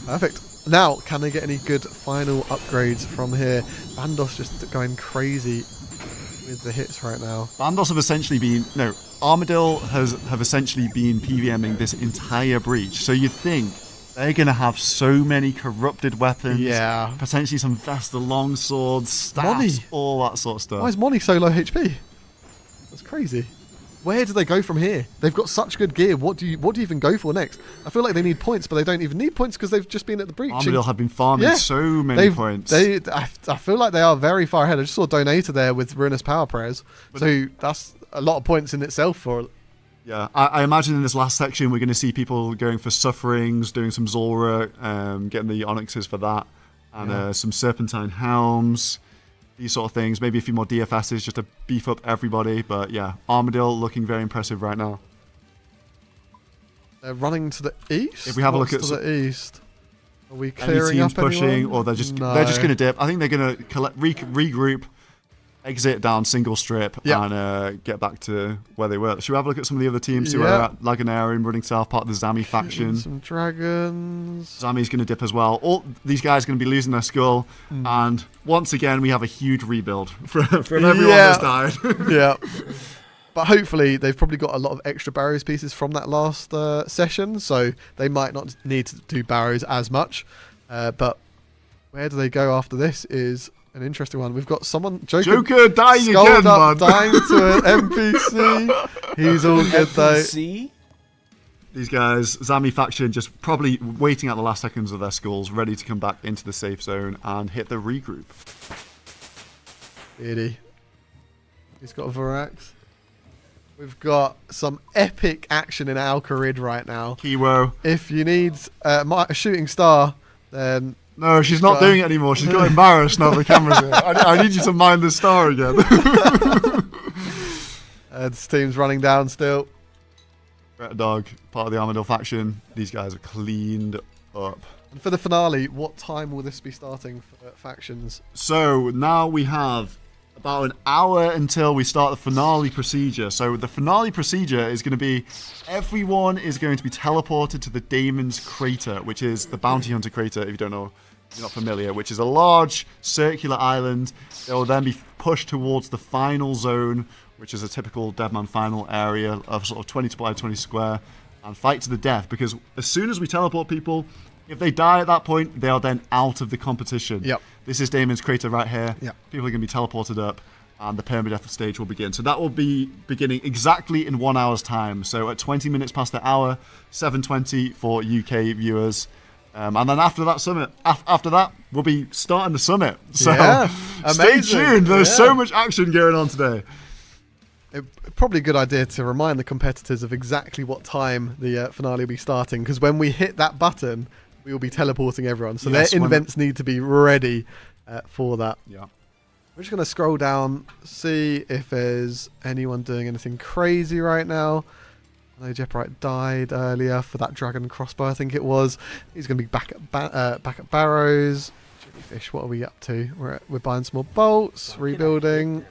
Perfect. Now, can they get any good final upgrades from here? Bandos just going crazy with the hits right now. Bandos have essentially been Armadillo have essentially been PVMing this entire breach. So you think they're gonna have so many corrupted weapons, Yeah. potentially some Vesta long swords, staffs, Money. all that sort of stuff. Why is Moni so low HP? That's crazy. Where do they go from here? They've got such good gear. What do you even go for next? I feel like they need points, but they don't even need points because they've just been at the breach. Armadillo have been farming Yeah. so many points. I feel like they are very far ahead. I just saw Donator there with Ruinous Power Prayers. So that's a lot of points in itself for... Yeah, I imagine in this last section we're going to see people going for Sufferings, doing some Zora, getting the Onyxes for that, and some Serpentine Helms, these sort of things. Maybe a few more DFSs just to beef up everybody. But yeah, Armadillo looking very impressive right now. They're running to the east? If we have a look What's at to the east? Are we Any clearing teams up pushing, anyone? or they're just No. going to dip. I think they're going to regroup, exit down single strip, Yeah. and get back to where they were. Should we have a look at some of the other teams who Yeah. are at Laganarian running south, part of the Zami faction? Some dragons. Zami's going to dip as well. All these guys are going to be losing their skull, and once again we have a huge rebuild from everyone Yeah. that's died. Yeah. But hopefully they've probably got a lot of extra barrows pieces from that last session, so they might not need to do barrows as much. But where do they go after this is an interesting one. We've got someone Joker dying skulled again, up, man. dying to an NPC. He's all good though. See? These guys, Zami faction, just probably waiting at the last seconds of their skulls, ready to come back into the safe zone and hit the regroup. Really? He's got a Varax. We've got some epic action in Alcarid right now. Kiwo. If you need a shooting star, then No, she's not got- doing it anymore. She's got embarrassed now the camera's here. I need you to mind the star again. this team's running down still. Red Dog, part of the Armadillo faction. These guys are cleaned up. And for the finale, what time will this be starting for factions? So now we have about an hour until we start the finale procedure. So the finale procedure is going to be everyone is going to be teleported to the Daemon's Crater, which is the Bounty Hunter Crater, if you don't know, if you're not familiar, which is a large circular island. They will then be pushed towards the final zone, which is a typical Deadman final area of sort of 20 by 20 square, and fight to the death. Because as soon as we teleport people, If they die at that point, they are then out of the competition. Yep. This is Damon's crater right here. Yep. People are going to be teleported up, and the permadeath stage will begin. So that will be beginning exactly in 1 hour's time. So at 20 minutes past the hour, 7:20 for UK viewers. And then after that summit, after that, we'll be starting the summit. So Yeah, stay amazing. tuned. There's Yeah. so much action going on today. Probably a good idea to remind the competitors of exactly what time the finale will be starting, because when we hit that button, we will be teleporting everyone. So Yes, their when- invents need to be ready for that. Yeah. We're just going to scroll down, see if there's anyone doing anything crazy right now. I know Jeoparite died earlier for that dragon crossbow, I think it was. He's going to be back at Barrows. Jellyfish, what are we up to? We're buying some more bolts, rebuilding.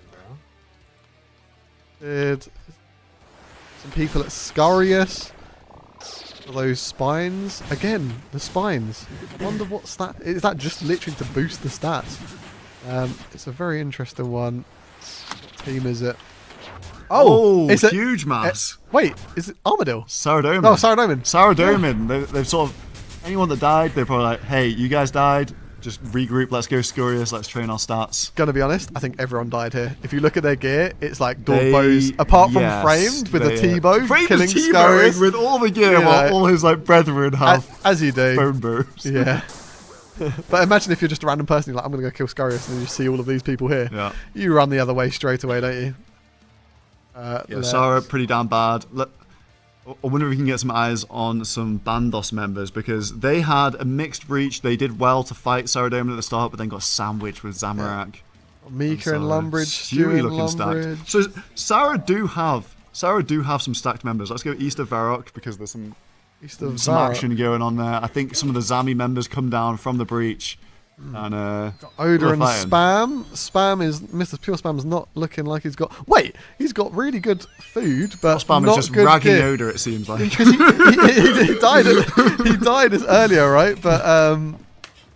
Did some people at Scarius for those spines. Again, the spines. I wonder what stat. Is that just literally to boost the stats? It's a very interesting one. What team is it? Oh, it's a huge mass. wait, is it Armadillo? Saradomin. No, Saradomin. Saradomin. They've sort of, anyone that died, they're probably like, hey, you guys died, just regroup, let's go Scurious, let's train our stats. Gonna be honest, I think everyone died here. If you look at their gear, it's like dog bows, apart from Framed with a T-bow, killing Scarius. with all the gear, You while know. all his like brethren have As you do. bone bows. Yeah. But imagine if you're just a random person, you're like, I'm going to go kill Scarius, and then you see all of these people here. Yeah. You run the other way straight away, don't you? Yeah, Sarah, pretty damn bad. I wonder if we can get some eyes on some Bandos members, because they had a mixed breach. They did well to fight Saradomin at the start, but then got sandwiched with Zamorak. Mika and Lumbridge, Stu Stewie and looking Lumbridge. stacked. So Sarah do have some stacked members. Let's go east of Varrock, because there's some action going on there. I think some of the Zami members come down from the breach. And Odor and fighting. Spam is Mr. Pure Spam's not looking like he's got. Wait, he's got really good food, but Spam not is just good ragging gear. Odor, it seems like. Because he died. He died earlier, right? But I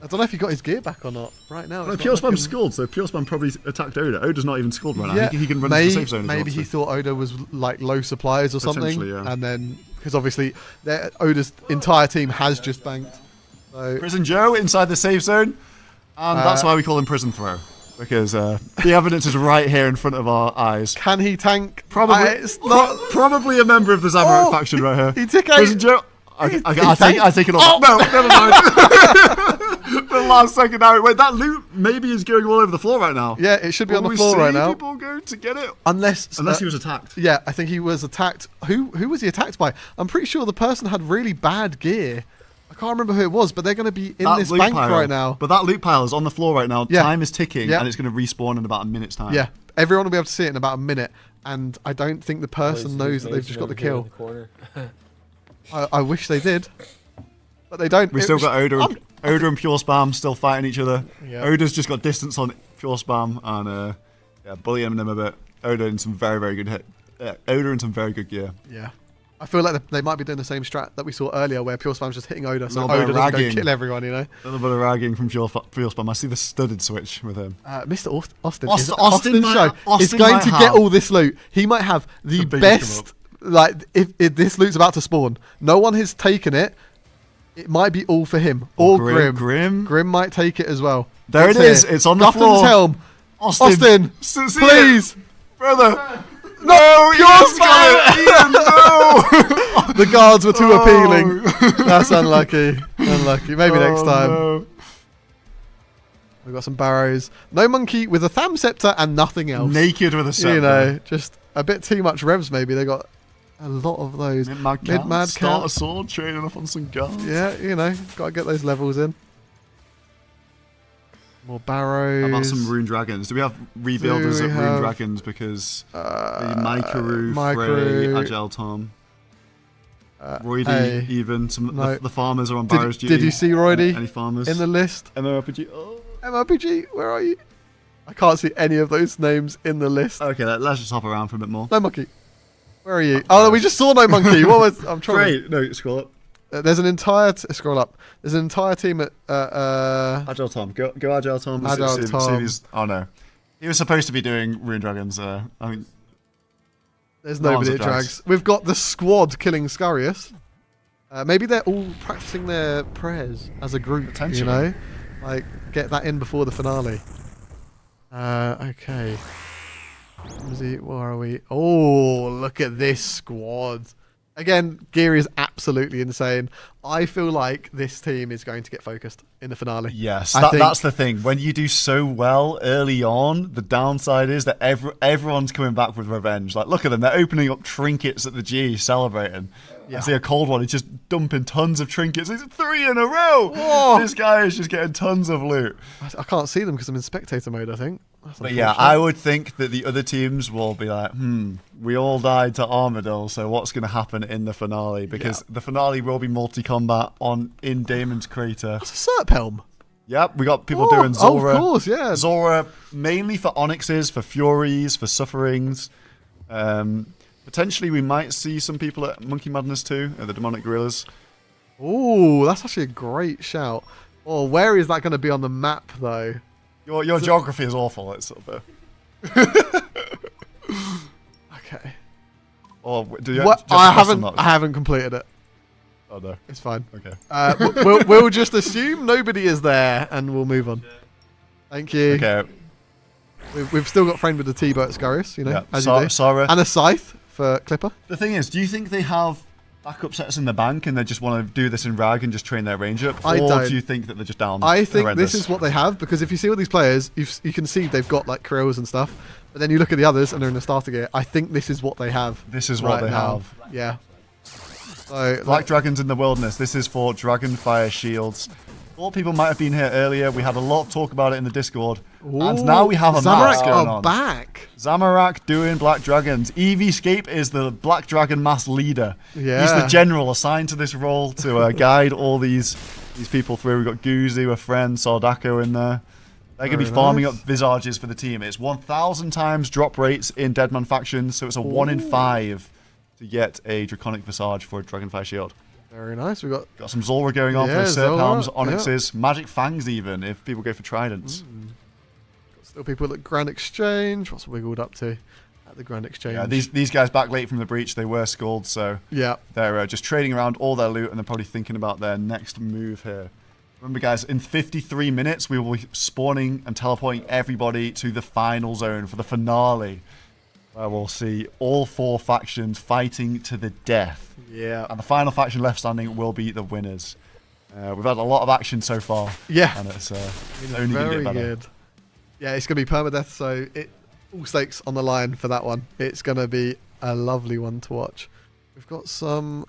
don't know if he got his gear back or not. Right now, No, it's Pure not Spam's looking- skulled, so Pure Spam probably attacked Odor. Odor's not even skulled right now. Yeah, He can run into the safe zone as well, maybe so- he thought Oda was like low supplies or something, Potentially, yeah. and then because obviously Oda's entire team has just banked. So Prison Joe inside the safe zone, and that's why we call him Prison Throw, because the evidence is right here in front of our eyes. can he tank? Probably, It's not. probably a member of the Zamorak Oh, faction right here. he took out- Prison Joe. I he take it off. No, never mind. The last second now. Wait, that loot maybe is going all over the floor right now. Yeah, it should be on Will the we floor see right now. people go to get it? Unless Unless he was attacked. Yeah, I think he was attacked. Who was he attacked by? I'm pretty sure the person had really bad gear. I can't remember who it was, but they're going to be in That this loot bank pile, right now. But that loot pile is on the floor right now. Yeah. Time is ticking, Yeah. and it's going to respawn in about a minute's time. Yeah, everyone will be able to see it in about a minute, and I don't think the person knows that they've just got the kill. I wish they did, but they don't. We still got Odor and Pure Spam still fighting each other. Yeah. Odor's just got distance on Pure Spam and bullying them a bit. Odor in some very, very good Odor in some very good gear. Yeah. I feel like they might be doing the same strat that we saw earlier, where Pure Spam's just hitting Oda, so Little bit Oda of doesn't go ragging. kill everyone, you know. A little bit of ragging from Pure Spam. I see the studded switch with him. Mr. Austin, Austin might- show is Austin going might to have get all this loot. He might have the biggest best. Like, if this loot's about to spawn, no one has taken it. It might be all for him or Grim. Grim might take it as well. There it is. It's on the Gutham's floor. helm. Austin, See it. please. Brother. No, yours got it. Ian, no. The guards were too Oh. appealing. That's unlucky. Unlucky. Maybe next time. No. We've got some barrows. No monkey with a tham scepter and nothing else. Naked with a scepter. You know, just a bit too much revs maybe. They got a lot of those. Mid-mad Mid-mad Start a cat. sword, training up on some guns. Yeah, you know, got to get those levels in. More barrows. How about some Rune Dragons? Do we have rebuilders Do we at Rune have, Dragons? Because the Mykaru, Frey, Agile Tom, Roydy, hey. even some No. the farmers are on Barrows duty. Did you see Roydy Any farmers in the list? MMORPG? Oh. MRPG, where are you? I can't see any of those names in the list. Okay, let's just hop around for a bit more. No monkey. Where are you? Oh, we just saw no monkey. What was? I'm trying. Frey, no, scroll up. There's an entire scroll up. There's an entire team at Agile Tom, go Agile Tom. Agile See if Tom. he's- oh no, he was supposed to be doing Rune Dragons. I mean, There's No one's nobody at at Drags. Drags. We've got the squad killing Scarius. Maybe they're all practicing their prayers as a group. Potentially. You know, like get that in before the finale. Okay. Where are we? Oh, look at this squad. Again, gear is absolutely insane. I feel like this team is going to get focused in the finale. Yes, I think- that's the thing. When you do so well early on, the downside is that everyone's coming back with revenge. Like, look at them. They're opening up trinkets at the G, celebrating. Yeah. I see a cold one. He's just dumping tons of trinkets. It's 3 in a row. Whoa. This guy is just getting tons of loot. I can't see them because I'm in spectator mode, I think. That's But yeah, unfortunate. I would think that the other teams will be like, we all died to Armadillo, so what's going to happen in the finale? Because the finale will be multi-combat in Damon's crater. That's a Serp helm. Yep, we got people Oh, doing Zora. of course, yeah. Zora mainly for Onyxes, for Furies, for Sufferings. Potentially we might see some people at Monkey Madness too, at the Demonic Gorillas. Oh, that's actually a great shout. Oh, where is that going to be on the map, though? Your geography is awful. It's sort of Okay. Or do you? What? do you have to custom I those? haven't completed it. Oh no. It's fine. Okay. We'll just assume nobody is there, and we'll move on. Thank you. Okay. We've still got framed with the T-boat Scarius, you know, Yeah. as you do. Sara. And a scythe for Clipper. The thing is, do you think they have backup sets in the bank and they just want to do this in Rag and just train their range up? I or don't. do you think that they're just down? I think horrendous? this is what they have, because if you see all these players, you can see they've got like Krills and stuff, but then you look at the others and they're in the starter gear. I think this is what they have. This is what right they now. have. Yeah. So, Black Dragons in the Wilderness. This is for Dragonfire Shields. A lot of people might have been here earlier. We had a lot of talk about it in the Discord. And now we have a mask Zamorak going are on. back. Zamorak doing Black Dragons. Eevescape is the Black Dragon mass leader. Yeah. He's the general assigned to this role to guide all these people through. We've got Guzu, a friend, Sardako in there. They're going to be Very farming nice. up visages for the team. It's 1,000 times drop rates in Deadman factions, so it's a 1 in 5 to get a Draconic Visage for a Dragonfire Shield. Very nice. We got Got some Zora going on Yeah, for the Serp Zora, Helms, yeah. Onyxes, Magic Fangs even, if people go for Tridents. still people at Grand Exchange. What's Wiggled up to at the Grand Exchange? Yeah, these guys back late from the breach, they were skulled, so Yeah. they're just trading around all their loot and they're probably thinking about their next move here. Remember guys, in 53 minutes we will be spawning and teleporting everybody to the final zone for the finale, where we'll see all 4 factions fighting to the death. Yeah. And the final faction left standing will be the winners. We've had a lot of action so far. Yeah. And it's only going to Very get better. good. Yeah, it's going to be permadeath, so all stakes on the line for that one. It's going to be a lovely one to watch. We've got some...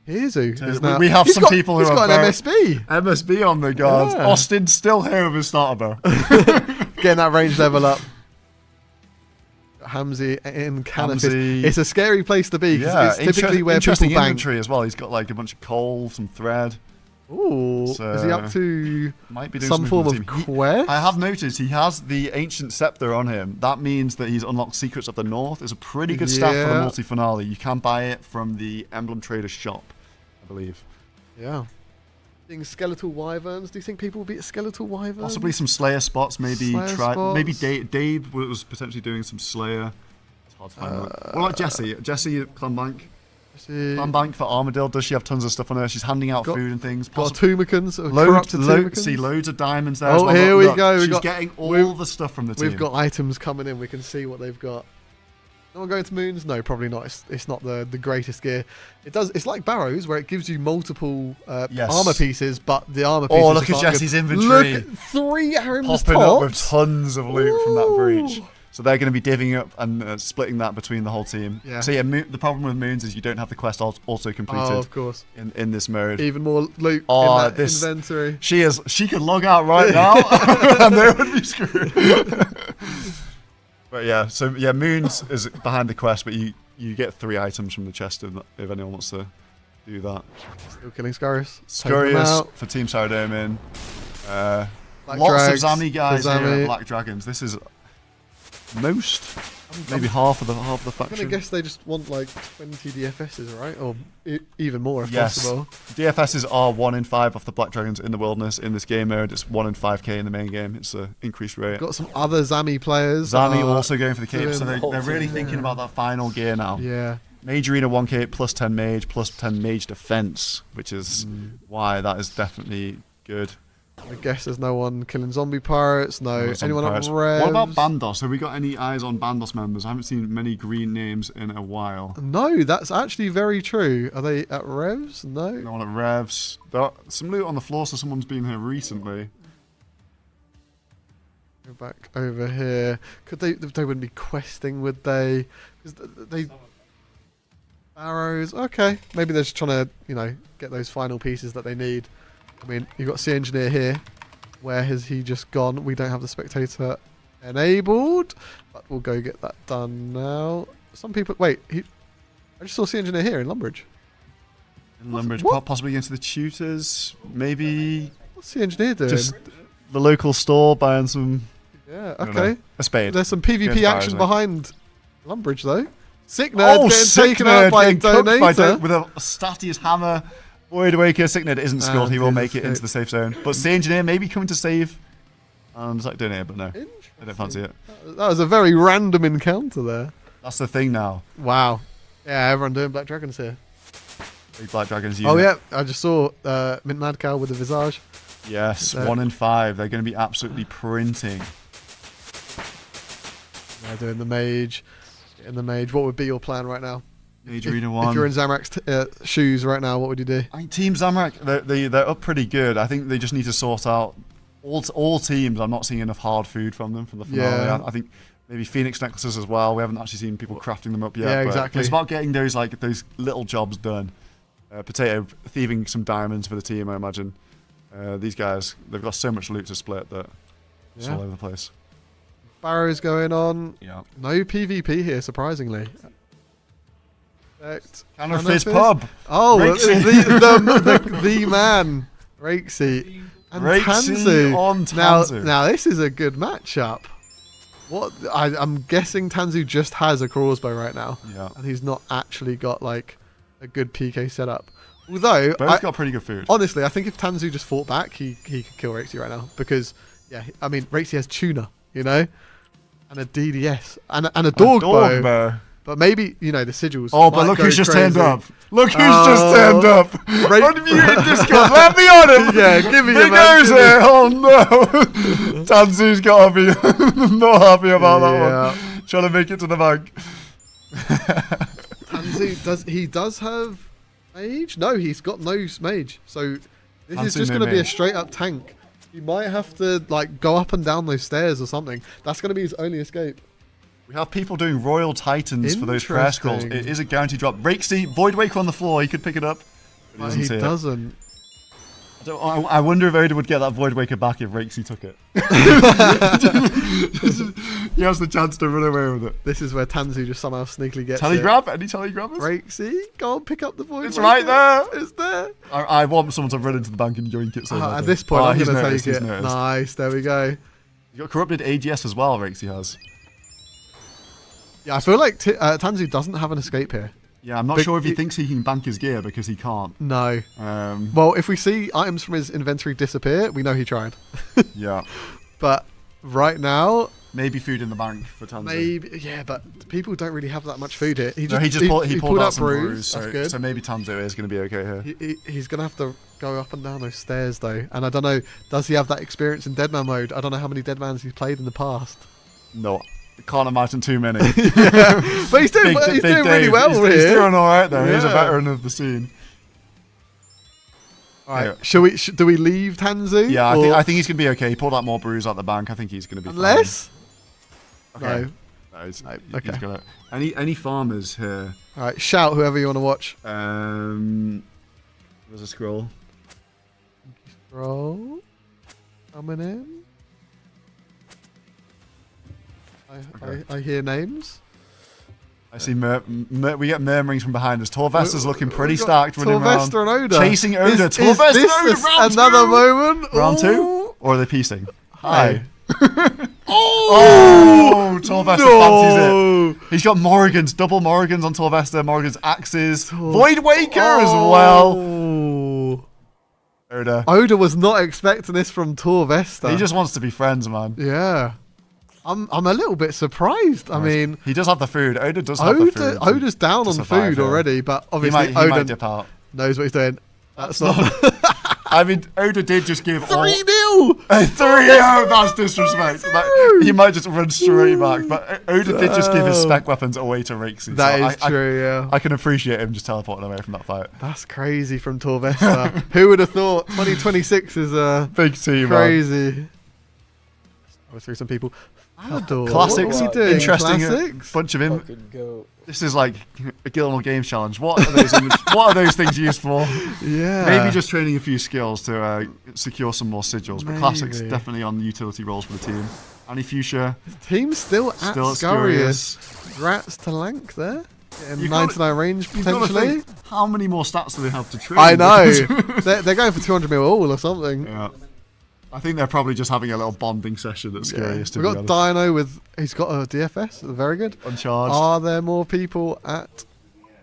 Here's who. So is we- now- we have He's some got- people who he's are got an very- MSB. MSB on the guards. Yeah. Austin's still here with his starter bow. Getting that range level up. Hamzy in Canopus. Hamzy. It's a scary place to be, 'cause Yeah, it's typically where people interesting bank. inventory as well. He's got like a bunch of coal, some thread. Ooh, So, is he up to Might be doing some something form for of the team. quest? I have noticed he has the Ancient Scepter on him. That means that he's unlocked Secrets of the North. It's a pretty good staff for the Yeah. multi-finale. You can buy it from the Emblem Trader shop, I believe. Yeah. Seeing skeletal wyverns. Do you think people will be at skeletal wyverns? Possibly some Slayer spots. Maybe Slayer maybe spots. Dave was potentially doing some Slayer. It's hard to find. What about Jessie? Jessie at Clanbank. Clanbank for Armadillo. Does she have tons of stuff on her? She's handing out Got- food and things. Got Tumicans. See loads of diamonds there. Oh, as well. here Look, we go. She's We've got- getting all we've- the stuff from the team. We've got items coming in. We can see what they've got. No one going to moons? No, probably not. It's not the greatest gear. It's like Barrows, where it gives you multiple Yes. armor pieces, but the armor pieces. Oh, look just at aren't Jesse's good. inventory. Look at 3 arms popping up with tops. tons of loot from that breach. Ooh. So they're going to be divvying up and splitting that between the whole team. Yeah. So yeah, the problem with moons is you don't have the quest also completed Oh, of course. in this mode. Even more loot Oh, in that this- inventory. She could log out right now and they would be screwed. But yeah, so yeah, moons is behind the quest, but you get 3 items from the chest if anyone wants to do that. Still killing Scarius. Taking them Scurious out. for Team Saradomin. Black Lots Drags of Zami guys for here Zami. at Black Dragons. This is maybe half of the I'm faction. gonna guess they just want like 20 DFSs, right? Or even more if Yes. possible. DFSs are 1 in 5 off the Black Dragons in the Wilderness in this game mode. It's 1 in 5k in the main game. It's an increased rate. Got some other Zami players. Zami that are also going for the cape, so doing- they're really thinking about that final gear now. Yeah. Mage Arena 1k plus 10 mage plus 10 mage defense, which is why that is definitely good. I guess there's no one killing zombie pirates. No. Anyone at Revs? What about Bandos? Have we got any eyes on Bandos members? I haven't seen many green names in a while. No, that's actually very true. Are they at Revs? No. No one at Revs. There some loot on the floor, so someone's been here recently. Go back over here. Could they wouldn't be questing, would they? 'Cause they arrows. Okay, maybe they're just trying to, get those final pieces that they need. I mean, you've got Sea Engineer here. Where has he just gone? We don't have the spectator enabled, but we'll go get that done now. Some people, wait, I just saw Sea Engineer here in Lumbridge. In Lumbridge, possibly against the tutors, maybe. What's Sea Engineer doing? Just the local store buying some. Yeah, okay. A spade. There's some PvP action behind Lumbridge though. Sick Nerd getting taken out by Donator. With a Statius hammer. Void Waker, Sick Nerd isn't skilled. He will make it into the safe zone. But Sea Engineer maybe coming to save. It's like Donator, but no. I don't fancy it. That was a very random encounter there. That's the thing now. Wow. Yeah, everyone doing Black Dragons here. Big Black Dragons unit. Oh yeah, I just saw Mint Mad Cow with the Visage. Yes, 1 in 5. They're going to be absolutely printing. They're doing the mage. Getting the mage. What would be your plan right now? Mage Arena 1. If you're in Zamrak's shoes right now, what would you do? I think Team Zamrak, they're up pretty good. I think they just need to sort out all teams. I'm not seeing enough hard food from them from the finale. Yeah. I think maybe Phoenix necklaces as well. We haven't actually seen people crafting them up yet. Yeah, but exactly. It's about getting those little jobs done. Potato thieving some diamonds for the team, I imagine. These guys, they've got so much loot to split that it's all over the place. Barrows going on. Yeah. No PvP here, surprisingly. Counter Fizz Pub. Oh, the man, Rakesy and Rakesy on Tanzu. Now this is a good matchup. What I'm guessing Tanzu just has a crossbow right now. Yeah. And he's not actually got like a good PK setup. Although both got pretty good food. Honestly, I think if Tanzu just fought back, he could kill Rakesy right now because I mean Rakesy has tuna, and a DDS and a dog bow. But maybe, the sigils. Oh, but look who's just turned up. Look who's just turned up. Unmuted Discord. Let me on him. Yeah, give me Big nose here. Oh, no. Tanzu's got to be not happy about that one. Trying to make it to the bank. Tanzu, does have mage? No, he's got no mage. So this is just going to be a straight up tank. He might have to, go up and down those stairs or something. That's going to be his only escape. We have people doing Royal Titans for those prayer scrolls. It is a guaranteed drop. Rakesy, Void Waker on the floor. He could pick it up. But he doesn't. I wonder if Oda would get that Void Waker back if Rakesy took it. He has the chance to run away with it. This is where Tanzu just somehow sneakily gets Telegraph? Any telegraphers? Rakesy, go on, pick up the Void Waker. It's right there. It's there. I want someone to run into the bank and yoink it. At this point, I'm going to take it. Nice, there we go. You got corrupted AGS as well, Rakesy has. Yeah, I feel like Tanzu doesn't have an escape here. Yeah, I'm not sure if he thinks he can bank his gear because he can't. No. Well, if we see items from his inventory disappear, we know he tried. Yeah. But right now... Maybe food in the bank for Tanzu. Maybe, yeah, but people don't really have that much food here. He pulled out some brews. That's good. So maybe Tanzu is going to be okay here. He's going to have to go up and down those stairs, though. And I don't know, does he have that experience in Deadman mode? I don't know how many Deadmans he's played in the past. No. Can't imagine too many. Yeah. But he's doing really well here. He's doing all right though. Yeah. He's a veteran of the scene. All right. Yeah. Do we leave Tanzu? Yeah, I think he's gonna be okay. He pulled out more brews out the bank. I think he's gonna be Unless? Fine. Okay. No, he's gonna. Any farmers here? All right. Shout whoever you want to watch. There's a scroll. Scroll. Coming in. I hear names. I see we get murmurings from behind us. Torvesta's looking pretty stacked, running around. Torvesta and Oda. Chasing Oda. Torvesta and Oda, round another moment. Round 2? Or are they piecing? Hi. Oh! Torvesta fancies it. He's got Morrigan's, double Morrigan's on Torvesta, Morrigan's axes. Void Waker as well. Oda was not expecting this from Torvesta. He just wants to be friends, man. Yeah. I'm a little bit surprised. I mean, he does have the food. Oda does have the food. Oda's down to on survive food here. already, but He obviously might Oda dip out. knows what he's doing. That's not I mean, Oda did just give 3-0. 3-0. That's disrespect. He might just run straight back. But Oda did just give his spec weapons away to Rixie. That is true. Yeah, I can appreciate him just teleporting away from that fight. that's crazy from Torvesta. Who would have thought 2026 is Big team, man. crazy? I was through some people. Ador, Classics, what are we doing? interesting. Classics? Bunch of him. Fucking goat. This is like a Gilmore Games challenge. What are those? What are those things used for? Yeah. Maybe just training a few skills to secure some more sigils. But classics Maybe. definitely on the utility roles for the team. Any fuchsia, Team's still at still at Scurious. Scurious. Rats to Lank there. Getting You've gotta- 99 range You've got to potentially. think, how many more stats do they have to train? I know. Because- they're going for 200 mil all or something. yeah. I think they're probably just having a little bonding session at Scurious. To We've be got honest. Dino with. He's got a DFS. Very good. Uncharged. Are there more people at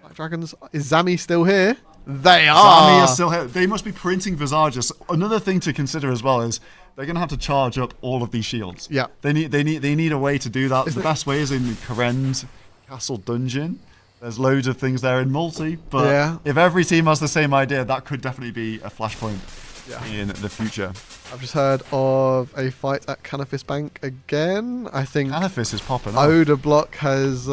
Black Dragons? Is Zami still here? They Zami are. are still here. They must be printing Visages. Another thing to consider as well is they're going to have to charge up all of these shields. Yeah. They need a way to do that. Isn't The best way is in the Koren's Castle Dungeon. There's loads of things there in multi, but Yeah. if every team has the same idea, that could definitely be a flashpoint in the future. I've just heard of a fight at Canifis Bank again. I think Canifis is popping off. Oda Block has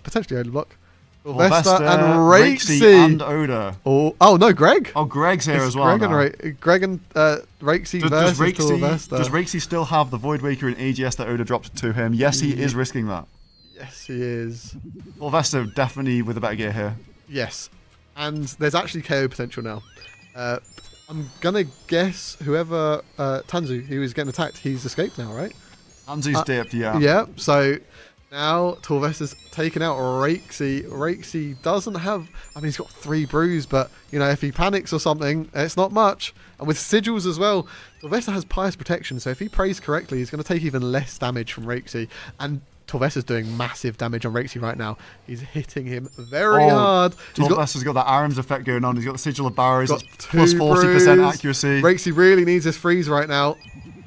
potentially Oda Block. Sylvester, Vesta and Rixie Rixie. and Oda. Oh no, Greg. Oh, Greg's here It's as well. Greg now. and Greg and Rixie versus Torvesta. Does Rixie still have the Void Waker and AGS that Oda dropped to him? Yes, he is risking that. Yes, he is. Sylvester definitely with a better gear here. Yes, and there's actually KO potential now. I'm gonna guess whoever Tanzu, who was getting attacked, he's escaped now, right? Hanzu's dipped, yeah. Yeah. So now Torvesta's taken out Rixie. Rixie doesn't have. I mean, he's got 3 brews, but you know, if he panics or something, it's not much. And with sigils as well, Torvesta has pious protection, so if he prays correctly, he's going to take even less damage from Rixie. And Torvesta's doing massive damage on Rixie right now. He's hitting him very hard. He's Torvesta's got that arms effect going on. He's got the Sigil of Barrows. got It's plus 2 40% brews. accuracy. Rixie really needs his freeze right now.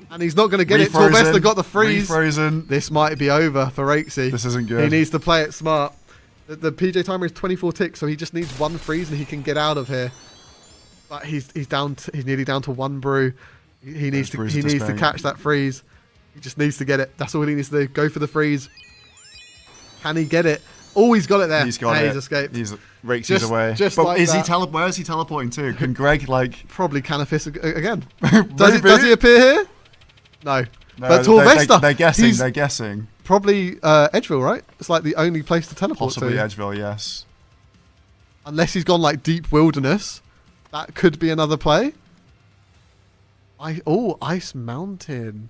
And he's not going to get it. Refrozen, Torvesta got the freeze. Refrozen. This might be over for Rixie. This isn't good. He needs to play it smart. The PJ timer is 24 ticks, so he just needs 1 freeze and he can get out of here. But he's nearly down to 1 brew. He needs to catch that freeze. He just needs to get it. That's all he needs to do. Go for the freeze. Can he get it? Oh, he's got it there. He's got and it. He's escaped. Rixie's away. Just but like is that. where is he teleporting to? Can Greg Probably Canifis again. Maybe. Does he appear here? No. No, But Torvesta, they're guessing. he's They're guessing. probably Edgeville, right? It's like the only place to teleport Possibly to. Edgeville, yes. Unless he's gone like deep wilderness. That could be another play. Ice Mountain.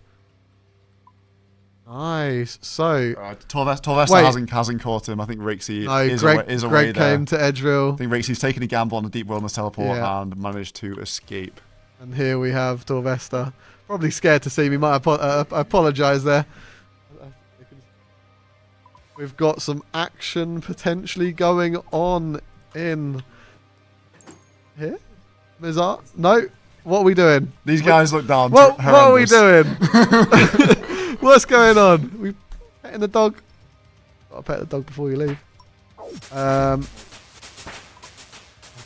Nice. So Torvesta Wait. hasn't caught him. I think Rixie no, is away Greg there. came to Edgeville. I think Rixie's taken a gamble on the deep wilderness teleport Yeah. and managed to escape. And here we have Torvesta. Probably scared to see me. Might apologise there. We've got some action potentially going on in here. Mizar? No. What are we doing? These guys look down. What are we horrendous. doing? What's going on? We petting the dog. Gotta pet the dog before you leave.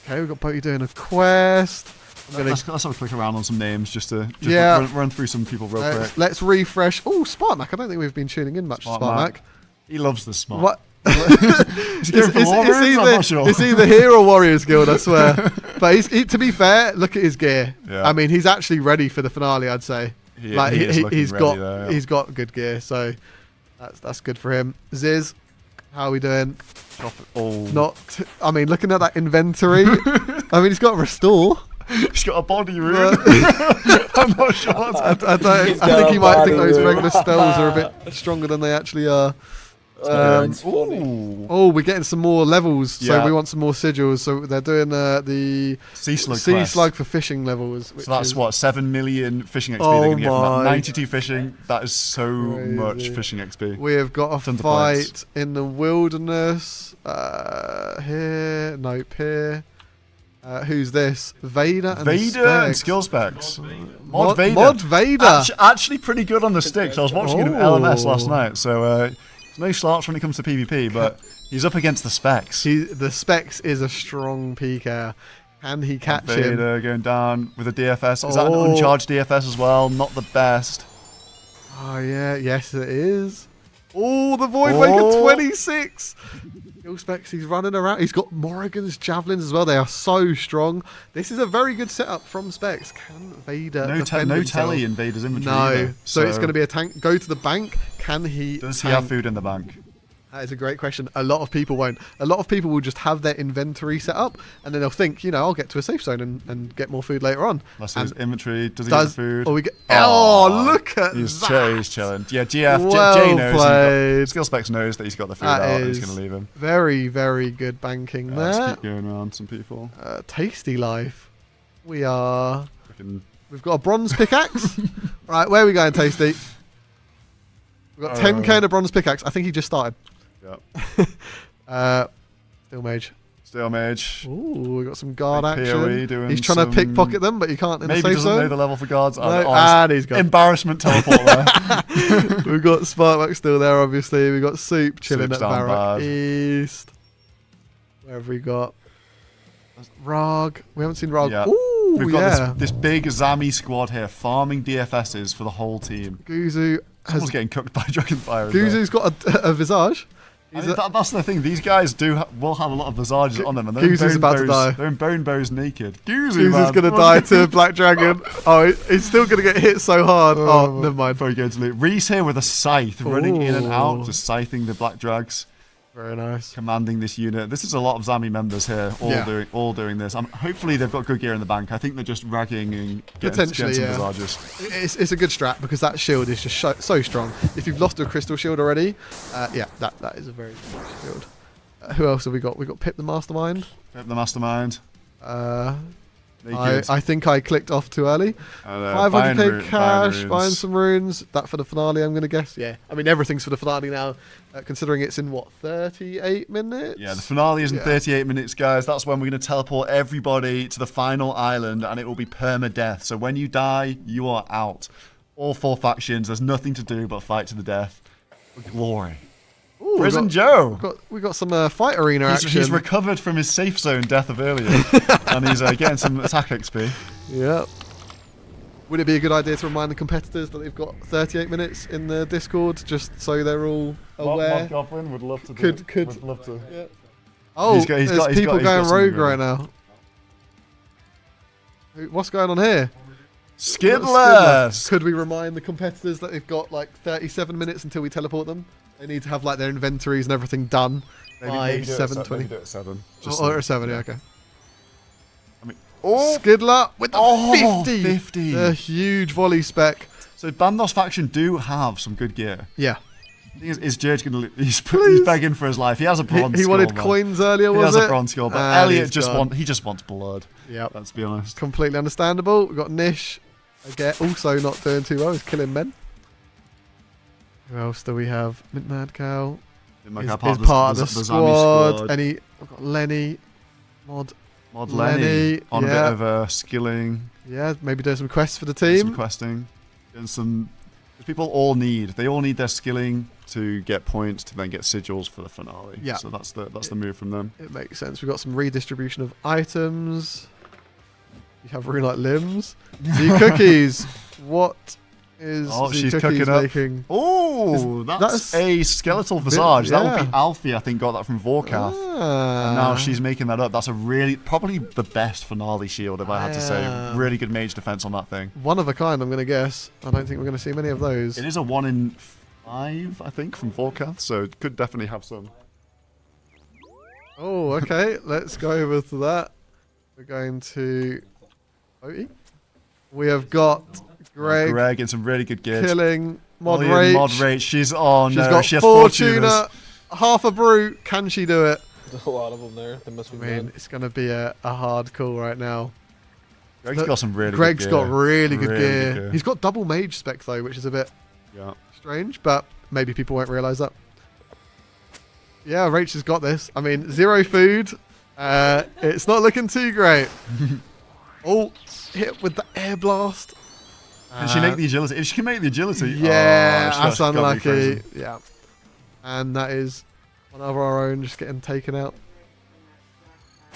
Okay, we've got Boaty doing a quest. Let's have a click around on some names just to run through some people real quick. Let's refresh. Oh, Spartmac. I don't think we've been tuning in much to Spartmac. He loves the smart. What? Is he going for Warriors? I'm not sure. It's either here or Warriors Guild, I swear. But to be fair, look at his gear. Yeah. I mean, he's actually ready for the finale, I'd say. He is looking he's ready got there, yeah. he's got good gear, so that's good for him. Ziz, how are we doing? I mean, looking at that inventory, I mean, he's got restore. He's got a body rune. I'm not sure. I think he might think those regular spells are a bit stronger than they actually are. We're getting some more levels, so Yeah. we want some more sigils. So they're doing the Sea slug sea quest. slug for fishing levels. Which So that's is, what 7 million fishing XP Oh they're going to get from my. that. 92 fishing. That is so much Crazy. fishing XP. We have got a Tons of fight points. in the wilderness. Here, nope, here. Who's this? Vader and Vader and Specs. skill specs. Mod Vader. Mod Vader. Actually pretty good on the sticks. I was watching him at LMS last Oh. night, so there's no slouch when it comes to PvP, but he's up against the Specs. The Specs is a strong PK. Can he catch him? Vader going down with a DFS. Is that an Oh. uncharged DFS as well? Not the best. Oh, yeah. Yes, it is. Oh, the Void Maker 26. Skill Specs, he's running around. He's got Morrigan's Javelins as well. They are so strong. This is a very good setup from Specs. Can Vader defend No himself? telly in Vader's inventory. No. either. So it's going to be a tank. Go to the bank. Can he Does he tank? have food in the bank? That is a great question. A lot of people won't. A lot of people will just have their inventory set up, and then they'll think, I'll get to a safe zone and get more food later on. That's And his inventory. Does he get the food? Or we get, oh, look at He's that. He's chilling. Yeah, GF. Well Jay knows. played. Skill Specs knows that he's got the food That out and he's is going to leave him. Very, very good banking Let's there. keep going around some people. Tasty life. We've got Freaking a bronze pickaxe. Right, where are we going, Tasty? We've got 10k and a bronze pickaxe. I think he just started. yeah. Steel mage. Steel mage. Ooh, we got some guard Big action. PoE doing He's trying to some- pickpocket them, but you can't in Maybe a safe doesn't know zone. the level for guards. No, Honest- and he's gone. Embarrassment teleport there. We've got Sparkmax still there, obviously. We've got Soup chilling Soup's at down Barrack bad. East. Where have we got? Rog. We haven't seen Rog. Yeah. Ooh, We've yeah. got this big Zami squad here farming DFSs for the whole team. Guzu Someone's has. getting cooked by Dragonfire. as well. Guzu's got a visage. I mean, that's the thing. These guys will have a lot of visages on them, and they're Guzu's in about to bone die. bows. They're in bone bows naked. Guzu's man. going to die to Black Dragon. Oh, he's still going to get hit so hard. Oh, never mind. Very good to loot. Reese here with a scythe, running in and out, Ooh. just scything the Black Drags, Very nice. commanding this unit. This is a lot of Zami members here, all doing this. Hopefully they've got good gear in the bank. I think they're just ragging and getting some visages. It's a good strat because that shield is just so strong. If you've lost to a crystal shield already, that is a very good shield. Who else have we got? We got Pip the Mastermind. Pip the Mastermind. Naked. I think I clicked off too early. 500k cash, buying some runes. That for the finale, I'm going to guess. Yeah. I mean, everything's for the finale now, considering it's in, 38 minutes? Yeah, the finale is in 38 minutes, guys. That's when we're going to teleport everybody to the final island, and it will be permadeath. So when you die, you are out. All 4 factions, there's nothing to do but fight to the death. For glory. Ooh, Prison Joe. We got some fight arena action. He's recovered from his safe zone death of earlier, and he's getting some attack XP. Yep. Would it be a good idea to remind the competitors that they've got 38 minutes in the Discord, just so they're all aware? Mod Goblin would love to do Could- it. Would love to. Yeah. Oh, He's there's got people going something rogue going right now. What's going on here? Skidless. Could we remind the competitors that they've got 37 minutes until we teleport them? They need to have their inventories and everything done by 7:20. Maybe do it at 7. Or at 7, yeah, okay. I mean, oh, Skidler with the 50. 50. The huge volley spec. So Bandos faction do have some good gear. Yeah. The thing is Jurge going to? He's begging for his life. He has a bronze. He score, wanted man. coins earlier, He was has it? a bronze score, but And Elliot he's gone. he just wants blood. Yep. Let's be honest. Completely understandable. We've got Nish. Again, also not doing too well. He's killing men. Who else do we have? Mint Mad Cow. Is part of the squad. We've got Lenny. Mod Lenny on yeah. a bit of skilling. Yeah, maybe do some quests for the Some team. questing. And some people all need. They all need their skilling to get points to then get sigils for the finale. Yeah. So that's the move from them. It makes sense. We've got some redistribution of items. You have really like limbs. The cookies. What is Oh, the she's cookies cooking up. making? Oh, that's a skeletal visage. That would yeah. be Alfie, I think, got that from Vorkath. And now she's making that up. That's probably the best finale shield, if I had to say. Really good mage defense on that thing. One of a kind, I'm going to guess. I don't think we're going to see many of those. It is a 1 in 5, I think, from Vorkath, so it could definitely have some. Oh, okay. Let's go over to that. We're going to Oti. We have got Greg in some really good gear. killing Mod Molly and Rage. Mod Rage. She's on. She's got she has Fortuna, half a brute. Can she do it? There's a lot of them there. They must be I mean, bad. it's going to be a hard call right now. Greg's got some really Greg's good got gear. really good Really gear. good gear. He's got double mage spec though, which is a bit Yeah. strange, but maybe people won't realise that. Yeah, Rach has got this. I mean, 0 food. It's not looking too great. Oh, hit with the air blast. Can she make the agility? If she can make the agility, Yeah, oh, that's gotta be unlucky. crazy. Yeah, and that is one of our own just getting taken out.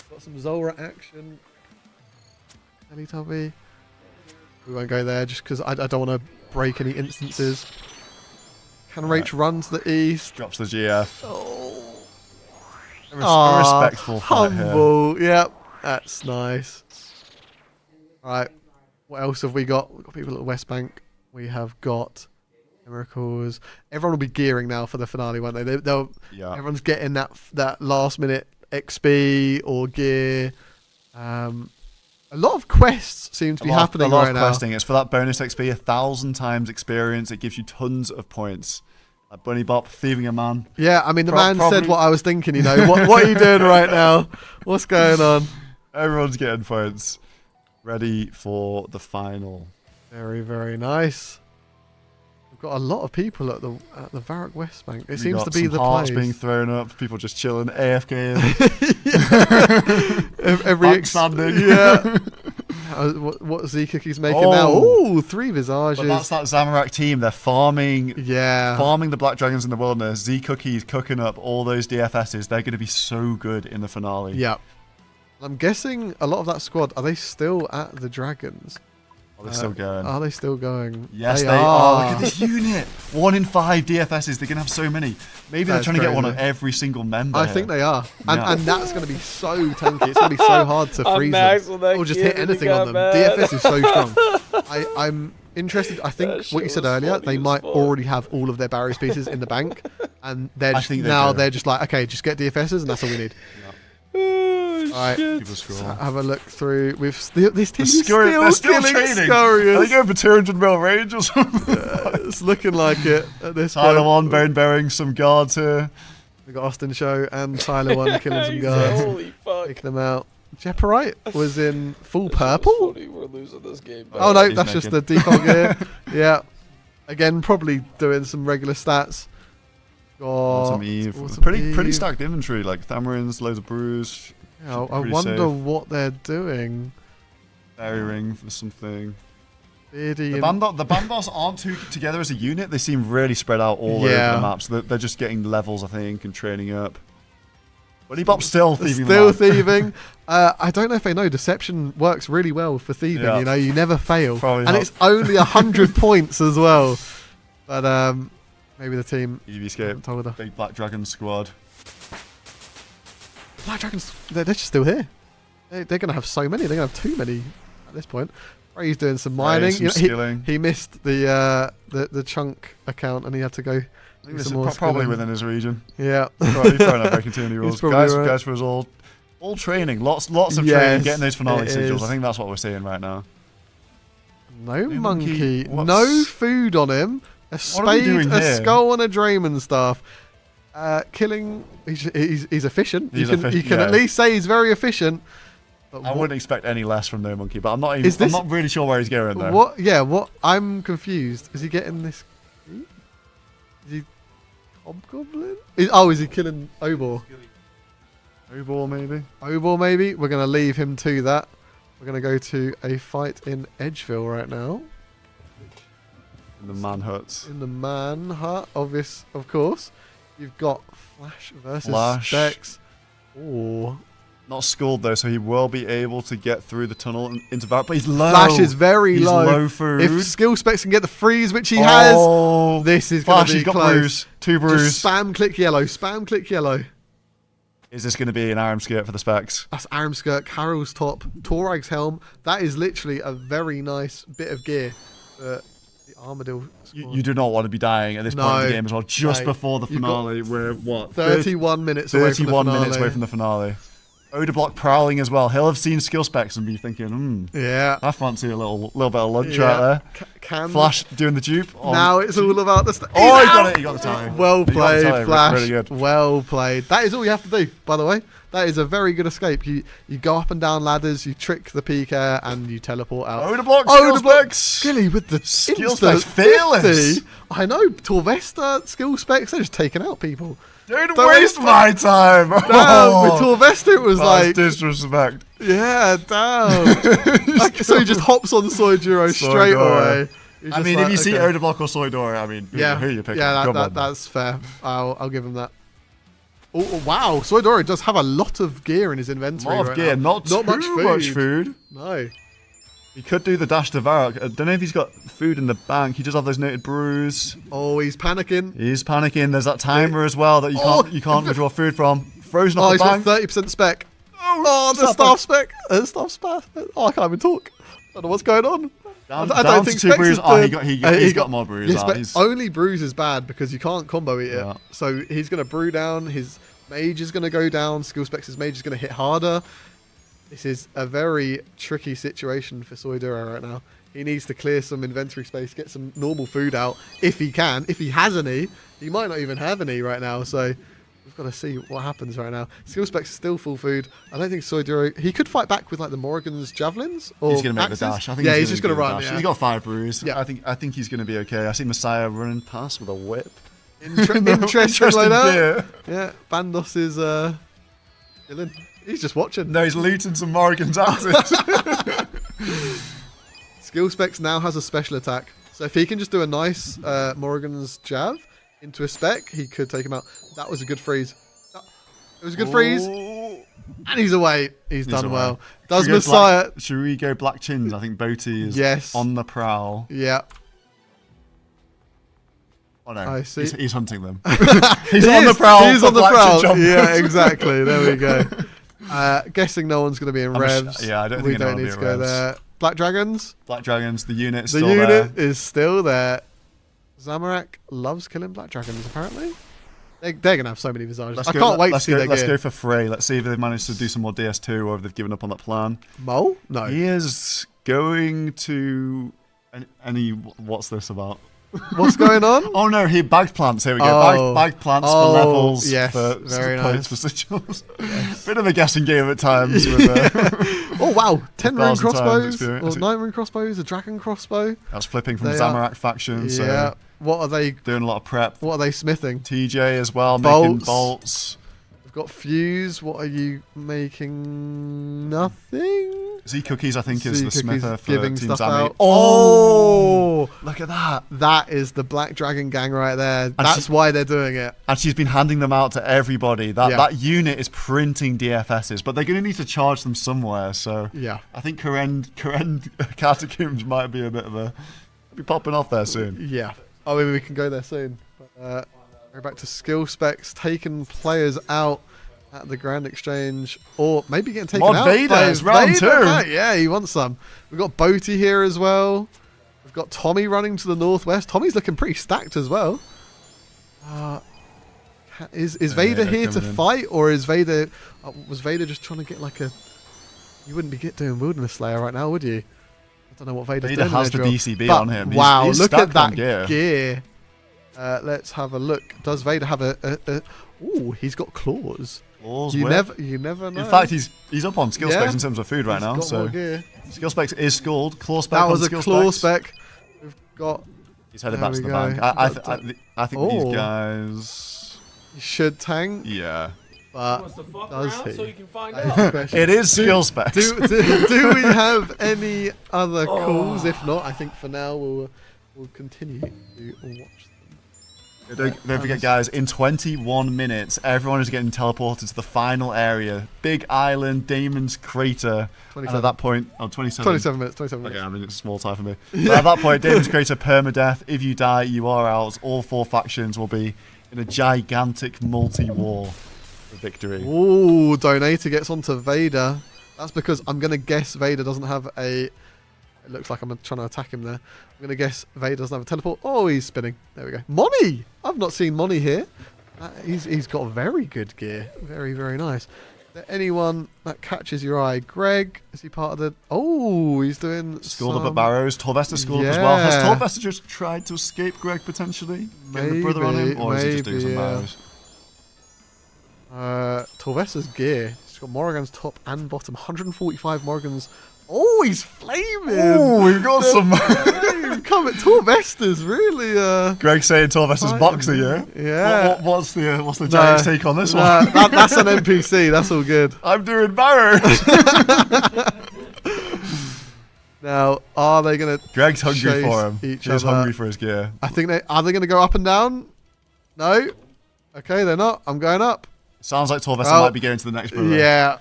Got some Zora action. Teletubby. We won't go there just because I don't want to break any instances. Can Rach run to the east? Drops the GF. Oh, A respectful fight here. humble. Yep, that's nice. All right, what else have we got? We've got people at the West Bank. We have got miracles. Everyone will be gearing now for the finale, won't they? They'll Yeah. everyone's getting that last minute XP or gear. A lot of quests seem to be happening a lot right of now. questing. It's for that bonus XP, 1,000 times experience. It gives you tons of points. Bunny Bop, thieving a man. Yeah, I mean the man Probably. said what I was thinking. You know, what are you doing right now? What's going on? Everyone's getting points. Ready for the final. Very, very nice. We've got a lot of people at the Varrock West Bank. It We seems got to be some the hearts place. being thrown up. People just chilling, AFK. Every Backstanding. yeah. What Z Cookie's making now? Oh. Ooh, 3 visages. But that's that Zamorak team. They're farming Yeah. farming the Black Dragons in the wilderness. Z Cookie's cooking up all those DFSs. They're going to be so good in the finale. Yeah. I'm guessing a lot of that squad, are they still at the Dragons? Are they still going? Are they still going? Yes, they are. Look at this unit. 1 in 5 DFSs. They're going to have so many. Maybe they're That's trying to get one of crazy. every single member. I here. think they are. And, Yeah. and that's going to be so tanky. It's going to be so hard to I'm freeze maxed them. with that Or just kid hit and he anything got on them. mad. DFS is so strong. I'm interested. I think That what you shit said was earlier, funny they as might fuck. already have all of their barriers pieces in the bank. And they're I just, think they now do. they're just like, okay, just get DFSs and that's all we need. Oh, Alright. shit. People So scroll. have a look through. We've this team The is Scurry- still they're still killing training. Scurriers. Are they going for 200 mil range or something? It's looking like it at this Tyler point. One, Bone bearing some guards here. We got Austin Show and Tyler One killing some He guards, said, holy fuck. taking them out. Jeoparite was in full That shit was purple. funny. We're losing this game. Oh no, He's that's just the naked. default gear. Yeah, again, probably doing some regular stats. Got Autumn Eve. Autumn Pretty Eve. stacked inventory, like Thamarins, loads of brews, Yeah, I pretty wonder safe. what they're doing. Fairy Ring for something. Beardy The and- Bandos aren't too together as a unit. They seem really spread out all over Yeah. the map. So they're just getting levels, I think, and training up. Bunny Bop's still thieving. Still them out. thieving. I don't know if they know deception works really well for thieving. Yeah. You know, you never fail, Probably and not. it's only 100 points as well. But maybe the team EV told her. Big Black Dragon squad. Black Dragons, they're just still here. They're going to have so many. They're going to have too many at this point. Ray's doing some mining. Some You know, skilling. he missed the chunk account, and he had to go. I think do this is some more probably skilling. within his region. Yeah. Probably throwing out breaking too many rules. probably Guys, right. guys for us all training. Lots of Yes, training, getting those finale it sigils. is. I think that's what we're seeing right now. No New monkey. monkey, what's- No food on him. A What are we spade, doing a here? skull, and a Draymond staff. Killing. He's efficient. He's you can efficient, at yeah. least say he's very efficient. But I wouldn't expect any less from No Monkey, but I'm not even. Is this- I'm not really sure where he's going though. What? Yeah. What? I'm confused. Is he getting this? Is he hobgoblin? Is he killing Obor? Obor maybe. Obor maybe. We're gonna leave him to that. We're gonna go to a fight in Edgeville right now. In the man huts. In the man hut, of course. You've got Flash versus Flash. Specs. Oh, Not schooled though, so he will be able to get through the tunnel and into Varrock. But he's low. Flash is very He's low. low food. If Skill Specs can get the freeze, which he Oh, has, this is going Flash, to be he's got close. brews. 2 brews. Just spam click yellow. Spam click yellow. Is this going to be an arm skirt for the specs? That's Aram Skirt, Carol's top, Torag's helm. That is literally a very nice bit of gear for the Armadillo squad. You do not want to be dying at this point in No. the game as well. Just Mate, before the you've got finale, we're what? 31 minutes away from the 31 finale. minutes away from the finale. Odeblock prowling as well. He'll have seen skill specs and be thinking, Yeah. I fancy a little bit of lunch Yeah. right there. Can Flash doing the dupe. now it's all about the. Oh, he got it. He got the time. Well He got the played, time. Flash. Really good. Well played. That is all you have to do, by the way. That is a very good escape. You go up and down ladders, you trick the PK, and you teleport out. Oh, the block. Oh, the block. Specs. Skilly with the Skill instant specs fearless. 50. I know. Torvesta, skill specs, they're just taking out people. Don't Don't waste my time. Damn, Oh, with Torvesta, it was that's like, disrespect. yeah, damn. Like, so he just hops on Soiduro straight Soidoro. away. He's I just mean, like, if you see okay. Odablock or Soidora, I mean, Yeah, who are you picking? yeah, Come on. that's fair. I'll give him that. Oh, wow, Soidoro does have a lot of gear in his inventory. A lot of right gear, now. not much food. No. He could do the dash to Varrock. I don't know if he's got food in the bank. He does have those noted brews. Oh, he's panicking. He's panicking. There's that timer as well that you can't withdraw food from. Frozen Oh, off he's the bank. got 30% spec. Oh, the staff spec. Staff spec. Oh, I can't even talk. I don't know what's going on. Down, I down don't to think 2 Specs brews. is Oh, doing- he's got more brews. Yes, but He's- only brews is bad because you can't combo eat it. Yeah. So he's going to brew down. His mage is going to go down. Skill specs' mage is going to hit harder. This is a very tricky situation for Soidura right now. He needs to clear some inventory space, get some normal food out if he can. If he has any, he might not even have any right now. So we've got to see what happens right now. Skill specs is still full food. I don't think Soidura. He could fight back with like the Morrigan's javelins. Or He's going to make axes. the dash. I think he's just going to run. dash. Yeah. He's got 5 brews. Yeah. I think he's going to be okay. I see Messiah running past with a whip. Interesting like that. gear. Yeah, Bandos is chilling. He's just watching. No, he's looting some Morrigan's axes. Skill specs now has a special attack. So if he can just do a nice Morrigan's jab into a spec, he could take him out. That was a good freeze. It was a good freeze. And he's away. He's done away. well. Does Should we go Messiah... should we go Black Chins? I think Boaty is Yes. on the prowl. Yeah. Oh no, I see. He's hunting them. He's on the prowl. He's for on the Black prowl. Chin jumpers. Yeah, exactly. There we go. Guessing no one's going to be in revs. yeah, I don't we think anyone don't will need be to in go revs. there. Black Dragons. Black Dragons, the unit's The still unit there. is still there. Zamorak loves killing Black Dragons, apparently. They're going to have so many visages. I can't wait to see their Let's gear. go for Frey. Let's see if they've managed to do some more DS2 or if they've given up on that plan. Mole? No. He is going to... Any... What's this about? What's going on? Oh no, he bagged plants. Here we go. Oh. Bagged plants Oh, for levels. yes, for very points nice. for sigils. Bit of a guessing game at times. With, Oh, wow. 10 rune 1,000 times crossbows. experience. Or 9 rune crossbows. A dragon crossbow. That's flipping from They Zamorak faction. Yeah. So What are they... doing a lot of prep. What are they smithing? TJ as well, making Bolts. bolts. We've got fuse. What are you making? Nothing? Z Cookies, I think, is Z the Cookies smither for giving Team stuff Zammy. out. Oh! Look at that. That is the Black Dragon gang right there. And That's why they're doing it. And she's been handing them out to everybody. That Yeah. that unit is printing DFSs, but they're going to need to charge them somewhere. So Yeah. I think Karen Catacombs might be a bit of a... be popping off there soon. Yeah. Oh, maybe we can go there soon. But, go back to skill specs, taking players out at the Grand Exchange, or maybe getting taken Mod out. Vader, by it's round Vader. 2. Right, yeah, he wants some. We've got Boaty here as well. We've got Tommy running to the northwest. Tommy's looking pretty stacked as well. Is Vader yeah, here to coming in. fight, or is Vader... was Vader just trying to get like a... You wouldn't be doing Wilderness Slayer right now, would you? I don't know what Vader's Vader doing. has the in their DCB but on him. Wow, He's look at stacked on that gear. Let's have a look. Does Vader have a ooh, he's got claws. Claws, You whip. never know. In fact, he's up on skill Yeah. specs in terms of food right He's now. got So more gear. skill specs is schooled. Claw spec. That on was a skill claw specs. spec. We've got... He's headed There back to we the go. bank. I think Oh. these guys. He should tank, Yeah. but Wants to fuck does around he? so you can find That is out. the question. It is skill specs. do we have any other calls? If not, I think for now we'll continue to watch them. Don't forget, guys, in 21 minutes, everyone is getting teleported to the final area. Big Island, Damon's Crater. And 27. at that point, 27. 27 minutes. 27 minutes. Okay, I mean, it's a small time for me. But at that point, Damon's Crater, permadeath. If you die, you are out. All 4 factions will be in a gigantic multi-war for victory. Ooh, Donator gets onto Vader. That's because I'm going to guess Vader doesn't have a... It looks like I'm trying to attack him there. I'm going to guess Vader doesn't have a teleport. Oh, he's spinning. There we go. Moni! I've not seen Moni here. He's got very good gear. Very, very nice. there anyone that catches your eye? Greg, is he part of the... Oh, he's doing Schooled up some... at Barrows. Torvesta schooled up as well. Has Yeah. Torvesta just tried to escape Greg potentially? Getting the brother on him? Or is he just doing some Barrows? Torvesta's gear. He's got Morrigan's top and bottom. 145 Morrigan's. Oh, he's flaming. Oh, we've got some... Come at Torvesta's really. Greg saying Torvesta's Fighting. boxer, yeah? Yeah. What's the Giants' take on this one? That's an NPC. That's all good. I'm doing Barrows. Now, are they gonna? Greg's hungry chase for him. each He's other? hungry for his gear. I think they are. They gonna go up and down? No. Okay, they're not. I'm going up. Sounds like Torvesta Oh. might be going to the next brother. Yeah.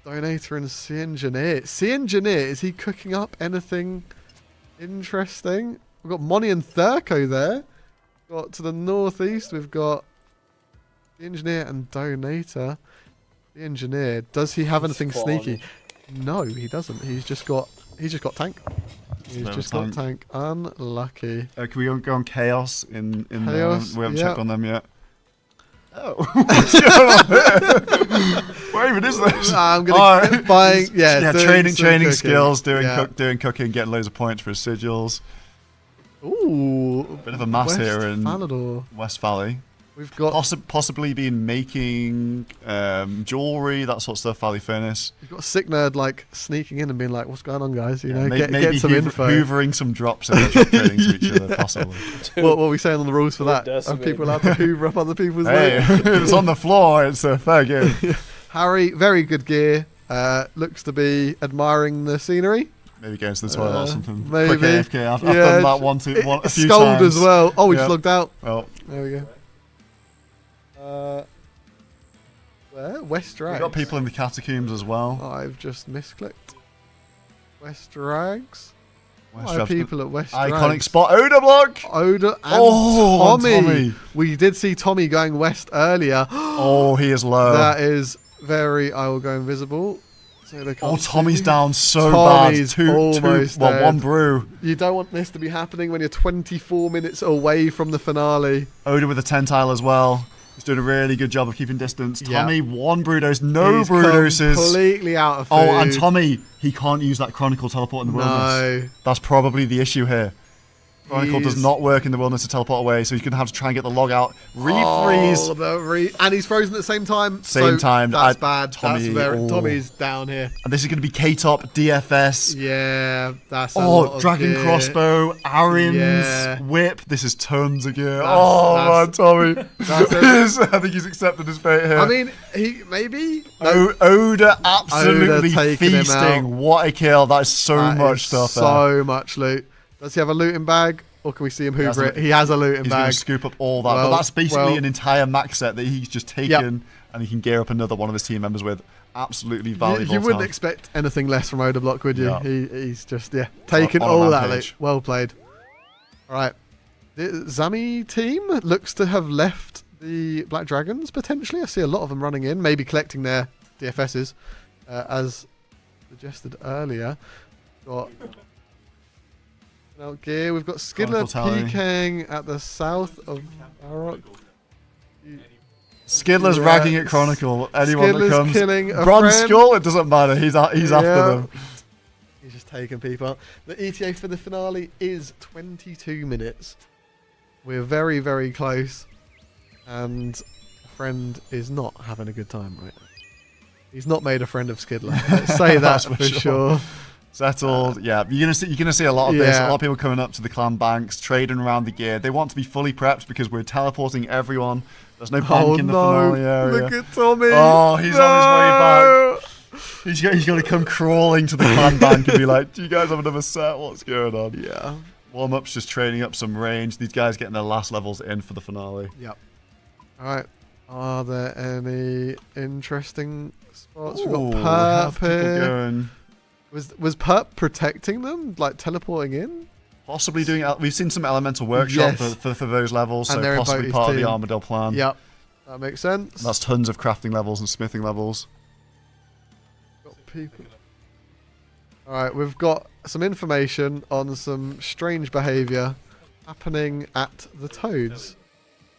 Donator and Sea Engineer. Sea Engineer, is he cooking up anything interesting? We've got Moni and Thurko there. Got to the northeast, we've got the Engineer and Donator. The Engineer, does he have anything sneaky? No, he doesn't. He's just got tank. He's No, just tank. got tank. Unlucky. Can we go on Chaos in Chaos, we haven't yeah. checked on them yet. Oh. What's going on there? What even is this? I'm gonna Alright. buying doing training some cooking. skills, doing Yeah. doing cooking, getting loads of points for his sigils. Ooh, Bit of a mass West here in Falador. West Valley. We've got Possibly been making jewelry, that sort of stuff. Valley Furnace. We've got a sick nerd like sneaking in and being like, "What's going on, guys? You know, maybe get some info." hoovering some drops in the drop trading to each other, possibly. What are we saying on the rules for that? Are Decimate. people allowed to hoover up other people's Hey, loot? if it's on the floor, it's a fair game. Harry, very good gear. Looks to be admiring the scenery. Maybe going to the toilet or something. Maybe. Quick AFK. I've done that a few Scold times. as well. Oh, we just Yeah. logged out. Well, There we go. Where? West Drags. we've got people in the catacombs as well. I've just misclicked. West Drags. West Why are Drags. people at West Iconic Drags? spot. Oda block. Oda and Oh, Tommy. Tommy. We did see Tommy going west earlier. Oh, he is low. That is very. I will go invisible. So they can't Oh, Tommy's see. down so Tommy's bad. almost Well, dead. one brew. You don't want this to be happening when you're 24 minutes away from the finale. Oda with a 10 tile as well. He's doing a really good job of keeping distance. Yeah. Tommy, one brew dose, no He's brew doses. completely out of food. Oh, and Tommy, he can't use that Chronicle teleport in the wilderness. No. That's probably the issue here. Chronicle does He's- not work in the wilderness to teleport away, so he's going to have to try and get the log out. Refreeze. Oh, and he's frozen at the same time. Same time. That's bad. Tommy, Tommy's down here. And this is going to be K-Top, DFS. Yeah, that's a lot Oh, of Dragon gear. Crossbow, Aaron's, Yeah. Whip. This is tons of gear. That's- Man, Tommy. that's I think he's accepted his fate here. I mean, he maybe. Oda absolutely Oda taking him feasting. out. What a kill. That is so That much is stuff there. So much loot. Does he have a looting bag? Or can we see him has hoover a- it? He has a looting He's going bag. to scoop up all that. Well, but that's basically well. an entire max set that he's just taken and he can gear up another one of his team members with. Absolutely valuable. You wouldn't talent. expect anything less from Oda Block, would you? Yeah. He's just taking On a all that rampage. loot. Well played. All right, the Zami team looks to have left the Black Dragons potentially. I see a lot of them running in, maybe collecting their DFSs, as suggested earlier. Got out gear. We've got Skidler Chronicle tally. peeking at the south of Barrock. Skidler's Yeah. ragging at Chronicle. Anyone Skidler's that comes. killing a Bronze friend. Skull, it doesn't matter. He's after them. He's just taking people out. The ETA for the finale is 22 minutes. We're very, very close. And a friend is not having a good time right now. He's not made a friend of Skidler. Let's say that That's for for sure. Settled. Yeah, you're gonna see a lot of this. A Yeah. lot of people coming up to the clan banks, trading around the gear. They want to be fully prepped because we're teleporting everyone. There's no bank Oh in the no! finale area. Look at Tommy. Oh, he's No! on his way back. He's going to come crawling to the clan bank and be like, "Do you guys have another set? What's going on?" Yeah. Warm-up's just training up some range. These guys getting their last levels in for the finale. Yep. All right. Are there any interesting spots? We've Ooh, got we have Perp people here. going. Was Perp protecting them, like teleporting in? Possibly doing. We've seen some elemental workshop Yes. for those levels, And so they're possibly about his part of the team. Armadale plan. Yep. That makes sense. That's tons of crafting levels and smithing levels. Got people. All right, we've got some information on some strange behaviour happening at the Toads.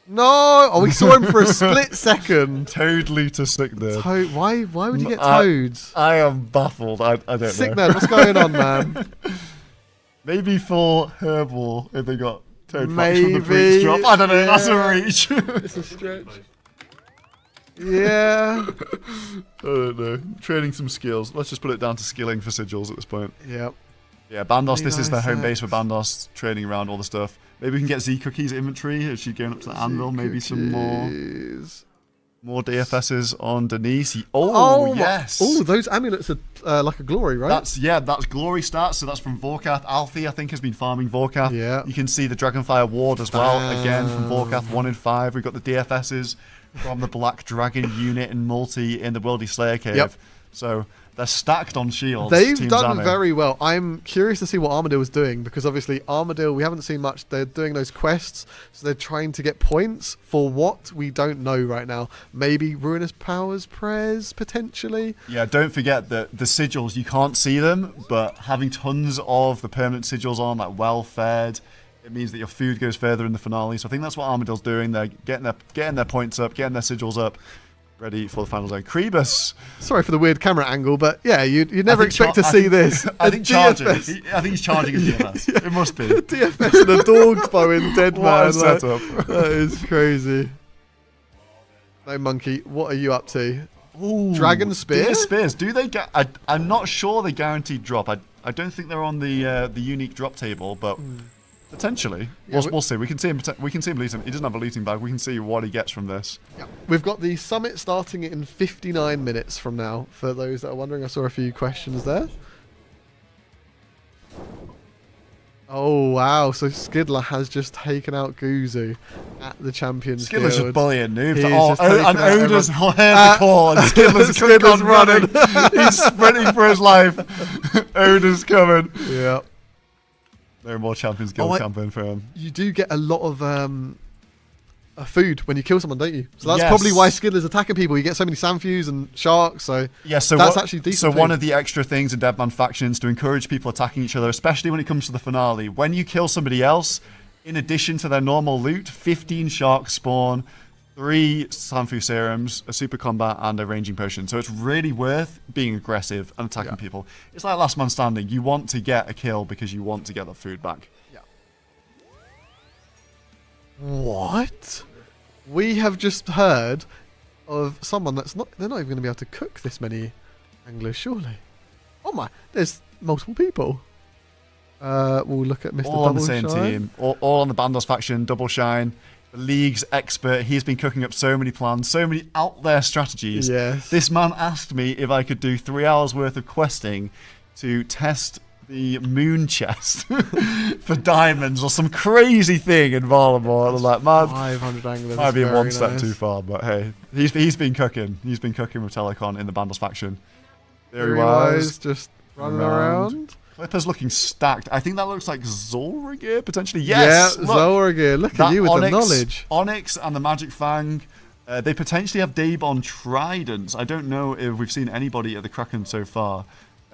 No! Oh, we saw him for a split second. Totally to sick nerd. Why would you get toads? I am baffled. I don't Sick know. nerd, what's going on, man? Maybe for herbal if they got toad facts from Maybe, the breach drop. I don't know. That's a yeah. reach. It's a stretch. Yeah. I don't know. Training some skills. Let's just put it down to skilling for sigils at this point. Yep. Yeah, Bandos, this is the home 29 base for Bandos, training around all the stuff. Maybe we can get Z Cookie's inventory if she's going up to the anvil. Maybe some more DFSs on Denise. Oh, yes. Oh, those amulets are like a glory, right? That's glory stats. So that's from Vorkath. Alfie, I think, has been farming Vorkath. Yeah. You can see the Dragonfire Ward as well. Again, from Vorkath, 1 in 5. We've got the DFSs from the Black Dragon unit and multi in the Worldy Slayer Cave. Yep. So they're stacked on shields. They've Team done Zami. very well. I'm curious to see what Armadale was doing because obviously Armadale, we haven't seen much. They're doing those quests, so they're trying to get points for what we don't know right now. Maybe Ruinous Powers prayers potentially. Yeah, don't forget that the sigils, you can't see them, but having tons of the permanent sigils on, like well fed, it means that your food goes further in the finale. So I think that's what Armadale's doing. They're getting their points up, getting their sigils up, ready for the final zone. Krebus. Sorry for the weird camera angle, but yeah, you'd never expect to see this. I think charging. DFS. I think he's charging a DFS. It must be. DFS and a dog bow in Dead What Man. a setup. That is crazy. No monkey, what are you up to? Ooh, Dragon Spear? Deer Spears. Do they get? I'm not sure they guaranteed drop. I don't think they're on the unique drop table, but potentially. Yeah, We'll see. We can see him. We can see him looting. He doesn't have a looting bag. We can see what he gets from this. Yeah. We've got the summit starting in 59 minutes from now. For those that are wondering, I saw a few questions there. Oh wow! So Skidler has just taken out Guzu at the Champions Skidler's Guild. just bullying noob. He's Oh, just taking and out Oda's everyone. heard the call, and Skidler's Skidler's running. He's sprinting for his life. Oda's coming. Yeah. No more Champions Guild Oh, campaign for him. You do get a lot of food when you kill someone, don't you? So that's Yes. probably why Skidler's attacking people. You get so many Sandfews and sharks, so Yeah, so that's actually decent. So one of the extra things in Deadman factions to encourage people attacking each other, especially when it comes to the finale, when you kill somebody else, in addition to their normal loot, 15 sharks spawn, 3 Sanfu serums, a super combat, and a ranging potion. So it's really worth being aggressive and attacking people. It's like last man standing. You want to get a kill because you want to get the food back. What? We have just heard of someone that's not. They're not even going to be able to cook this many anglers, surely. Oh my! There's multiple people. We'll look at Mr. All on the Double same Shine. team. All on the Bandos faction. Double Shine. The league's expert. He's been cooking up so many plans, so many out there strategies. Yes. This man asked me if I could do 3 hours worth of questing to test the moon chest for diamonds or some crazy thing in Varlamore. I'm like, man, 500 anglers. might be very one step nice. too far, but hey, he's been cooking. He's been cooking with Telecon in the Bandos faction. There he Very was. wise, just running Around. around. Clippers looking stacked. I think that looks like Zolrigir potentially. Yes, Yeah, look. Zolrigir. Look at That you with Onyx, the knowledge. Onyx and the Magic Fang. They potentially have Dabe on Tridents. I don't know if we've seen anybody at the Kraken so far.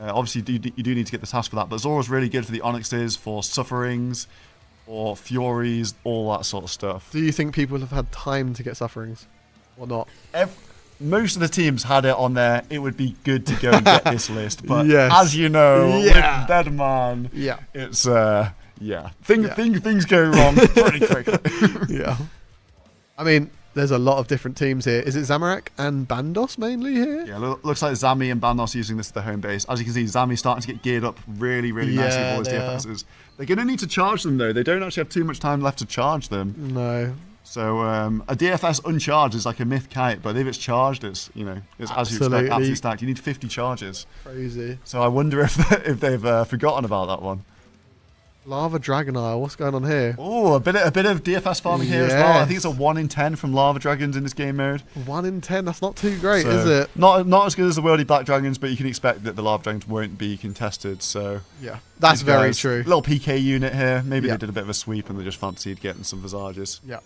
Obviously, you do need to get the task for that. But Zora's really good for the Onyxes, for Sufferings, for Furies, all that sort of stuff. Do you think people have had time to get sufferings or not? Most of the teams had it on there. It would be good to go and get this list. But Yes. as you know, Yeah. with Deadman, Yeah. it's things go wrong pretty quickly. Yeah. I mean, there's a lot of different teams here. Is it Zamorak and Bandos mainly here? Yeah, looks like Zami and Bandos using this as their home base. As you can see, Zami's starting to get geared up really, really nicely with all his they DFSs. They're going to need to charge them, though. They don't actually have too much time left to charge them. No. So a DFS uncharged is like a myth kite, but if it's charged, it's, as you expect, Absolutely. absolutely stacked. You need 50 charges. Crazy. So I wonder if they've forgotten about that one. Lava Dragon Isle. What's going on here? Oh, a bit of DFS farming here as well. I think it's a Yes. 1 in 10 from Lava Dragons in this game mode. 1 in 10. That's not too great, So, is it? Not as good as the Worldy Black Dragons, but you can expect that the Lava Dragons won't be contested. So Yeah. That's these very guys- true. Little PK unit here. Maybe Yeah. they did a bit of a sweep and they just fancied getting some visages. Yeah.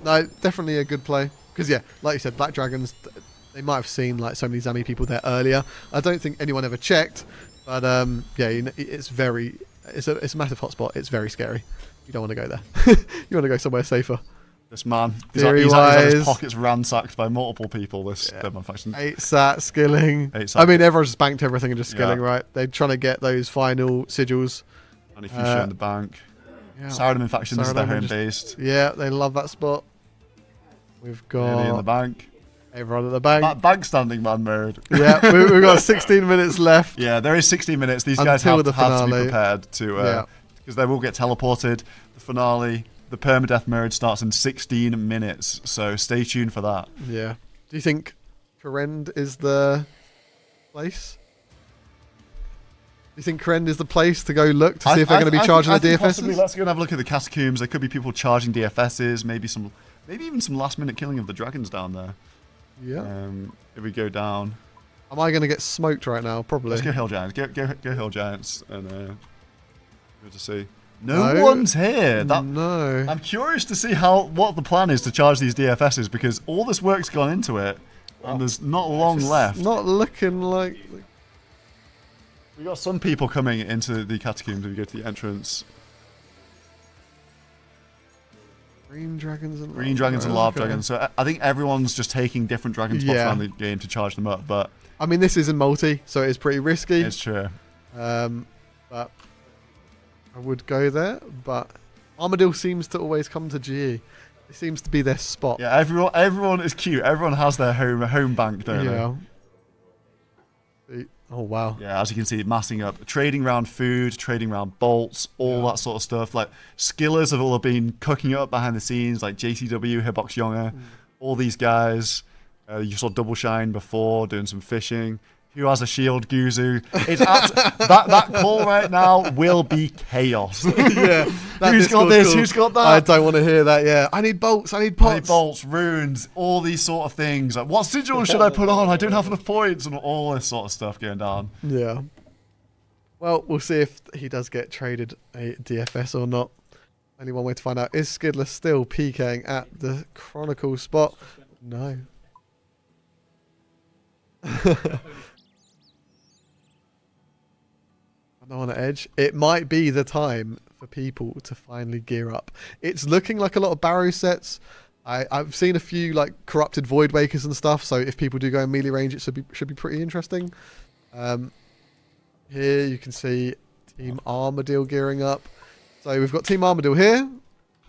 No, definitely a good play. Because, yeah, like you said, Black Dragons, they might have seen like so many Zami people there earlier. I don't think anyone ever checked. But, yeah, it's a massive hotspot. It's very scary. You don't want to go there. You want to go somewhere safer. This man, he's Theory-wise. had his pockets ransacked by multiple people. This Deadman faction. 8 sat skilling. 8 sat. I mean, everyone's just banked everything and just skilling, Yeah. right? They're trying to get those final sigils. And if you show in the bank. Yeah. Saradomin faction, this is their Saradomin home just- based. Yeah, they love that spot. We've Nearly in the got bank. everyone at the bank. Bank standing man mode. Yeah, we've got 16 minutes left. Yeah, there is 16 minutes. These guys Until have the to be finale. prepared to, because they will get teleported. The finale, the permadeath mode starts in 16 minutes, so stay tuned for that. Yeah. Do you think Korend is the place? Do you think Korend is the place to go look to see if they're going to be charging the think possibly, DFSs? let's go and have a look at the catacombs. There could be people charging DFSs, maybe even some last minute killing of the dragons down there. Yeah. If we go down, Am I going to get smoked right now? Probably. let's go hill giants. Go hill giants, and good to see. No, No. one's here. No. I'm curious to see what the plan is to charge these DFSs, because all this work's gone into it, and there's not long left. Not looking like... We got some people coming into the catacombs if you go to the entrance. Green dragons and Lava dragons. So I think everyone's just taking different dragon spots Yeah. around the game to charge them up, but I mean, this isn't multi, so it's pretty risky. it's true. But I would go there. But Armadillo seems to always come to GE. It seems to be their spot. Yeah, everyone is cute. Everyone has their home bank, don't they? Oh wow. Yeah, as you can see, massing up, trading around food, trading around bolts, all that sort of stuff. Like skillers have all been cooking up behind the scenes, like JCW, Hitbox Yonger, all these guys. You saw Double Shine before doing some fishing. Who has a shield, Guzu? It's that call right now will be chaos. Yeah. Who's got this? Who's got that? I don't want to hear that. Yeah. I need bolts. I need pots. Bolts, runes, all these sort of things. Like, what sigil should I put on? I don't have enough points, and all this sort of stuff going down. Yeah. Well, we'll see if he does get traded a DFS or not. Only one way to find out. Is Skidler still PKing at the Chronicle spot? No. On the edge. It might be the time for people to finally gear up. It's looking like a lot of Barrow sets. I've seen a few like corrupted Void Wakers and stuff, so if people do go in melee range, it should be pretty interesting. Here you can see Team Armadillo gearing up. So we've got Team Armadillo here.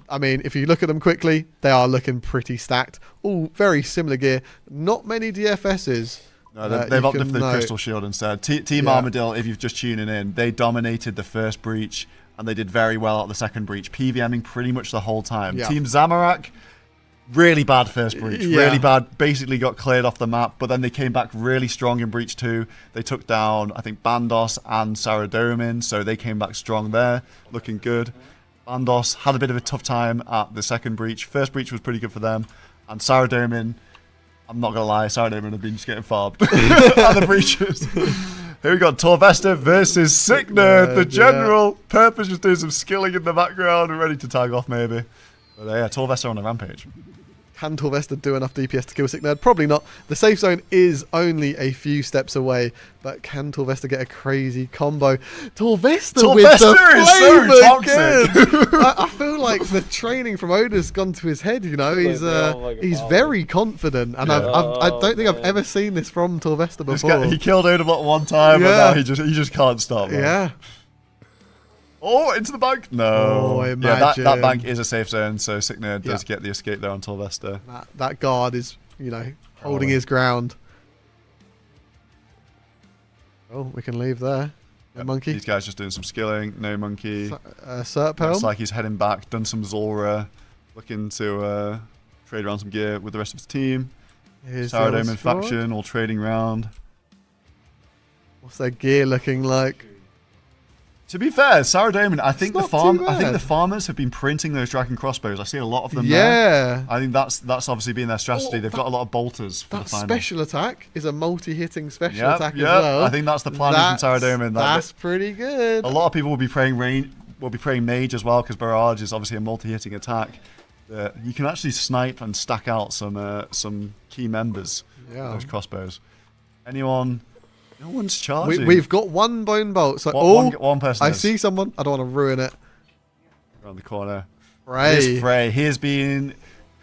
I mean, if you look at them quickly, they are looking pretty stacked. All very similar gear. Not many DFSs. No, they've opted for the Crystal Shield instead. Team Armadillo, if you're just tuning in, they dominated the first breach, and they did very well at the second breach, PVMing pretty much the whole time. Yeah. Team Zamorak, really bad first breach, really bad, basically got cleared off the map, but then they came back really strong in breach 2. They took down, I think, Bandos and Saradomin, so they came back strong there, looking good. Bandos had a bit of a tough time at the second breach. First breach was pretty good for them, and Saradomin, I'm not gonna lie, Saradomin have been just getting farmed at the breaches. Here we got Torvesta versus Sick Nerd, the general. Purpose just doing some skilling in the background and ready to tag off maybe. But yeah, Torvesta on a rampage. Can Torvesta do enough DPS to kill Sick Nerd? Probably not. The safe zone is only a few steps away, but can Torvesta get a crazy combo? Torvesta with the flame again! I feel like the training from Oda's gone to his head, you know. He's very confident, and I don't think I've ever seen this from Torvesta before. He killed Odabot one time, but now he just can't stop. Man. Yeah. Oh, into the bank? No. Oh, yeah, that bank is a safe zone, so Sick Nerd does get the escape there on Torvesta. That guard is, holding his ground. Oh, we can leave there. No monkey. These guys just doing some skilling. No monkey. Serpelm. Looks like he's heading back. Done some Zora. Looking to trade around some gear with the rest of his team. Saradomin faction all trading around. What's their gear looking like? To be fair, Saradomin, I think not the farmers have been printing those dragon crossbows. I see a lot of them there. Yeah. I think that's obviously been their strategy. They've got a lot of bolters for the That final. special attack is a multi-hitting special attack as well. I think that's the planning from Saradomin. That's pretty good. A lot of people will be praying mage as well, because barrage is obviously a multi-hitting attack. You can actually snipe and stack out some key members. Yeah. Those crossbows. Anyone? No one's charging. We've got one bone bolt. So one person. I see someone. I don't want to ruin it. Around the corner. Frey. Here's Frey. He has been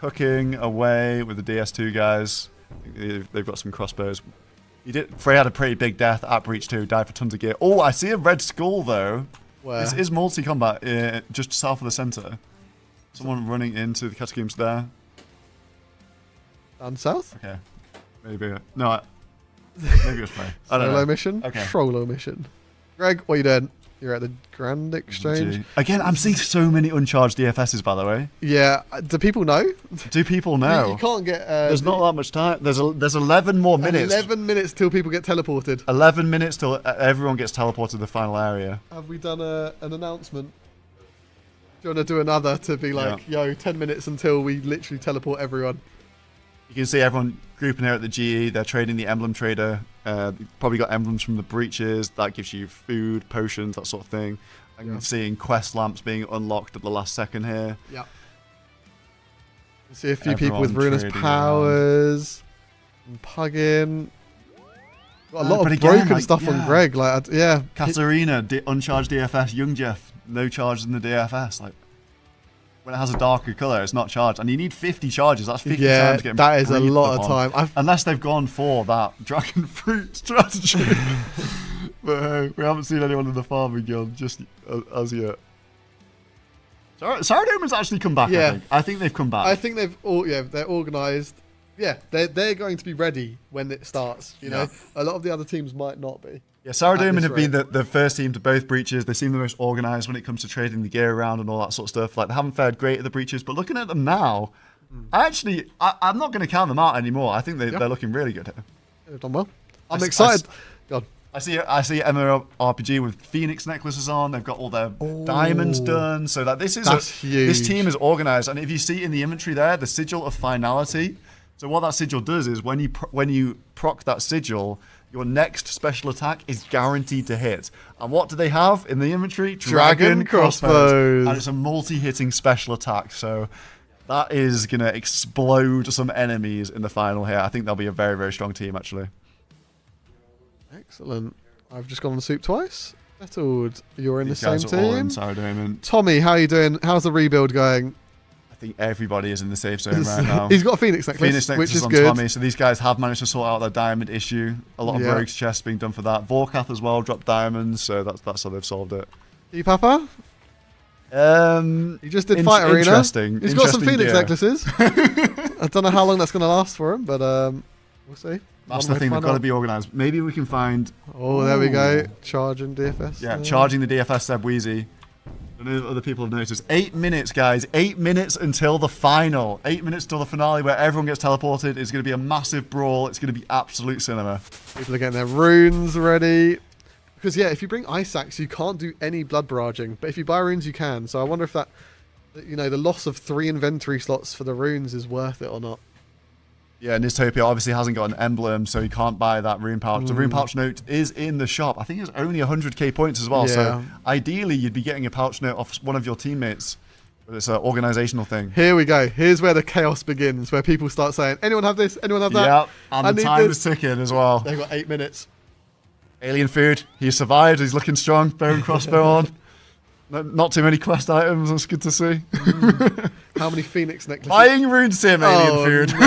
cooking away with the DS2 guys. They've got some crossbows. Frey had a pretty big death at Breach 2, died for tons of gear. Oh, I see a red skull though. Where? This is multi-combat just south of the center. Someone running into the catacombs there. Down south? Okay. Maybe. No, maybe it was Frey. I don't Solo know. mission? Okay. Trollo mission. Greg, what are you doing? You're at the Grand Exchange? Again, I'm seeing so many uncharged DFSs, by the way. Yeah. Do people know? Do people know? You can't get... There's not that much time. There's 11 more minutes. 11 minutes till people get teleported. 11 minutes till everyone gets teleported to the final area. Have we done an announcement? Do you want to do another to be like, yo, 10 minutes until we literally teleport everyone? You can see everyone grouping here at the GE. They're trading the emblem trader. Probably got emblems from the breaches. That gives you food, potions, that sort of thing. I'm seeing quest lamps being unlocked at the last second here. Yeah. See a few people Everyone with ruinous trading powers. And Pugging. Got a lot but of again, broken like, stuff on Greg. Like, yeah. Katarina, uncharged DFS. Young Jeff, no charges in the DFS. Like, when it has a darker color, it's not charged, and you need 50 charges. That's 50 times getting that is a breathed lot of upon. time. Unless they've gone for that dragon fruit strategy. But we haven't seen anyone in the farming guild just as yet. Saradomin's actually come back. Yeah. I think they've come back. I think they're organised. Yeah, they're going to be ready when it starts. You know, a lot of the other teams might not be. Yeah, Saradomin have been the first team to both breaches. They seem the most organised when it comes to trading the gear around and all that sort of stuff. Like, they haven't fared great at the breaches, but looking at them now, I'm not going to count them out anymore. I think they're looking really good here. They've done well. I'm excited. God. I see MMORPG with Phoenix necklaces on. They've got all their diamonds done. So that this team is organised. And if you see in the inventory there, the sigil of finality. So what that sigil does is when you proc that sigil, your next special attack is guaranteed to hit. And what do they have in the inventory? Dragon crossbows. And it's a multi-hitting special attack. So that is going to explode some enemies in the final here. I think they'll be a very, very strong team, actually. Excellent. I've just gone on soup twice. Settled. You're in These the same guys are all in team. Saradomin. Tommy, how are you doing? How's the rebuild going? I think everybody is in the safe zone right now. He's got a Phoenix necklace, Phoenix necklace which is on good. Tommy, so these guys have managed to sort out their diamond issue. A lot of rogues chests being done for that. Vorkath as well dropped diamonds, so that's how they've solved it. You, Papa? He just did Fight Arena. Interesting. He's got some Phoenix necklaces. I don't know how long that's going to last for him, but we'll see. That's the thing, they've got to be organised. Maybe we can find... Oh, there we go. Charging DFS. Yeah, charging the DFS Seb Wheezy. I know other people have noticed. 8 minutes, guys. 8 minutes until the final. 8 minutes till the finale where everyone gets teleported. It's going to be a massive brawl. It's going to be absolute cinema. People are getting their runes ready. Because, yeah, if you bring Ice Axe, you can't do any blood barraging. But if you buy runes, you can. So I wonder if that, you know, the loss of 3 inventory slots for the runes is worth it or not. Yeah, Nistopia obviously hasn't got an emblem, so he can't buy that rune pouch. The rune pouch note is in the shop. I think it's only 100k points as well. Yeah. So ideally, you'd be getting a pouch note off one of your teammates. But it's an organisational thing. Here we go. Here's where the chaos begins, where people start saying, anyone have this? Anyone have that? Yeah, and I the need time this. is ticking as well. They've got 8 minutes. Alien food. He survived. He's looking strong. Bow and crossbow on. Not too many quest items. That's good to see. How many Phoenix necklaces? Buying rune sim alien food.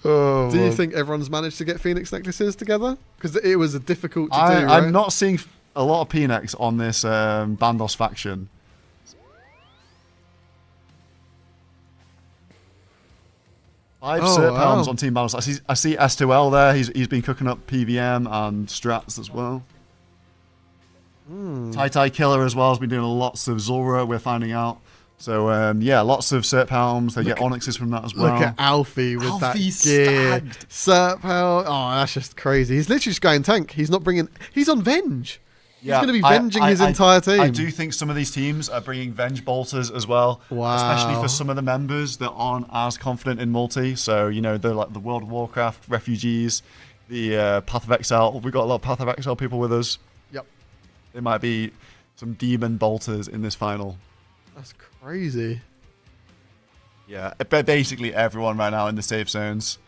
No. Do you think everyone's managed to get Phoenix necklaces together? Because it was difficult to do, right? I'm not seeing a lot of Phoenix on this Bandos faction. Five Cert Pounds on Team Bandos. I see S2L there. He's been cooking up PVM and strats as well. Tai Killer as well has been doing lots of Zora, we're finding out. So, yeah, lots of Cert Helms. They get Onyxes from that as well. Look at Alfie with that gear. Stacked. Cert Helm. Oh, that's just crazy. He's literally just going tank. He's not bringing... He's on Venge. Yeah, he's going to be venging his entire team. I do think some of these teams are bringing Venge Bolters as well. Wow. Especially for some of the members that aren't as confident in multi. So, you know, they're like the World of Warcraft refugees, the Path of Exile. We've got a lot of Path of Exile people with us. Yep. There might be some Demon Bolters in this final. That's crazy. Yeah, but basically everyone right now in the safe zones.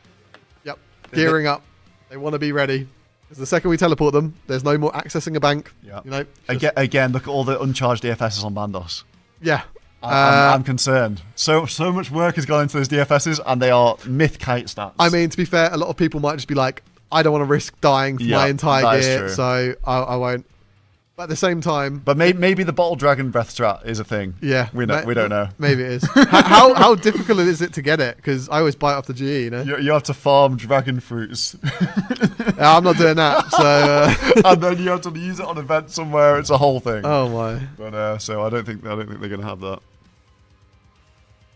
Yep. Gearing up. They want to be ready. Because the second we teleport them, there's no more accessing a bank. Yeah. You know. Again, look at all the uncharged DFSs on Bandos. Yeah. I'm concerned. So much work has gone into those DFSs, and they are myth kite stats. I mean, to be fair, a lot of people might just be like, I don't want to risk dying for my entire that is gear, true. so I won't. But at the same time, But maybe the bottle dragon breath strat is a thing. yeah, we don't know. Maybe it is. How difficult is it to get it? Because I always bite off the GE, you know. You have to farm dragon fruits, Yeah, I'm not doing that. So, and then you have to use it on event somewhere. It's a whole thing. oh my. But so I don't think they're gonna have that.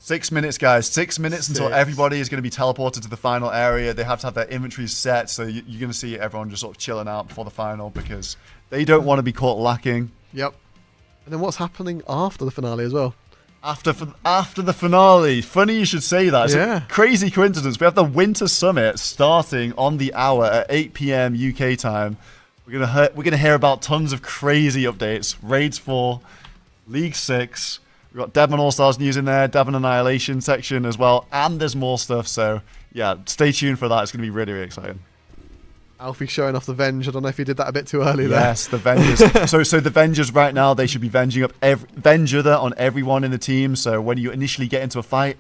6 minutes, guys. 6 minutes until 6. everybody is going to be teleported to the final area. They have to have their inventories set, so you're going to see everyone just sort of chilling out before the final because they don't want to be caught lacking. Yep. And then what's happening after the finale as well? After the finale, funny you should say that. It's Yeah. a crazy coincidence. We have the Winter Summit starting on the hour at 8 p.m. UK time. We're gonna hear about tons of crazy updates. Raids 4, League 6. We've got Devon All-Stars news in there, Devon Annihilation section as well, and there's more stuff. So yeah, stay tuned for that. It's gonna be really, really exciting. Alfie showing off the Venge. I don't know if he did that a bit too early there. Yes, the Vengers. so the Vengers right now, they should be venging up Venger on everyone in the team. So when you initially get into a fight,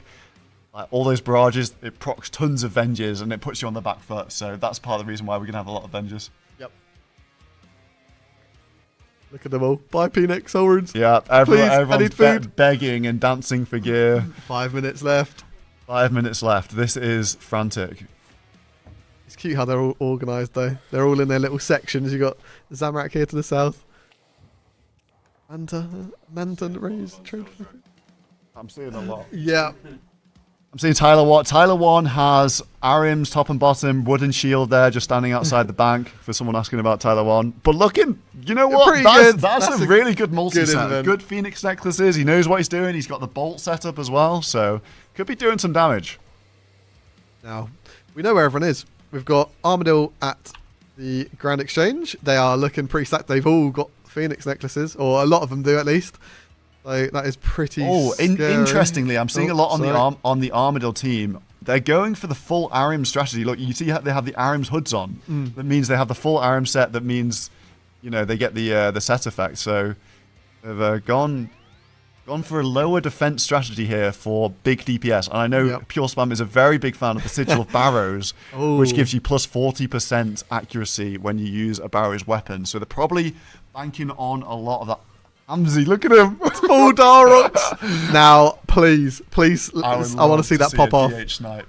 like all those barrages, it procs tons of Vengers and it puts you on the back foot. So that's part of the reason why we're gonna have a lot of Vengers. Yep. Look at them all. Bye, Phoenix Swords. Yeah, Please, I everyone's need food. begging and dancing for gear. 5 minutes left. 5 minutes left. This is frantic. It's cute how they're all organised though. They're all in their little sections. You got Zamrak here to the south. Manta Raise trade. I'm seeing a lot. Yeah. I'm seeing Tyler Watt. Tyler 1 has Arim's top and bottom wooden shield there, just standing outside the bank for someone asking about Tyler 1. But looking, you know what? Pretty good. That's a really good multi-set. event. Good Phoenix necklaces. He knows what he's doing. He's got the bolt set up as well, so could be doing some damage. Now, we know where everyone is. We've got Armadillo at the Grand Exchange. They are looking pretty stacked. They've all got Phoenix necklaces, or a lot of them do at least. So that is pretty scary. Interestingly, I'm seeing a lot on sorry. on the Armadillo team. They're going for the full Arim strategy. Look, you see how they have the Arim's hoods on. That means they have the full Arim set. That means, you know, they get the set effect. So they've gone for a lower defense strategy here for big DPS. And I know Pure Spam is a very big fan of the Sigil of Barrows, which gives you plus 40% accuracy when you use a Barrows weapon. So they're probably banking on a lot of that. Hamzy, look at him. Full Darrox. Now, please, I want to see that pop off. DH snipe.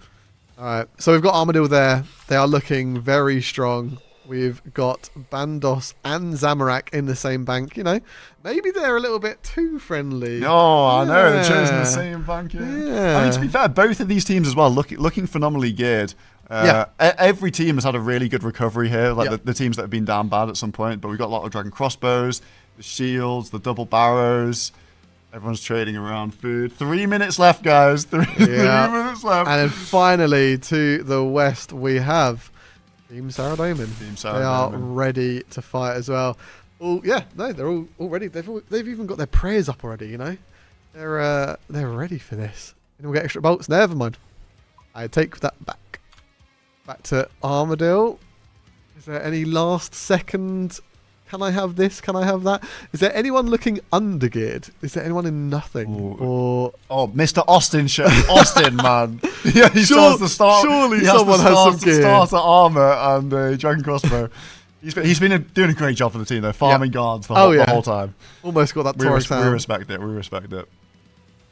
All right, so we've got Armadillo there. They are looking very strong. We've got Bandos and Zamorak in the same bank. You know, maybe they're a little bit too friendly. No, I know. They're choosing the same bank. Yeah. I mean, to be fair, both of these teams as well looking phenomenally geared. Every team has had a really good recovery here, like the teams that have been down bad at some point. But we've got a lot of Dragon Crossbows, the shields, the double barrows. Everyone's trading around food. 3 minutes left, guys. 3 minutes left. And then finally, to the west, we have Team Saradomin. Team They are Saradomin. ready to fight as well. Oh yeah, no, they're all ready. They've even got their prayers up already. You know, they're ready for this. And we'll get extra bolts. Never mind. I take that back. Back to Armadillo. Is there any last second? Can I have this? Can I have that? Is there anyone looking undergeared? Is there anyone in nothing? Ooh. Oh, Mr. Austin, Austin, man. Yeah, he Sure, starts the start. surely he someone has some gear. Starter armor and Dragon Crossbow. He's been doing a great job for the team though, farming guards the whole time. Almost got that Taurus We out. respect it. We respect it.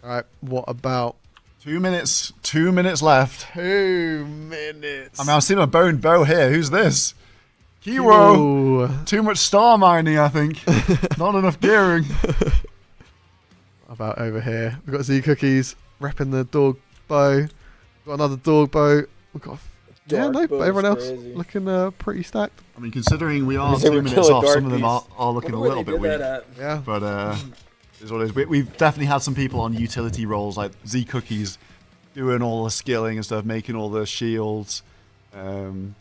All right, what about 2 minutes? 2 minutes left. 2 minutes? I mean, I'm seeing a bone bow here. Who's this? Hero. Ooh. Too much star mining, I think. Not enough gearing. What about over here? We've got Z Cookies repping the dog bow. We've got another dog bow. We've got but everyone else looking pretty stacked. I mean, considering we are They 2 were minutes killing off, some of dark them beasts. are looking a little bit weak. Yeah. But is what it is. We've definitely had some people on utility roles like Z Cookies doing all the skilling and stuff, making all the shields. And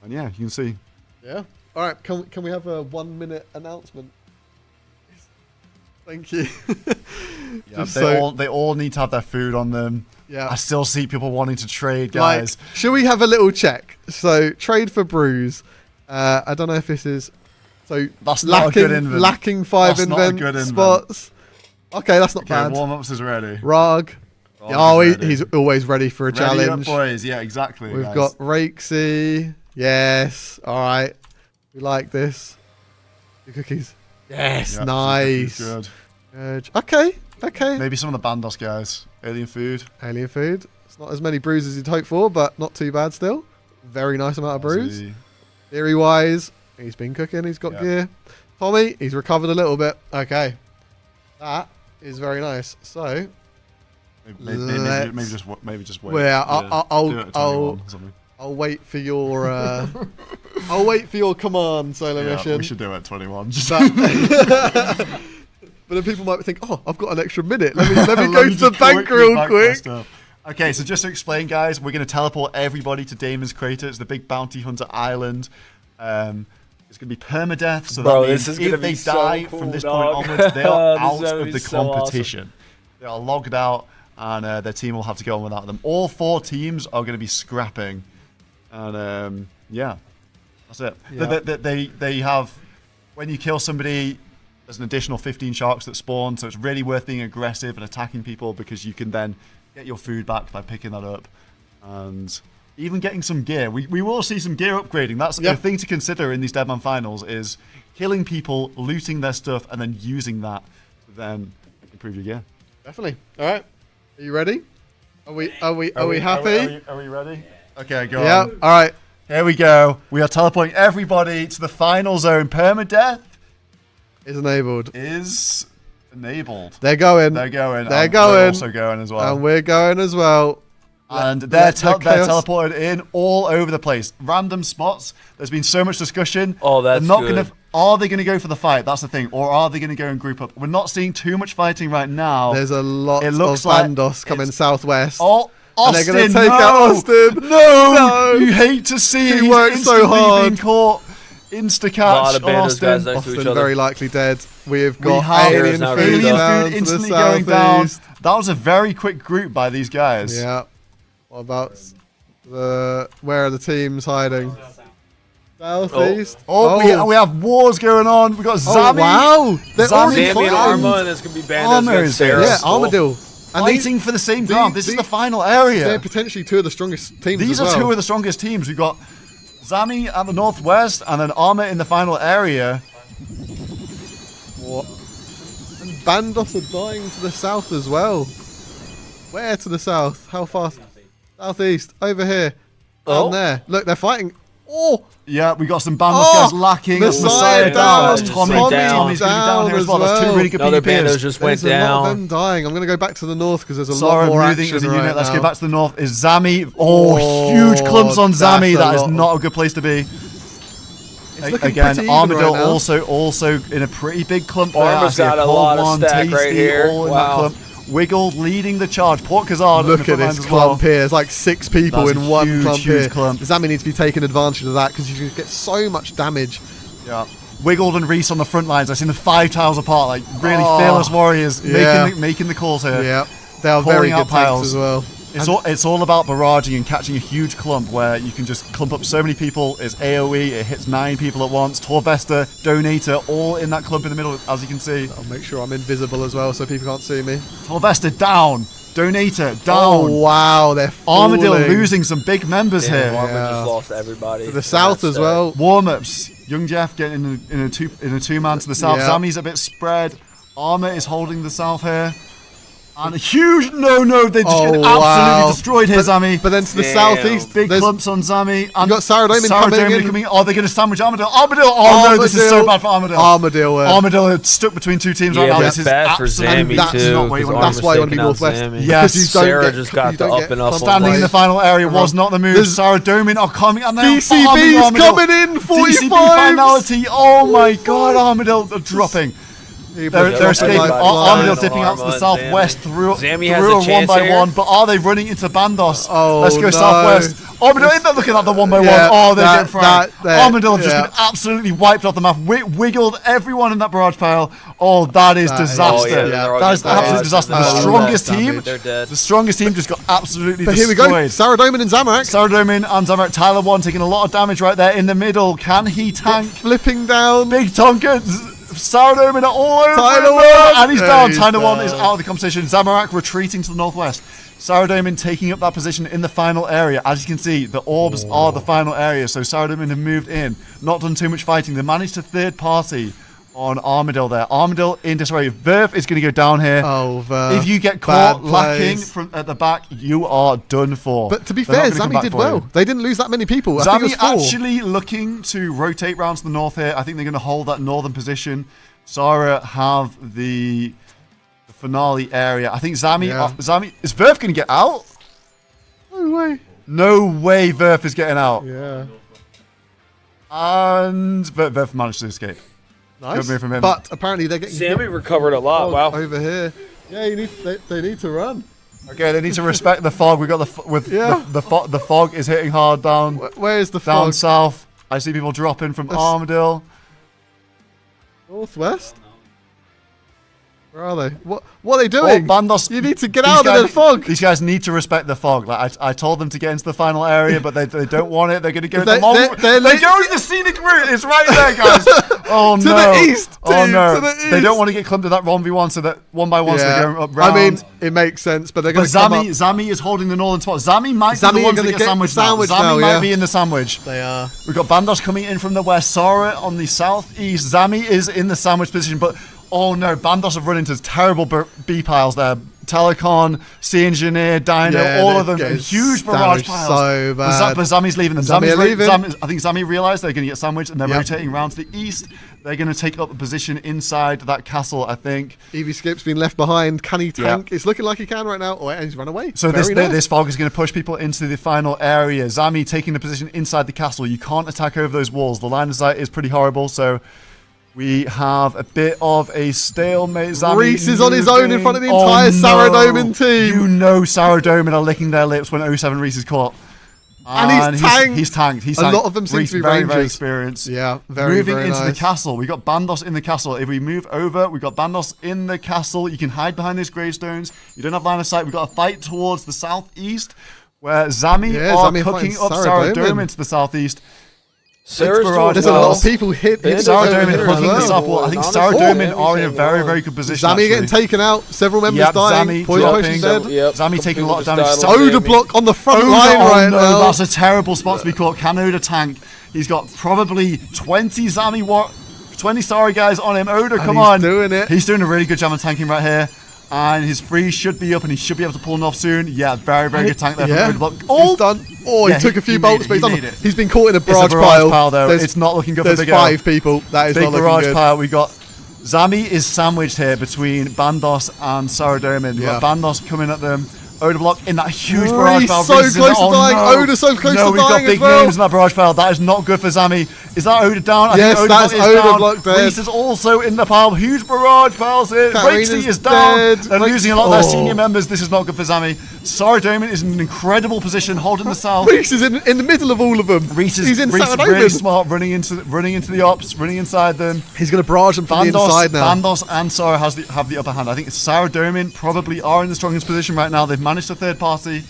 yeah, you can see. Yeah. All right. Can we have a 1 minute announcement? Thank you. Yeah, they all need to have their food on them. Yeah. I still see people wanting to trade, guys. Like, should we have a little check? So trade for brews. I don't know if this is That's not a good invent. lacking 5 That's not a invent good invent. spots. Okay, that's not Okay, bad. warm-ups is ready. Rog. Rog Oh, is ready. he's always ready for a Ready up, challenge. boys. Yeah, exactly. We've guys. got Rakesy. Yes. All right. We like this. The cookies. Yes. Yep, Nice. good. Okay. Okay. Maybe some of the Bandos guys. Alien food. Alien food. It's not as many brews as you'd hope for, but not too bad still. Very nice amount of brews. Aussie. Theory wise, he's been cooking. He's got Yep. gear. Tommy, he's recovered a little bit. Okay. That is very nice. So, Maybe just wait. well, Do it at 21 I'll or something. I'll wait for your I'll wait for your command solo Yeah, mission. we should do it at 21. Just But then people might think, oh, I've got an extra minute. Let me Let go me to the just bank quickly real bank quick. my stuff. Okay, so just to explain, guys, we're going to teleport everybody to Damon's Crater. It's the big bounty hunter island. It's going to be permadeath, so Bro, that means this is gonna if they be so die cool, from this dog. point onwards, they are This is out gonna of be the so awesome. competition. They are logged out, and their team will have to go on without them. All 4 teams are going to be scrapping, and yeah, that's it. Yeah. They have, when you kill somebody, there's an additional 15 sharks that spawn, so it's really worth being aggressive and attacking people because you can then get your food back by picking that up, and even getting some gear. We will see some gear upgrading. That's Yeah. the thing to consider in these Deadman finals is killing people, looting their stuff, and then using that to then improve your gear. Definitely. All right. Are you ready? Are we happy? Are we ready? Okay, go Yeah. on. All right. Here we go. We are teleporting everybody to the final zone. Permadeath It's enabled. is enabled. They're going. They're going. They're and going. We're also going as well. And we're going as well. And they're chaos. teleported in all over the place. Random spots. There's been so much discussion. Oh, that's They're not good. Gonna, are they going to go for the fight? That's the thing. Or are they going to go and group up? We're not seeing too much fighting right now. There's a lot It of looks like Bandos coming it's- southwest. Oh, And Austin, they're gonna take no! out Austin. No! No! You hate to see it. He He's worked so instantly hard. being caught. Insta-catch Lot of on Bandos Austin. guys next to each Austin other. very likely dead. We have We got have alien now food Alien down food to instantly the going down. southeast. That was a very quick group by these guys. Yeah. What about where are the teams hiding? Southeast. Oh, we have wars going on. We got Zami. wow! They're Zami already Sammy and fighting. Arma, and it's gonna be Bandos Arma against is there. Sarah. Yeah, Cool. Armadillo. And Fighting for the same the- ground. This is the- the final they're area. potentially two of the strongest teams. These as are well. two of the strongest teams. We've got Zami at the northwest and then Arma in the final area. What? And Bandos are dying to the south as well. Where to the south? How far? Southeast. Over here. Oh. Down there. Look, they're fighting. Oh! Yeah, we got some Bandos Oh, guys lacking. That's Messiah Messiah down. down. That's Tommy. Tommy down. Tommy's going to be down down here as as well. That's two well. really good Another Bandos PvPers. just went There's a lot of down. them dying. I'm going to go back to the north because there's a lot Sorry, more moving action as a right unit. Let's now. go back to the north. Is Zami? Oh, huge clumps on that's Zami. a That is lot not of- a good place to be. It's looking Again, pretty even Armadillo right now. also in a pretty big clump there. I Arma's see got a Cold lot of One, stack right Tasty, here. all in Wow. that clump. Wiggled leading the charge. Port Kazard in Look the at front this lines as well. clump here. There's like 6 people That's in a one huge, clump huge here. clump. Zami needs to be taking advantage of that because you can get so much damage. Yeah. Wiggled and Reese on the front lines. I've seen them 5 tiles apart, like really Oh, fearless warriors yeah. making the calls here. Yeah, they are Calling very out good tanks piles. as well. It's all about barraging and catching a huge clump where you can just clump up so many people. It's AoE, it hits 9 people at once. Torvesta, Donator, all in that clump in the middle, as you can see. I'll make sure I'm invisible as well so people can't see me. Torvesta down, Donator down. Oh wow, they're Armadillo falling. losing some big members Damn, here. Arma Yeah. just lost everybody. To the south as well. Warm-ups. Young Jeff getting in a two-man to the south. Yeah. Zami's a bit spread. Arma is holding the south here. And a huge no, they just Oh, get absolutely wow. destroyed here, Zami. But then to the Damn. southeast, Big there's clumps on Zami. And got Saradomin coming in. Oh, they're going to sandwich Armadillo. Armadillo! Oh no, this is so bad for Armadillo. Armadillo. Armadillo stuck between 2 teams right Yeah, now. but This is bad for absolutely Zammy that's too. not what you 'cause want. That's why you want to be Arma's taking northwest. out Zammy. Yes. Because you don't Sarah get, just you got don't the get up and up on Standing in the final area was not the move. There's- Sarah Domin are coming and they're DCB's farming Armadillo. coming in, DCB 45s. finality. Oh my god, Armadillo are dropping. They're escaping. everybody Armadillo flying. dipping out to the Arma, southwest through Zammy has a a 1 chance by here. 1. But are they running into Bandos? Oh, Let's go no. southwest. Armadillo, isn't that looking at the 1 by 1? Yeah, Oh, they're that- getting fried. that- Armadillo have just yeah. been absolutely wiped off the map. Wiggled everyone in that barrage pile. Oh, that is That is- disaster. Oh, yeah, they're all That is getting absolute barraged. disaster. Oh, The strongest damn team, it. They're dead. the strongest team just got absolutely But here we go. destroyed. Saradomin and Zamorak Saradomin and Zamorak. Tyler 1 taking a lot of damage right there in the middle. Can he tank? flipping down. Big Tonka Sourdoman are all over Tyler him, One! and he's Yeah, down. he's Tyler One is down. out of the competition. Zamorak retreating to the northwest. Sourdoman taking up that position in the final area. As you can see, the orbs are the final area, so Sourdoman have moved in. Not done too much fighting. They managed to third party on Armadillo there. Armadillo in disarray. Verf is going to go down here. Oh, Verf. If you get Bad caught lacking plays. from at the back, you are done for. But to be They're fair, not gonna come Zami back did for well. you. They didn't lose that many people. I think it was Zami 4. actually looking to rotate round to the north here. I think they're going to hold that northern position. Sara have the finale area. I think Zami... Yeah. Zami is Verf going to get out? No way. No way Verf is getting out. Yeah. And Verf managed to escape. Nice. Good move from him. But apparently they're getting Sammy recovered a lot. Wow. over here. Yeah, they need to run. Okay, they need to respect the fog. We got the fog is hitting hard down Where's the down fog? south. I see people dropping from Armadillo. Northwest? Where are they? What are they doing? Bandos, You need to get these out of guys- the fog. These guys need to respect the fog. Like I told them to get into the final area, but they don't want it. They're going to go They're- the long. they're They're going the scenic route. It's right there, guys. Oh To no! the east, Oh team, no! to the They don't east. want to get clumped in that 1v1, so that one by one, so they're going up round. I mean, it makes sense, but they're but going to come up. Zami is holding the northern spot. Zami might Zami be are the ones gonna that get get sandwiched sandwiched now. Zami now, might yeah. be in the sandwich. They are. We've got Bandos coming in from the west. Sara on the southeast. Zami is in the sandwich position, but oh no, Bandos have run into terrible B piles there. Telecon, Sea Engineer, Dino, Yeah, all they're of them, getting huge barrage damaged piles. so bad. But Zami's leaving them. Zami are leaving. I think Zami realised they're going to get sandwiched, and they're Yep. rotating around to the east. They're going to take up a position inside that castle, I think. Evie Skip's been left behind. Can he tank? It's looking like he can right now. Oh, and he's run away. So Very nice. this fog is going to push people into the final area. Zami taking the position inside the castle. You can't attack over those walls. The line of sight is pretty horrible, so we have a bit of a stalemate. Zami Reese is on his own in front of the moving. entire Oh, no. Saradomin team. You know Saradomin are licking their lips when 07 Reese is caught. And he's tanked. He's tanked. He's A tanked. lot of them seem Reese, to be very, very rangers. experienced. Yeah, very, Moving very into nice. the castle. We got Bandos in the castle. If we move over, we've got Bandos in the castle. You can hide behind these gravestones. You don't have line of sight. We've got a fight towards the southeast where Zami Yeah, are Zami are cooking fighting up Saradomin. Saradomin to the southeast. Sarah's barrage doing There's a well. lot of people hit. They hit did over Saradomin here as hugging the well. south wall. I think Honestly, Saradomin are in a Sammy's very, well. very good position. Zami getting actually. taken out. Several members Yep, dying. Zami Poison dropping. potion dead. Yep. Zami taking a lot of People damage. just died on Oda Sammy. block on the front Oda, line oh right no, now. that's a terrible spot to be caught. Can Oda tank? He's got probably 20 Zami 20 sorry guys on him. Oda, come he's on. doing it. He's doing a really good job of tanking right here. And his freeze should be up and he should be able to pull him off soon. Yeah, very, very good tank there Yeah. from Oda. He's done. Oh, Yeah, he took he- a few he bolts, made it, but he he's, made done, it. he's been caught in a It's a barrage, barrage pile though. There's, It's not looking good for there's Big 5 people. That is Big not looking barrage good. pile. We got Zami is sandwiched here between Bandos and Saradomin. We've Yeah. got Bandos coming at them. Oda block in that huge barrage Reese pile. so Reese is in close there. to dying. No. Oda's so close no, to we've got dying as big well. names in that barrage pile. That is not good for Zami. Is that Oda down? I Yes, think that's is Oda down. block dead. Reese is also in the pile. Huge barrage piles here. Karina's Rexy is down. dead. They're Rex- losing a lot of their Oh. senior members. This is not good for Zami. Saradomin is in an incredible position, holding the south. Reese is in the middle of all of them. Reese is He's in really Saradomin. smart, running into the ops, running inside them. He's going to barrage them from the inside now. Bandos and Sara have the upper hand. I think Saradomin probably are in the strongest position right now. They've managed a third party.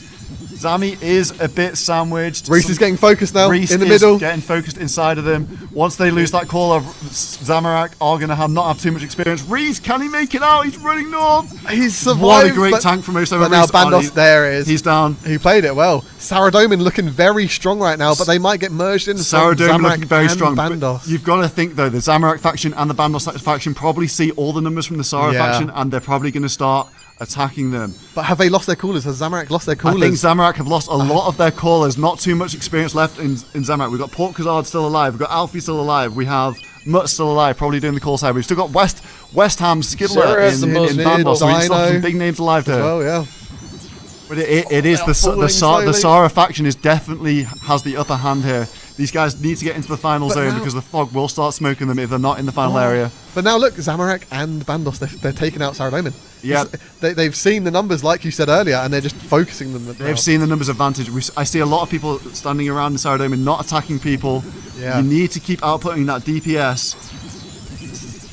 Zami is a bit sandwiched. Reese is getting focused now Reese in the is middle. getting focused inside of them. Once they lose that caller, Zamorak are going to not have too much experience. Reese, can he make it out? He's running north. He's survived. What a great but- tank from 07 But now Reese. Bandos, there it is. He's down. He played it well. Saradomin looking very strong right now, but they might get merged in. Saradomin looking very strong. But Bandos. you've got to think though, the Zamorak faction and the Bandos faction probably see all the numbers from the Sara Yeah. faction, and they're probably going to start attacking them. But have they lost their coolers? Has Zamorak lost their I think coolers? Zamorak have lost a lot of their callers. Not too much experience left in Zamorak. We've got Port Khazard still alive. We've got Alfie still alive. We have Mutt still alive, probably doing the call side. We've still got West Ham Sarah Skiddler has in the most Bandos. So we still have Dino some big names alive there. Oh yeah. But it is They are falling the slowly. Sara faction is definitely has the upper hand here. These guys need to get into the final But zone now- because the fog will start smoking them if they're not in the final area. But now look, Zamorak and Bandos, they're taking out Saradomin. Yeah. They've seen the numbers like you said earlier, and they're just focusing them. They've seen the numbers advantage. I see a lot of people standing around in Saradomin not attacking people. Yeah. You need to keep outputting that DPS.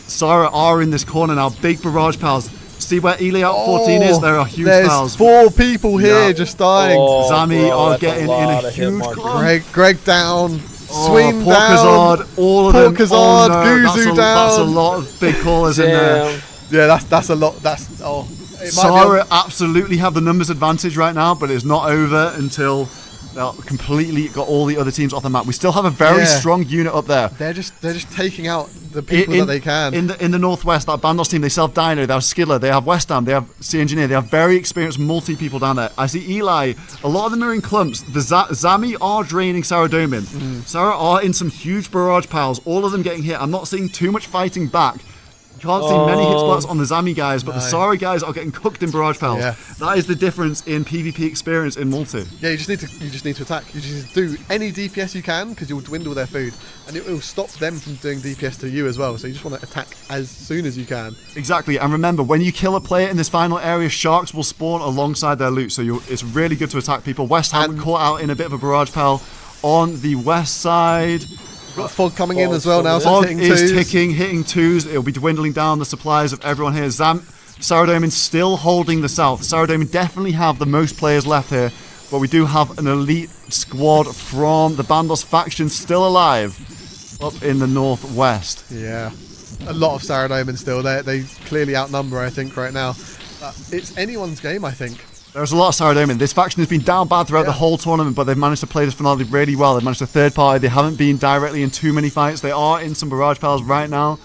Sara are in this corner now. Big barrage pals. See where Eli out 14 is? There are huge There's pals. 4 people here Yeah. just dying. Oh, Zami bro, are that's getting in lot a of hit huge markers. clump. Greg down. Swing down. Porkazard, all of them. Porkazard, no, Guzu that's a down. lot of big callers in there. Damn. Yeah, that's a lot. It might be Sara absolutely have the numbers advantage right now, but it's not over until they're completely got all the other teams off the map. We still have a very strong unit up there. They're just taking out the people that they can. In the northwest, that Bandos team, they still have Dino, they have Skidler, they have West Ham, they have C Engineer, they have very experienced multi people down there. I see Eli, a lot of them are in clumps. The Zami are draining Sarah Domin. Sarah are in some huge barrage piles, all of them getting hit. I'm not seeing too much fighting back. Can't see many hit spots on the Zami guys, but the Sara guys are getting cooked in barrage piles. Yeah. That is the difference in PvP experience in multi. Yeah, you just need to attack. You just do any DPS you can because you'll dwindle their food, and it will stop them from doing DPS to you as well. So you just want to attack as soon as you can. Exactly, and remember, when you kill a player in this final area, sharks will spawn alongside their loot. So it's really good to attack people. West Ham caught out in a bit of a barrage pile on the west side. Got fog coming in as well now. So Fog hitting is twos. hitting twos. It'll be dwindling down the supplies of everyone here. Sarah Domin still holding the south. Sarah Domin definitely have the most players left here, but we do have an elite squad from the Bandos faction still alive up in the northwest. Yeah, a lot of Sarah Domin still. They clearly outnumber, I think, right now. But it's anyone's game, I think. There's a lot of Sarah Domin. This faction has been down bad throughout the whole tournament, but they've managed to play this finale really well. They've managed to third party. They haven't been directly in too many fights. They are in some barrage piles right now.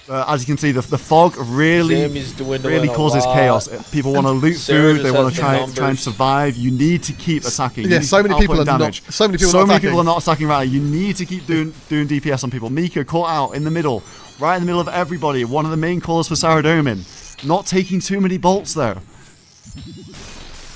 As you can see, the fog really causes chaos. People want to loot Sarah food. They just want has to the try and survive. You need to keep attacking. Yeah, so many people are damage. not. So many people are not attacking right now. You need to keep doing DPS on people. Mika caught out in the middle, right in the middle of everybody. One of the main callers for Sarah Domin. Not taking too many bolts though.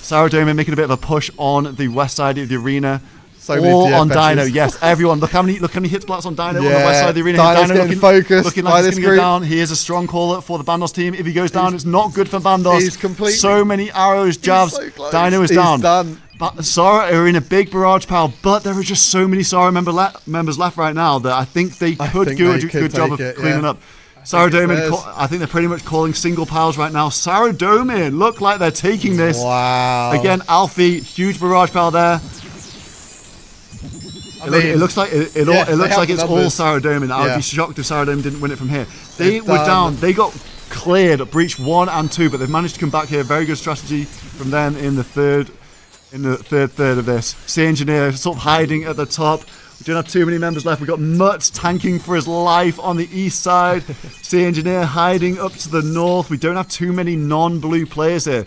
Sarah Domin making a bit of a push on the west side of the arena. So many all on DFSs. Dino, yes, everyone. Look how many hits blocks on Dino on the Yeah, west side of the arena. Dino's Dino getting focused looking by like he's this going to go group. down. He is a strong caller for the Bandos team. If he goes down, it's not good for Bandos. He's completely- So many arrows, jabs. so close. Dino is He's down. done. But Sara are in a big barrage pile, but there are just so many Sara members left right now that I think they could think do a they could good job take of it, cleaning yeah. up. Sarah it's Domin, theirs. I think they're pretty much calling single piles right now. Sarah Domin look like they're taking this. Wow. Again, Alfie, huge barrage pile there. It looks like it's the all numbers. Sarah Domin. I would Yeah. be shocked if Sarah Domin didn't win it from here. They It's were done. down. They got cleared at breach 1 and 2, but they've managed to come back here. Very good strategy from them in the third third of this. Sea Engineer sort of hiding at the top. We don't have too many members left. We've got Mutt tanking for his life on the east side. Sea Engineer hiding up to the north. We don't have too many non-blue players here.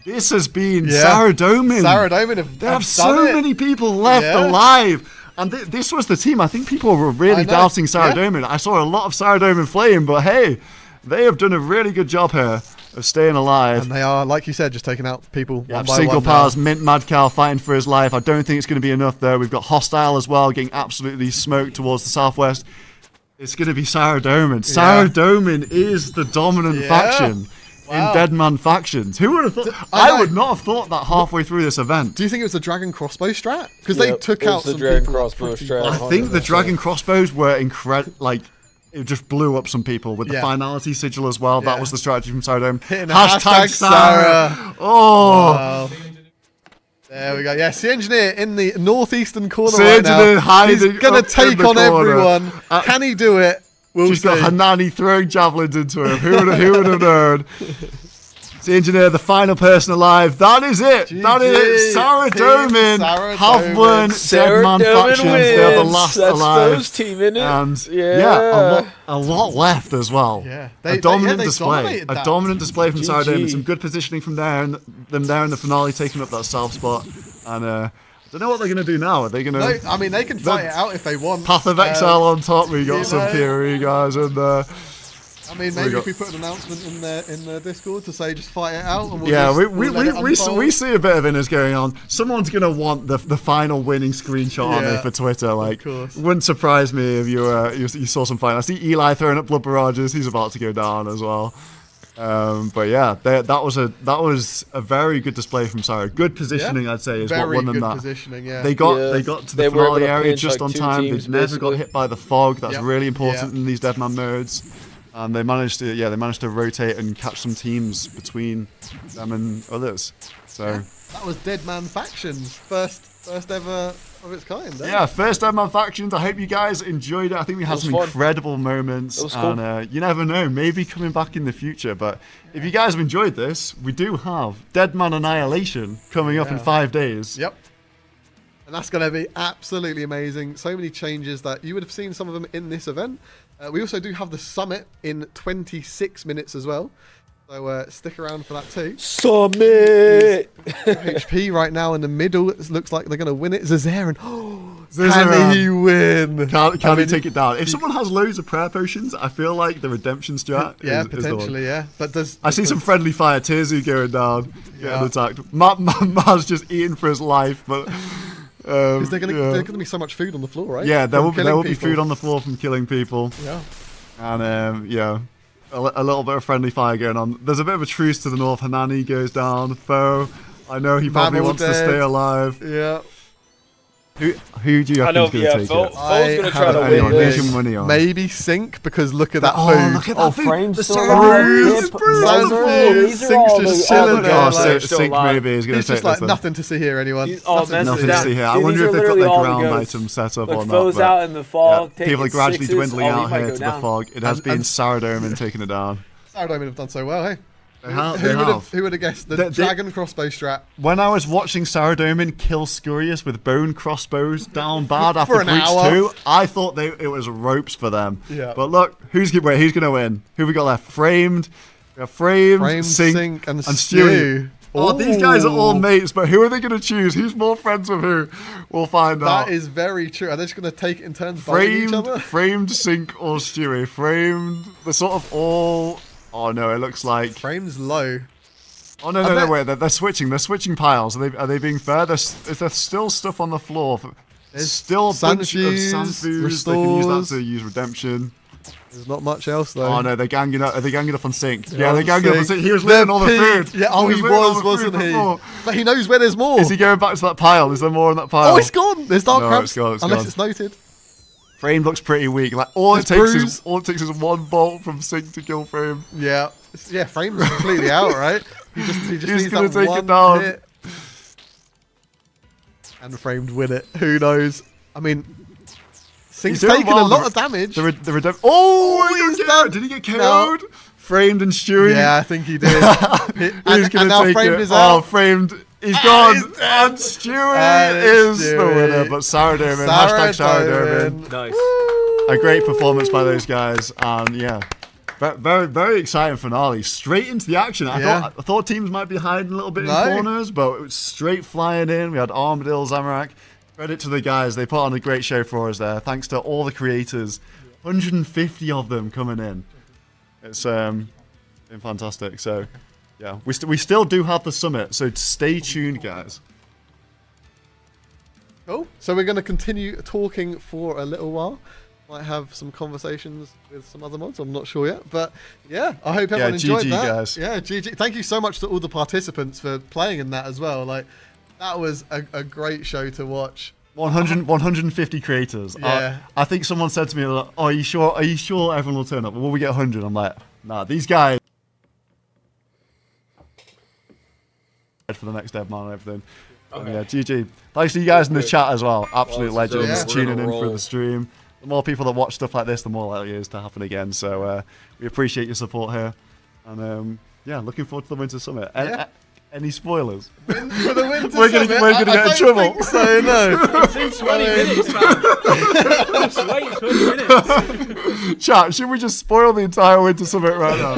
This has been Sarah Domin. Sarah Domin They have so many people left alive. And this was the team. I think people were really doubting Sarah Domin. I saw a lot of Sarah Domin flame, but hey, they have done a really good job here of staying alive. And they are, like you said, just taking out people one by single one now. powers, Mint Madcow fighting for his life. I don't think it's going to be enough there. We've got Hostile as well, getting absolutely smoked towards the southwest. It's going to be Sarah Domin. Sarah Domin is the dominant faction in Deadman factions. Who would have thought? I would not have thought that halfway through this event. Do you think it was the Dragon Crossbow strat? Because they took out the some Dragon people Crossbow pretty strat. fast. I think the Dragon Crossbows were incredible. Like, it just blew up some people with the finality sigil as well. That was the strategy from Sarah Domin. Hashtag Sarah. Oh. Wow. There we go. Yeah, Sea Engineer in the northeastern corner Sea right now. Engineer hiding He's going up to take in the on corner. everyone. Can he do it? We'll Just see. got Hanani throwing javelins into him. Who would have known? The Engineer, the final person alive. That is it. That is it. Sarah Team Domin Sarah have Domin. won Sarah Deadman Domin factions. They're the wins. last That's alive. those team, isn't it? And a lot left as well. Yeah. A dominant they display. dominated A that. dominant display from Sarah GG. Domin. Some good positioning from there, and them there in the finale, taking up that south spot. And I don't know what they're going to do now. Are they going to? I mean, they can fight it out if they want. Path of Exile on top. We got you some know. theory guys, and I mean, maybe got- if we put an announcement in the Discord to say just fight it out, and we'll yeah, just, we we'll let it unfold. we see a bit of inners going on. Someone's gonna want the final winning screenshot on Yeah, it for Twitter. Like, course. wouldn't surprise me if you saw some fight. I see Eli throwing up blood barrages. He's about to go down as well. But yeah, that was a very good display from Sarah. Good positioning, I'd say, is what Very won them good that. positioning. Yeah. They got to the They were able finale to area pinch, just like, on two time. teams, They never got basically. hit by the fog. That's Yep. really important Yeah. in these Deadman modes. And they managed to rotate and catch some teams between them and others. So That was Deadman Factions first ever of its kind. Eh? Yeah, first Deadman Factions. I hope you guys enjoyed it. I think we had was some fun. incredible moments. It was cool. And you never know, maybe coming back in the future. But if you guys have enjoyed this, we do have Deadman Annihilation coming up in 5 days. Yep. And that's going to be absolutely amazing. So many changes that you would have seen some of them in this event. We also do have the summit in 26 minutes as well. So stick around for that too. Summit! HP right now in the middle. It looks like they're going to win it. Zazarin. Zazarin. Can he win? Can he take it down? If someone has loads of prayer potions, I feel like the redemption strat Yeah, is the one. potentially, yeah. But I see some friendly fire. Tearsu going down, getting attacked. Mar's just eating for his life, but... Because there's going to be so much food on the floor, right? Yeah, there From will be people. food on the floor from killing people. Yeah. And yeah, a little bit of friendly fire going on. There's a bit of a truce to the north. Hanani goes down. Foe, I know he probably Mammal wants to dead. stay alive. Yeah. Who do you I know, reckon is yeah, going to take it? Foe's going to try have to a win feeling Who's this. your money on? Maybe Sink, because look at that Oh, food. look at that Oh, food. Frame's The still Sarah alive. Bruce. Yep. Bruce. Those These are Sink's all just the- all chilling the there, guys like- that are Oh, still Sink alive. maybe is going to It's take just like this one. nothing to see here, anyone. He's- oh, Nothing man, to Nothing see. to see here. I Dude, wonder these if are they've got literally their all the ground ghosts. item set up Look, or not. Foe's but out in the fog. yeah, people are taking gradually sixes. dwindling Oh, he out might here go to the down. fog. It has been and- Saradomin taking it down. Sourdough have done so well, hey? They have. Who would have guessed the They- dragon crossbow strat? When I was watching Saradomin kill Scurius with bone crossbows down bad after For an Breach hour. 2, I thought it was ropes for them. Yeah. But look, who's going to win? Who we got left? Framed. We have Framed, Frame, Sink, and Stewie. Stew. Oh, these guys are all Ooh. mates, but who are they going to choose? Who's more friends with who? We'll find out. That is very true. Are they just going to take it in turns biting each other? Framed, Sink, or Stewie? Framed, they're sort of all... Oh no, it looks like... Frame's low. Oh no, wait, they're switching. They're switching piles. Are they being fair? There's still stuff on the floor. There's still a bunch of Sanfuse, Sanfuse. They can use restores. that to use redemption. There's not much else though. Oh no, they're ganging up. Are they ganging up on Sink? They're Yeah, they're on ganging up on Sink. Sink. He was They're looting all the pig. food. Yeah, oh, he looting all was, the food wasn't he? before. But he knows where there's more. Is he going back to that pile? Is there more in that pile? Oh, it's gone. There's dark No, crabs. it's gone, it's unless gone. it's noted. Frame looks pretty weak. Like all it There's takes Bruise. is one bolt from Sink to kill Frame. Yeah. Yeah, Frame's completely out, right? He just He's needs gonna that take one it down. hit. And Framed win it. Who knows? I mean, Sink's doing taking well. a lot of damage. Oh, he's done. Did he get No. KO'd? Framed and Stewie. Yeah, I think he did. He's and gonna now take Framed it. is out. Oh, Framed. He's gone. he's dead. And Stewie And is the Stewie. winner. But Saradomin. Hashtag Saradomin. Nice. A great performance by those guys. And yeah. Very, very exciting finale. Straight into the action. I thought teams might be hiding a little bit in corners, but it was straight flying in. We had Armadillo, Zamorak. Credit to the guys. They put on a great show for us there. Thanks to all the creators. 150 of them coming in. It's been fantastic. So, yeah. We still do have the summit, so stay tuned, guys. Cool. So we're going to continue talking for a little while. Might have some conversations with some other mods. I'm not sure yet, but yeah, I hope everyone enjoyed GG, that. guys. Yeah, GG. Thank you so much to all the participants for playing in that as well. Like, that was a great show to watch. 150 creators. Yeah. I think someone said to me, like, "Oh, are you sure everyone will turn up? Will we get 100?" I'm like, "Nah, these guys." For the next Deadman and everything. Okay. Yeah, GG. Thanks to you guys in the chat as well. Absolute Well, so legends yeah. tuning we're in gonna for roll. the stream. The more people that watch stuff like this, the more likely it is to happen again. So we appreciate your support here. And yeah, looking forward to the Winter Summit. Yeah. Any spoilers? For the Winter We're gonna Summit, get in I trouble. don't think so, no. It's in 20 minutes, man. Just wait 20 minutes. Chat, should we just spoil the entire Winter Summit right now?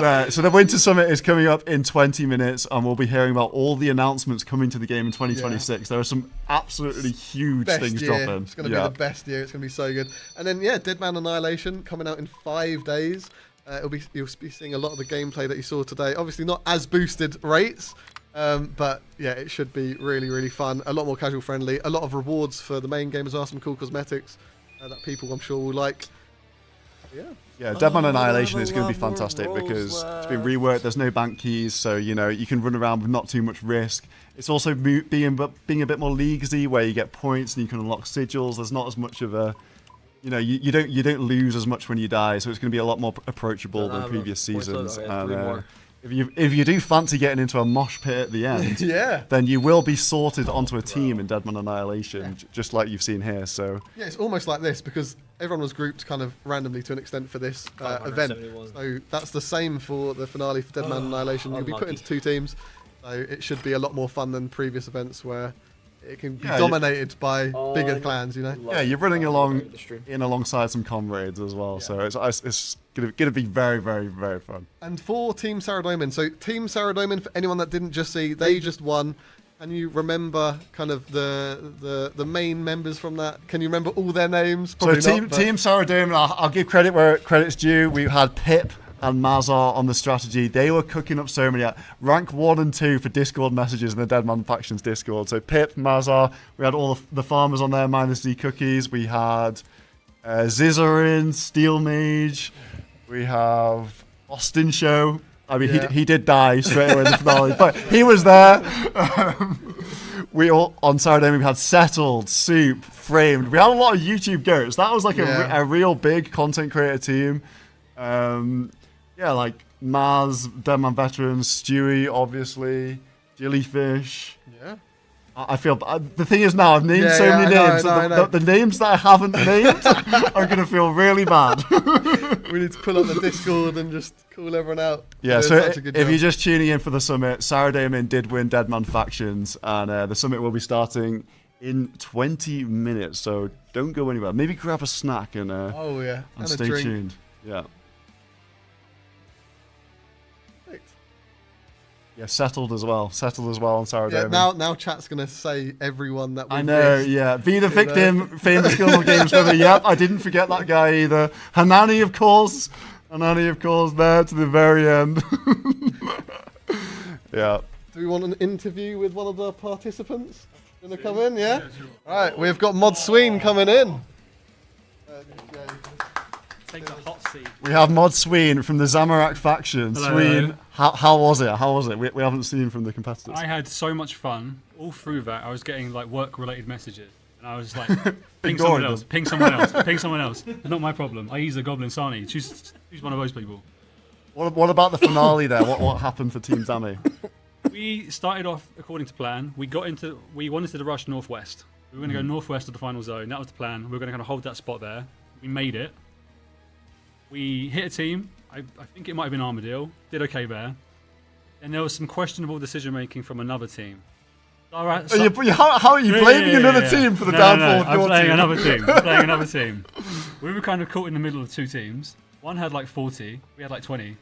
Right, so the Winter Summit is coming up in 20 minutes, and we'll be hearing about all the announcements coming to the game in 2026. There are some absolutely huge Best things year. dropping. It's going to be the best year. It's going to be so good. And then, yeah, Deadman Annihilation coming out in 5 days. You'll be seeing a lot of the gameplay that you saw today. Obviously not as boosted rates, but yeah, it should be really, really fun. A lot more casual friendly. A lot of rewards for the main game as well. Some cool cosmetics that people I'm sure will like. Yeah. Yeah, Deadman Annihilation is going to be fantastic because it's been reworked. There's no bank keys, so you know you can run around with not too much risk. It's also being a bit more leaguesy, where you get points and you can unlock sigils. There's not as much of a, you know, you don't lose as much when you die, so it's going to be a lot more approachable than previous seasons. And if you do fancy getting into a mosh pit at the end, Yeah. then you will be sorted onto a team in Deadman Annihilation, just like you've seen here. So Yeah, it's almost like this because everyone was grouped kind of randomly to an extent for this event. 571. So that's the same for the finale for Dead Man Annihilation. You'll be put unlucky. into 2 teams, so it should be a lot more fun than previous events where it can be Yeah, dominated by bigger clans. yeah, you're running along in alongside some comrades as well. So it's gonna be very, very, very fun. And for Team Saradomin, so Team Saradomin, for anyone that didn't just see, they just won. Can you remember kind of the main members from that? Can you remember all their names? Probably So not, but- Team Saradomin, I'll give credit where credit's due. We had Pip and Mazar on the strategy. They were cooking up so many. Rank 1 and 2 for Discord messages in the Deadman Factions Discord. So Pip, Mazar, we had all the farmers on there, minus the cookies. We had Zizarin, Steel Mage. We have Austin Show. I mean, he did die straight away in the finale, but he was there. We all on Saturday we had Settled, Soup, Framed. We had a lot of YouTube goats. That was like a real big content creator team. Like Maz, Deadman Veterans, Stewie, obviously, Jellyfish. Yeah. I feel the thing is now I've named so I many know, names. I know. The names that I haven't named are gonna feel really bad. We need to pull up the Discord and just call everyone out. Yeah, They're so such a good if job. you're just tuning in for the summit, Sarah Damon did win Deadman Factions, and the summit will be starting in 20 minutes. So don't go anywhere. Maybe grab a snack and Oh yeah, and a stay drink. tuned. Yeah. Perfect. Yeah, settled as well on Sarah Yeah, Damon. now chat's gonna say everyone that we I know, missed. yeah. Be the You know. victim, famous Gilmore Games brother. Yep, I didn't forget that guy either. Hanani, of course. Hanani, of course, there to the very end. Yeah. Do we want an interview with one of the participants? Gonna come in, yeah? Right, we've got Mod Sween coming in. Take the hot seat. We have Mod Sween from the Zamorak faction. Hello, Sween, hello. how was it? How was it? We haven't seen from the competitors. I had so much fun. All through that, I was getting like work-related messages, and I was like, ping Ignoring someone them. else, ping someone else, ping someone else. It's not my problem. I use a Goblin Sani. Choose one of those people. What about the finale there? What happened for Team Zami? We started off according to plan. We wanted to rush northwest. We were going to go northwest of the final zone. That was the plan. We were going to kind of hold that spot there. We made it. We hit a team. I think it might have been Armadillo. Did okay there. And there was some questionable decision making from another team. How How are you blaming another team for the downfall of I'm your playing team? another team. I'm playing another team. We were kind of caught in the middle of 2 teams. One had like 40. We had like 20.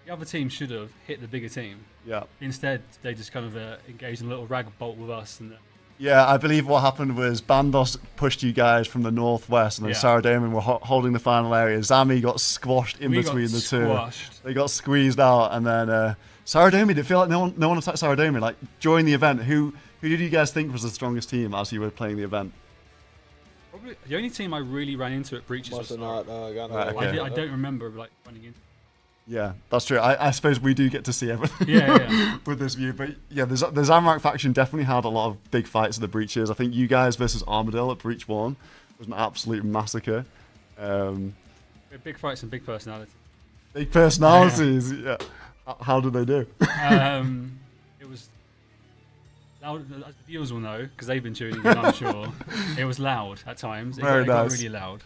The other team should have hit the bigger team. Yeah. Instead, they just kind of engaged in a little rag bolt with us. And Yeah, I believe what happened was Bandos pushed you guys from the northwest, and then Yeah. Sarah Damon were holding the final area. Zami got squashed in we between got the two. squashed. They got squeezed out, and then Sarah Damon, did it feel like no one attacked Sarah Damon? Like during the event, who did you guys think was the strongest team as you were playing the event? Probably the only team I really ran into at Breaches was Must have Star. not. I got no Right, idea. okay. I don't remember like running into. Yeah, that's true. I suppose we do get to see everything Yeah. with this view. But yeah, the Zamrak faction definitely had a lot of big fights at the Breaches. I think you guys versus Armadillo at Breach 1 was an absolute massacre. We had big fights and big personality. Big personalities. Yeah. How did they do? It was loud, as the viewers will know, because they've been tuning in, I'm sure. It was loud at times. It Very got nice. really loud.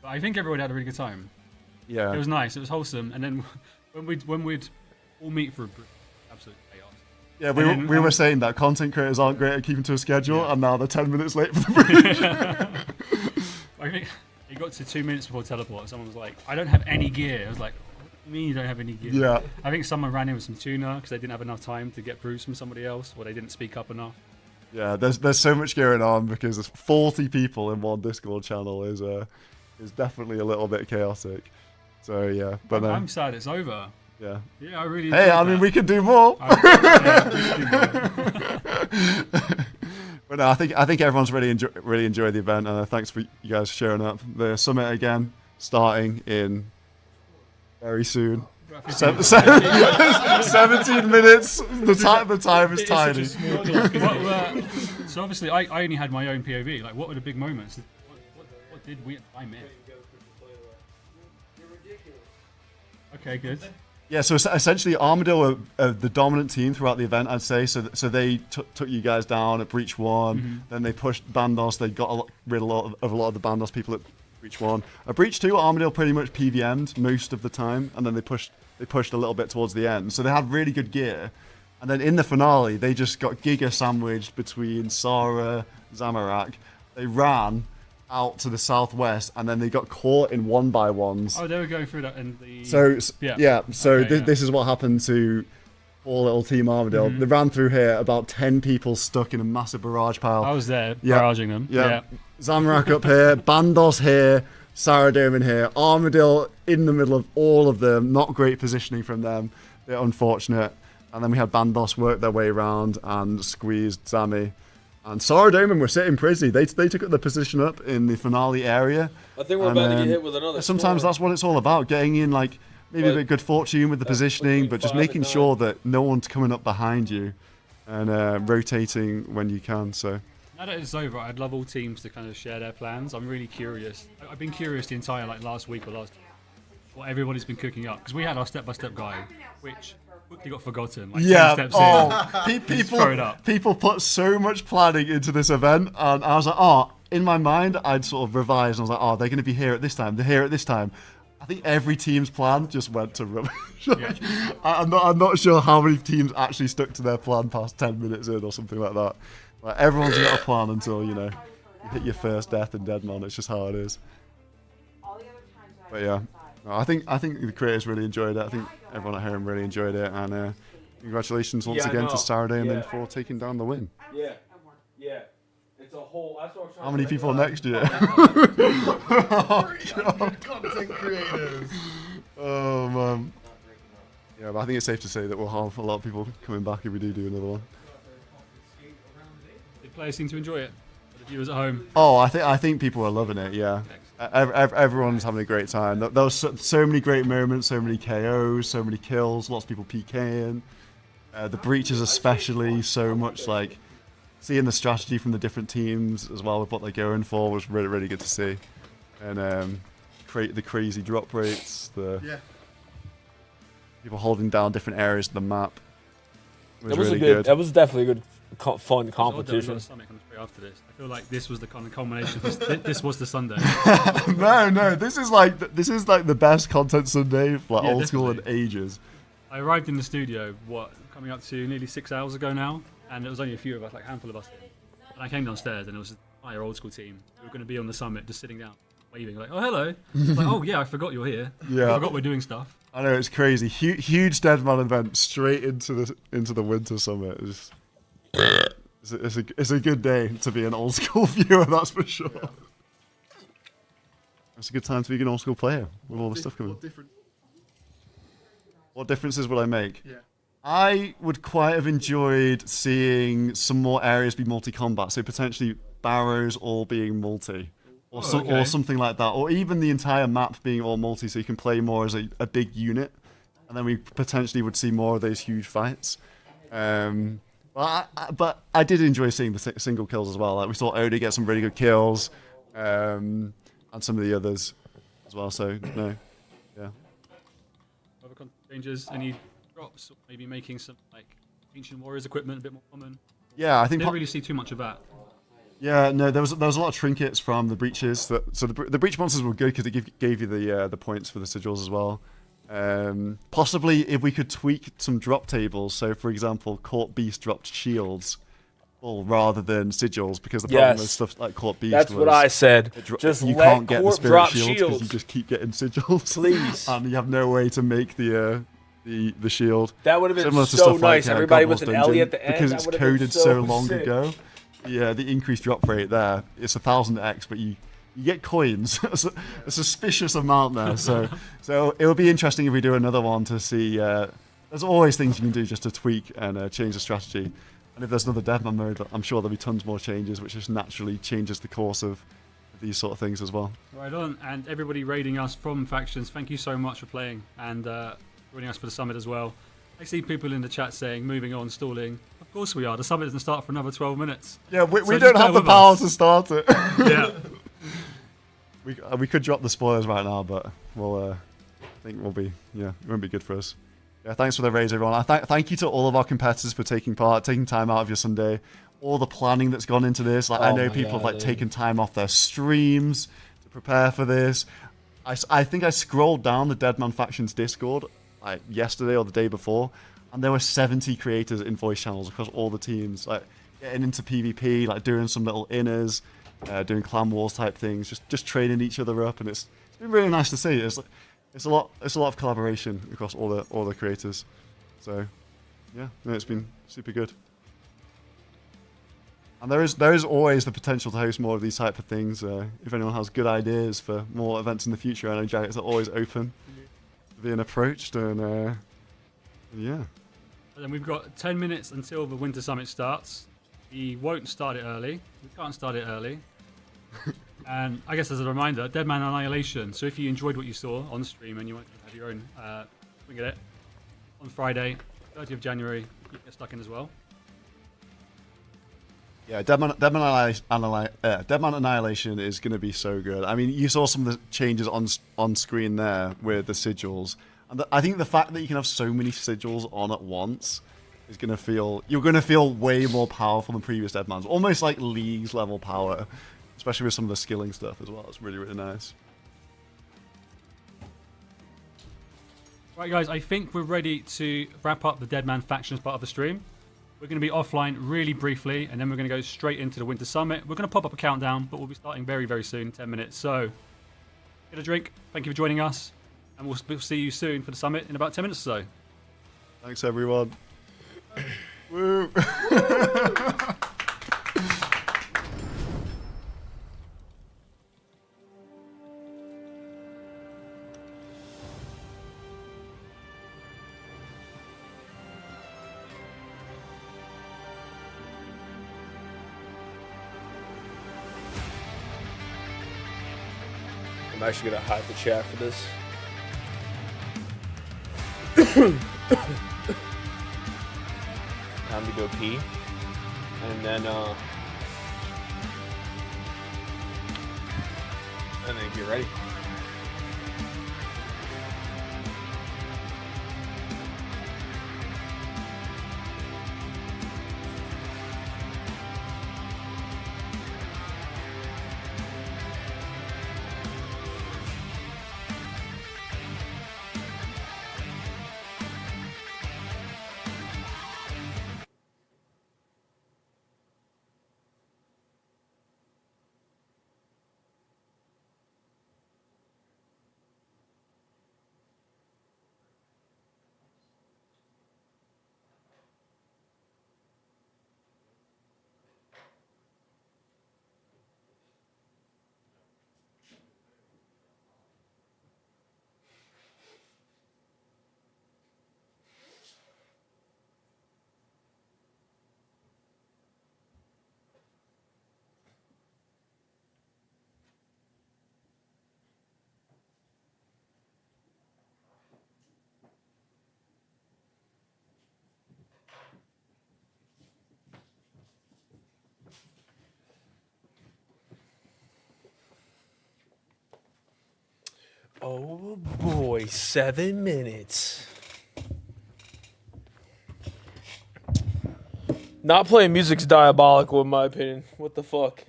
But I think everyone had a really good time. Yeah. It was nice. It was wholesome. And then when we'd all meet for a absolute chaos. Yeah, And we then, were saying that content creators aren't great at keeping to a schedule, and now they're 10 minutes late for the breach. I think it got to 2 minutes before teleport. Someone was like, "I don't have any gear." I was like, "What do you mean you don't have any gear?" Yeah. I think someone ran in with some tuna because they didn't have enough time to get Bruce from somebody else, or they didn't speak up enough. Yeah, there's so much going on because there's 40 people in one Discord channel is definitely a little bit chaotic. So yeah, but I'm sad it's over. yeah. Yeah, I really. Hey, I enjoyed mean that. we could do more. Yeah, we could do more. But no, I think everyone's really enjoyed the event, and thanks for you guys showing up. The summit again starting in very soon. 17 minutes. The time is tiny. So obviously, I only had my own POV. Like, what were the big moments? What did I miss? Okay, good. Yeah, so essentially Armadillo are the dominant team throughout the event, I'd say. So they took you guys down at Breach 1, then they pushed Bandos, they got rid of a lot of the Bandos people at Breach 1. At Breach 2, Armadillo pretty much PVM'd most of the time, and then they pushed a little bit towards the end. So they had really good gear. And then in the finale, they just got giga sandwiched between Sara, Zamorak. They ran out to the southwest, and then they got caught in 1x1s. Oh, they were going through that in the... So Okay, this is what happened to poor little Team Armadillo. They ran through here, about 10 people stuck in a massive barrage pile. I was there, Yeah. barraging them. Yeah. Zamorak up here, Bandos here, Saradomin here, Armadillo in the middle of all of them. Not great positioning from them. They're unfortunate. And then we had Bandos work their way around and squeezed Zami. And Saradomin were sitting pretty. They took the position up in the finale area. I think we're about to get hit with another. Sometimes storm. that's what it's all about, getting in like maybe a bit of good fortune with the positioning, but just making sure that no one's coming up behind you and rotating when you can. So Now that it's over, I'd love all teams to kind of share their plans. I'm really curious. I've been curious the entire last week or what everybody's been cooking up, because we had our step-by-step guide, which quickly got forgotten. Like 10 steps in. People put so much planning into this event, and I was like, in my mind, I'd sort of revised, and I was like, they're going to be here at this time, they're here at this time. I think every team's plan just went to rubbish. I'm not sure how many teams actually stuck to their plan past 10 minutes in or something like that. Like, everyone's got a plan until, you hit your first death in Deadman. It's just how it is. But yeah, I think the creators really enjoyed it. I think everyone at home really enjoyed it, and congratulations once again to Saradomin for taking down the win. Yeah. It's a whole. That's what I'm trying How many people next year? Content creators. Oh man. Yeah, but I think it's safe to say that we'll have a lot of people coming back if we do another one. The players seem to enjoy it. The viewers at home. Oh, I think people are loving it. Yeah, everyone's having a great time. There was so many great moments, so many KOs, so many kills, lots of people PKing. The breaches especially, so much like seeing the strategy from the different teams as well with what they're going for was really, really good to see. And create the crazy drop rates, people holding down different areas of the map. It was really good. That was definitely a good, fun competition. competition. Summit comes straight after this. I feel like this was the kind of culmination. This was the Sunday. No, this is like the best content Sunday for old school in ages. I arrived in the studio coming up to nearly 6 hours ago now, and it was only a few of us, like a handful of us in. And I came downstairs, and it was an entire old school team. We were going to be on the summit, just sitting down, waving, like, "Oh, hello." Like, "Oh yeah, I forgot you're here. Yeah, I forgot we're doing stuff." I know, it's crazy. Huge Deadman event straight into the winter summit. It's a good day to be an old school viewer, that's for sure. Yeah. It's a good time to be an old school player with all the stuff coming. What differences would I make? Yeah. I would quite have enjoyed seeing some more areas be multi-combat, so potentially barrows all being multi. Or something like that, or even the entire map being all multi, so you can play more as a big unit, and then we potentially would see more of those huge fights. But I did enjoy seeing the single kills as well. Like, we saw Odie get some really good kills, and some of the others as well. So no, yeah. Other content changes, any drops, maybe making some like Ancient Warriors equipment a bit more common. Yeah, I think didn't really see too much of that. Yeah, no, there was a lot of trinkets from the breaches. So the breach monsters were good because it gave you the points for the sigils as well. Possibly if we could tweak some drop tables. So for example, Court Beast dropped shields, rather than sigils, because the problem with stuff like Court Beast. That's what I said. Just you can't get the spirit shields because you just keep getting sigils. Please. And you have no way to make the shield. That would have been similar to so stuff nice. Like, Everybody God with Wars an Dungeon, Ellie at the end. because that it's would have been coded so long sick. ago. Yeah, the increased drop rate there, it's 1000x, but you get coins. It's a suspicious amount there. So it will be interesting if we do another one to see. There's always things you can do just to tweak and change the strategy. And if there's another Deadman mode, I'm sure there'll be tons more changes, which just naturally changes the course of these sort of things as well. Right on, and everybody raiding us from factions, thank you so much for playing and joining us for the summit as well. I see people in the chat saying, moving on, stalling. Of course we are. The summit doesn't start for another 12 minutes. Yeah, we don't have the power to start it. Yeah. We could drop the spoilers right now, but I think it won't be good for us. Yeah, thanks for the raise, everyone. Thank you to all of our competitors for taking part, taking time out of your Sunday. All the planning that's gone into this. Like, I know people have like taken time off their streams to prepare for this. I think I scrolled down the Deadman Factions Discord like yesterday or the day before, and there were 70 creators in voice channels across all the teams, like getting into PvP, like doing some little inners, doing clan wars type things, just training each other up, and it's been really nice to see. It's a lot of collaboration across all the creators. So yeah, no, it's been super good. And there is always the potential to host more of these type of things. If anyone has good ideas for more events in the future, I know Jackets are always open to being approached. And yeah. And then we've got 10 minutes until the Winter Summit starts. We won't start it early. We can't start it early. And I guess as a reminder, Deadman Annihilation. So if you enjoyed what you saw on stream and you want to have your own swing at it, on Friday, 30th of January, you get stuck in as well. Yeah, Deadman Annihilation is going to be so good. I mean, you saw some of the changes on screen there with the sigils. And I think the fact that you can have so many sigils on at once is going to feel... You're going to feel way more powerful than previous Deadmans. Almost like League's level power. Especially with some of the skilling stuff as well. It's really, really nice. Right, guys, I think we're ready to wrap up the Deadman Factions part of the stream. We're going to be offline really briefly, and then we're going to go straight into the Winter Summit. We're going to pop up a countdown, but we'll be starting very, very soon, 10 minutes. So, get a drink. Thank you for joining us, and we'll see you soon for the summit in about 10 minutes or so. Thanks, everyone. Woo! I'm actually gonna hide the chat for this. Time to go pee, and then get ready. Oh boy, 7 minutes. Not playing music's diabolical in my opinion. What the fuck?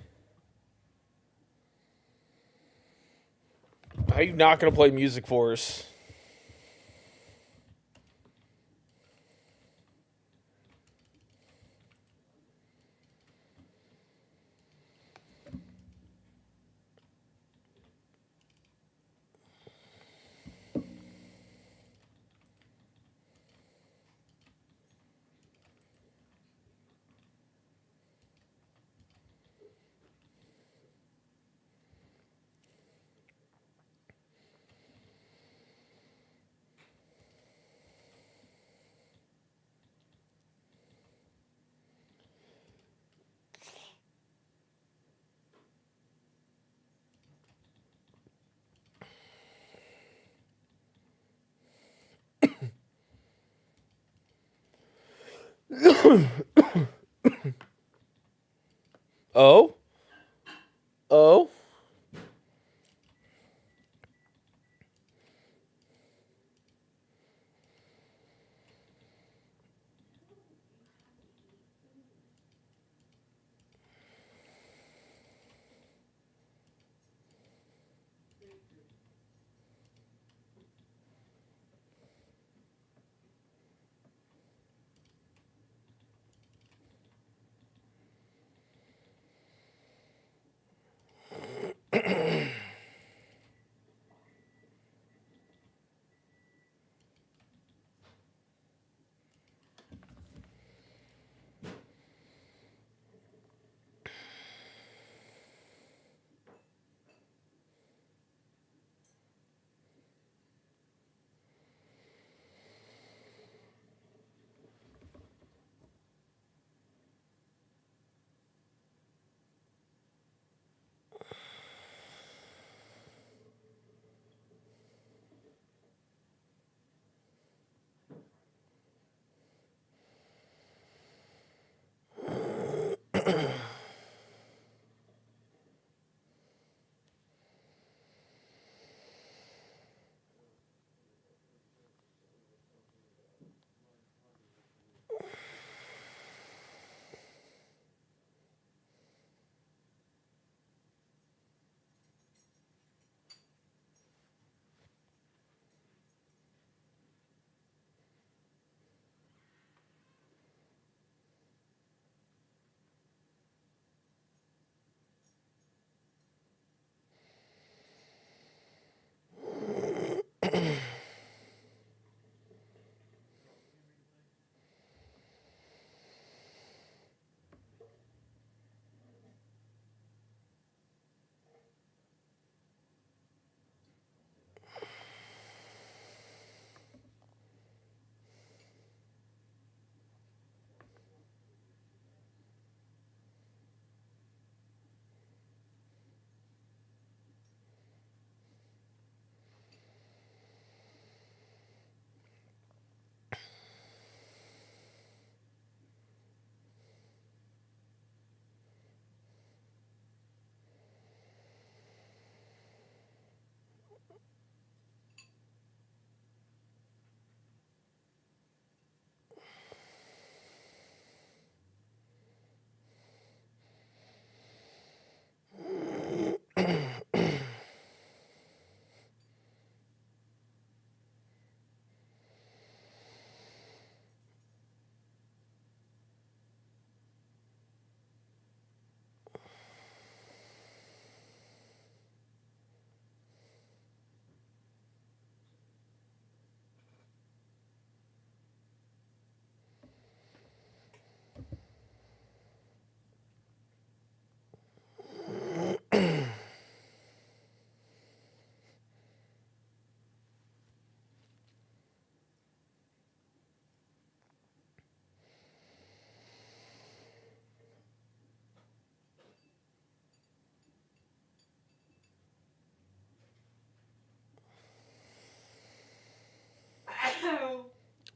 How are you not gonna play music for us? Oh? Oh?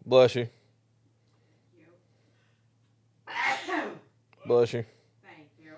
Bless you. Bless you. Thank you.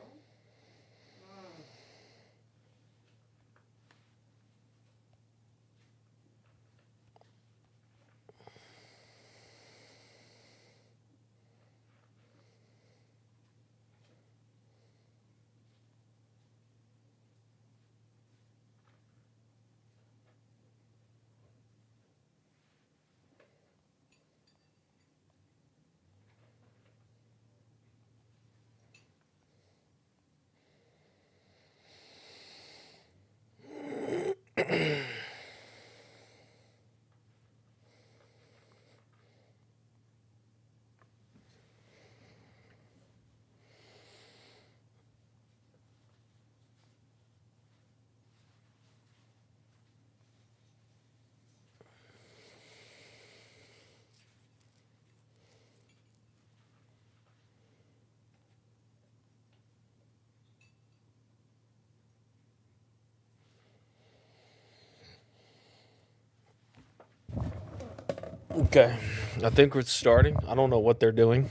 Okay, I think we're starting. I don't know what they're doing.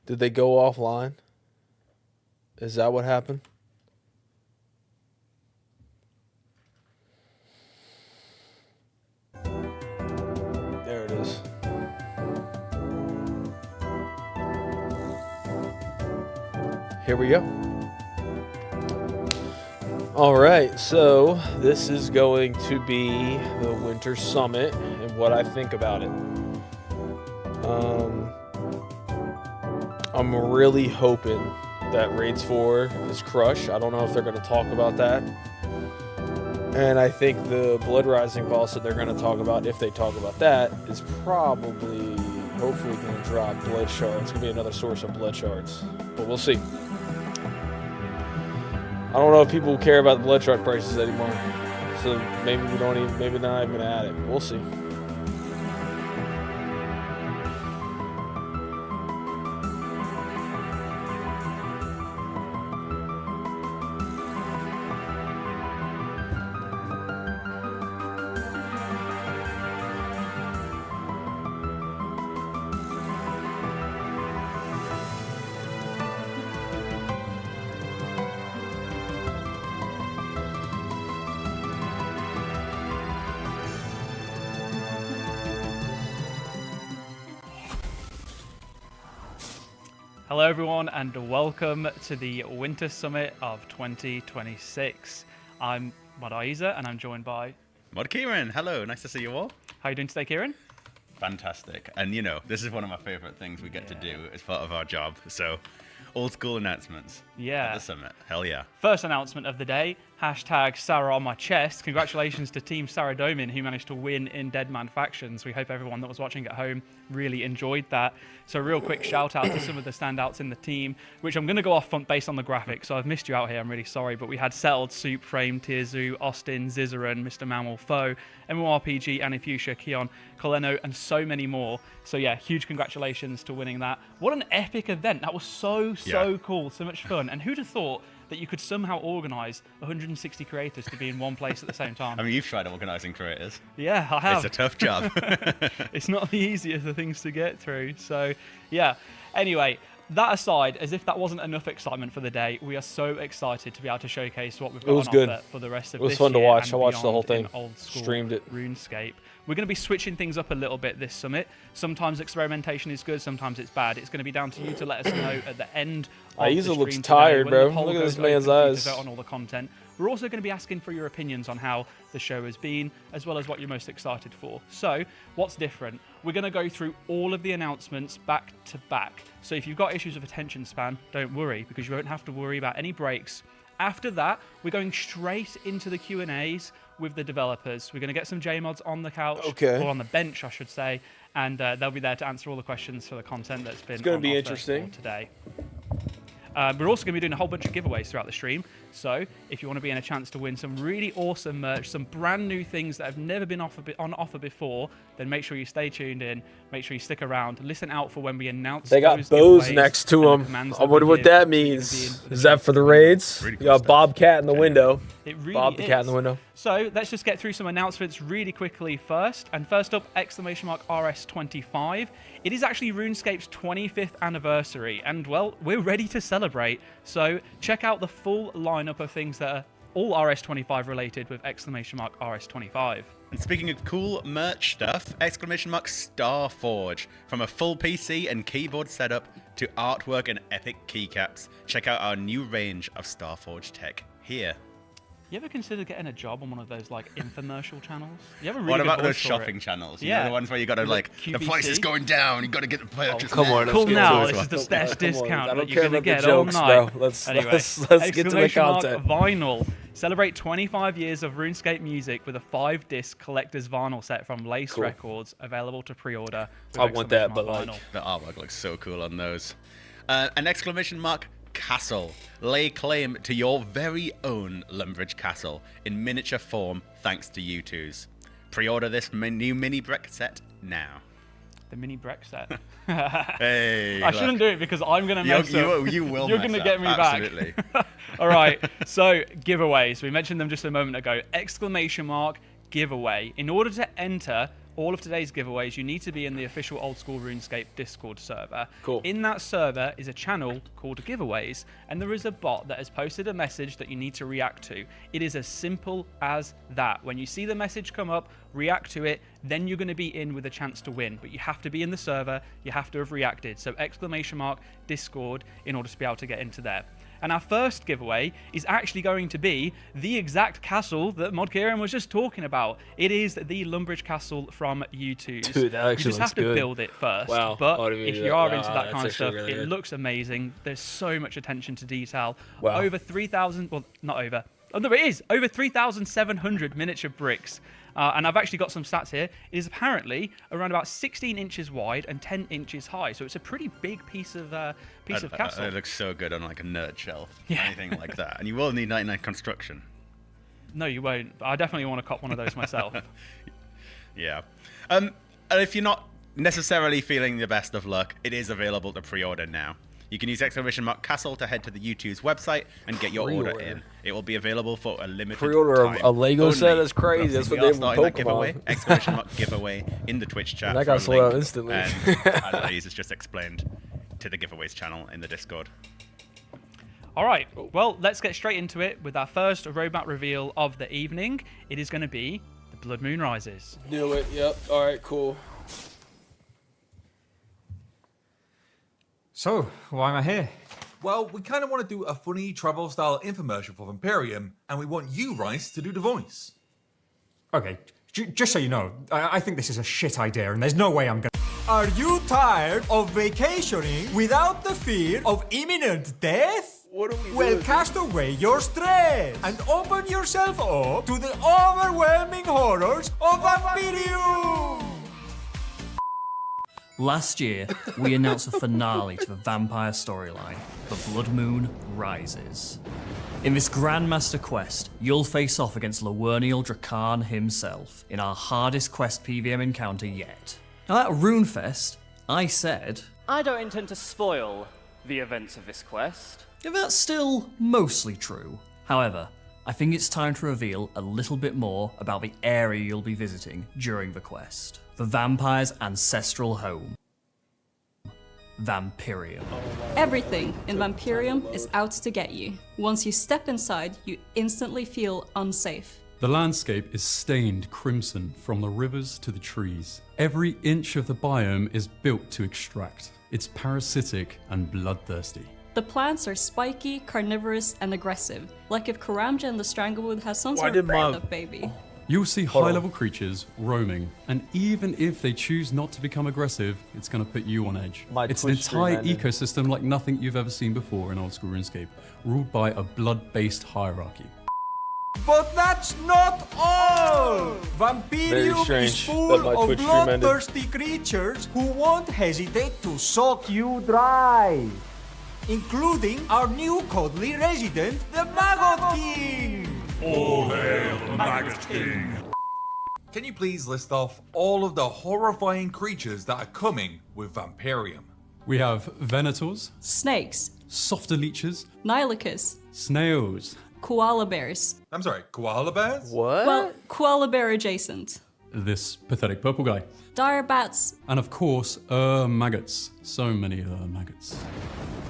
Did they go offline? Is that what happened? There it is. Here we go. All right, so this is going to be the Winter Summit and what I think about it. I'm really hoping that Raids 4 is Crush. I don't know if they're going to talk about that. And I think the Blood Rising boss that they're going to talk about, if they talk about that, is probably, hopefully going to drop Blood Shards. It's going to be another source of Blood Shards, but we'll see. I don't know if people care about the blood shard prices anymore, so maybe we don't even. Maybe they're not even gonna add it. We'll see. Hello everyone and welcome to the Winter Summit of 2026. I'm Modaiza and I'm joined by... Mod Kieran, hello, nice to see you all. How are you doing today, Kieran? Fantastic. And you know, this is one of my favorite things we get to do as part of our job. So, old school announcements at the summit. Hell yeah. First announcement of the day, hashtag Sarah on my chest. Congratulations to Team Sarah Domin who managed to win in Dead Man Factions. We hope everyone that was watching at home really enjoyed that. So real quick shout out to some of the standouts in the team, which I'm going to go off front based on the graphics. So I've missed you out here, I'm really sorry. But we had Settled, Soup, Frame, Tierzu, Austin, Zizaran, Mr. Mammal, Foe, MMORPG, Anifusia, Keon, Coleno, and so many more. So yeah, huge congratulations to winning that. What an epic event. That was so cool, so much fun. And who'd have thought that you could somehow organise 160 creators to be in one place at the same time? I mean, you've tried organising creators. Yeah, I have. It's a tough job. It's not the easiest of things to get through. So, yeah. Anyway, that aside, as if that wasn't enough excitement for the day, we are so excited to be able to showcase what we've got on offer for the rest of this year. It was fun to watch. I watched the whole thing. Old school streamed it. RuneScape. We're going to be switching things up a little bit this summit. Sometimes experimentation is good, sometimes it's bad. It's going to be down to you to let us know at the end of the stream looks today, tired, when bro. the poll Look at goes this man's open for you eyes. to vote on all the content. We're also going to be asking for your opinions on how the show has been, as well as what you're most excited for. So, what's different? We're going to go through all of the announcements back to back. So if you've got issues of attention span, don't worry, because you won't have to worry about any breaks. After that, we're going straight into the Q&As with the developers. We're going to get some JMods on the couch, or on the bench, I should say, and they'll be there to answer all the questions for the content that's been going to be interesting today. We're also going to be doing a whole bunch of giveaways throughout the stream. So if you want to be in a chance to win some really awesome merch, some brand new things that have never been on offer before, then make sure you stay tuned in. Make sure you stick around. Listen out for when we announce. They got bows next to them. I wonder what that means. Is that for the raids? You got Bobcat in the window. It really Bob the is. cat in the window. So let's just get through some announcements really quickly first. And first up, !RS25. It is actually RuneScape's 25th anniversary. And, well, we're ready to celebrate. So check out the full lineup of things that are all RS25 related with !RS25. And speaking of cool merch stuff, !Starforge. From a full PC and keyboard setup to artwork and epic keycaps, check out our new range of Starforge tech here. You ever consider getting a job on one of those like infomercial channels? You have a really What good about voice those for shopping it. channels? You Yeah. know, the ones where you gotta like, the price is QVC? going down, you gotta get the purchase. come now. on, Cool let's get now, into this it. is the best Come on, discount I don't that you're care going to about the get all jokes, night. bro. Let's Anyway, get to the exclamation mark content. Vinyl. Celebrate 25 years of RuneScape music with a 5-disc collector's vinyl set from Lace Cool. Records, available to pre-order. with I want that, but exclamation like, mark The artwork looks so cool on those. An !! Castle. Lay claim to your very own Lumbridge Castle in miniature form thanks to you twos. Pre-order this new mini brick set now. vinyl. The mini Breck set. Hey, I shouldn't do it because I'm going to mess up. You will You're mess going to up, get me absolutely. back. All right. So giveaways. We mentioned them just a moment ago. Exclamation mark giveaway. In order to enter all of today's giveaways, you need to be in the official Old School RuneScape Discord server. Cool. In that server is a channel called Giveaways, and there is a bot that has posted a message that you need to react to. It is as simple as that. When you see the message come up, react to it, then you're going to be in with a chance to win. But you have to be in the server, you have to have reacted. So exclamation mark Discord in order to be able to get into there. And our first giveaway is actually going to be the exact castle that Mod Kieran was just talking about. It is the Lumbridge Castle from U2's. Dude, that actually You just have looks to good. build it first. Wow. But I didn't if mean you to- are wow, into that that's kind of actually stuff, really it good. looks amazing. There's so much attention to detail. Wow. Over 3,000, well, not over. Oh, no, it is. Over 3,700 miniature bricks. And I've actually got some stats here. It is apparently around about 16 inches wide and 10 inches high. So it's a pretty big piece of castle. It looks so good on like a nerd shelf, Yeah. anything like that. And you will need 99 construction. No, you won't. I definitely want to cop one of those myself. Yeah. And if you're not necessarily feeling the best of luck, it is available to pre-order now. You can use exclamation mark Castle to head to the U2's website and get your order Pre-order. in. It will be available for a limited Pre-order time. a Lego set? only. That's crazy. That's We what are they do with starting that Pokemon. giveaway. Exclamation mark giveaway in the Twitch chat. And that for a got sold out link. instantly. And as Lay's just explained to the giveaways channel in the Discord. All right. Well, let's get straight into it with our first roadmap reveal of the evening. It is going to be the Blood Moon Rises. Do it. Yep. All right. Cool. So, why am I here? Well, we kind of want to do a funny travel-style infomercial for Vampirium, and we want you, Rice, to do the voice. Okay, just so you know, I think this is a shit idea, and there's no way I'm gonna. Are you tired of vacationing without the fear of imminent death? What are we Well, doing? cast away your stress and open yourself up to the overwhelming horrors of Vampirium! Last year, we announced a finale to the vampire storyline, The Blood Moon Rises. In this Grandmaster quest, you'll face off against Lawernial Drakan himself in our hardest quest PVM encounter yet. Now at RuneFest, I said, I don't intend to spoil the events of this quest. that's still mostly true. However, I think it's time to reveal a little bit more about the area you'll be visiting during the quest. The vampire's ancestral home. Vampirium. Everything in Vampirium is out to get you. Once you step inside, you instantly feel unsafe. The landscape is stained crimson from the rivers to the trees. Every inch of the biome is built to extract. It's parasitic and bloodthirsty. The plants are spiky, carnivorous, and aggressive, like if Karamja and the Stranglewood has some sort of breath baby. You'll see Hold on. high-level creatures roaming, and even if they choose not to become aggressive, it's going to put you on edge. My It's an Twitch stream entire ended. ecosystem like nothing you've ever seen before in old school RuneScape, ruled by a blood-based hierarchy. But that's not all! Very Vampirium is strange full that my of Twitch stream ended. bloodthirsty creatures who won't hesitate to suck you dry. Including our new cuddly resident, the Maggot King! All hail the Maggot King! Can you please list off all of the horrifying creatures that are coming with Vampirium? We have Venators, Snakes, softer leeches, Nilochus, snails, koala bears. I'm sorry, koala bears? What? Well, koala bear adjacent. This pathetic purple guy. Dire bats. And of course, maggots. So many maggots.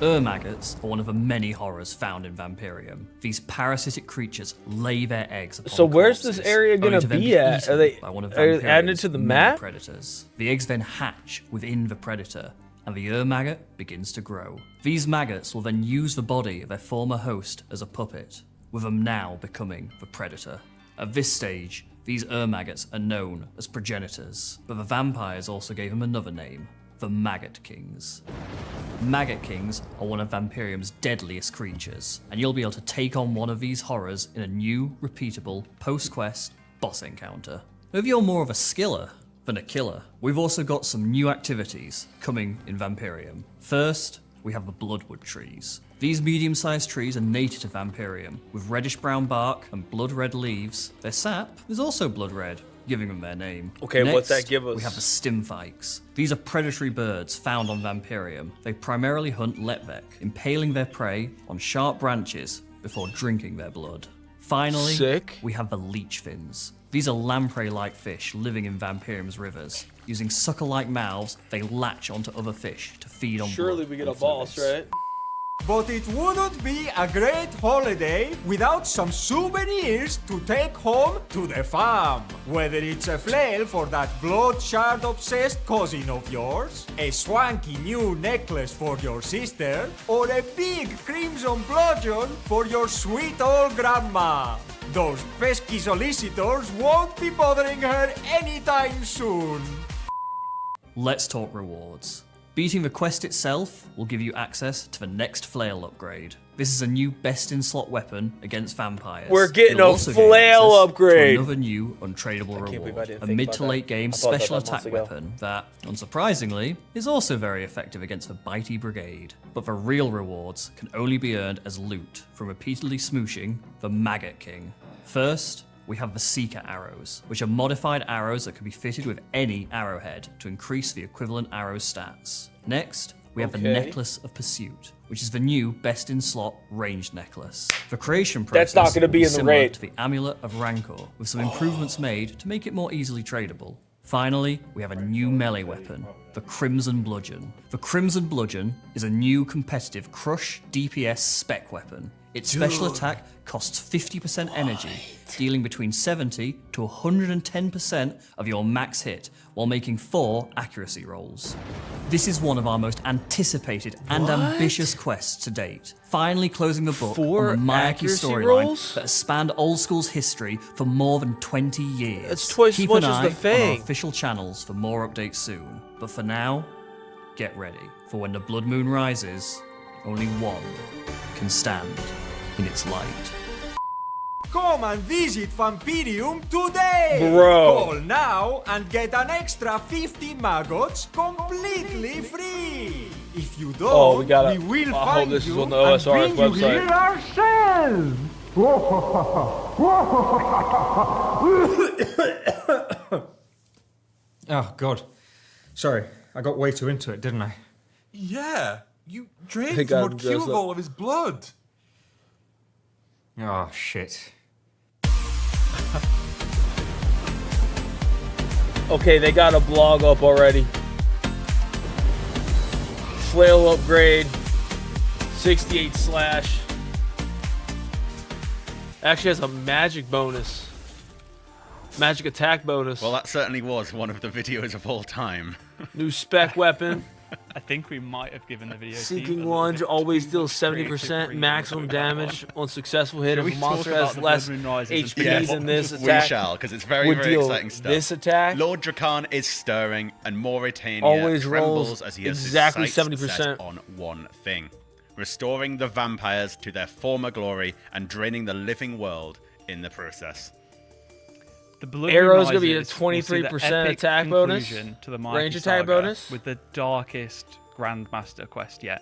Maggots are one of the many horrors found in Vampirium. These parasitic creatures lay their eggs upon So where's corpses, this area only gonna to then be at? eaten Are they by one of adding it Vampirium's to the many map? predators. The eggs then hatch within the predator, and the maggot begins to grow. These maggots will then use the body of their former host as a puppet, with them now becoming the predator. At this stage, these maggots are known as progenitors, but the vampires also gave them another name, the Maggot Kings. Maggot Kings are one of Vampirium's deadliest creatures, and you'll be able to take on one of these horrors in a new, repeatable, post-quest boss encounter. If you're more of a skiller than a killer, we've also got some new activities coming in Vampirium. First, we have the Bloodwood trees. These medium-sized trees are native to Vampirium, with reddish-brown bark and blood-red leaves. Their sap is also blood-red, giving them their name. Okay, Next, what's that give us? We have the Stimfikes. These are predatory birds found on Vampirium. They primarily hunt Letvek, impaling their prey on sharp branches before drinking their blood. Finally, Sick. we have the Leechfins. These are lamprey-like fish living in Vampirium's rivers. Using sucker-like mouths, they latch onto other fish to feed on Surely blood we get a and boss, fluids. right? But it wouldn't be a great holiday without some souvenirs to take home to the farm. Whether it's a flail for that blood shard obsessed cousin of yours, a swanky new necklace for your sister, or a big crimson bludgeon for your sweet old grandma. Those pesky solicitors won't be bothering her anytime soon. Let's talk rewards. Beating the quest itself will give you access to the next flail upgrade. This is a new best-in-slot weapon against vampires. We're getting You'll a also gain flail access upgrade. to another new untradeable believe I reward. didn't A think mid about to that. late game I thought about special that months attack ago. weapon that, unsurprisingly, is also very effective against the bitey brigade. But the real rewards can only be earned as loot from repeatedly smooshing the Maggot King. First, we have the Seeker arrows, which are modified arrows that can be fitted with any arrowhead to increase the equivalent arrow stats. Next, we have the Okay. Necklace of Pursuit, which is the new best-in-slot ranged necklace. The creation process That's not gonna will be in the similar raid. to the Amulet of Rancor, with some improvements made to make it more easily tradable. Finally, we have a new melee weapon, the Crimson Bludgeon. The Crimson Bludgeon is a new competitive Crush DPS spec weapon. Its special attack costs 50% energy, dealing between 70 to 110% of your max hit, while making 4 accuracy rolls. This is one of our most anticipated and ambitious quests to date, finally closing the book 4 on the Mayaki accuracy storyline rolls? that has spanned Old School's history for more than 20 years. That's twice Keep as much an as eye the on our Fang. official channels for more updates soon. But for now, get ready, for when the blood moon rises, only one can stand in its light. Come and visit Vampirium today! Bro. Call now and get an extra 50 maggots completely free! If you don't, Oh, we gotta- we will I hope find this is you on the and OSRS bring you website. here ourselves! Oh, God. Sorry, I got way too into it, didn't I? Yeah, you drained Hey, God, Mudcube dress of up. all of his blood. Oh, shit. Okay, they got a blog up already. Flail upgrade. 68 slash. Actually has a magic bonus. Magic attack bonus. Well, that certainly was one of the videos of all time. New spec weapon. I think we might have given the video. Seeking lunge always deals 70% maximum damage on successful hit. Shall If we a monster talk about has the less Blood Moon Rises HP and than this we attack, shall, because it's very, would very deal exciting stuff. this attack Lord Drakan is stirring, and Mauritania always trembles rolls as he has exactly his sights 70%. set on one thing: restoring the vampires to their former glory and draining the living world in the process. The Blood Arrow's Moon gonna be a Rises will see the 23% epic attack bonus, conclusion to the range Mayaki attack saga bonus. with the darkest Grandmaster quest yet.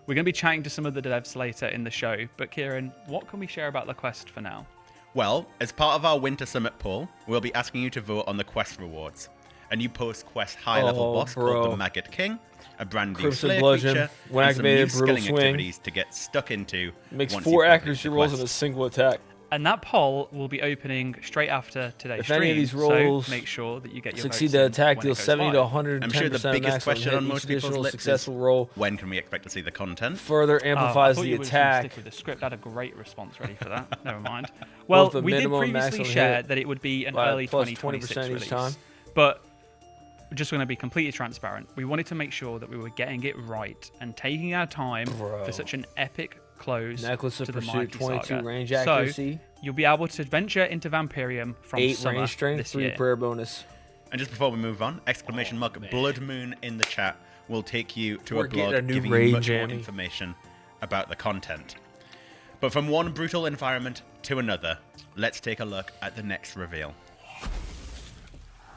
We're going to be chatting to some of the devs later in the show, but Kieran, what can we share about the quest for now? Well, as part of our Winter Summit poll, we'll be asking you to vote on the quest rewards. a new post-quest high-level boss called the Maggot King, a brand new Crimson Slayer Bludgeon, creature, when and some new activated, brutal skilling swing. activities to get stuck into. Makes once 4 you've completed accuracy the rolls in quest. a single attack. And that poll will be opening straight after today's If stream. any of these rolls so make sure that you get your succeed votes the in attack, when deal it goes 70 to live. 110% I'm sure the biggest maximum question hit. on Each most people's additional lips successful is roll when can we expect to see the content? further I amplifies thought the you were just gonna attack. stick with the script. I had a great response ready for that. Never mind. Well, Both the we did minimum and previously maximum share hit that it would be an by early plus 2026 20% release. each time. But we're just going to be completely transparent. We wanted to make sure that we were getting it right and taking our time for such an epic close Necklace of to the Pursuit, Mighty 22 Saga. range accuracy. So you'll be able to venture into Vampirium from 8 summer range strength, this 3 year. prayer bonus. And just before we move on, exclamation mark Blood Moon in the chat will take you to We're a getting blog a new giving you raid, much more Jamie. information about the content. But from one brutal environment to another, let's take a look at the next reveal.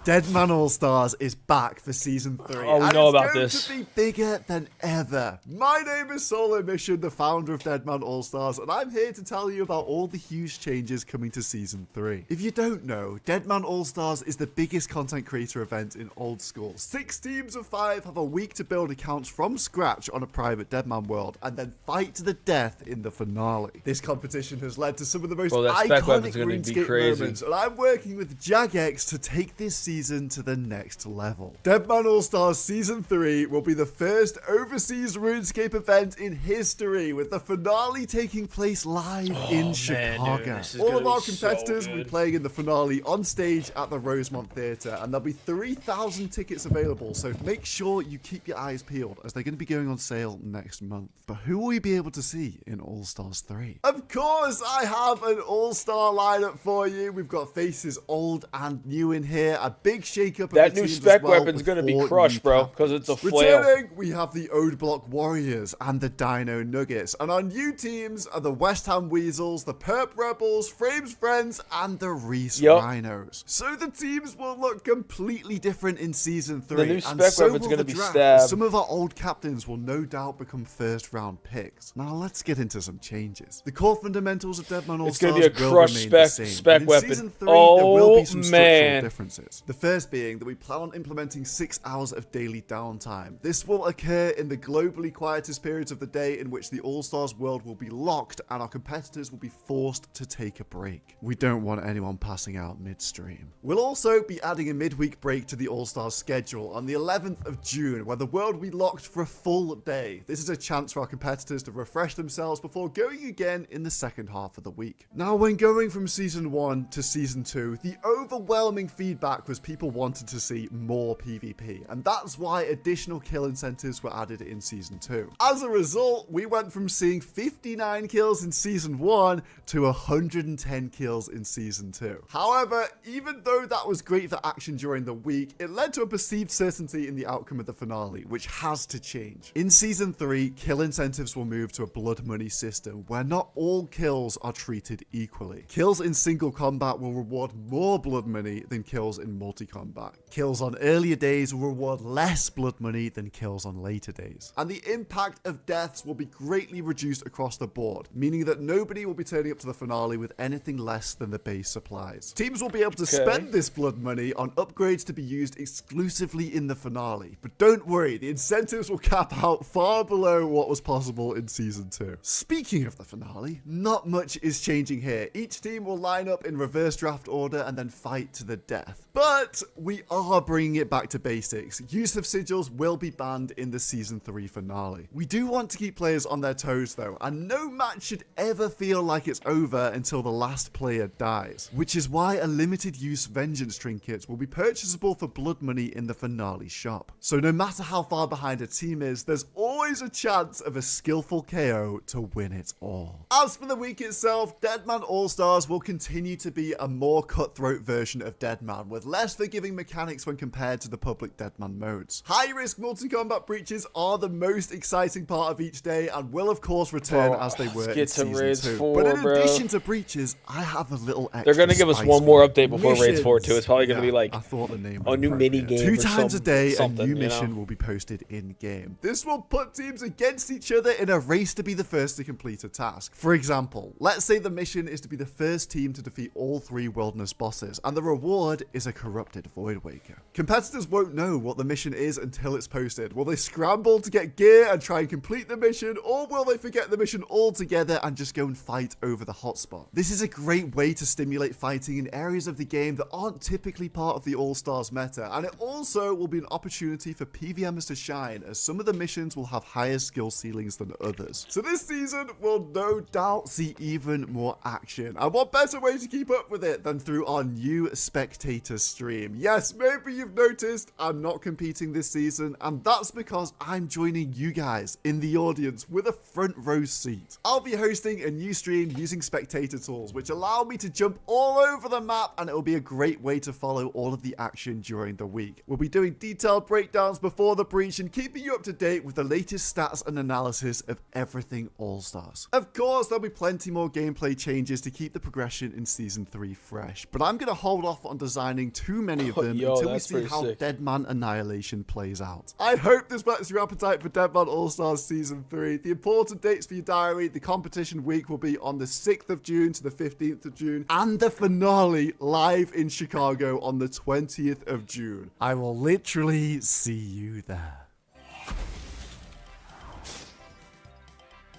Deadman All-Stars is back for Season 3. Oh, we and know it's about going this. to be bigger than ever. My name is Solo Mission, the founder of Deadman All-Stars, and I'm here to tell you about all the huge changes coming to Season 3. If you don't know, Deadman All-Stars is the biggest content creator event in old school. 6 teams of 5 have a week to build accounts from scratch on a private Deadman world, and then fight to the death in the finale. This competition has led to some of the most Well, that spec iconic weapon's gonna be RuneScape crazy. moments, and I'm working with Jagex to take this season to the next level. Deadman All-Stars Season 3 will be the first overseas RuneScape event in history, with the finale taking place live in Chicago. All of our competitors will be playing in the finale on stage at the Rosemont Theatre, and there'll be 3,000 tickets available, so make sure you keep your eyes peeled, as they're going to be going on sale next month. But who will we be able to see in All-Stars 3? Of course, I have an All-Star lineup for you. We've got faces old and new in here, a big shake-up of That the new teams as spec well, weapon's with going to be 4 crushed, new bro, captains. because it's a flail. Returning, we have the Ode Block Warriors and the Dino Nuggets. And our new teams are the West Ham Weasels, the Perp Rebels, Frames Friends, and the Reese Rhinos. So the teams will look completely different in Season 3. The new and spec so weapon's will gonna the be draft. stabbed. Some of our old captains will no doubt become first-round picks. Now let's get into some changes. The core fundamentals of Deadman All-Stars It's going to be a will crushed remain the same, spec but in weapon. Season 3, there will be some structural man. differences. The first being that we plan on implementing 6 hours of daily downtime. This will occur in the globally quietest periods of the day in which the All-Stars world will be locked and our competitors will be forced to take a break. We don't want anyone passing out midstream. We'll also be adding a midweek break to the All-Stars schedule on the 11th of June, where the world will be locked for a full day. This is a chance for our competitors to refresh themselves before going again in the second half of the week. Now, when going from Season 1 to Season 2, the overwhelming feedback was people wanted to see more PvP, and that's why additional kill incentives were added in Season 2. As a result, we went from seeing 59 kills in Season 1 to 110 kills in Season 2. However, even though that was great for action during the week, it led to a perceived certainty in the outcome of the finale, which has to change. In Season 3, kill incentives will move to a blood money system, where not all kills are treated equally. Kills in single combat will reward more blood money than kills in multi-combat. Kills on earlier days will reward less blood money than kills on later days. And the impact of deaths will be greatly reduced across the board, meaning that nobody will be turning up to the finale with anything less than the base supplies. Teams will be able to spend this blood money on upgrades to be used exclusively in the finale. But don't worry, the incentives will cap out far below what was possible in Season 2. Speaking of the finale, not much is changing here. Each team will line up in reverse draft order and then fight to the death. But we are bringing it back to basics. Use of sigils will be banned in the Season 3 finale. We do want to keep players on their toes though, and no match should ever feel like it's over until the last player dies, which is why a limited use vengeance trinket will be purchasable for blood money in the finale shop. So no matter how far behind a team is, there's always a chance of a skillful KO to win it all. As for the week itself, Deadman All-Stars will continue to be a more cutthroat version of Deadman, with less forgiving mechanics when compared to the public Deadman modes. High-risk multi-combat breaches are the most exciting part of each day and will of course return as they were in Season 2. But in addition to breaches, I have a little extra. They're going to give us one more update before Raids 4 too. It's probably going to be like a new mini game. 2 times a day, a new you mission know? will be posted in-game. This will put teams against each other in a race to be the first to complete a task. For example, let's say the mission is to be the first team to defeat all 3 wilderness bosses, and the reward is a Corrupted Voidwaker. Competitors won't know what the mission is until it's posted. Will they scramble to get gear and try and complete the mission, or will they forget the mission altogether and just go and fight over the hotspot? This is a great way to stimulate fighting in areas of the game that aren't typically part of the All-Stars meta, and it also will be an opportunity for PVMers to shine, as some of the missions will have higher skill ceilings than others. So this season will no doubt see even more action, and what better way to keep up with it than through our new spectator stream. Yes, maybe you've noticed I'm not competing this season, and that's because I'm joining you guys in the audience with a front row seat. I'll be hosting a new stream using spectator tools, which allow me to jump all over the map, and it will be a great way to follow all of the action during the week. We'll be doing detailed breakdowns before the breach and keeping you up to date with the latest stats and analysis of everything All-Stars. Of course, there'll be plenty more gameplay changes to keep the progression in Season 3 fresh, but I'm going to hold off on designing too many of them until we see how Deadman Annihilation plays out. I hope this whets your appetite for Deadman All-Stars Season 3. The important dates for your diary: the competition week will be on the 6th of June to the 15th of June, and the finale live in Chicago on the 20th of June. I will literally see you there.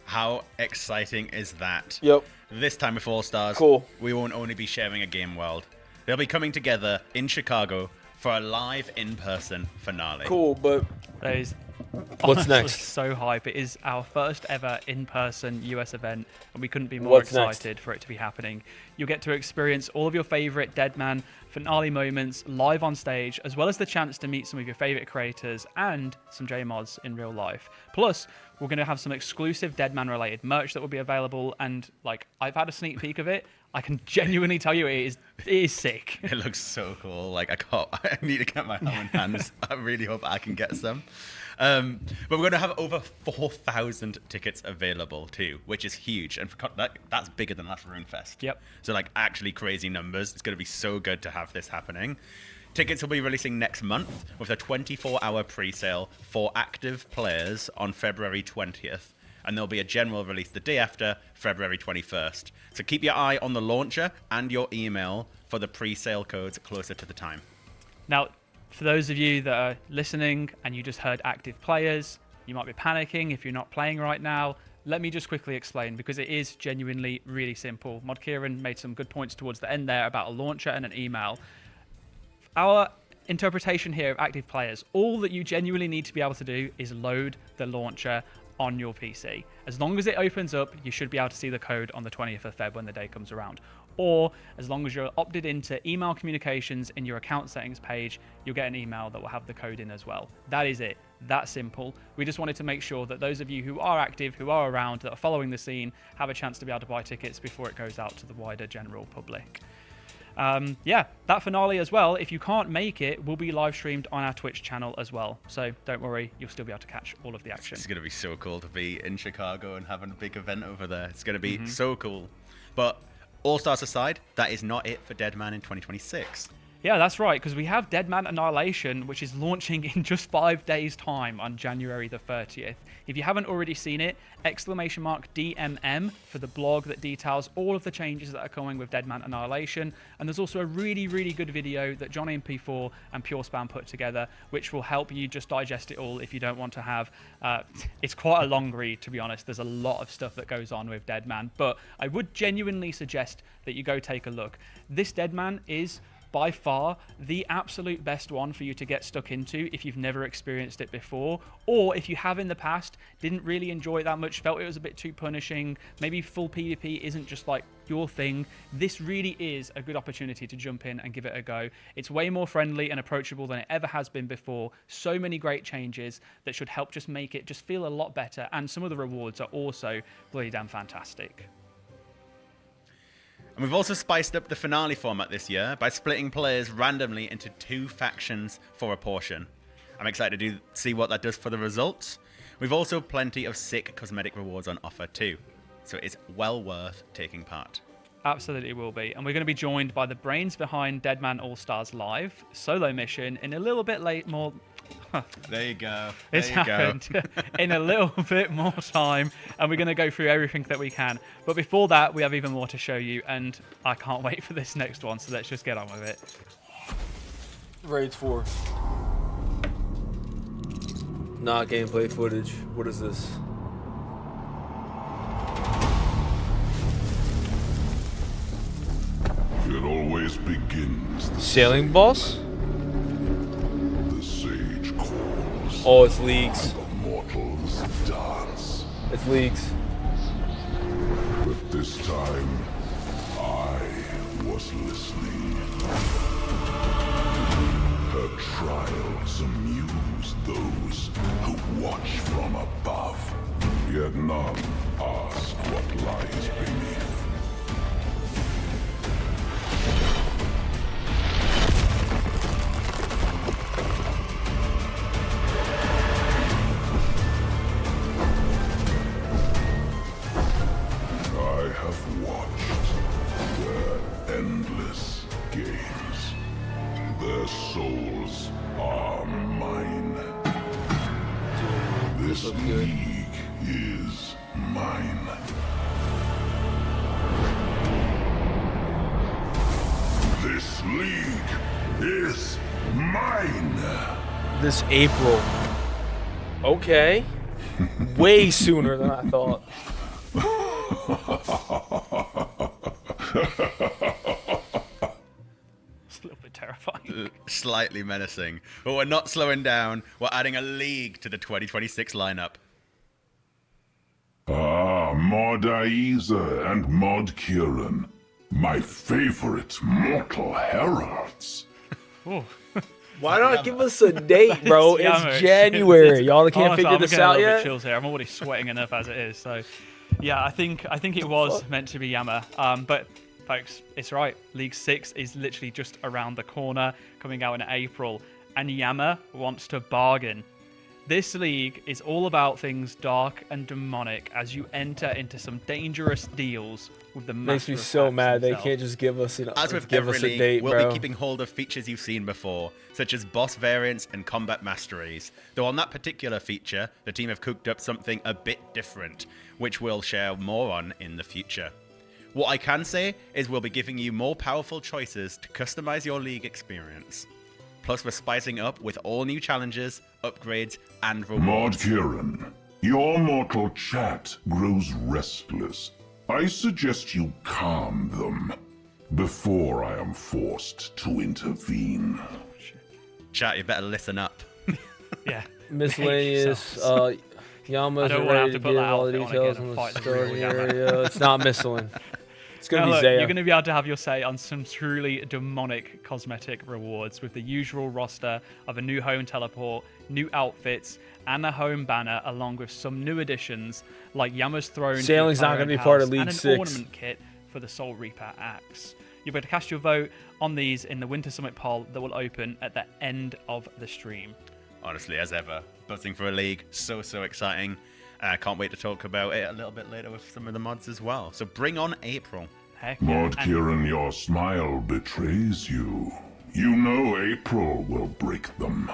How exciting is that? Yep. This time with All-Stars, we won't only be sharing a game world. They'll be coming together in Chicago for a live in-person finale. Cool, but that is what's next? So hype. It is our first ever in-person US event, and we couldn't be more What's excited for it to be happening. You'll get to experience all of your favorite Deadman finale moments live on stage, as well as the chance to meet some of your favorite creators and some JMods in real life. Plus, we're going to have some exclusive Deadman related merch that will be available, and like, I've had a sneak peek of it. I can genuinely tell you it is sick. It looks so cool. Like, I need to get my own hands. I really hope I can get some. But we're going to have over 4,000 tickets available too, which is huge. And that's bigger than last RuneFest. Yep. So like actually crazy numbers. It's going to be so good to have this happening. Tickets will be releasing next month with a 24-hour pre-sale for active players on February 20th. And there'll be a general release the day after, February 21st. So keep your eye on the launcher and your email for the pre-sale codes closer to the time. Now, for those of you that are listening and you just heard active players, you might be panicking if you're not playing right now. Let me just quickly explain, because it is genuinely really simple. Mod Kieran made some good points towards the end there about a launcher and an email. Our interpretation here of active players, all that you genuinely need to be able to do is load the launcher on your PC. As long as it opens up, you should be able to see the code on the 20th of Feb when the day comes around. Or as long as you're opted into email communications in your account settings page, you'll get an email that will have the code in as well. That is it. That simple. We just wanted to make sure that those of you who are active, who are around, that are following the scene, have a chance to be able to buy tickets before it goes out to the wider general public. Yeah, that finale as well, if you can't make it, will be live streamed on our Twitch channel as well. So don't worry, you'll still be able to catch all of the action. It's going to be so cool to be in Chicago and having a big event over there. It's going to be so cool. But All-Stars aside, that is not it for Deadman in 2026. Yeah, that's right, because we have Deadman Annihilation, which is launching in just 5 days' time on January the 30th. If you haven't already seen it, !DMM for the blog that details all of the changes that are coming with Deadman Annihilation. And there's also a really, really good video that Johnny and P4 and Pure Spam put together, which will help you just digest it all if you don't want to have... it's quite a long read, to be honest. There's a lot of stuff that goes on with Deadman, but I would genuinely suggest that you go take a look. This Deadman is by far the absolute best one for you to get stuck into if you've never experienced it before, or if you have in the past, didn't really enjoy it that much, felt it was a bit too punishing, maybe full PvP isn't just like your thing. This really is a good opportunity to jump in and give it a go. It's way more friendly and approachable than it ever has been before. So many great changes that should help just make it just feel a lot better, and some of the rewards are also bloody damn fantastic. And we've also spiced up the finale format this year by splitting players randomly into 2 factions for a portion. I'm excited to see what that does for the results. We've also plenty of sick cosmetic rewards on offer too, so it's well worth taking part. Absolutely will be. And we're going to be joined by the brains behind Deadman All-Stars Live solo mission in a little bit more... There you go. It's happened in a little bit more time, and we're going to go through everything that we can. But before that, we have even more to show you, and I can't wait for this next one, so let's just get on with it. Raids 4. Not gameplay footage. What is this? It always begins. Sailing boss? The sage calls. Oh, it's leagues. And the mortals dance. It's leagues. But this time, I was listening. Her trials amuse those who watch from above. Yet none ask what lies beneath. I have watched their endless games. Their souls are mine. This league is mine. This league is mine. This April. Okay. Way sooner than I thought. It's a little bit terrifying. Slightly menacing. But we're not slowing down. We're adding a league to the 2026 lineup. Ah, Mod Aiza and Mod Kieran. My favorite mortal heralds. Why not give us a date, bro? It's January. Y'all can't honestly, figure this I'm getting out a little bit yet? chills here. I'm already sweating enough as it is. So, yeah, I think it was meant to be Yama. But folks, it's right. League 6 is literally just around the corner, coming out in April, and Yama wants to bargain. This league is all about things dark and demonic as you enter into some dangerous deals with the Makes Master me of so Pacts mad they himself. can't just give us As with give every us a league, date, we'll bro. be keeping hold of features you've seen before, such as boss variants and combat masteries. Though on that particular feature, the team have cooked up something a bit different, which we'll share more on in the future. What I can say is we'll be giving you more powerful choices to customize your league experience. Plus, we're spicing up with all new challenges, upgrades, and Mod rewards. Kieran, your mortal chat grows restless. I suggest you calm them before I am forced to intervene. Chat, you better listen up. Yeah. Miscellaneous. Yama's I don't wanna have ready to to put give that all the outfit on details again on and the fight the starting real Yama. area. It's not miscellaneous. It's gonna Now, be look, Zaya. you're going to be able to have your say on some truly demonic cosmetic rewards with the usual roster of a new home teleport, new outfits, and a home banner, along with some new additions like Yama's throne. for Sailing's your not gonna be Tyrant part of House, League and an 6. ornament kit for the Soul Reaper axe. You'll be able to cast your vote on these in the Winter Summit poll that will open at the end of the stream. Honestly, as ever, buzzing for a league. So exciting. I can't wait to talk about it a little bit later with some of the mods as well. So bring on April. Heck Mod Kieran, your smile betrays you. You know April will break them.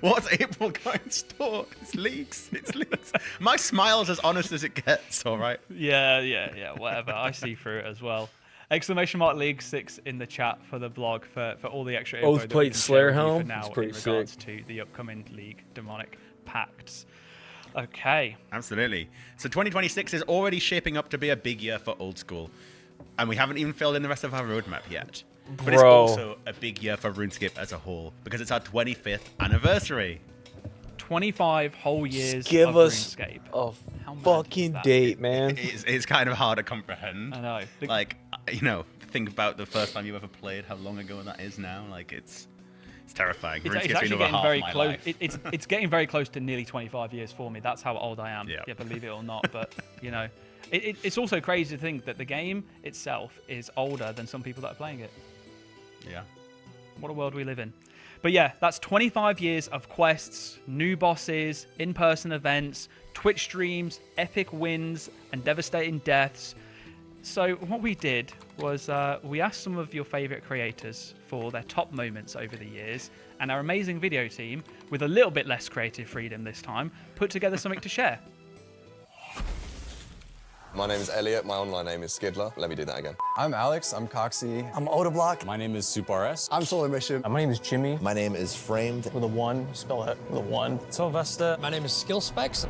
What's April going to store? It's leaks. It's leaks. My smile's as honest as it gets, all right? Yeah, whatever. I see through it as well. Exclamation mark League 6 in the chat for the blog for all the extra info that we Oathplate can Slayer share with you Helm? for now It's pretty in regards sick. to the upcoming League Demonic Pacts. Okay. Absolutely. So 2026 is already shaping up to be a big year for old school. And we haven't even filled in the rest of our roadmap yet. But it's Bro. also a big year for RuneScape as a whole because it's our 25th anniversary. 25 whole years Give of us RuneScape. a How mad fucking is that? date, man. It's kind of hard to comprehend. I know. Like, you know, think about the first time you ever played, how long ago that is now. Like, it's terrifying. It's RuneScape's been actually over getting half very my close. life. It's getting very close to nearly 25 years for me. That's how old I am. Yeah. Yeah, believe it or not. But you know, it's also crazy to think that the game itself is older than some people that are playing it. Yeah. What a world we live in. But yeah, that's 25 years of quests, new bosses, in-person events, Twitch streams, epic wins, and devastating deaths. So what we did was we asked some of your favorite creators for their top moments over the years, and our amazing video team, with a little bit less creative freedom this time, put together something to share. My name is Elliot. My online name is Skidler. Let me do that again. I'm Alex. I'm Coxie. I'm Odablock. My name is SupRS. I'm Solar Mission. My name is Jimmy. My name is Framed. With a 1, spell it with a 1. Sylvester. My name is SkillSpecs.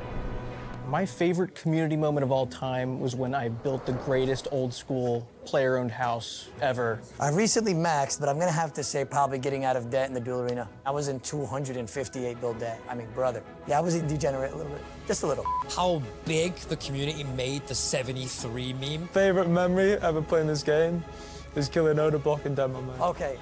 My favorite community moment of all time was when I built the greatest old school player-owned house ever. I recently maxed, but I'm gonna have to say probably getting out of debt in the duel arena. I was in 258 build debt. I mean, brother. Yeah, I was a degenerate a little bit, just a little. How big the community made the 73 meme. Favorite memory ever playing this game is killing Odablock and Demo Man. Okay.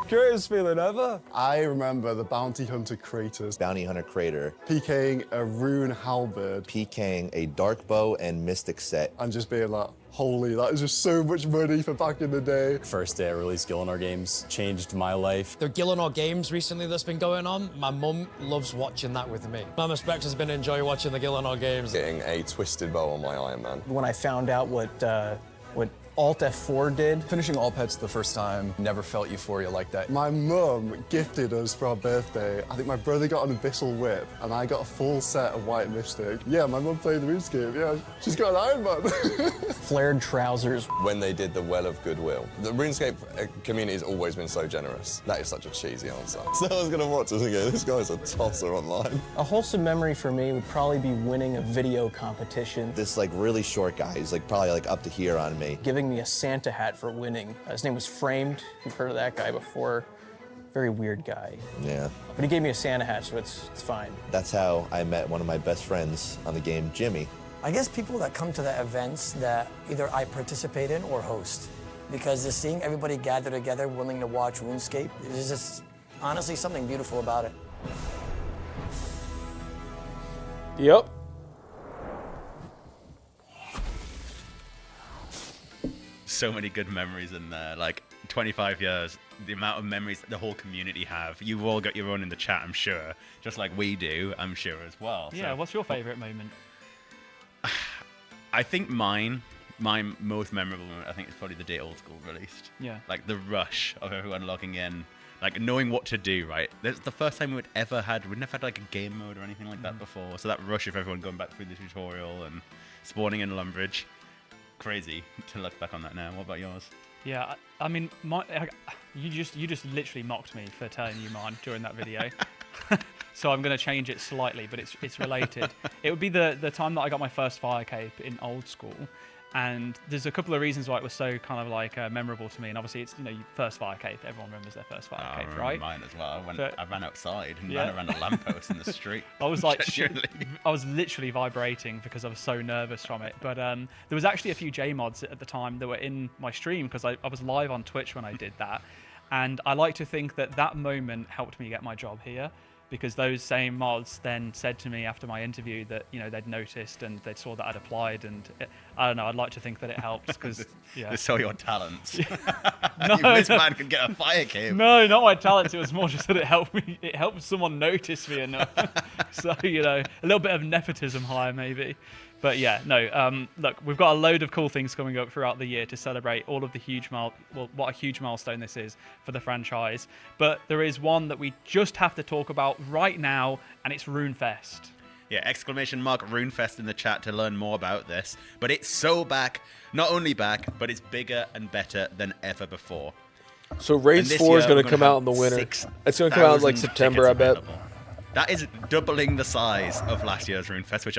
Greatest feeling ever. I remember the Bounty Hunter Kratos. Bounty Hunter Crater. PKing a Rune Halberd. PKing a Dark Bow and Mystic set. And just being like, holy, that is just so much money for back in the day. First day I released Gillinor games, changed my life. The Gillinor games recently that's been going on, my mum loves watching that with me. Mama Specs has been enjoying watching the Gillinor games. Getting a twisted bow on my Iron Man. When I found out what Alt F4 did. Finishing all pets the first time, never felt euphoria like that. My mum gifted us for our birthday. I think my brother got an Abyssal Whip, and I got a full set of White Mystic. Yeah, my mum played the RuneScape. Yeah, she's got an Iron Man. Flared trousers. When they did the Well of Goodwill. The RuneScape community has always been so generous. That is such a cheesy answer. So I was gonna watch this and go, this guy's a tosser online. A wholesome memory for me would probably be winning a video competition. This like really short guy, he's like probably like up to here on me. Giving me a Santa hat for winning. His name was Framed. You've heard of that guy before. Very weird guy. Yeah. But he gave me a Santa hat, so it's fine. That's how I met one of my best friends on the game, Jimmy. I guess people that come to the events that either I participate in or host. Because just seeing everybody gather together willing to watch RuneScape, there's just honestly something beautiful about it. Yep. So many good memories in there. Like 25 years, the amount of memories that the whole community have. You've all got your own in the chat, I'm sure. Just like we do, I'm sure as well. Yeah, so. What's your favourite moment? I think my most memorable moment, I think, is probably the day Old School released. Yeah. Like the rush of everyone logging in, like knowing what to do, right? That's the first time we'd never had like a game mode or anything like that before. So that rush of everyone going back through the tutorial and spawning in Lumbridge. Crazy to look back on that now. What about yours? Yeah, I mean, you just literally mocked me for telling you mine during that video. So I'm going to change it slightly, but it's related. It would be the time that I got my first fire cape in Old School. And there's a couple of reasons why it was so kind of like memorable to me. And obviously, it's, your first fire cape. Everyone remembers their first fire cape, right? Mine as well. I ran outside and Yeah. ran around a lamppost in the street. I was like, I was literally vibrating because I was so nervous from it. But there was actually a few J mods at the time that were in my stream because I was live on Twitch when I did that. And I like to think that moment helped me get my job here. Because those same mods then said to me after my interview that they'd noticed and they saw that I'd applied, and I don't know. I'd like to think that it helped because They saw your talents. This man could get a fire cape. No, not my talents. It was more just that it helped me. It helped someone notice me enough. So a little bit of nepotism hire maybe. But yeah, no. Look, we've got a load of cool things coming up throughout the year to celebrate all of the what a huge milestone this is for the franchise. But there is one that we just have to talk about right now, and it's RuneFest. Yeah, ! RuneFest in the chat to learn more about this. But it's so back, not only back, but it's bigger and better than ever before. So Raids 4 is going to come out in the winter. It's going to come out in like September, I bet. That is doubling the size of last year's RuneFest, which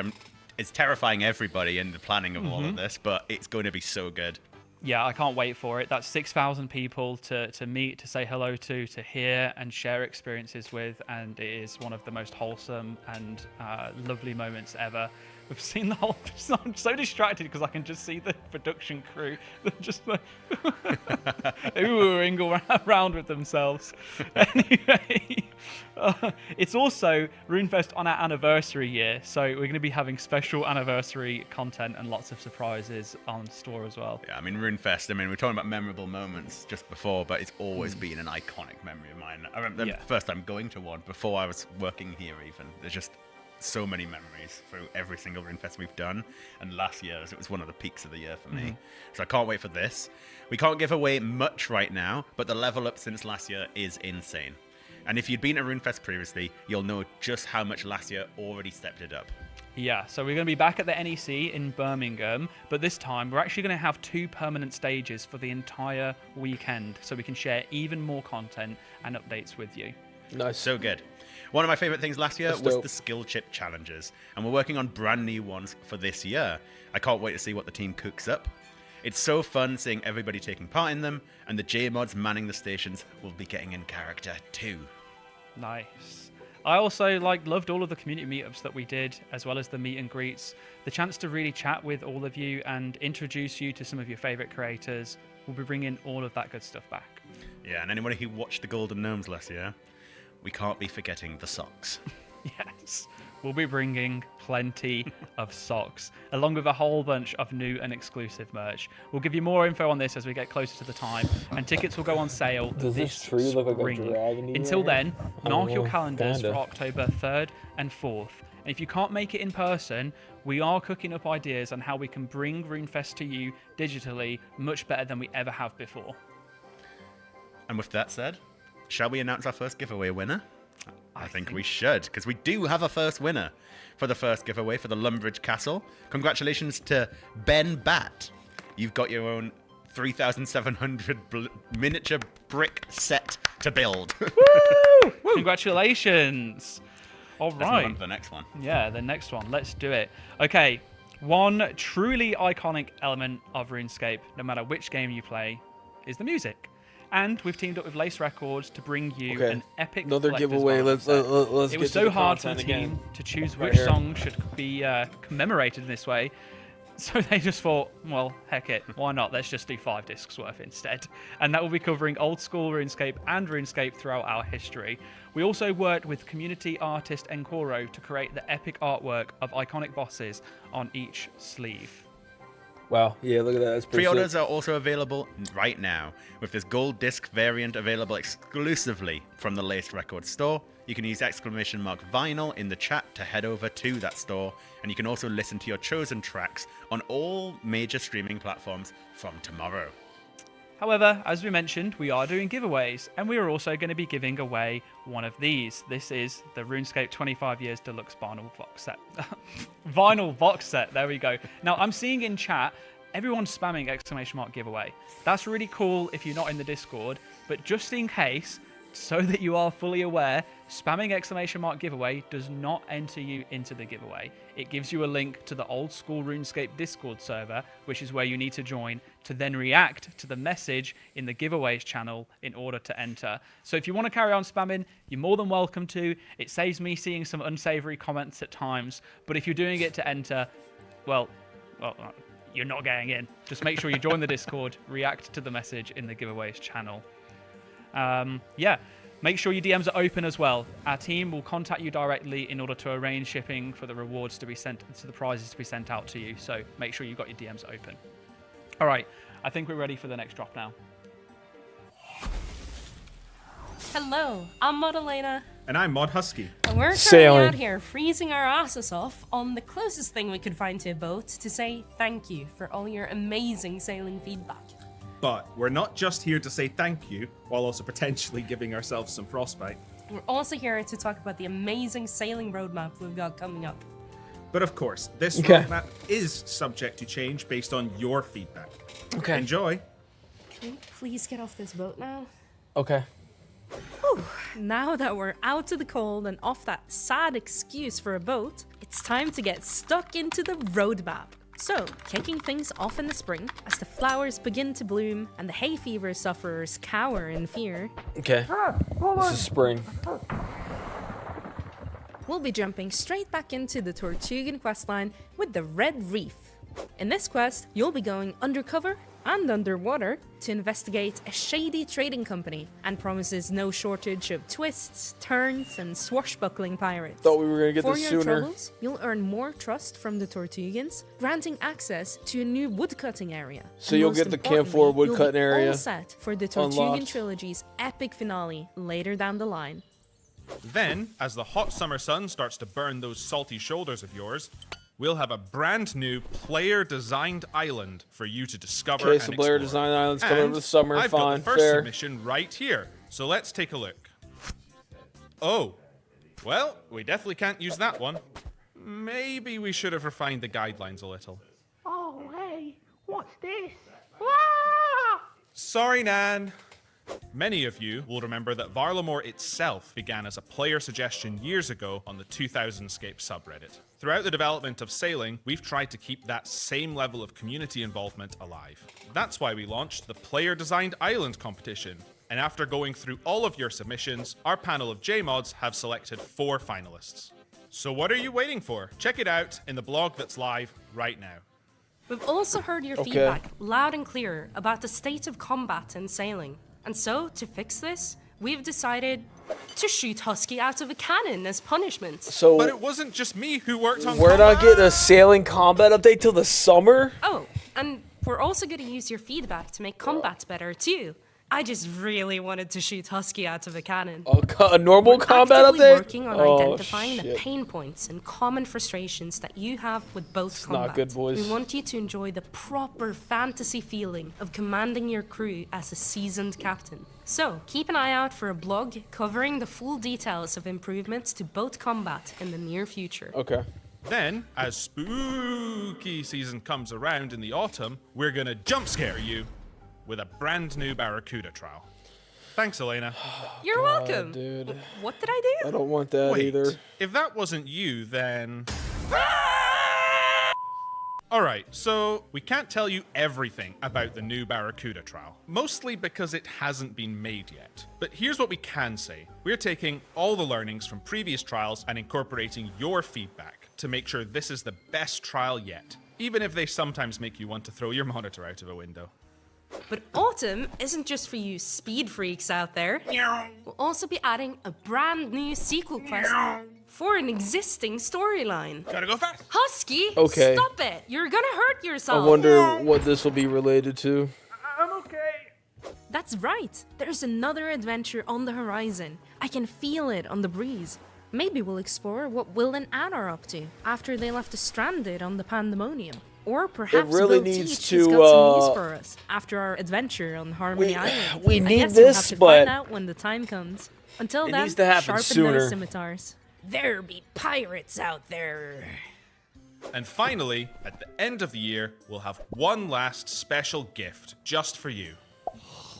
it's terrifying everybody in the planning of all of this, but it's going to be so good. Yeah, I can't wait for it. That's 6,000 people to meet, to say hello to hear and share experiences with, and it is one of the most wholesome and lovely moments ever. We've seen the whole... I'm so distracted because I can just see the production crew. They're just like... oohing around with themselves. Anyway, it's also RuneFest on our anniversary year, so we're going to be having special anniversary content and lots of surprises on store as well. Yeah, I mean, RuneFest, we're talking about memorable moments just before, but it's always been an iconic memory of mine. I remember the first time going to one, before I was working here even. There's just so many memories through every single RuneFest we've done, and last year's it was one of the peaks of the year for me. So I can't wait for this. We can't give away much right now, but the level up since last year is insane. And if you'd been at RuneFest previously, you'll know just how much last year already stepped it up. Yeah, so we're going to be back at the NEC in Birmingham, but this time we're actually going to have 2 permanent stages for the entire weekend, so we can share even more content and updates with you. Nice. So good. One of my favorite things last year That's was dope. the skill chip challenges, and we're working on brand new ones for this year. I can't wait to see what the team cooks up. It's so fun seeing everybody taking part in them, and the J-mods manning the stations will be getting in character too. Nice. I also loved all of the community meetups that we did, as well as the meet and greets. The chance to really chat with all of you and introduce you to some of your favorite creators. We'll be bringing all of that good stuff back. Yeah, and anybody who watched the Golden Gnomes last year, we can't be forgetting the socks. Yes, we'll be bringing plenty of socks, along with a whole bunch of new and exclusive merch. We'll give you more info on this as we get closer to the time, and tickets will go on sale Does this this tree look like a spring. dragon? Until then, mark your Oh, calendars kinda. for October 3rd and 4th. And if you can't make it in person, we are cooking up ideas on how we can bring RuneFest to you digitally much better than we ever have before. And with that said, shall we announce our first giveaway winner? I think we should, because we do have a first winner for the first giveaway for the Lumbridge Castle. Congratulations to Ben Bat. You've got your own 3,700 miniature brick set to build. Woo! Congratulations! All Let's move right. on to the next one. Yeah, the next one. Let's do it. Okay, one truly iconic element of RuneScape, no matter which game you play, is the music. And we've teamed up with Lace Records to bring you Okay. an epic Another collector's giveaway. vinyl Let's set. let's It get was to so the hard for the content team again. to choose Right which here. song should be commemorated in this way. So they just thought, well, heck it, why not? Let's just do 5 discs worth instead. And that will be covering old school RuneScape and RuneScape throughout our history. We also worked with community artist Encoro to create the epic artwork of iconic bosses on each sleeve. Wow. Yeah, look at that. That's pretty Pre-orders sick. are also available right now, with this gold disc variant available exclusively from the Laced Records store. You can use !vinyl in the chat to head over to that store, and you can also listen to your chosen tracks on all major streaming platforms from tomorrow. However, as we mentioned, we are doing giveaways, and we are also going to be giving away one of these. This is the RuneScape 25 Years Deluxe Vinyl Box Set. Vinyl Box Set, there we go. Now, I'm seeing in chat, everyone's spamming ! giveaway. That's really cool if you're not in the Discord, but just in case, so that you are fully aware, spamming ! giveaway does not enter you into the giveaway. It gives you a link to the old school RuneScape Discord server, which is where you need to join to then react to the message in the giveaways channel in order to enter. So if you want to carry on spamming, you're more than welcome to. It saves me seeing some unsavory comments at times, but if you're doing it to enter, well, you're not getting in. Just make sure you join the Discord, react to the message in the giveaways channel. Yeah, make sure your DMs are open as well. Our team will contact you directly in order to arrange shipping for the rewards to be sent, to the prizes to be sent out to you. So make sure you've got your DMs open. All right, I think we're ready for the next drop now. Hello, I'm Mod Elena. And I'm Mod Husky. And we're currently Sailing. out here freezing our asses off on the closest thing we could find to a boat to say thank you for all your amazing sailing feedback. But we're not just here to say thank you, while also potentially giving ourselves some frostbite. We're also here to talk about the amazing sailing roadmap we've got coming up. But of course, this Okay. roadmap is subject to change based on your feedback. Okay. Enjoy. Can we please get off this boat now? Okay. Whew. Now that we're out of the cold and off that sad excuse for a boat, it's time to get stuck into the roadmap. So, kicking things off in the spring, as the flowers begin to bloom and the hay fever sufferers cower in fear, Okay. This is spring. we'll be jumping straight back into the Tortugan questline with the Red Reef. In this quest, you'll be going undercover and underwater to investigate a shady trading company and promises no shortage of twists, turns, and swashbuckling pirates. Thought we were gonna get For this your sooner. troubles, you'll earn more trust from the Tortugans, granting access to a new woodcutting area. So And you'll most get the Camp 4 importantly, you'll woodcutting be area all set for the Tortugan unlocked. trilogy's epic finale later down the line. Then, as the hot summer sun starts to burn those salty shoulders of yours, we'll have a brand new player-designed island for you to discover Okay, and so Blair explore. Design Island's coming over And the summer. I've Fine, got the first fair. submission right here, so let's take a look. Oh, well, we definitely can't use that one. maybe we should have refined the guidelines a little. Oh, hey, what's this? Sorry, Nan. Many of you will remember that Varlamore itself began as a player suggestion years ago on the 2000scape subreddit. Throughout the development of Sailing, we've tried to keep that same level of community involvement alive. That's why we launched the Player Designed Island competition. And after going through all of your submissions, our panel of JMods have selected 4 finalists. So what are you waiting for? Check it out in the blog that's live right now. We've also heard your feedback loud and clear about the state of combat in Sailing. And so, to fix this, we've decided to shoot Husky out of a cannon as punishment. So, but it wasn't just me who worked on we're combat. not getting a Sailing combat update till the summer? Oh, and we're also going to use your feedback to make combat better too. I just really wanted to shoot Husky out of a cannon. A normal combat actively update? Working on identifying the pain points and common frustrations that you have with both combat. Not good, boys. We want you to enjoy the proper fantasy feeling of commanding your crew as a seasoned captain. So, keep an eye out for a blog covering the full details of improvements to boat combat in the near future. Okay. Then, as spooky season comes around in the autumn, we're gonna jump scare you with a brand new Barracuda trial. Thanks, Elena. You're welcome. Dude. What did I do? I don't want that Wait, either. If that wasn't you, then... Alright, so we can't tell you everything about the new Barracuda trial, mostly because it hasn't been made yet. But here's what we can say. We're taking all the learnings from previous trials and incorporating your feedback to make sure this is the best trial yet, even if they sometimes make you want to throw your monitor out of a window. But autumn isn't just for you speed freaks out there. We'll also be adding a brand new sequel quest for an existing storyline. Gotta go fast. Husky, Okay. stop it. You're gonna hurt I yourself. wonder what this will be related to. I'm okay. That's right. There's another adventure on the horizon. I can feel it on the breeze. Maybe we'll explore what Will and Anne are up to after they left us stranded on the Pandemonium. Or perhaps really Bill needs Teach has to, got some news for us after our adventure on Harmony Island. we I need guess we'll this, have to but find out when the time comes. Until it then, needs to happen sharpen sooner. those scimitars. There be pirates out there. And finally, at the end of the year, we'll have one last special gift just for you.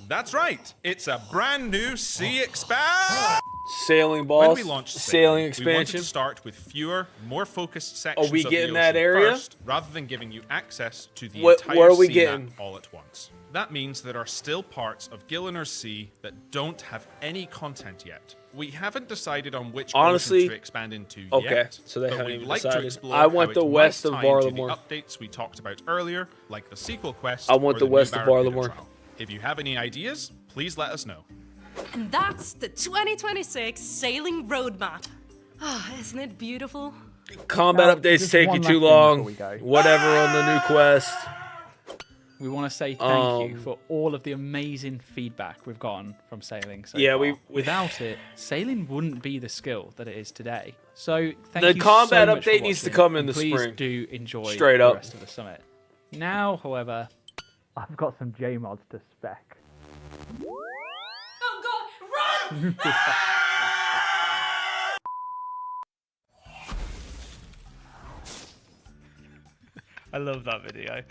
That's right, it's a brand new Sea Expand! Sailing boss. When we launched Sailing we wanted expansion. to start with fewer, more focused sections Are we of getting the that ocean area? first, rather than giving you access to the What- entire where are we sea getting? map all at once. That means there are still parts of Gilliner's Sea that don't have any content yet. We haven't decided on which Honestly, ocean to expand into okay, yet, so they but haven't we'd even like to decided. explore I want how the it west might of tie into the Varlamore. updates we talked about earlier, like the sequel quest. I want or the new west of Barracuda Varlamore. trial. If you have any ideas, please let us know. And that's the 2026 Sailing Roadmap. Ah, isn't it beautiful? Combat Now, updates just take you one too last thing long. before we go. Whatever on the new quest. We want to say thank you Um, for all of the amazing feedback we've gotten from Sailing so Yeah, far. we- Without it, Sailing wouldn't be the skill that it is today. So thank The you combat so much for update needs to watching, come in and the please spring. do enjoy Straight the up. rest of the summit. Now, however, I've got some JMods to spec. Oh god, run! I love that video.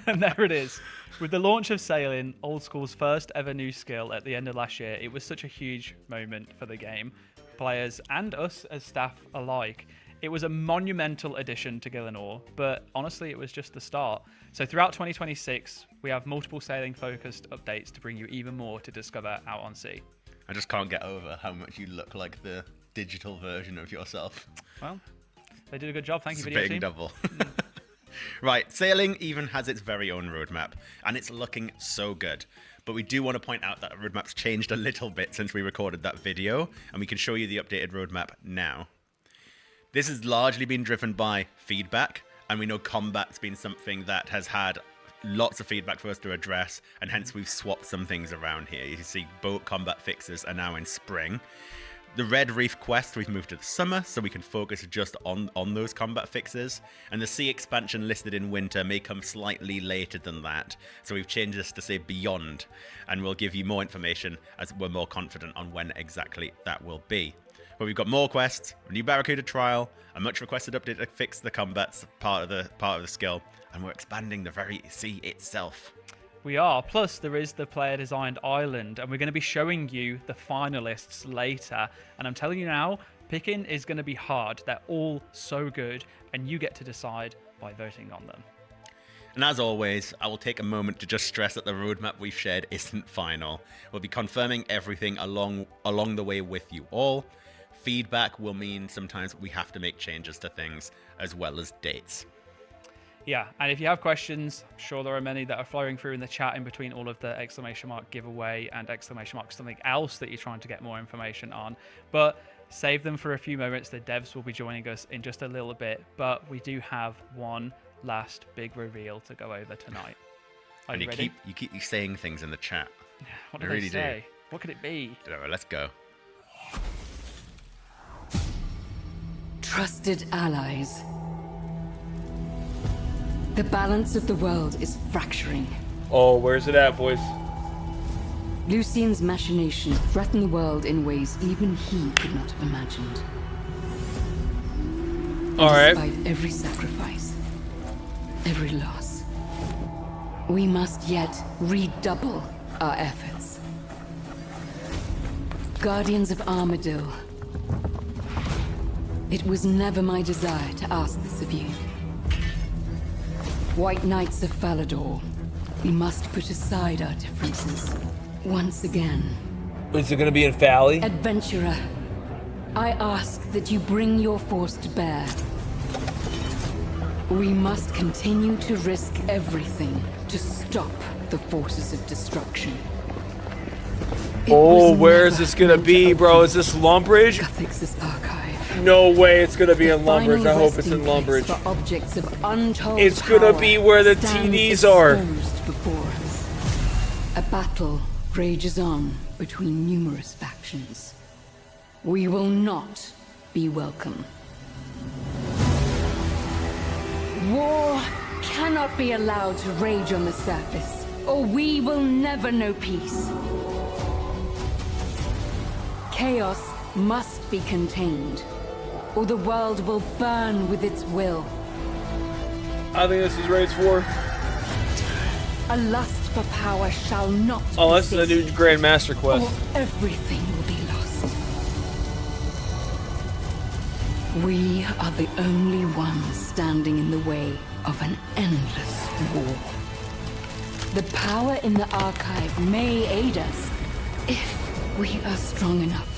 And there it is. With the launch of Sailing, Old School's first ever new skill at the end of last year, it was such a huge moment for the game, players and us as staff alike. It was a monumental addition to Gillinor, but honestly, it was just the start. So throughout 2026, we have multiple sailing-focused updates to bring you even more to discover out on sea. I just can't get over how much you look like the digital version of yourself. Well, they did a good job. Thank you, It's video big team. double. Right, Sailing even has its very own roadmap, and it's looking so good. But we do want to point out that the roadmap's changed a little bit since we recorded that video, and we can show you the updated roadmap now. This has largely been driven by feedback, and we know combat's been something that has had lots of feedback for us to address, and hence we've swapped some things around here. You can see boat combat fixes are now in spring. The Red Reef quest we've moved to the summer, so we can focus just on those combat fixes. And the sea expansion listed in winter may come slightly later than that, so we've changed this to say beyond, and we'll give you more information as we're more confident on when exactly that will be. But we've got more quests, a new Barracuda trial, a much requested update to fix the combat's part of the skill, and we're expanding the very sea itself. We are. Plus, there is the player-designed island, and we're going to be showing you the finalists later. And I'm telling you now, picking is going to be hard. They're all so good, and you get to decide by voting on them. And as always, I will take a moment to just stress that the roadmap we've shared isn't final. We'll be confirming everything along the way with you all. Feedback will mean sometimes we have to make changes to things, as well as dates. Yeah, and if you have questions, I'm sure there are many that are flowing through in the chat in between all of the exclamation mark giveaway and exclamation mark something else that you're trying to get more information on. But save them for a few moments. The devs will be joining us in just a little bit, but we do have one last big reveal to go over tonight. Are And you ready? you keep saying things in the chat. What You did really they say? What could it be? do. Let's go. Trusted allies. The balance of the world is fracturing. Oh, where's it at, boys? Lucian's machinations threaten the world in ways even he could not have imagined. All right. Despite every sacrifice, every loss, we must yet redouble our efforts. Guardians of Armadil, it was never my desire to ask this of you. White Knights of Falador, we must put aside our differences once again. Is it gonna be in Fally? Adventurer, I ask that you bring your force to bear. We must continue to risk everything to stop the forces of destruction. Oh, where is this gonna be, bro? Is this Lumbridge? Guthix's archive. No way it's gonna be in Lumbridge. I Final hope it's resting in place Lumbridge. for objects of untold It's gonna power be where the stands TDs are. exposed before us. A battle rages on between numerous factions. We will not be welcome. War cannot be allowed to rage on the surface, or we will never know peace. Chaos must be contained, or the world will burn with its will. I think this is Raids 4. A lust for power shall not Unless it's a new persist, Grandmaster quest. or everything will be lost. We are the only ones standing in the way of an endless war. The power in the archive may aid us if we are strong enough.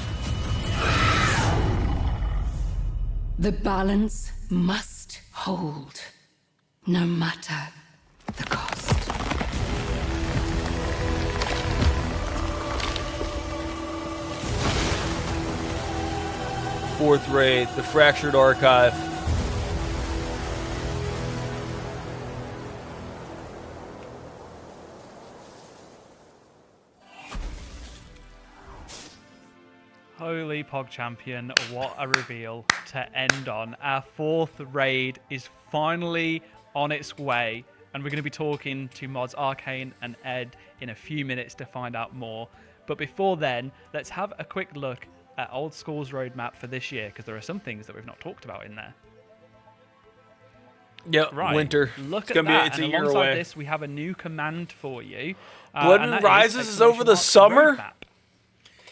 The balance must hold, no matter the cost. Fourth raid, the Fractured Archive. Holy Pog Champion, what a reveal to end on. Our fourth raid is finally on its way, and we're going to be talking to Mods Arcane and Ed in a few minutes to find out more. But before then, let's have a quick look at Old School's roadmap for this year, because there are some things that we've not talked about in there. Yep, Right. winter. Look It's at gonna that. be it's and a year alongside away. this, we have a new command for you. Blood and Moon that Rises is over the exclamation mark summer? roadmap.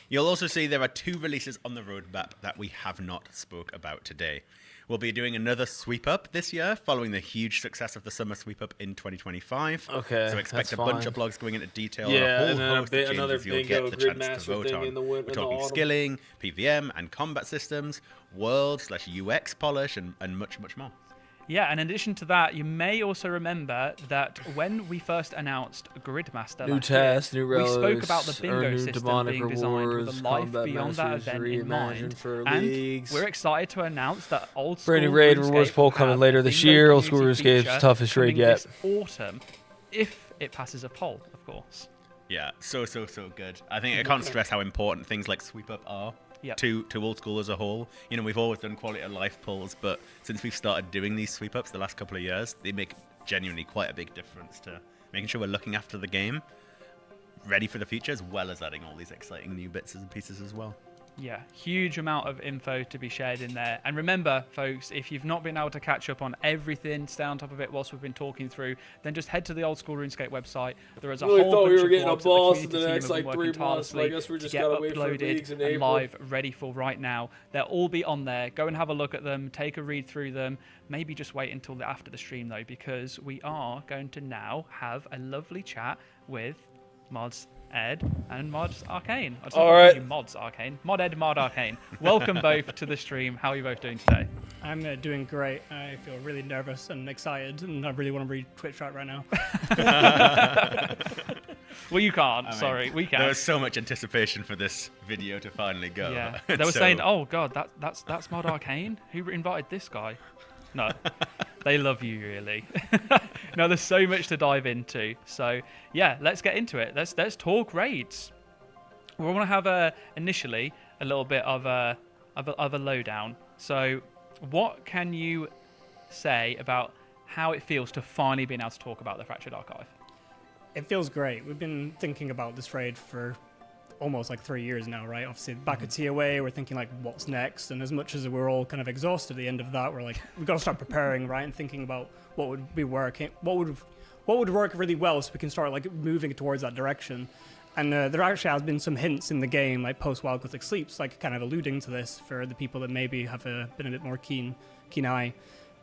You'll also see there are 2 releases on the roadmap that we have not spoke about today. We'll be doing another sweep up this year, following the huge success of the summer sweep up in 2025. Okay, so expect that's a bunch fine. of blogs going into detail Yeah, on a and then whole a host bit- of changes another you'll bingo get the chance Gridmaster to vote thing on. in the We're talking autumn. skilling, PVM, and combat systems, world/UX polish, and much, much more. Yeah, and in addition to that, you may also remember that when we first announced Gridmaster New last year, tasks, new we spoke about the relics, bingo earn new system demonic being designed with rewards, a life combat beyond that masters event in mind. reimagined for And leagues. we're excited to announce that Old School Brand new raid rewards RuneScape poll will coming have later a this bingo year. Old School community RuneScape's feature toughest raid coming yet. this autumn, if it passes a poll, of course. Yeah, so good. I think I can't stress how important things like sweep up are Yep. to Old School as a whole. You know, we've always done quality of life polls, but since we've started doing these sweep ups the last couple of years, they make genuinely quite a big difference to making sure we're looking after the game, ready for the future, as well as adding all these exciting new bits and pieces as well. Yeah, huge amount of info to be shared in there. And remember, folks, if you've not been able to catch up on everything, stay on top of it whilst we've been talking through, then just head to the Old School RuneScape website. There is a Really whole thought bunch we were of getting a blogs that boss the in the community next team have like been 3 working months, but I tirelessly guess we just to get gotta wait for uploaded leagues in and April. live, ready for right now. They'll all be on there. Go and have a look at them, take a read through them. Maybe just wait until after the stream though, because we are going to now have a lovely chat with Mods Ed and Mods Arcane. All right. Mods Arcane. Mod Ed, Mod Arcane. Welcome both to the stream. How are you both doing today? I'm doing great. I feel really nervous and excited, and I really want to read Twitch chat right now. Well, you can't. Sorry, we can. There was so much anticipation for this video to finally go. Yeah, they were saying, "Oh God, that's Mod Arcane. Who invited this guy?" No, they love you really. No, there's so much to dive into. So yeah, let's get into it. Let's talk raids. We want to have initially a little bit of a lowdown. So, what can you say about how it feels to finally being able to talk about the Fractured Archive? It feels great. We've been thinking about this raid for almost like 3 years now, right? Obviously, back at TOA, we're thinking like, what's next? And as much as we're all kind of exhausted at the end of that, we're like, we've got to start preparing, right? And thinking about what would be working, what would work really well, so we can start like moving towards that direction. And there actually has been some hints in the game, like post Wild Gothic Sleeps, like kind of alluding to this for the people that maybe have been a bit more keen eye.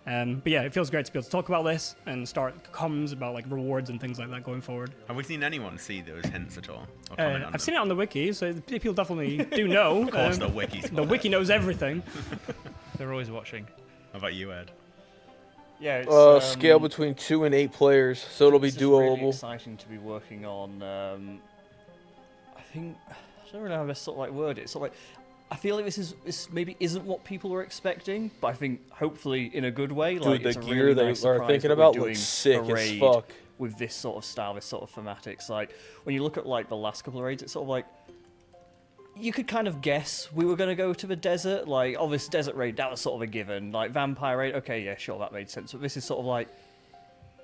But yeah, it feels great to be able to talk about this and start comms about like rewards and things like that going forward. Have we seen anyone see those hints at all? Or comment on I've them? seen it on the wiki, so people definitely do know. Of course, the wiki's The wiki knows everything. They're always watching. How about you, Ed? Yeah, it's, scale between 2 and 8 players, so it'll be this is really doable. exciting to be working on. I think I don't really know how to sort of like word it. Sort of like, I feel like this maybe isn't what people are expecting, but I think hopefully in a good way. Dude, Like the it's a gear really they nice are surprise thinking that we're about doing looks sick a as raid fuck. with this sort of style, this sort of thematics. Like when you look at like the last couple of raids, it's sort of like you could kind of guess we were going to go to the desert. Like, oh, this desert raid, that was sort of a given. Like vampire raid, okay, yeah, sure, that made sense. But this is sort of like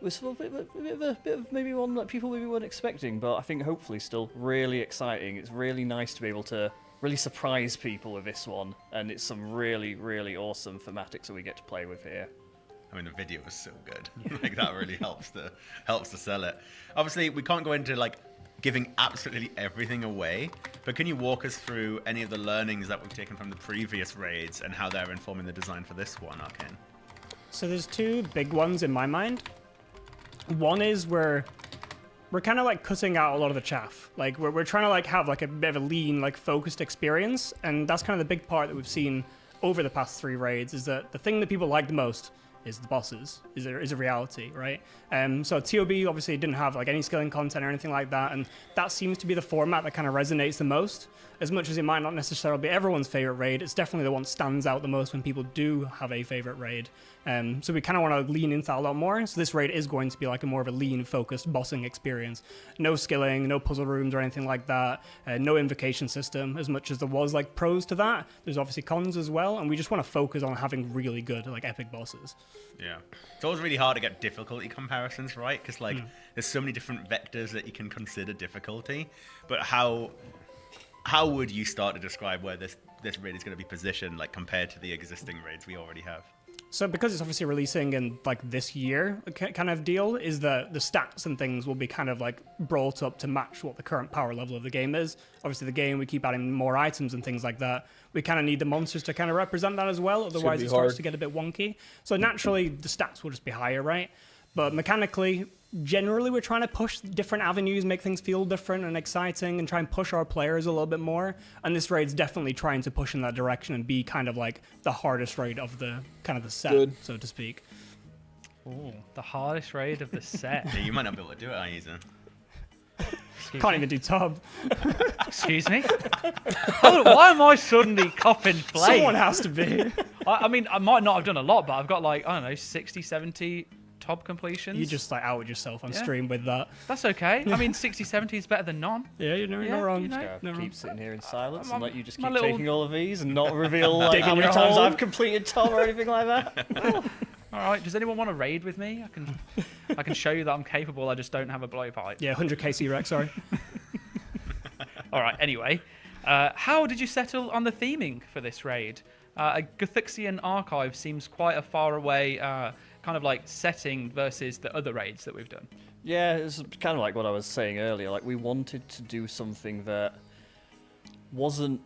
was sort of a bit of maybe one that people maybe weren't expecting, but I think hopefully still really exciting. It's really nice to be able to really surprise people with this one, and it's some really, really awesome thematics that we get to play with here. I mean, the video was so good. Like that really helps to sell it. Obviously, we can't go into like giving absolutely everything away, but can you walk us through any of the learnings that we've taken from the previous raids and how they're informing the design for this one, Arcane? So there's two big ones in my mind. One is we're kind of like cutting out a lot of the chaff. Like we're trying to like have like a bit of a lean, like focused experience, and that's kind of the big part that we've seen over the past 3 raids, is that the thing that people like the most is the bosses, is a reality, right? So TOB obviously didn't have like any skilling content or anything like that, and that seems to be the format that kind of resonates the most. As much as it might not necessarily be everyone's favorite raid, it's definitely the one that stands out the most when people do have a favorite raid. So we kind of want to lean into that a lot more. So this raid is going to be like a more of a lean, focused bossing experience. No skilling, no puzzle rooms or anything like that. No invocation system. As much as there was like pros to that, there's obviously cons as well. And we just want to focus on having really good, like epic bosses. Yeah. It's always really hard to get difficulty comparisons, right? Because like there's so many different vectors that you can consider difficulty. But how would you start to describe where this raid is going to be positioned, like compared to the existing raids we already have? So because it's obviously releasing in like this year kind of deal, is that the stats and things will be kind of like brought up to match what the current power level of the game is. Obviously the game, we keep adding more items and things like that. We kind of need the monsters to kind of represent that as well, otherwise it starts to get a bit wonky. So naturally the stats will just be higher, right? But mechanically, generally we're trying to push different avenues, make things feel different and exciting, and try and push our players a little bit more. And this raid's definitely trying to push in that direction and be kind of like the hardest raid of the kind of the set, so to speak. Ooh, the hardest raid of the set. Yeah, you might not be able to do it, Aiza. Can't even do tub. Excuse me? Why am I suddenly copping flame? Someone has to be. I mean, I might not have done a lot, but I've got like, I don't know, 60, 70 top completions. You just like outed yourself on stream with that. That's okay. I mean, 60, 70 is better than none. Yeah, you're not wrong. You know. Keep sitting here in silence and let you just my keep little- taking all of these and not reveal like how Digging many your times hole. I've completed top or anything like that. All right. Does anyone want to raid with me? I can show you that I'm capable. I just don't have a blowpipe. Yeah, 100k C-Rex, sorry. All right. Anyway, How did you settle on the theming for this raid? A Gothixian archive seems quite a far away kind of like setting versus the other raids that we've done. Yeah, it's kind of like what I was saying earlier. Like, we wanted to do something that wasn't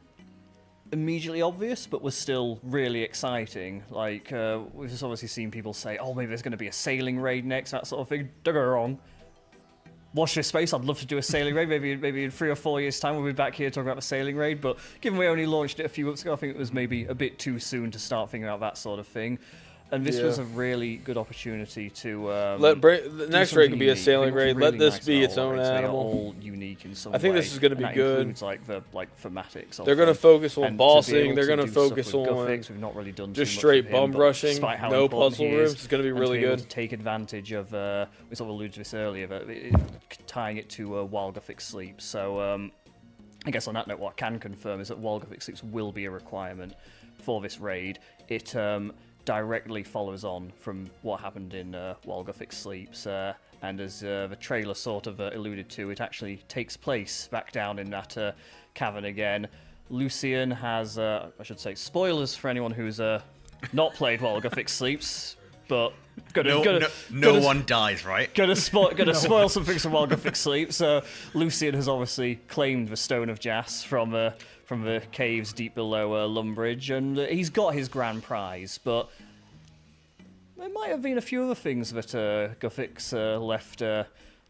immediately obvious, but was still really exciting. Like, we've just obviously seen people say, oh, maybe there's going to be a sailing raid next, that sort of thing. Don't get me wrong. Watch this space. I'd love to do a sailing raid. Maybe in 3 or 4 years' time we'll be back here talking about the sailing raid. But given we only launched it a few months ago, I think it was maybe a bit too soon to start thinking about that sort of thing. And this was a really good opportunity to the next raid could be a sailing raid. Really Let this nice be about its all own raids. They are animal. all unique in some I think way, this is going to be and that good. includes, like, the thematics. Of They're going to them. focus on And to be bossing. able They're to going to do stuff focus with on Gothics, we've not really done just too much straight with him, bum but rushing. despite how No important puzzle he rooms. is, It's going to be and really be able good. to take advantage of, we sort of alluded to this earlier, but tying it to while Gothic sleep. So I guess on that note, what I can confirm is that while Gothic sleeps will be a requirement for this raid. It directly follows on from what happened in While Gothic Sleeps, and as the trailer sort of alluded to, it actually takes place back down in that cavern again. Lucian has, I should say, spoilers for anyone who's not played While Gothic Sleeps, but no one dies, right? Gonna spoil some things from While Gothic Sleeps. Lucian has obviously claimed the Stone of Jas from the caves deep below Lumbridge, and he's got his grand prize, but there might have been a few other things that Gothics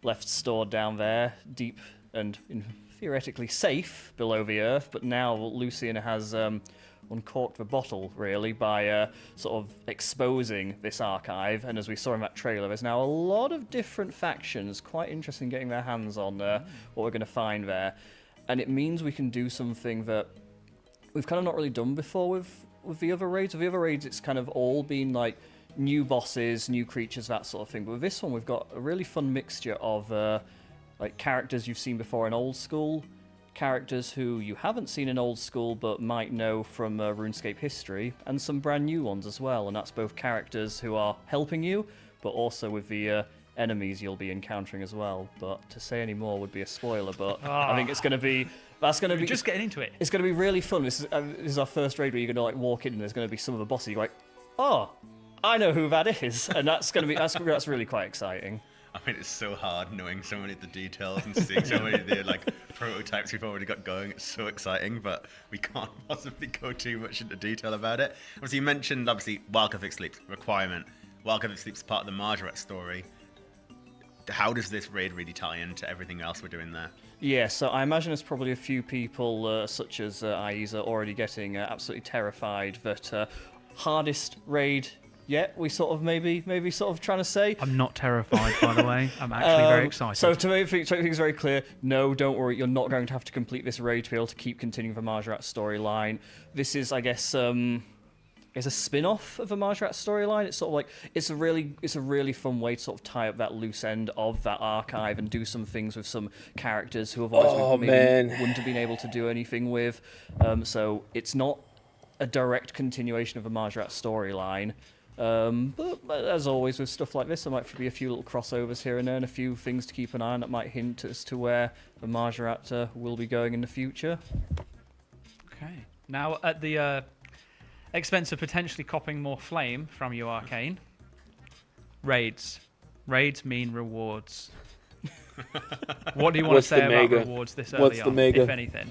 left stored down there, deep and theoretically safe below the earth, but now Lucian has uncorked the bottle, really, by sort of exposing this archive, and as we saw in that trailer, there's now a lot of different factions quite interested in getting their hands on what we're going to find there. And it means we can do something that we've kind of not really done before with the other raids. With the other raids, it's kind of all been like new bosses, new creatures, that sort of thing. But with this one, we've got a really fun mixture of like characters you've seen before in Old School, characters who you haven't seen in Old School but might know from RuneScape history, and some brand new ones as well. And that's both characters who are helping you, but also with the enemies you'll be encountering as well. But to say any more would be a spoiler, but I think it's going to be... That's going to be... Just getting into it. It's going to be really fun. This is our first raid where you're going to like walk in and there's going to be some of the bosses. You're like, oh, I know who that is. And that's going to be... That's really quite exciting. I mean, it's so hard knowing so many of the details and seeing so many of the like prototypes we've already got going. It's so exciting, but we can't possibly go too much into detail about it. Obviously, you mentioned, While Gothic Sleeps requirement. While Gothic Sleeps is part of the Margaret story. How does this raid really tie into everything else we're doing there? Yeah, so I imagine there's probably a few people, such as Aiza, already getting absolutely terrified that hardest raid yet. We sort of maybe sort of trying to say. I'm not terrified, by the way. I'm actually very excited. So to make things very clear, no, don't worry. You're not going to have to complete this raid to be able to keep continuing the Marjarat storyline. This is, I guess, it's a spin-off of the Marjarat storyline. It's sort of like it's a really fun way to sort of tie up that loose end of that archive and do some things with some characters who have always wouldn't have been able to do anything with. So it's not a direct continuation of the Marjarat storyline. But as always with stuff like this, there might be a few little crossovers here and there, and a few things to keep an eye on that might hint as to where the Marjarat will be going in the future. Okay. Now at the expense of potentially copying more flame from you, Arcane. Raids mean rewards. What do you want to say about rewards this early on, if anything?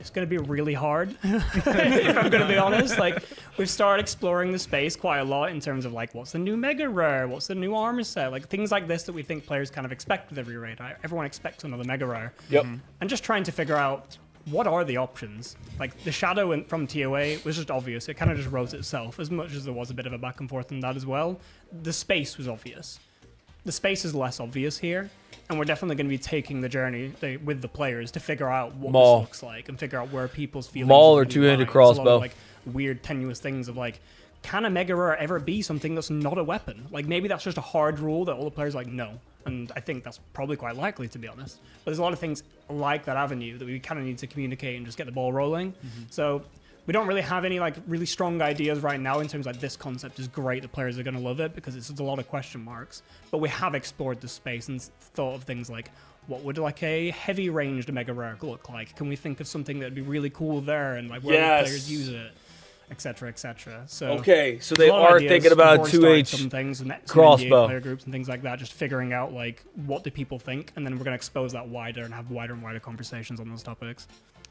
It's going to be really hard, if I'm going to be honest. Like, we've started exploring the space quite a lot in terms of, like, what's the new mega rare? What's the new armor set? Like, things like this that we think players kind of expect with every raid. Everyone expects another mega rare. Yep. And just trying to figure out what are the options. Like, the shadow from TOA was just obvious. It kind of just wrote itself, as much as there was a bit of a back and forth on that as well. The space was obvious. The space is less obvious here. And we're definitely going to be taking the journey with the players to figure out what this looks like and figure out where people's feelings Maul or really two-handed lie. crossbow. There's a lot of, like, weird, tenuous things of, like, can a mega rare ever be something that's not a weapon? Like, maybe that's just a hard rule that all the players are like, no. And I think that's probably quite likely, to be honest. But there's a lot of things like that avenue that we kind of need to communicate and just get the ball rolling. So we don't really have any like really strong ideas right now in terms of like this concept is great, the players are going to love it, because it's a lot of question marks. But we have explored the space and thought of things like, what would like a heavy ranged mega rare look like? Can we think of something that would be really cool there, and like where would players use it, etc., etc. So okay, so there's they a lot of are ideas. thinking about a We've already started 2H some things, some crossbow. player groups and things like that, just figuring out like what do people think, and then we're going to expose that wider and have wider and wider conversations on those topics.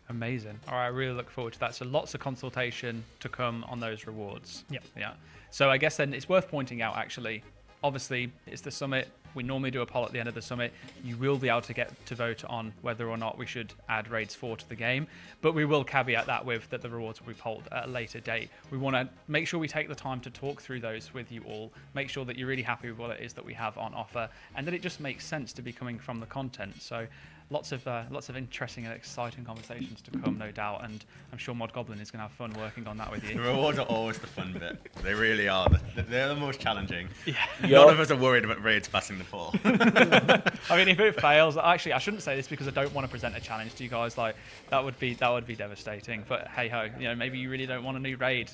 Amazing. All right, I really look forward to that. So lots of consultation to come on those rewards. Yep. Yeah. So I guess then it's worth pointing out, actually, obviously it's the summit. We normally do a poll at the end of the summit. You will be able to get to vote on whether or not we should add Raids 4 to the game, but we will caveat that with that the rewards will be polled at a later date. We want to make sure we take the time to talk through those with you all, make sure that you're really happy with what it is that we have on offer, and that it just makes sense to be coming from the content. So lots of interesting and exciting conversations to come, no doubt, and I'm sure Mod Goblin is going to have fun working on that with you. The rewards are always the fun bit. They really are. They're the most challenging. Yeah. None of us are worried about Raids passing the poll. I mean, if it fails, actually, I shouldn't say this because I don't want to present a challenge to you guys. Like that would be devastating. But hey ho, maybe you really don't want a new raid.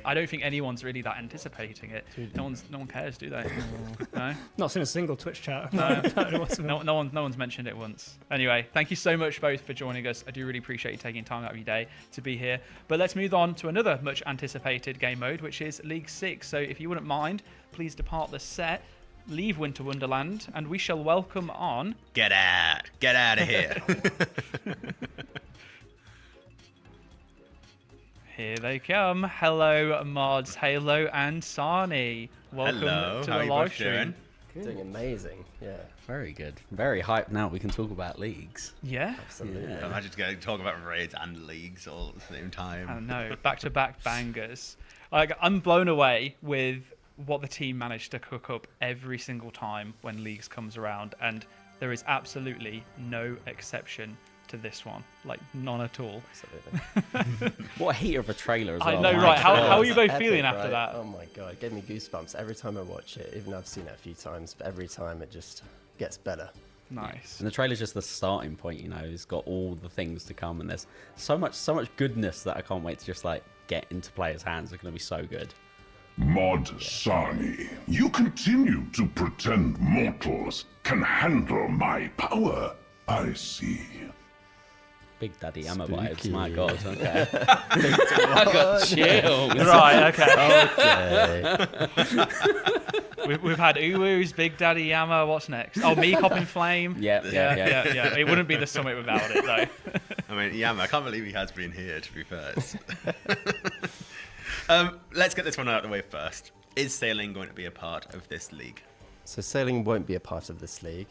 I don't think anyone's really that anticipating it. No one cares, do they? No. Not seen a single Twitch chat. No one's mentioned it once. Anyway, thank you so much both for joining us. I do really appreciate you taking time out of your day to be here. But let's move on to another much anticipated game mode, which is League 6. So if you wouldn't mind, please depart the set, leave Winter Wonderland, and we shall welcome on... Get out of here. Here they come. Hello, Mods, Halo, and Sarni. Welcome to the live stream. Doing amazing. Yeah, very good. Very hyped now. We can talk about leagues. Yeah, absolutely. Yeah. Imagine getting to talk about raids and leagues all at the same time. I know, back-to-back bangers. I'm blown away with what the team managed to cook up every single time when leagues comes around, and there is absolutely no exception to this one, like none at all. Absolutely. What a heat of a trailer as well. I know, right? How are you both feeling after right? that? Oh my god, it gave me goosebumps every time I watch it. Even though I've seen it a few times, but every time it just gets better. Nice. And the trailer's just the starting point. It's got all the things to come, and there's so much goodness that I can't wait to just like get into players' hands. They're going to be so good. Mod Sani, you continue to pretend mortals can handle my power. I see. Big Daddy Yama vibes, my god, okay. I got chills. Right, okay. We've had Uwu's, Big Daddy Yama, what's next? Oh, me Cop in Flame. Yeah. It wouldn't be the summit without it, though. I mean, Yama, I can't believe he has been here, to be fair. Let's get this one out of the way first. Is sailing going to be a part of this league? So sailing won't be a part of this league.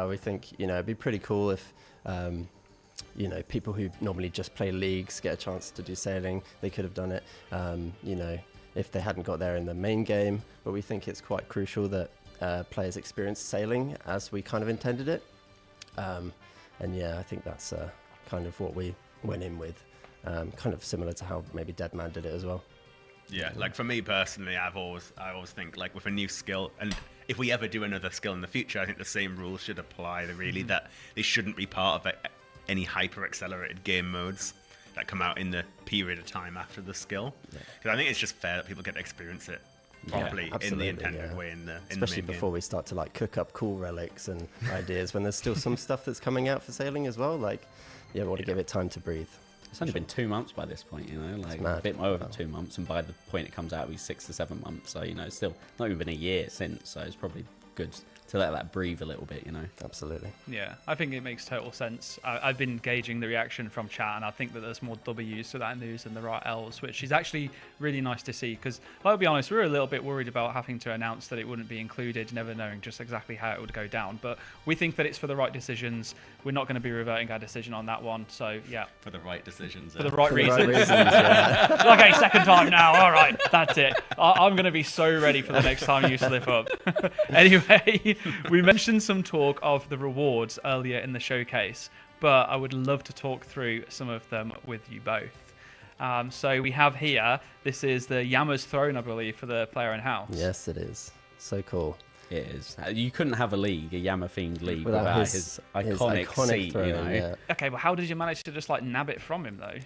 We think, it'd be pretty cool if... people who normally just play leagues get a chance to do sailing. They could have done it, if they hadn't got there in the main game. But we think it's quite crucial that players experience sailing as we kind of intended it. I think that's kind of what we went in with, kind of similar to how maybe Deadman did it as well. Yeah, like for me personally, I always think like with a new skill, and if we ever do another skill in the future, I think the same rules should apply. That they shouldn't be part of any hyper-accelerated game modes that come out in the period of time after the skill. Because I think it's just fair that people get to experience it properly in the intended way especially the main before game. we start to like cook up cool relics and ideas when there's still some stuff that's coming out for sailing as well. We want to give it time to breathe. It's only been 2 months by this point, a bit more over 2 months, and by the point it comes out, it'll be 6 to 7 months. So it's still not even been a year since. So it's probably good to let that breathe a little bit, Absolutely. Yeah, I think it makes total sense. I've been gauging the reaction from chat, and I think that there's more W's to that news than there are L's, which is actually really nice to see, because I'll be honest, we were a little bit worried about having to announce that it wouldn't be included, never knowing just exactly how it would go down, but we think that it's for the right decisions. We're not going to be reverting our decision on that one, so yeah. For the right decisions. For the right reasons. Okay, second time now, all right, that's it. I'm going to be so ready for the next time you slip up. Anyway, we mentioned some talk of the rewards earlier in the showcase, but I would love to talk through some of them with you both. So we have here, this is the Yama's Throne, I believe, for the player in house. Yes, it is. So cool. It is. You couldn't have a league, a Yama-themed league, without his iconic seat, throne, Okay, well, how did you manage to just nab it from him, though?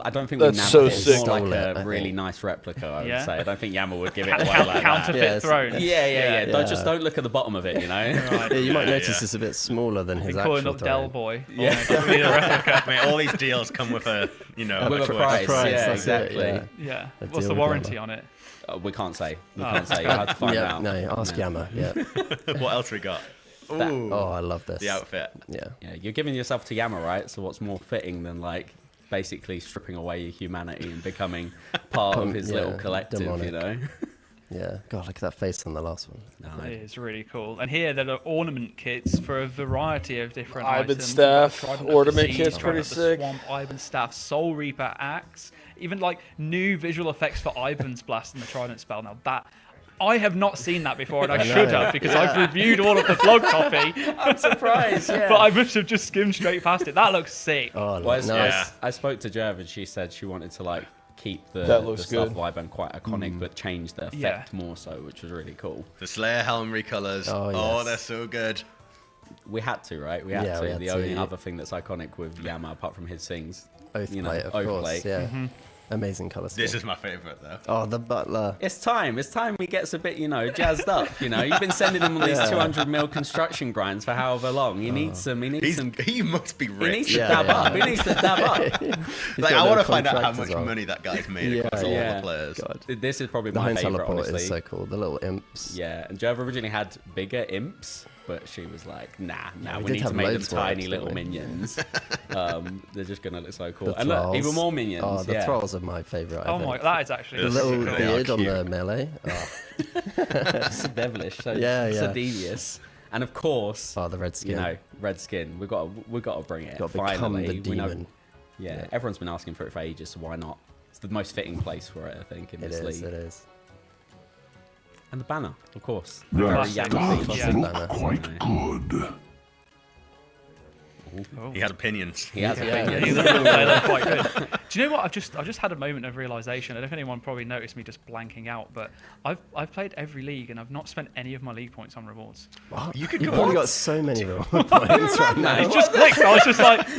I don't think That's we so nabbed it. It's sick. more like Stole it, a I really think. nice replica, I would Yeah. say. I don't think Yammer would give it away like that. Counterfeit throne. Yeah. Yeah. Don't look at the bottom of it, you know? Right. Yeah, you might notice it's a bit smaller than his They're calling actual up Del throne. Boy. Yeah. Give me the replica. Mate, all these deals come with a, With a price. Yeah, that's it, exactly. yeah. Yeah. A What's deal the with warranty Yammer. on it? We can't say. We Oh. can't say. You have to find Yeah, out. no, ask Yammer. Yeah. What else we got? That- Ooh, Oh, I love this. the outfit. Yeah. Yeah, you're giving yourself to Yammer, right? So what's more fitting than like basically stripping away your humanity and becoming part of his little collective, demonic. you know? Yeah. God, look at that face on the last one. It is really cool. And here there are ornament kits for a variety of different Ivan items. staff, We've got Trident of ornament the Sea, kit's Trident pretty of the sick. Swamp, Ivan staff, Soul Reaper axe, even like new visual effects for Ivan's blast and the Trident spell. Now that I have not seen that before, and I should have because I've reviewed all of the blog copy. I'm surprised, yeah. But I must have just skimmed straight past it. That looks sick. Oh, Well, nice. I spoke to Jerv and she said she wanted to like keep That the looks stuff good. vibe and quite iconic, but change the effect Yeah. more so, which was really cool. The Slayer helm recolors. Oh, Oh, yes. they're so good. We had to, right? We had Yeah, to. we had The only to. other thing that's iconic with Yammer, apart from his things, Oathblade, of Oathblade. course. Yeah. Mm-hmm. Amazing colour scheme. This is my favourite, though. Oh, the butler. It's time. It's time he gets a bit, jazzed up. You've been sending him on these 200 mil construction grinds for however long. He needs some. He needs some. He must be He rich. needs to dab up. He needs to dab up. Like, I want to find out how much money. money that guy's made across all the players. God. This is probably The my Home favorite, Teleport honestly. is so cool. The little imps. Yeah, and Jerv originally had bigger imps, but she was like, nah, we we did need to have make them loads more tiny imps, little didn't we? minions. They're just going to look so cool. The And look, thralls. even more minions. Oh, the yeah. thralls are my favourite. I Oh think. my, that is actually The Yes. little They are beard on cute. the melee. Oh. so devilish, so, Yeah, so yeah. devious. And of course, Oh, the red skin. red skin. We've got to bring it. Got to become Finally, the we know- demon. yeah, everyone's been asking for it for ages, so why not? It's the most fitting place for it, I think, in It this is. league. It is. And the banner, of course. That Very Classic. Yammer does theme. Yeah. look quite good. He has opinions. He has Yeah, opinions. they look quite good. Do you know what? I've just had a moment of realization. I don't know if anyone probably noticed me just blanking out, but I've played every league and I've not spent any of my league points on rewards. What? You could You've go probably on. got so many reward points right now. It just clicked. I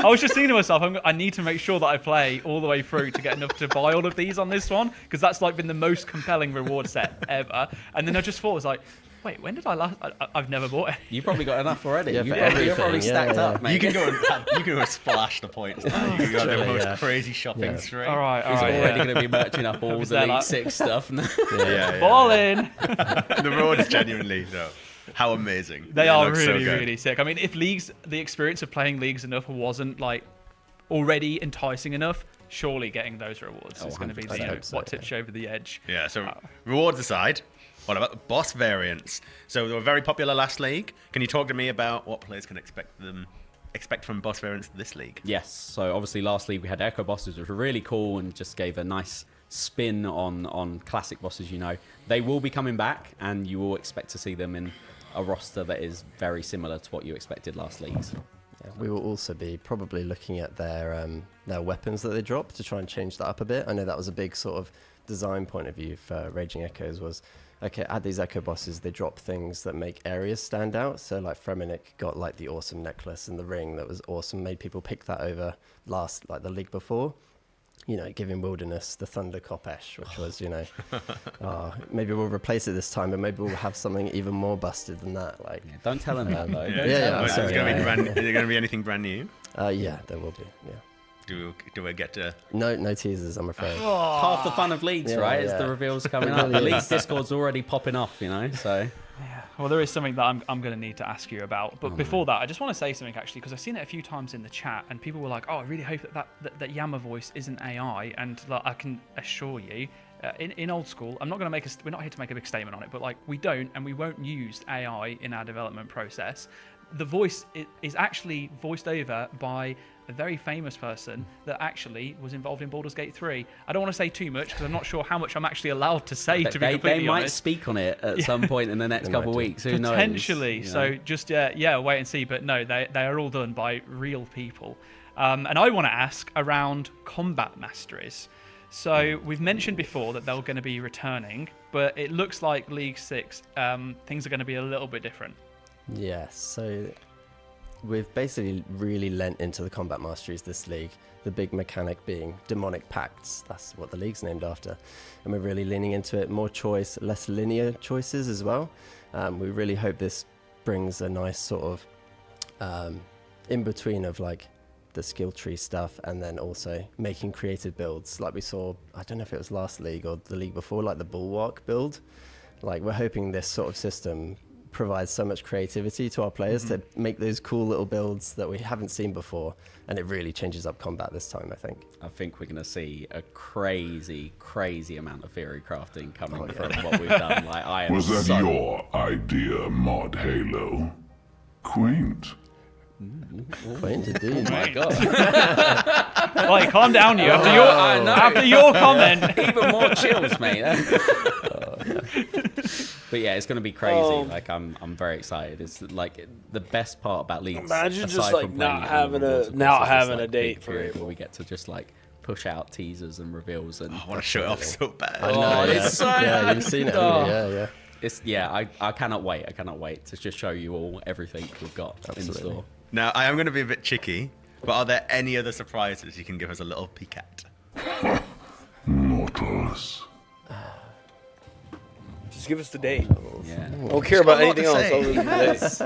was just thinking to myself, I need to make sure that I play all the way through to get enough to buy all of these on this one, because that's like been the most compelling reward set ever. And then I just thought, I was like, wait, when did I last? I've never bought it. You probably got enough already. Yeah, You're for probably everything. stacked Yeah, up, yeah. mate. You can go and splash the points. Now. You can go do the most Yeah. crazy shopping Yeah. spree. All right, He's already yeah. going to be merching up all was the there League like- 6 stuff. Yeah. Ball in. The reward is genuinely though. How amazing. They It are looks so really, good. really sick. I mean, if the experience of playing leagues enough wasn't like already enticing enough, surely getting those rewards is going to be 100%. I hope so, what tips you over the edge. Yeah, so rewards aside, what about the boss variants? So they were very popular last league. Can you talk to me about what players can expect from boss variants this league? Yes, so obviously last league we had Echo bosses, which were really cool and just gave a nice spin on classic bosses, They will be coming back, and you will expect to see them in a roster that is very similar to what you expected last leagues. Yeah, we will also be probably looking at their weapons that they drop to try and change that up a bit. I know that was a big sort of design point of view for Raging Echoes was, okay, at these Echo bosses, they drop things that make areas stand out. So like Fremenic got like the awesome necklace and the ring that was awesome, made people pick that over the league before. Giving Wilderness the Thunder Kopesh, which was, maybe we'll replace it this time, but maybe we'll have something even more busted than that. Like, Yeah, don't tell him that, though. Is sorry, there going to be anything brand new? yeah, there will be. Yeah. Do we get to? No teasers, I'm afraid. Half the fun of leagues, Yeah, right? Is yeah. the reveals coming It up. really The is. leagues Discord's already popping off, so. Yeah. Well, there is something that I'm going to need to ask you about. But before that, I just want to say something actually, because I've seen it a few times in the chat, and people were like, "Oh, I really hope that Yammer voice isn't AI." And like, I can assure you, in old school, I'm not going to we're not here to make a big statement on it, but like we don't and we won't use AI in our development process. The voice is actually voiced over by a very famous person that actually was involved in Baldur's Gate 3. I don't want to say too much because I'm not sure how much I'm actually allowed to say, to be They completely might honest. speak on it at some point in the next couple of weeks. Who knows? Potentially. So just, wait and see. But no, they are all done by real people. And I want to ask around combat masteries. So we've mentioned before that they're going to be returning, but it looks like League 6, things are going to be a little bit different. Yes, so we've basically really lent into the combat masteries this league. The big mechanic being demonic pacts. That's what the league's named after. And we're really leaning into it. More choice, less linear choices as well. We really hope this brings a nice sort of in-between of like the skill tree stuff and then also making creative builds like we saw, I don't know if it was last league or the league before, like the Bulwark build. Like we're hoping this sort of system provides so much creativity to our players to make those cool little builds that we haven't seen before, and it really changes up combat this time, I think. I think we're going to see a crazy amount of theory crafting coming from what we've done. Like, I am Was that so... your idea, Mod Halo? Quaint. Quaint indeed. Oh my god. Like, calm down, you. After your comment. Even more chills, mate. But yeah, it's going to be crazy. Like, I'm very excited. It's like the best part about leagues. Imagine just aside like from not playing it having on a big date for period it. where we get to just like push out teasers and reveals. And I want to show it off so bad. I know, it's so yeah, you've seen it, haven't you? Yeah. I cannot wait. I cannot wait to just show you all everything we've got in store. Now, I am going to be a bit cheeky, but are there any other surprises you can give us a little peek at? Mortals. Just give us the date. Yeah. I don't care about anything else other than the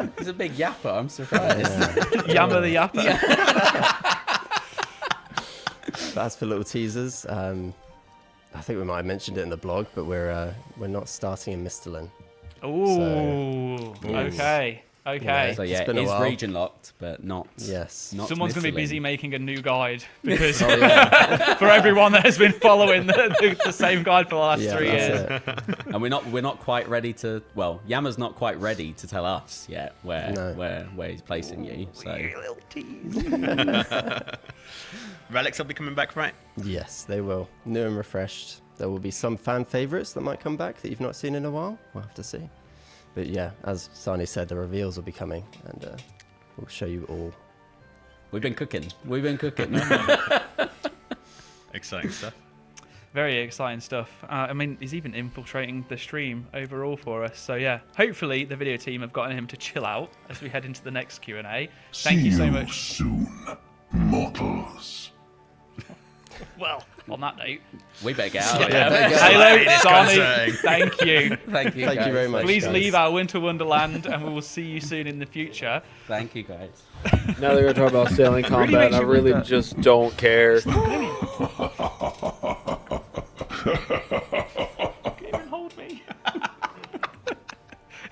date. He's a big yapper. I'm surprised. Yammer the yapper. That's for little teasers. I think we might have mentioned it in the blog, but we're not starting in Misthalin. Ooh. Okay. Okay. So yeah, been a it's while. region locked, but not. Yes. Not Someone's going to be Misthalin. busy making a new guide because for everyone that has been following the same guide for the last 3 years. And we're not quite ready to. Well, Yammer's not quite ready to tell us yet where he's placing you. So. Little tease. Relics will be coming back, right? Yes, they will. New and refreshed. There will be some fan favourites that might come back that you've not seen in a while. We'll have to see. But yeah, as Sani said, the reveals will be coming, and we'll show you all. We've been cooking. Exciting stuff. Very exciting stuff. I mean, he's even infiltrating the stream overall for us. So yeah, hopefully the video team have gotten him to chill out as we head into the next Q&A. Thank you so much. Soon, mortals. Well, on that note, we better get out. Halo, Sani, thank you. Thank you. Thank you very much. Please guys. leave our winter wonderland, and we will see you soon in the future. Thank you, guys. Now they're going to talk about sailing combat, and I really just don't care. Even hold me.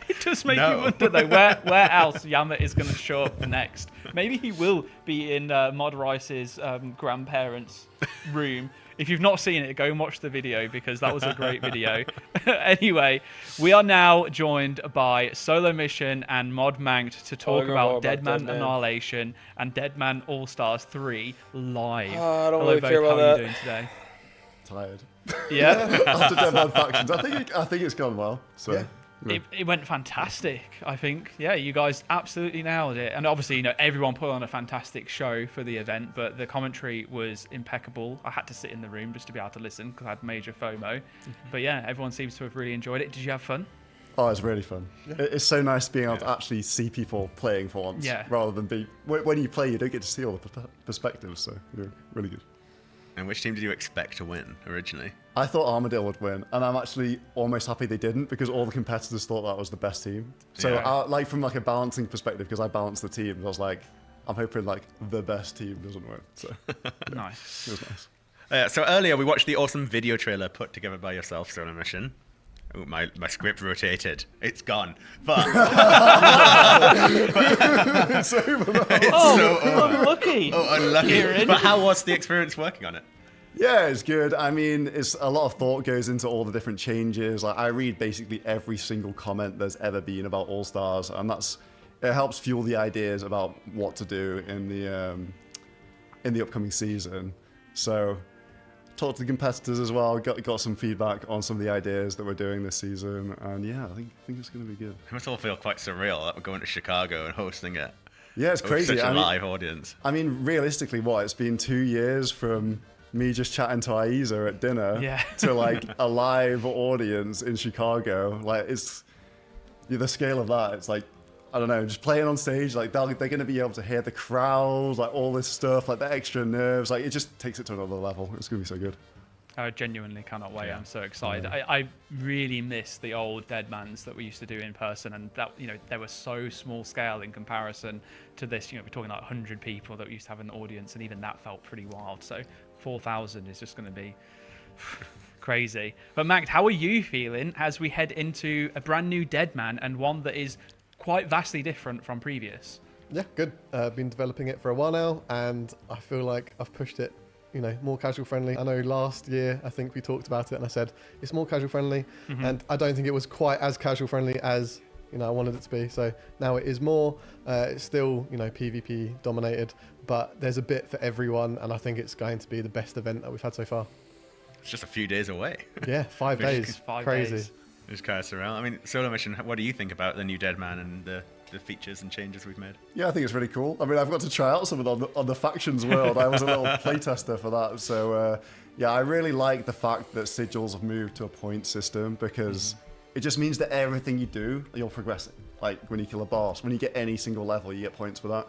It does make you wonder though where else Yammer is going to show up next. Maybe he will be in Mod Rice's grandparents' room. If you've not seen it, go and watch the video because that was a great video. Anyway, we are now joined by Solo Mission and Mod Manked to talk about Deadman Annihilation and Deadman All Stars 3 live. I don't Hello, really care Vogue, about how are that. you doing today? Tired. Yeah. After Deadman Factions, I think it's gone well. So. Yeah. It went fantastic, I think. Yeah, you guys absolutely nailed it. And obviously, everyone put on a fantastic show for the event, but the commentary was impeccable. I had to sit in the room just to be able to listen because I had major FOMO. But yeah, everyone seems to have really enjoyed it. Did you have fun? Oh, it's really fun. Yeah. It's so nice being able to actually see people playing for once, rather than when you play, you don't get to see all the perspectives. So really good. And which team did you expect to win originally? I thought Armadale would win, and I'm actually almost happy they didn't because all the competitors thought that was the best team. So, from a balancing perspective, because I balanced the teams, I was like, I'm hoping the best team doesn't win. So nice. It was nice. So earlier we watched the awesome video trailer put together by yourself, Solo Mission. Oh, my script rotated. It's gone. But it's over. Unlucky. Oh, unlucky. But how was the experience working on it? Yeah, it's good. I mean, it's a lot of thought goes into all the different changes. Like, I read basically every single comment there's ever been about All Stars, and it helps fuel the ideas about what to do in the upcoming season. So, talked to the competitors as well. Got some feedback on some of the ideas that we're doing this season, and yeah, I think it's going to be good. It must all feel quite surreal that we're going to Chicago and hosting it. Yeah, it's crazy. Such a live audience. I mean, realistically, it's been 2 years from me just chatting to Aiza at dinner to a live audience in Chicago. It's the scale of that. It's I don't know, just playing on stage, like they're going to be able to hear the crowd, like all this stuff, like the extra nerves, like it just takes it to another level. It's going to be so good. I genuinely cannot wait. Yeah. I'm so excited. Yeah. I really miss the old Deadmans that we used to do in person, and that, you know, they were so small scale in comparison to this. You know, we're talking like 100 people that we used to have in the audience, and even that felt pretty wild. So 4,000 is just going to be crazy. But Mac, how are you feeling as we head into a brand new Deadman, and one that is quite vastly different from previous? Yeah, good. Been developing it for a while now, and I feel like I've pushed it, you know, more casual friendly. I know last year, I think we talked about it and I said it's more casual friendly, and I don't think it was quite as casual friendly as, you know, I wanted it to be. So now it is more. It's still, you know, PvP dominated, but there's a bit for everyone, and I think it's going to be the best event that we've had so far. It's just a few days away. Yeah, 5 days. Crazy. Days. Just cast around. I mean, Solo Mission, what do you think about the new Deadman and the features and changes we've made? Yeah, I think it's really cool. I mean, I've got to try out some of them on the factions world. I was a little playtester for that. So, yeah, I really like the fact that sigils have moved to a point system, because it just means that everything you do, you're progressing. Like when you kill a boss, when you get any single level, you get points for that.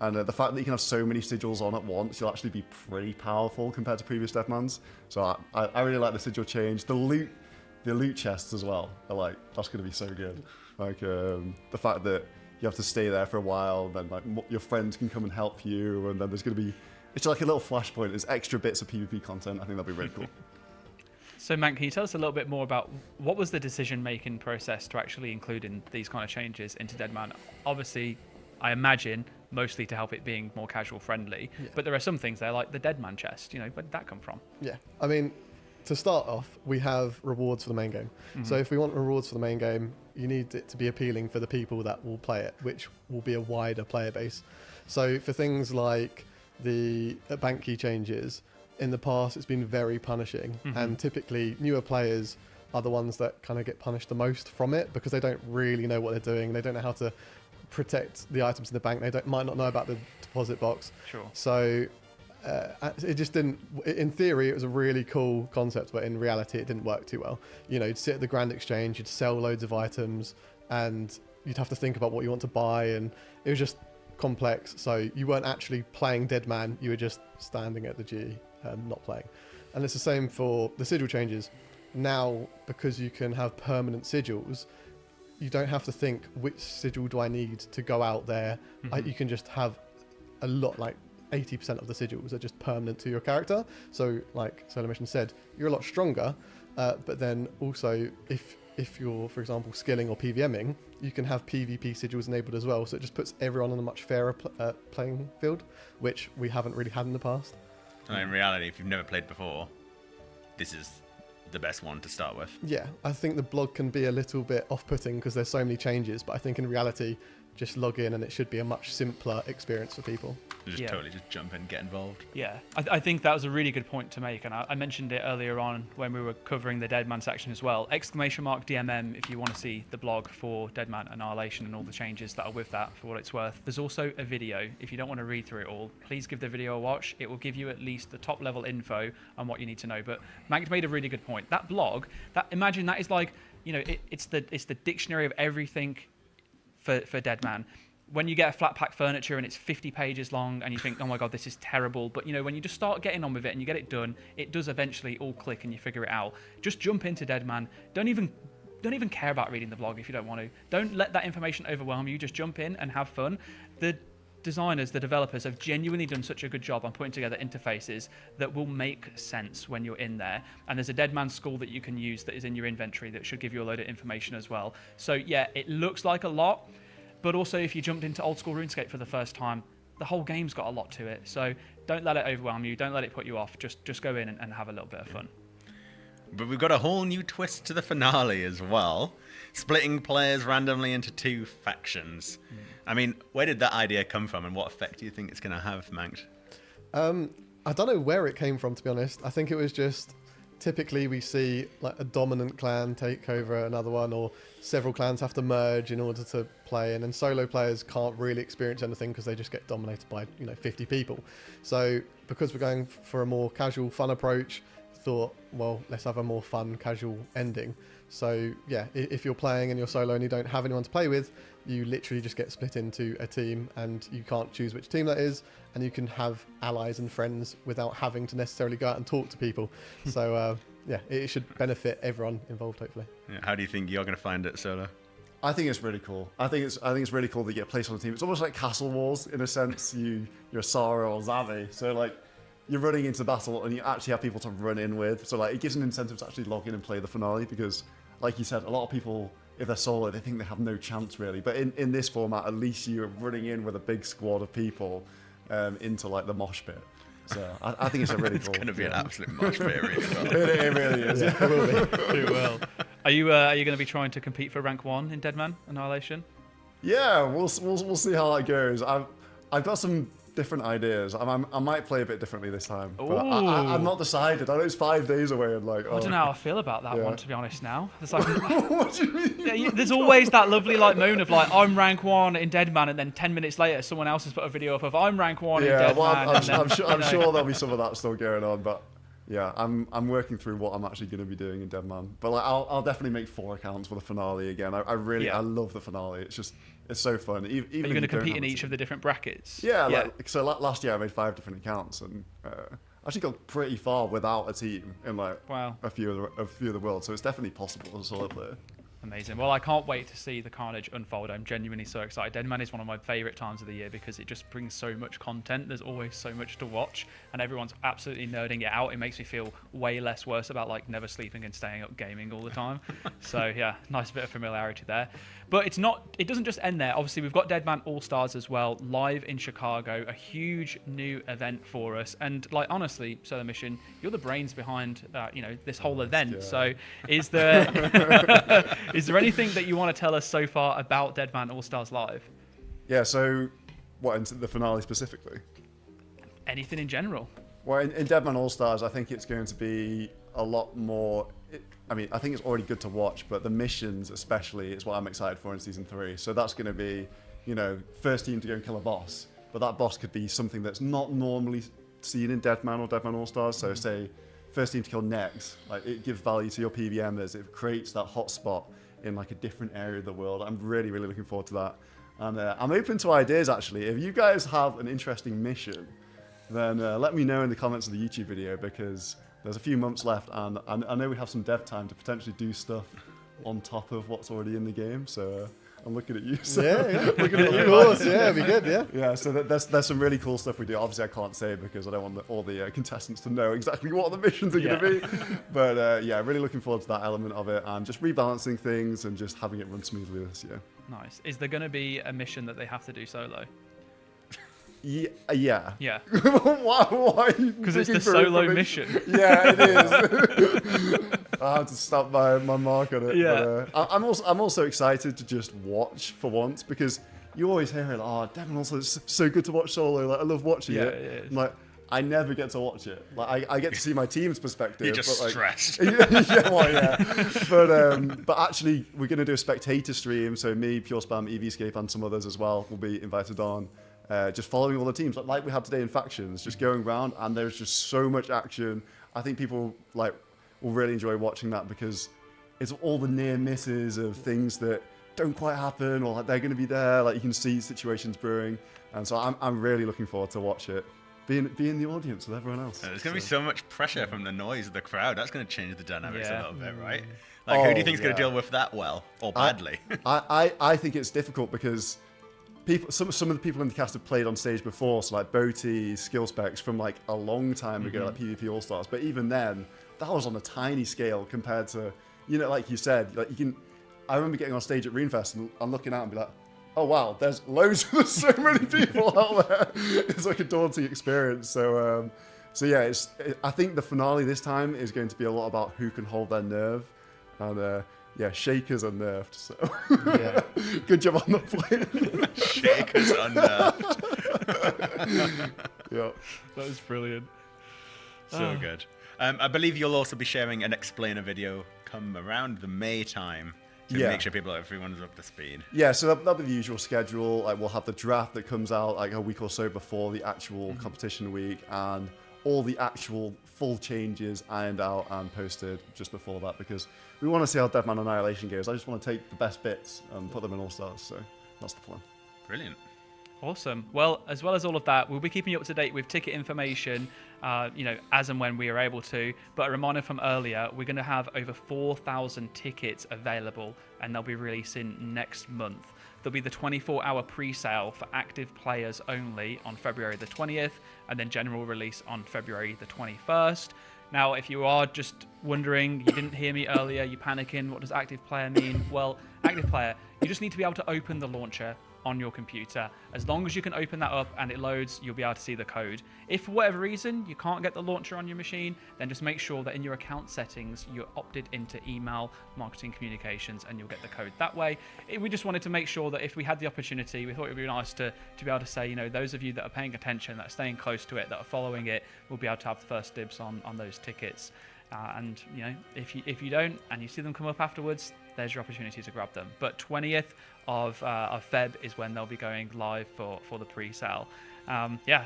And the fact that you can have so many sigils on at once, you'll actually be pretty powerful compared to previous Deadmans. So I really like the sigil change. The loot chests as well are like, that's going to be so good. Like the fact that you have to stay there for a while, then like your friends can come and help you, and then there's going to be, it's like a little flashpoint. There's extra bits of PvP content. I think that'll be really cool. So, Man, can you tell us a little bit more about what was the decision-making process to actually include in these kind of changes into Deadman? Obviously, I imagine mostly to help it being more casual friendly, but there are some things there like the Deadman chest. You know, where did that come from? Yeah, I mean, to start off, we have rewards for the main game. So if we want rewards for the main game, you need it to be appealing for the people that will play it, which will be a wider player base. So for things like the bank key changes, in the past it's been very punishing, and typically newer players are the ones that kind of get punished the most from it, because they don't really know what they're doing. They don't know how to protect the items in the bank. They might not know about the deposit box. Sure. So it just didn't, in theory it was a really cool concept, but in reality it didn't work too well. You know, you'd sit at the Grand Exchange, you'd sell loads of items, and you'd have to think about what you want to buy, and it was just complex. So you weren't actually playing Deadman, you were just standing at the G and not playing. And it's the same for the sigil changes. Now, because you can have permanent sigils, you don't have to think, which sigil do I need to go out there? You can just have a lot, like 80% of the sigils are just permanent to your character. So like Solo Mission said, you're a lot stronger, but then also if you're, for example, skilling or PVMing, you can have PvP sigils enabled as well. So it just puts everyone on a much fairer playing field, which we haven't really had in the past. And in reality, if you've never played before, this is the best one to start with. Yeah, I think the blog can be a little bit off-putting because there's so many changes, but I think in reality, just log in and it should be a much simpler experience for people. Just totally just jump in, get involved. Yeah, I think that was a really good point to make, and I mentioned it earlier on when we were covering the Deadman section as well. ! DMM if you want to see the blog for Deadman Annihilation and all the changes that are with that, for what it's worth. There's also a video. If you don't want to read through it all, please give the video a watch. It will give you at least the top level info on what you need to know. But Max made a really good point. That blog, imagine that is like, you know, it's the dictionary of everything for Deadman. When you get a flat pack furniture and it's 50 pages long and you think, oh my god, this is terrible, but you know, when you just start getting on with it and you get it done, it does eventually all click and you figure it out. Just jump into Deadman. Don't even care about reading the blog if you don't want to. Don't let that information overwhelm you. Just jump in and have fun. The designers, the developers have genuinely done such a good job on putting together interfaces that will make sense when you're in there. And there's a Deadman school that you can use that is in your inventory that should give you a load of information as well. So yeah, it looks like a lot, but also if you jumped into old school RuneScape for the first time, the whole game's got a lot to it. So don't let it overwhelm you. Don't let it put you off. Just go in and have a little bit of fun. But we've got a whole new twist to the finale as well, splitting players randomly into 2 factions. I mean, where did that idea come from, and what effect do you think it's going to have, Manx? I don't know where it came from, to be honest. I think it was just, typically we see like a dominant clan take over another one, or several clans have to merge in order to play, and then solo players can't really experience anything because they just get dominated by, you know, 50 people. So because we're going for a more casual, fun approach, thought, well, let's have a more fun, casual ending. So yeah, if you're playing and you're solo and you don't have anyone to play with, you literally just get split into a team, and you can't choose which team that is, and you can have allies and friends without having to necessarily go out and talk to people. So yeah, it should benefit everyone involved, hopefully. Yeah, how do you think you're going to find it, Solo? I think it's really cool. I think it's really cool that you get placed on a team. It's almost like Castle Wars in a sense. You're Sarah or Zavi, so like you're running into battle and you actually have people to run in with. So like it gives an incentive to actually log in and play the finale, because like you said, a lot of people, if they're solo, they think they have no chance really. But in this format, at least you're running in with a big squad of people into like the mosh pit. So I think it's a really cool. It's going to be an absolute mosh pit, really. It really is. Yeah, it will be. It will. Are you going to be trying to compete for rank 1 in Deadman Annihilation? Yeah, we'll see how that goes. I've got some different ideas. I might play a bit differently this time. But I'm not decided. I know it's 5 days away, and like I don't know how I feel about that yeah. one, to be honest. Now it's like, what do you mean? Yeah, there's always that lovely like moment of like I'm rank 1 in Deadman, and then 10 minutes later someone else has put a video up of I'm rank 1 in Deadman. Well, I'm sure there'll be some of that still going on, but yeah, I'm working through what I'm actually going to be doing in Deadman. But like, I'll definitely make 4 accounts for the finale again. I really I love the finale. It's so fun. Even are you going to compete in each of the different brackets? Yeah. Like, so last year I made 5 different accounts, and actually got pretty far without a team in like a few of the worlds. So it's definitely possible as a solo player. Amazing. Well, I can't wait to see the carnage unfold. I'm genuinely so excited. Deadman is one of my favourite times of the year because it just brings so much content. There's always so much to watch, and everyone's absolutely nerding it out. It makes me feel way less worse about like never sleeping and staying up gaming all the time. So yeah, nice bit of familiarity there. But it doesn't just end there. Obviously, we've got Deadman All-Stars as well, live in Chicago, a huge new event for us. And like honestly, Solar Mission, you're the brains behind this whole event. Yeah. So is there is there anything that you want to tell us so far about Deadman All-Stars Live? Yeah, so what, into the finale specifically? Anything in general? Well, in Deadman All-Stars, I think it's going to be a lot more... I think it's already good to watch, but the missions especially is what I'm excited for in Season 3. So that's going to be, first team to go and kill a boss. But that boss could be something that's not normally seen in Deadman or Deadman All-Stars. So say, first team to kill Nex. Like, it gives value to your PvMers. It creates that hotspot in like a different area of the world. I'm really, really looking forward to that. And I'm open to ideas, actually. If you guys have an interesting mission, then let me know in the comments of the YouTube video, because there's a few months left, and I know we have some dev time to potentially do stuff on top of what's already in the game. So I'm looking at you. So Yeah. looking at you. Of course, yeah, it'd be good, yeah. Yeah, so there's some really cool stuff we do. Obviously, I can't say because I don't want all the contestants to know exactly what the missions are going to be. But yeah, really looking forward to that element of it, and just rebalancing things and just having it run smoothly this year. Nice. Is there going to be a mission that they have to do solo? Yeah. Yeah. Why? Because it's the solo mission. Yeah, it is. I have to stop my mark on it. Yeah. But, I'm also excited to just watch for once, because you always hear it. Oh, Devon also is so good to watch solo. Like, I love watching it. Yeah. Like, I never get to watch it. Like, I get to see my team's perspective. You're just but, like, stressed. But actually, we're going to do a spectator stream. So me, Pure Spam, EVscape, and some others as well will be invited on. Just following all the teams, like we had today in factions, just going around, and there's just so much action. I think people will really enjoy watching that, because it's all the near misses of things that don't quite happen, or like they're going to be there. Like, you can see situations brewing, and so I'm really looking forward to watch it. Be in the audience with everyone else. There's going to be so much pressure from the noise of the crowd. That's going to change the dynamics a little bit, right? Like, who do you think is going to deal with that well or badly? I think it's difficult because some of the people in the cast have played on stage before, so like Boaty, Skill Specs from like a long time ago, like PvP All Stars. But even then, that was on a tiny scale compared to, like you said, like I remember getting on stage at RuneFest and looking out and be like, oh wow, there's so many people out there. It's like a daunting experience. So yeah, I think the finale this time is going to be a lot about who can hold their nerve, and yeah, Shakers unnerved. So yeah, good job on the plane. Shakers unnerved. Yeah, that was brilliant. So good. I believe you'll also be sharing an explainer video come around the May time to make sure everyone's up to speed. Yeah, so that'll be the usual schedule. Like, we'll have the draft that comes out like a week or so before the actual competition week, and all the actual full changes ironed out and posted just before that, because we want to see how Deadman Annihilation goes. I just want to take the best bits and put them in All Stars. So that's the plan. Brilliant. Awesome. Well as all of that, we'll be keeping you up to date with ticket information, as and when we are able to. But a reminder from earlier, we're going to have over 4,000 tickets available, and they'll be releasing next month. There'll be the 24-hour pre-sale for active players only on February the 20th, and then general release on February the 21st. Now, if you are just wondering, you didn't hear me earlier, you're panicking, what does active player mean? Well, active player, you just need to be able to open the launcher on your computer. As long as you can open that up and it loads, you'll be able to see the code. If for whatever reason you can't get the launcher on your machine, then just make sure that in your account settings you're opted into email marketing communications and you'll get the code that way. We just wanted to make sure that if we had the opportunity, we thought it would be nice to be able to say, those of you that are paying attention, that are staying close to it, that are following it, will be able to have the first dibs on those tickets. And if you don't and you see them come up afterwards, there's your opportunity to grab them. But 20th of Feb is when they'll be going live for the pre-sale.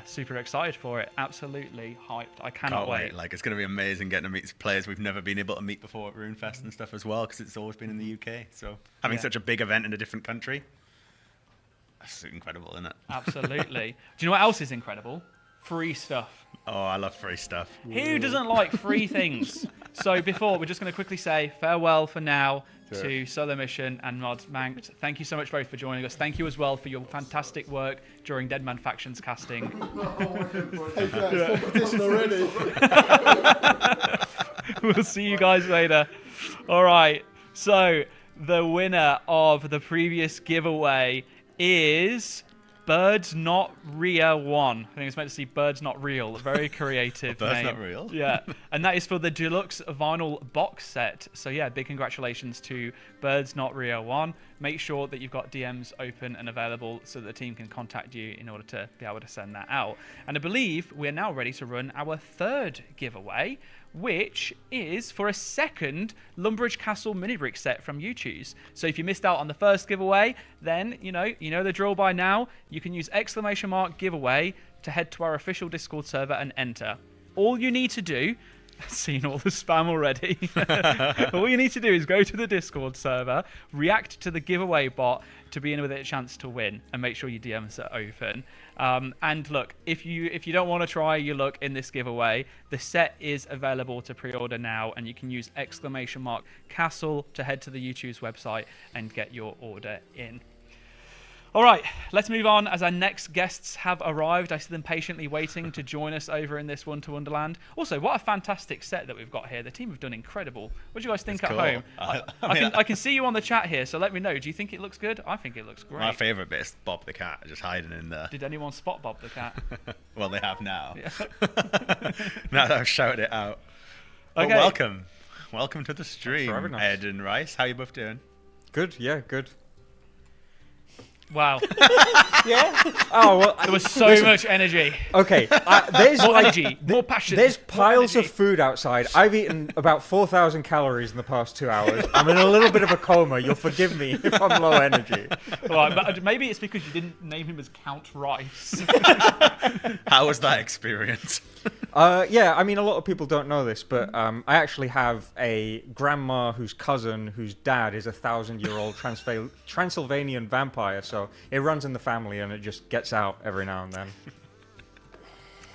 Super excited for it. Absolutely hyped. I cannot wait. Like, it's going to be amazing getting to meet players we've never been able to meet before at RuneFest and stuff as well, because it's always been in the UK. So having such a big event in a different country, that's incredible, isn't it? Absolutely. Do you know what else is incredible? Free stuff. Oh, I love free stuff. Who doesn't like free things? So before, we're just going to quickly say farewell for now to Solo Mission and Mod Manked. Thank you so much both for joining us. Thank you as well for your fantastic work during Deadman Factions casting. Competition already. We'll see you guys later. All right. So the winner of the previous giveaway is Birds Not Ria 1. I think it's meant to see Birds Not Real. A very creative Birds name. Not Real? Yeah. And that is for the deluxe vinyl box set. So yeah, big congratulations to Birds Not Ria 1. Make sure that you've got DMs open and available so that the team can contact you in order to be able to send that out. And I believe we're now ready to run our third giveaway, which is for a second Lumbridge Castle mini brick set from YouChoose. So if you missed out on the first giveaway, then you know the drill by now. You can use !giveaway to head to our official Discord server and enter. All you need to do, seen all the spam already. All you need to do is go to the Discord server, react to the giveaway bot to be in with a chance to win, and make sure your DMs are open. And look, if you don't want to try your luck in this giveaway, the set is available to pre-order now, and you can use !castle to head to the YouChoose website and get your order in. All right, let's move on as our next guests have arrived. I see them patiently waiting to join us over in this One to Wonderland. Also, what a fantastic set that we've got here. The team have done incredible. What do you guys think at home? I can see you on the chat here, so let me know. Do you think it looks good? I think it looks great. My favourite bit is Bob the cat just hiding in there. Did anyone spot Bob the cat? Well, they have now. Yeah. Now that I've shouted it out. Okay. Well, welcome to the stream, having us. Ed and Rice. How you both doing? Good, yeah, good. Wow. Yeah. Oh well, there was so much energy. Okay, there's more like energy, more passion. There's piles more of food outside. I've eaten about 4,000 calories in the past 2 hours. I'm in a little bit of a coma. You'll forgive me if I'm low energy. Right, but maybe it's because you didn't name him as Count Rice. How was that experience? Yeah, I mean, a lot of people don't know this, but I actually have a grandma whose cousin, whose dad is a 1,000-year-old Transylvanian vampire, so it runs in the family and it just gets out every now and then.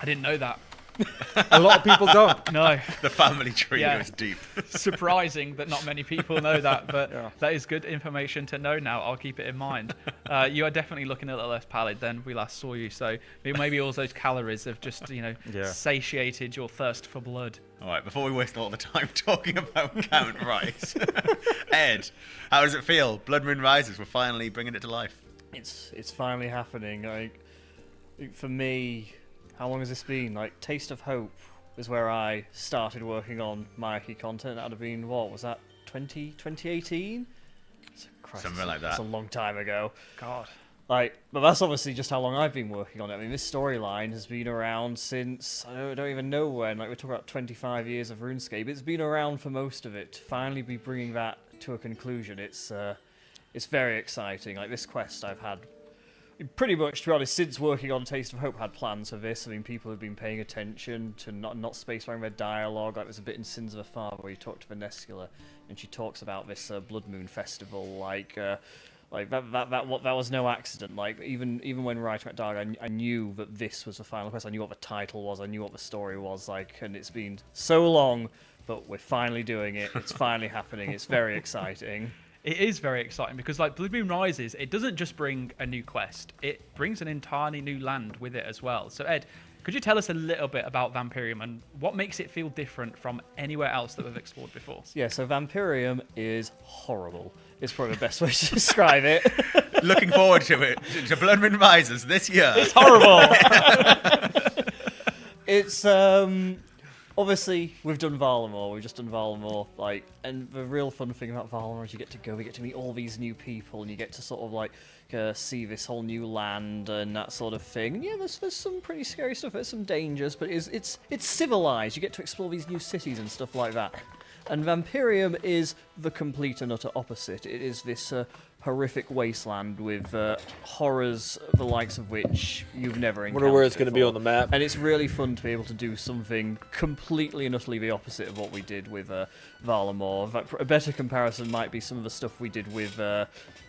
I didn't know that. A lot of people don't. No. The family tree goes deep. Surprising that not many people know that, but that is good information to know now. I'll keep it in mind. You are definitely looking a little less pallid than we last saw you, so maybe all those calories have just, satiated your thirst for blood. All right, before we waste all the time talking about Count Rice, Ed, how does it feel? Blood Moon Rises, we're finally bringing it to life. It's finally happening. Like, for me, how long has this been? Like, Taste of Hope is where I started working on Myaki content. That would have been, what was that, 2018? Something like that. That's a long time ago. God. Like, but that's obviously just how long I've been working on it. I mean, this storyline has been around since, I don't even know when. Like, we're talking about 25 years of RuneScape. It's been around for most of it. To finally be bringing that to a conclusion, it's very exciting. Like, this quest I've had Pretty much, to be honest, since working on Taste of Hope had plans for this, I mean, people have been paying attention to not spacefaring their dialogue. Like, there's a bit in Sins of a Father where you talk to Venescula, and she talks about this Blood Moon festival, like that was no accident. Like, even when writing that dialogue, I knew that this was the final quest. I knew what the title was. I knew what the story was. Like, and it's been so long, but we're finally doing it. It's finally happening. It's very exciting. It is very exciting because, like, Blood Moon Rises, it doesn't just bring a new quest, it brings an entirely new land with it as well. So, Ed, could you tell us a little bit about Vampirium and what makes it feel different from anywhere else that we've explored before? Yeah, so Vampirium is horrible. It's probably the best way to describe it. Looking forward to it, to Blood Moon Rises this year. It's horrible. It's, obviously, we've done Valamor. We've just done Valamor, like, and the real fun thing about Valamor is you get to meet all these new people, and you get to sort of like see this whole new land and that sort of thing. And yeah, there's some pretty scary stuff. There's some dangers, but it's civilized. You get to explore these new cities and stuff like that. And Vampirium is the complete and utter opposite. It is this horrific wasteland with horrors the likes of which you've never encountered. Wonder where it's going to be before. on the map. And it's really fun to be able to do something completely and utterly the opposite of what we did with Valamor. In fact, a better comparison might be some of the stuff we did with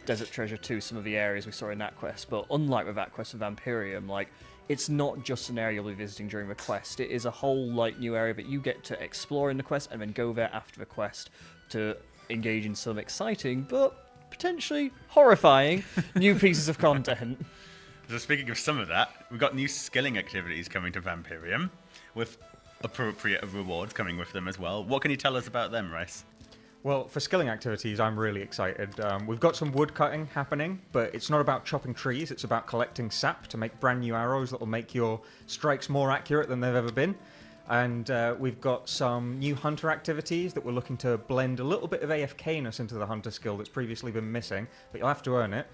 Desert Treasure 2, some of the areas we saw in that quest. But unlike with that quest of Vampirium, like, it's not just an area you'll be visiting during the quest. It is a whole like new area that you get to explore in the quest and then go there after the quest to engage in some exciting but potentially horrifying new pieces of content. So speaking of some of that, we've got new skilling activities coming to Vampirium with appropriate rewards coming with them as well. What can you tell us about them, Rice? Well, for skilling activities, I'm really excited. We've got some wood cutting happening, but it's not about chopping trees. It's about collecting sap to make brand new arrows that will make your strikes more accurate than they've ever been. And we've got some new hunter activities that we're looking to blend a little bit of AFK-ness into the hunter skill that's previously been missing, but you'll have to earn it,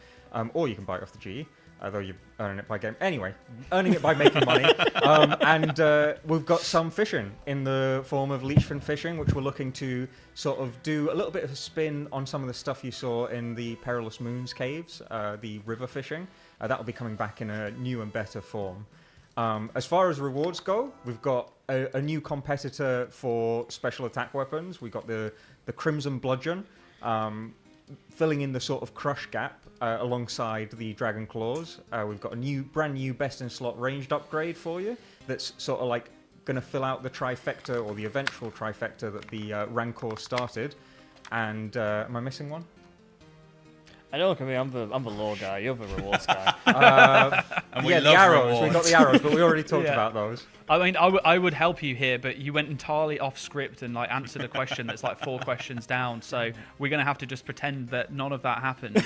or you can buy it off the GE. Although you're earning it by game. Anyway, earning it by making money. And we've got some fishing in the form of leechfin fishing, which we're looking to sort of do a little bit of a spin on some of the stuff you saw in the Perilous Moons caves, the river fishing. That'll be coming back in a new and better form. As far as rewards go, we've got a new competitor for special attack weapons. We've got the Crimson Bludgeon, filling in the sort of crush gap alongside the Dragon Claws. We've got a brand new best in slot ranged upgrade for you that's sort of like going to fill out the trifecta or the eventual trifecta that the Rancor started. And am I missing one? I know, look at me, I'm the lore guy, you're the rewards guy. And we yeah, love the arrows. rewards. We got the arrows, but we already talked Yeah. about those. I mean, I would help you here, but you went entirely off script and like answered a question that's like 4 questions down. So we're gonna have to just pretend that none of that happened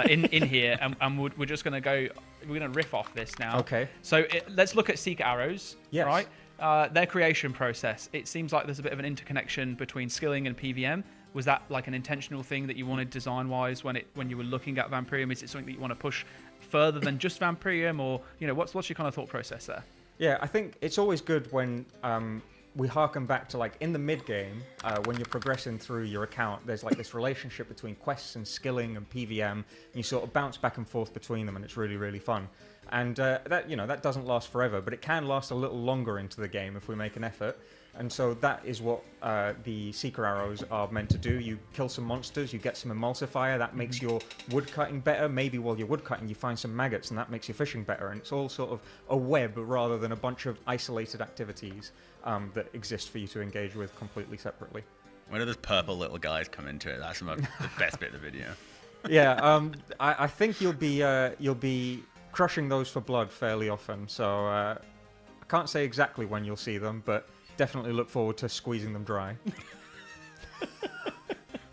in here, and we're just gonna go. We're gonna riff off this now. Okay. So let's look at Seeker Arrows. Yes. Right. Their creation process. It seems like there's a bit of an interconnection between skilling and PVM. Was that like an intentional thing that you wanted design-wise when you were looking at Vampirium? Is it something that you want to push further than just Vampirium, or what's your kind of thought process there? Yeah, I think it's always good when we harken back to like in the mid game when you're progressing through your account. There's like this relationship between quests and skilling and PVM, and you sort of bounce back and forth between them, and it's really really fun. And that doesn't last forever, but it can last a little longer into the game if we make an effort. And so that is what the Seeker Arrows are meant to do. You kill some monsters, you get some emulsifier, that makes your wood cutting better. Maybe while you're wood cutting you find some maggots and that makes your fishing better. And it's all sort of a web rather than a bunch of isolated activities that exist for you to engage with completely separately. When do those purple little guys come into it? That's the best bit of the video. Yeah, I think you'll be crushing those for blood fairly often. So I can't say exactly when you'll see them, but definitely look forward to squeezing them dry.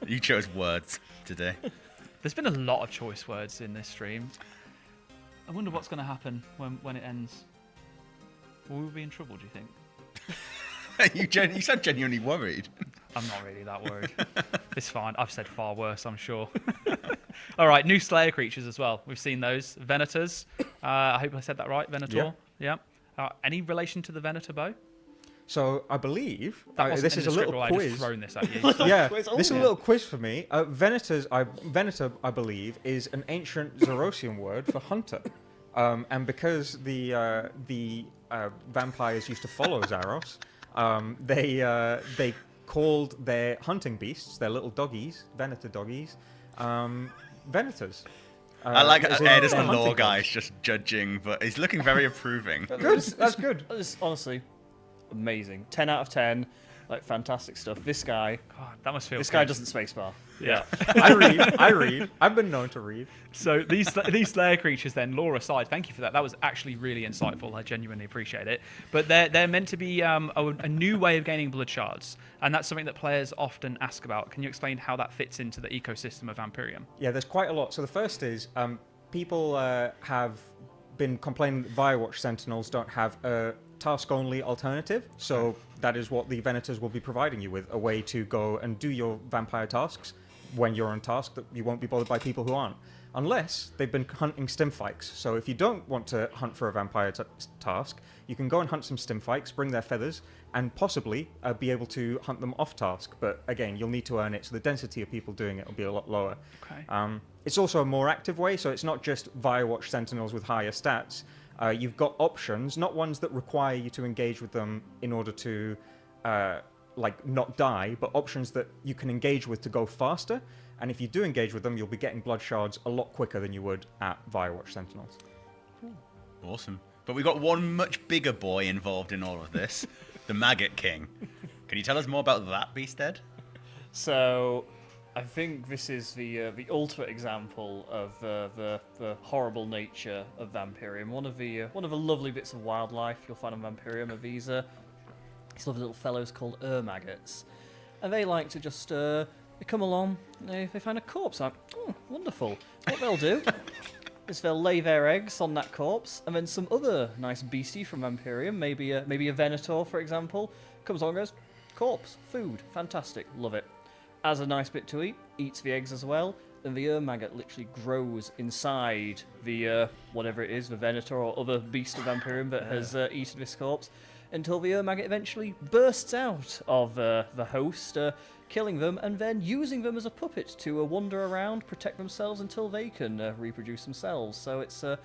You chose words today. There's been a lot of choice words in this stream. I wonder what's going to happen when it ends. Will we be in trouble, do you think? You sound genuinely worried. I'm not really that worried. It's fine. I've said far worse, I'm sure. All right, new Slayer creatures as well. We've seen those. Venators. I hope I said that right. Venator. Yeah. Any relation to the Venator bow? So I believe That wasn't this in is the a script, little or I just quiz. thrown this at you. Yeah, Quiz, oh, this is a yeah. little quiz for me. Venator, I believe, is an ancient Zoroastrian word for hunter, and because the vampires used to follow Zaros, they called their hunting beasts, their little doggies, Venator doggies, Venators. I like as how in Ed is the hunting law guy, dogs. just judging, but he's looking very approving. Good, that's good. It's honestly amazing. 10 out of 10. Like, fantastic stuff. This guy... God, that must feel This guy good. doesn't spacebar. Yeah. I read. I've been known to read. So these Slayer creatures, then, lore aside, thank you for that. That was actually really insightful. I genuinely appreciate it. But they're meant to be a new way of gaining blood shards, and that's something that players often ask about. Can you explain how that fits into the ecosystem of Vampirium? Yeah, there's quite a lot. So the first is people have been complaining that Firewatch Sentinels don't have a task-only alternative. So that is what the Venators will be providing you with, a way to go and do your vampire tasks when you're on task, that you won't be bothered by people who aren't. Unless they've been hunting stimfikes. So if you don't want to hunt for a vampire task, you can go and hunt some stimfikes, bring their feathers, and possibly be able to hunt them off task. But again, you'll need to earn it, so the density of people doing it will be a lot lower. Okay. It's also a more active way, so it's not just Firewatch Sentinels with higher stats. You've got options, not ones that require you to engage with them in order to not die, but options that you can engage with to go faster. And if you do engage with them, you'll be getting blood shards a lot quicker than you would at Firewatch Sentinels. Awesome. But we've got one much bigger boy involved in all of this, the Maggot King. Can you tell us more about that beast, Ed? So, I think this is the ultimate example of the horrible nature of Vampirium. One of the lovely bits of wildlife you'll find on Vampirium are these lovely little fellows called maggots, and they like to just they come along, they find a corpse, like, oh, wonderful. What they'll do is they'll lay their eggs on that corpse, and then some other nice beastie from Vampirium, maybe a Venator, for example, comes along and goes, corpse, food, fantastic, love it. Has a nice bit to eat, eats the eggs as well, and the maggot literally grows inside the whatever it is, the Venator or other beast of Vampirium that has eaten this corpse, until the maggot eventually bursts out of the host, killing them and then using them as a puppet to wander around, protect themselves until they can reproduce themselves. So it's a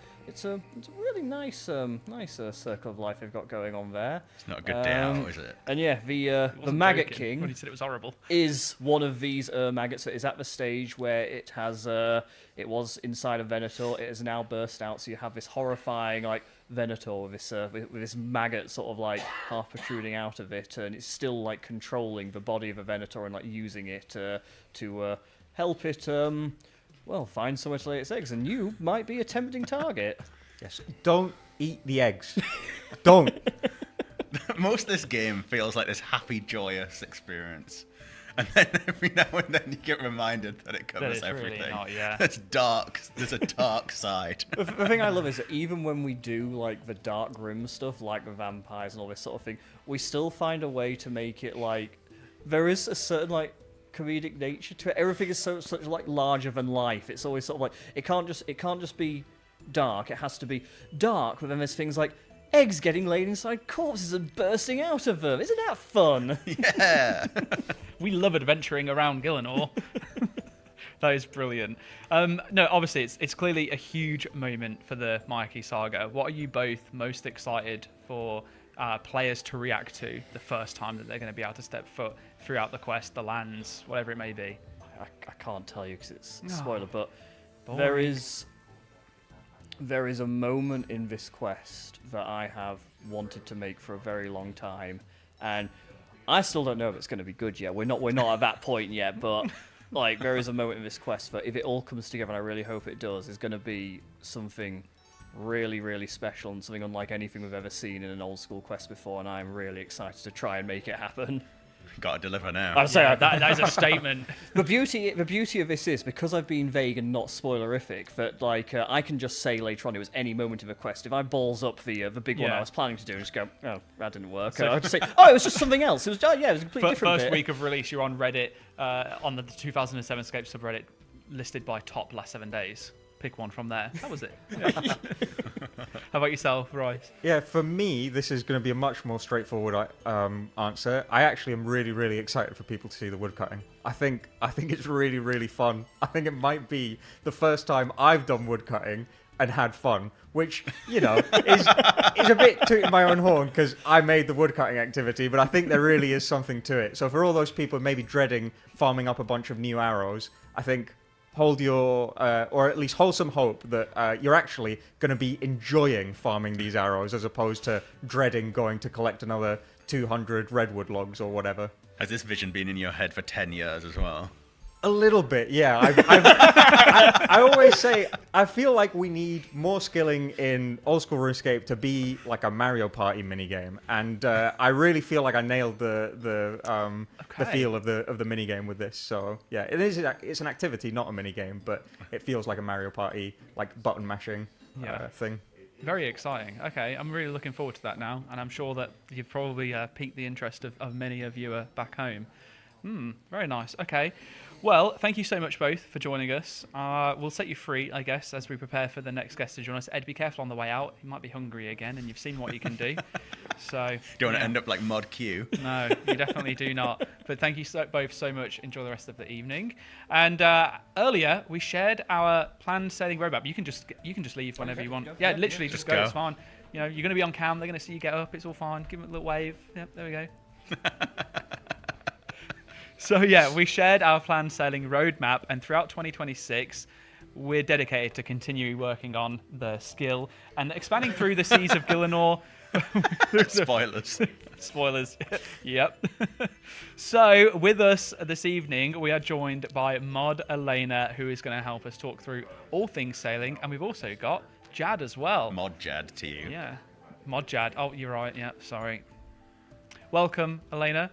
really nice circle of life they've got going on there. It's not a good day out, is it? And yeah, the Maggot joking King when he said it was horrible. is one of these maggots that is at the stage where it has it was inside a Venator. It has now burst out, so you have this horrifying Venator with this maggot sort of half protruding out of it, and it's still controlling the body of a Venator and using it to help it find somewhere to lay its eggs. And you might be a tempting target. Yes, don't eat the eggs. Don't. Most of this game feels like this happy, joyous experience. And then every now and then you get reminded that it covers it's everything. really not, yeah. It's dark. There's a dark side. The thing I love is that even when we do the dark grim stuff, like the vampires and all this sort of thing, we still find a way to make it there is a certain comedic nature to it. Everything is such larger than life. It's always sort of it can't just be dark. It has to be dark, but then there's things like eggs getting laid inside corpses and bursting out of them. Isn't that fun? Yeah. We love adventuring around Gillinor. That is brilliant. No, obviously, it's clearly a huge moment for the Myaki saga. What are you both most excited for players to react to the first time that they're going to be able to step foot throughout the quest, the lands, whatever it may be? I can't tell you because it's a spoiler, but boring. there is a moment in this quest that I have wanted to make for a very long time, and I still don't know if it's going to be good yet. We're not at that point yet, but there is a moment in this quest that if it all comes together, and I really hope it does, is going to be something really, really special and something unlike anything we've ever seen in an old school quest before, and I'm really excited to try and make it happen. Got to deliver now. I'd say that is a statement. The beauty of this is, because I've been vague and not spoilerific, that I can just say later on it was any moment of a quest. If I balls up the big one I was planning to do and just go, oh, that didn't work. So I'll just say, oh, it was just something else. It was it was a completely different First bit. week of release, you're on Reddit on the 2007 Escape subreddit, listed by top last 7 days. Pick one from there. That was it. How about yourself, Royce? Yeah, for me, this is going to be a much more straightforward answer. I actually am really, really excited for people to see the woodcutting. I think it's really, really fun. I think it might be the first time I've done woodcutting and had fun, which, you know, is a bit tooting my own horn because I made the woodcutting activity, but I think there really is something to it. So for all those people maybe dreading farming up a bunch of new arrows, I think hold your, or at least hold some hope that you're actually going to be enjoying farming these arrows as opposed to dreading going to collect another 200 redwood logs or whatever. Has this vision been in your head for 10 years as well? A little bit, yeah. I always say I feel like we need more skilling in old school RuneScape to be like a Mario Party minigame, and I really feel like I nailed the feel of the minigame with this. So yeah, it's an activity, not a minigame, but it feels like a Mario Party like button mashing thing. Very exciting. Okay, I'm really looking forward to that now, and I'm sure that you've probably piqued the interest of many a viewer back home. Very nice. Okay. Well, thank you so much both for joining us. We'll set you free, I guess, as we prepare for the next guest to join us. Ed, be careful on the way out. He might be hungry again, and you've seen what you can do. So don't want to end up like Mod Q. No, you definitely do not. But thank you both so much. Enjoy the rest of the evening. And earlier we shared our planned sailing roadmap. You can just leave whenever you want. Yeah, literally just go. It's fine. You know, you're going to be on cam. They're going to see you get up. It's all fine. Give them a little wave. Yep, there we go. So yeah, we shared our planned sailing roadmap, and throughout 2026, we're dedicated to continue working on the skill and expanding through the seas of Gillinor. Spoilers. Spoilers. Yep. So with us this evening, we are joined by Mod Elena, who is going to help us talk through all things sailing, and we've also got Jad as well. Mod Jad to you. Yeah. Mod Jad. Oh, you're right. Yeah, sorry. Welcome, Elena.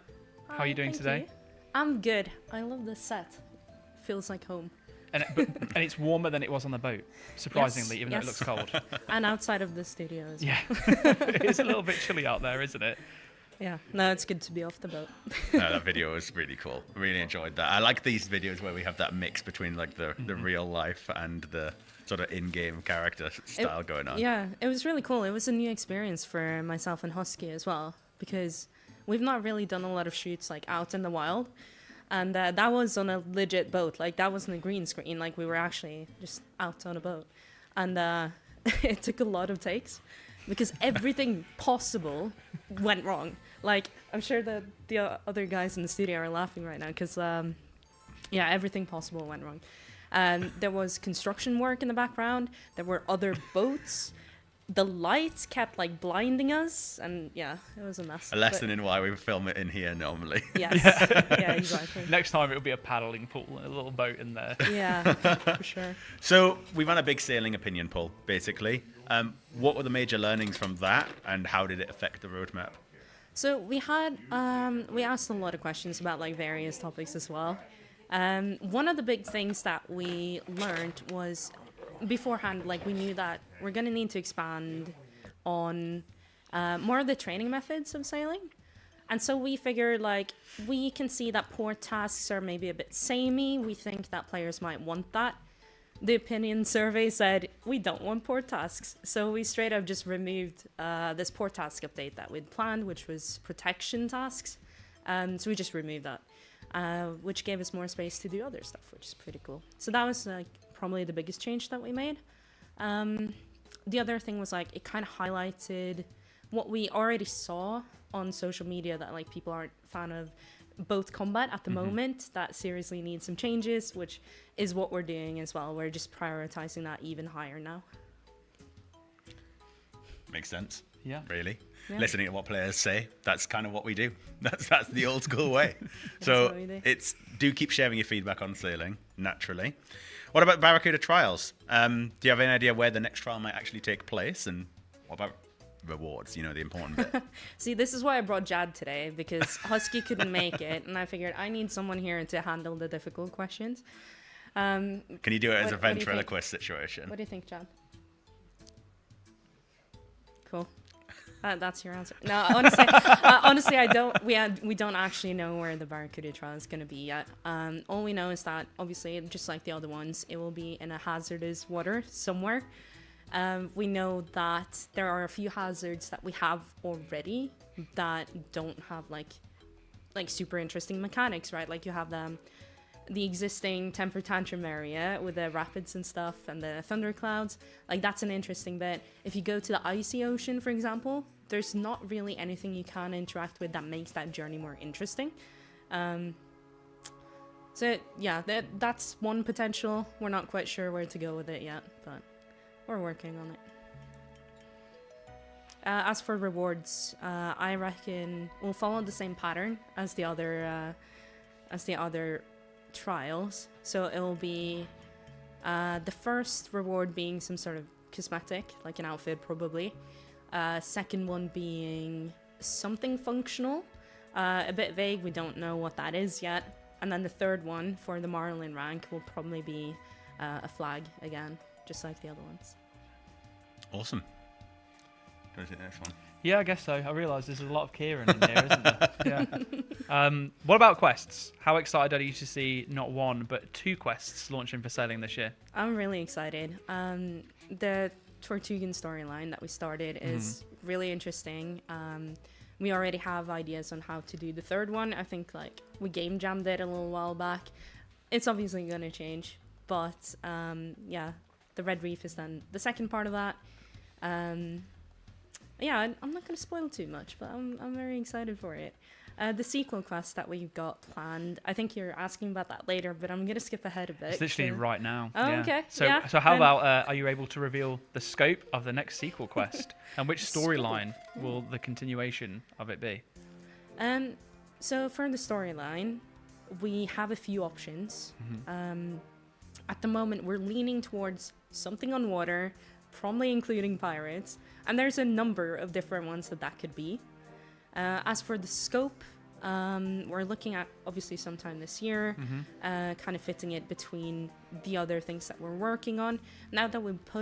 How are you doing today? You. I'm good. I love this set. Feels like home. And it's warmer than it was on the boat, surprisingly, even though it looks cold. And outside of the studio as well. Yeah. It's a little bit chilly out there, isn't it? Yeah. No, it's good to be off the boat. That video was really cool. I really enjoyed that. I like these videos where we have that mix between like the real life and the sort of in-game character style going on. Yeah, it was really cool. It was a new experience for myself and Husky as well, because we've not really done a lot of shoots like out in the wild, and that was on a legit boat. Like that wasn't a green screen. Like we were actually just out on a boat, and it took a lot of takes because everything possible went wrong. Like I'm sure that the other guys in the studio are laughing right now because everything possible went wrong. There was construction work in the background. There were other boats. The lights kept like blinding us, and yeah, it was a mess. A lesson in why we film it in here normally. Yes. Yeah, exactly. Next time it'll be a paddling pool and a little boat in there. Yeah, for sure. So we ran a big sailing opinion poll, basically. What were the major learnings from that, and how did it affect the roadmap? So we had we asked a lot of questions about like various topics as well. One of the big things that we learned was, beforehand, like we knew that we're going to need to expand on more of the training methods of sailing. And so we figured like we can see that port tasks are maybe a bit samey. We think that players might want that. The opinion survey said we don't want port tasks. So we straight up just removed this port task update that we'd planned, which was protection tasks. So we just removed that, which gave us more space to do other stuff, which is pretty cool. So that was like probably the biggest change that we made. The other thing was like it kind of highlighted what we already saw on social media, that like people aren't a fan of boat combat at the moment. That seriously needs some changes, which is what we're doing as well. We're just prioritizing that even higher now. Makes sense. Yeah. Really. Yeah. Listening to what players say, that's kind of what we do. That's the old school way. So do keep sharing your feedback on sailing, naturally. What about Barracuda trials? Do you have any idea where the next trial might actually take place? And what about rewards, the important bit? See, this is why I brought Jad today, because Husky couldn't make it, and I figured I need someone here to handle the difficult questions. Can you do it as a ventriloquist situation? What do you think, Jad? Cool. That's your answer. No, honestly, I don't. We don't actually know where the Barracuda trial is going to be yet. All we know is that obviously, just like the other ones, it will be in a hazardous water somewhere. We know that there are a few hazards that we have already that don't have like super interesting mechanics, right? Like you have the existing temper tantrum area with the rapids and stuff and the thunderclouds. Like that's an interesting bit. If you go to the icy ocean, for example, there's not really anything you can interact with that makes that journey more interesting. So yeah, that's one potential. We're not quite sure where to go with it yet, but we're working on it. As for rewards, I reckon we'll follow the same pattern as the other trials. So it'll be the first reward being some sort of cosmetic, like an outfit probably. Second one being something functional, a bit vague, we don't know what that is yet. And then the third one for the Marlin rank will probably be a flag again, just like the other ones. Awesome. Do you want to take the next one? Yeah, I guess so. I realise there's a lot of Kieran in here, isn't there? Yeah. What about quests? How excited are you to see not one, but 2 quests launching for sailing this year? I'm really excited. The Tortugan storyline that we started is really interesting. We already have ideas on how to do the third one. I think like we game jammed it a little while back. It's obviously going to change, but yeah, the Red Reef is then the second part of that. Yeah, I'm not going to spoil too much, but I'm very excited for it. The sequel quest that we've got planned, I think you're asking about that later, but I'm going to skip ahead a bit. It's literally right now. Oh, yeah. okay. So, yeah. so how about, are you able to reveal the scope of the next sequel quest? And which storyline will the continuation of it be? So for the storyline, we have a few options. At the moment, we're leaning towards something on water, probably including pirates, and there's a number of different ones that could be. As for the scope, we're looking at obviously sometime this year, kind of fitting it between the other things that we're working on. Now that we've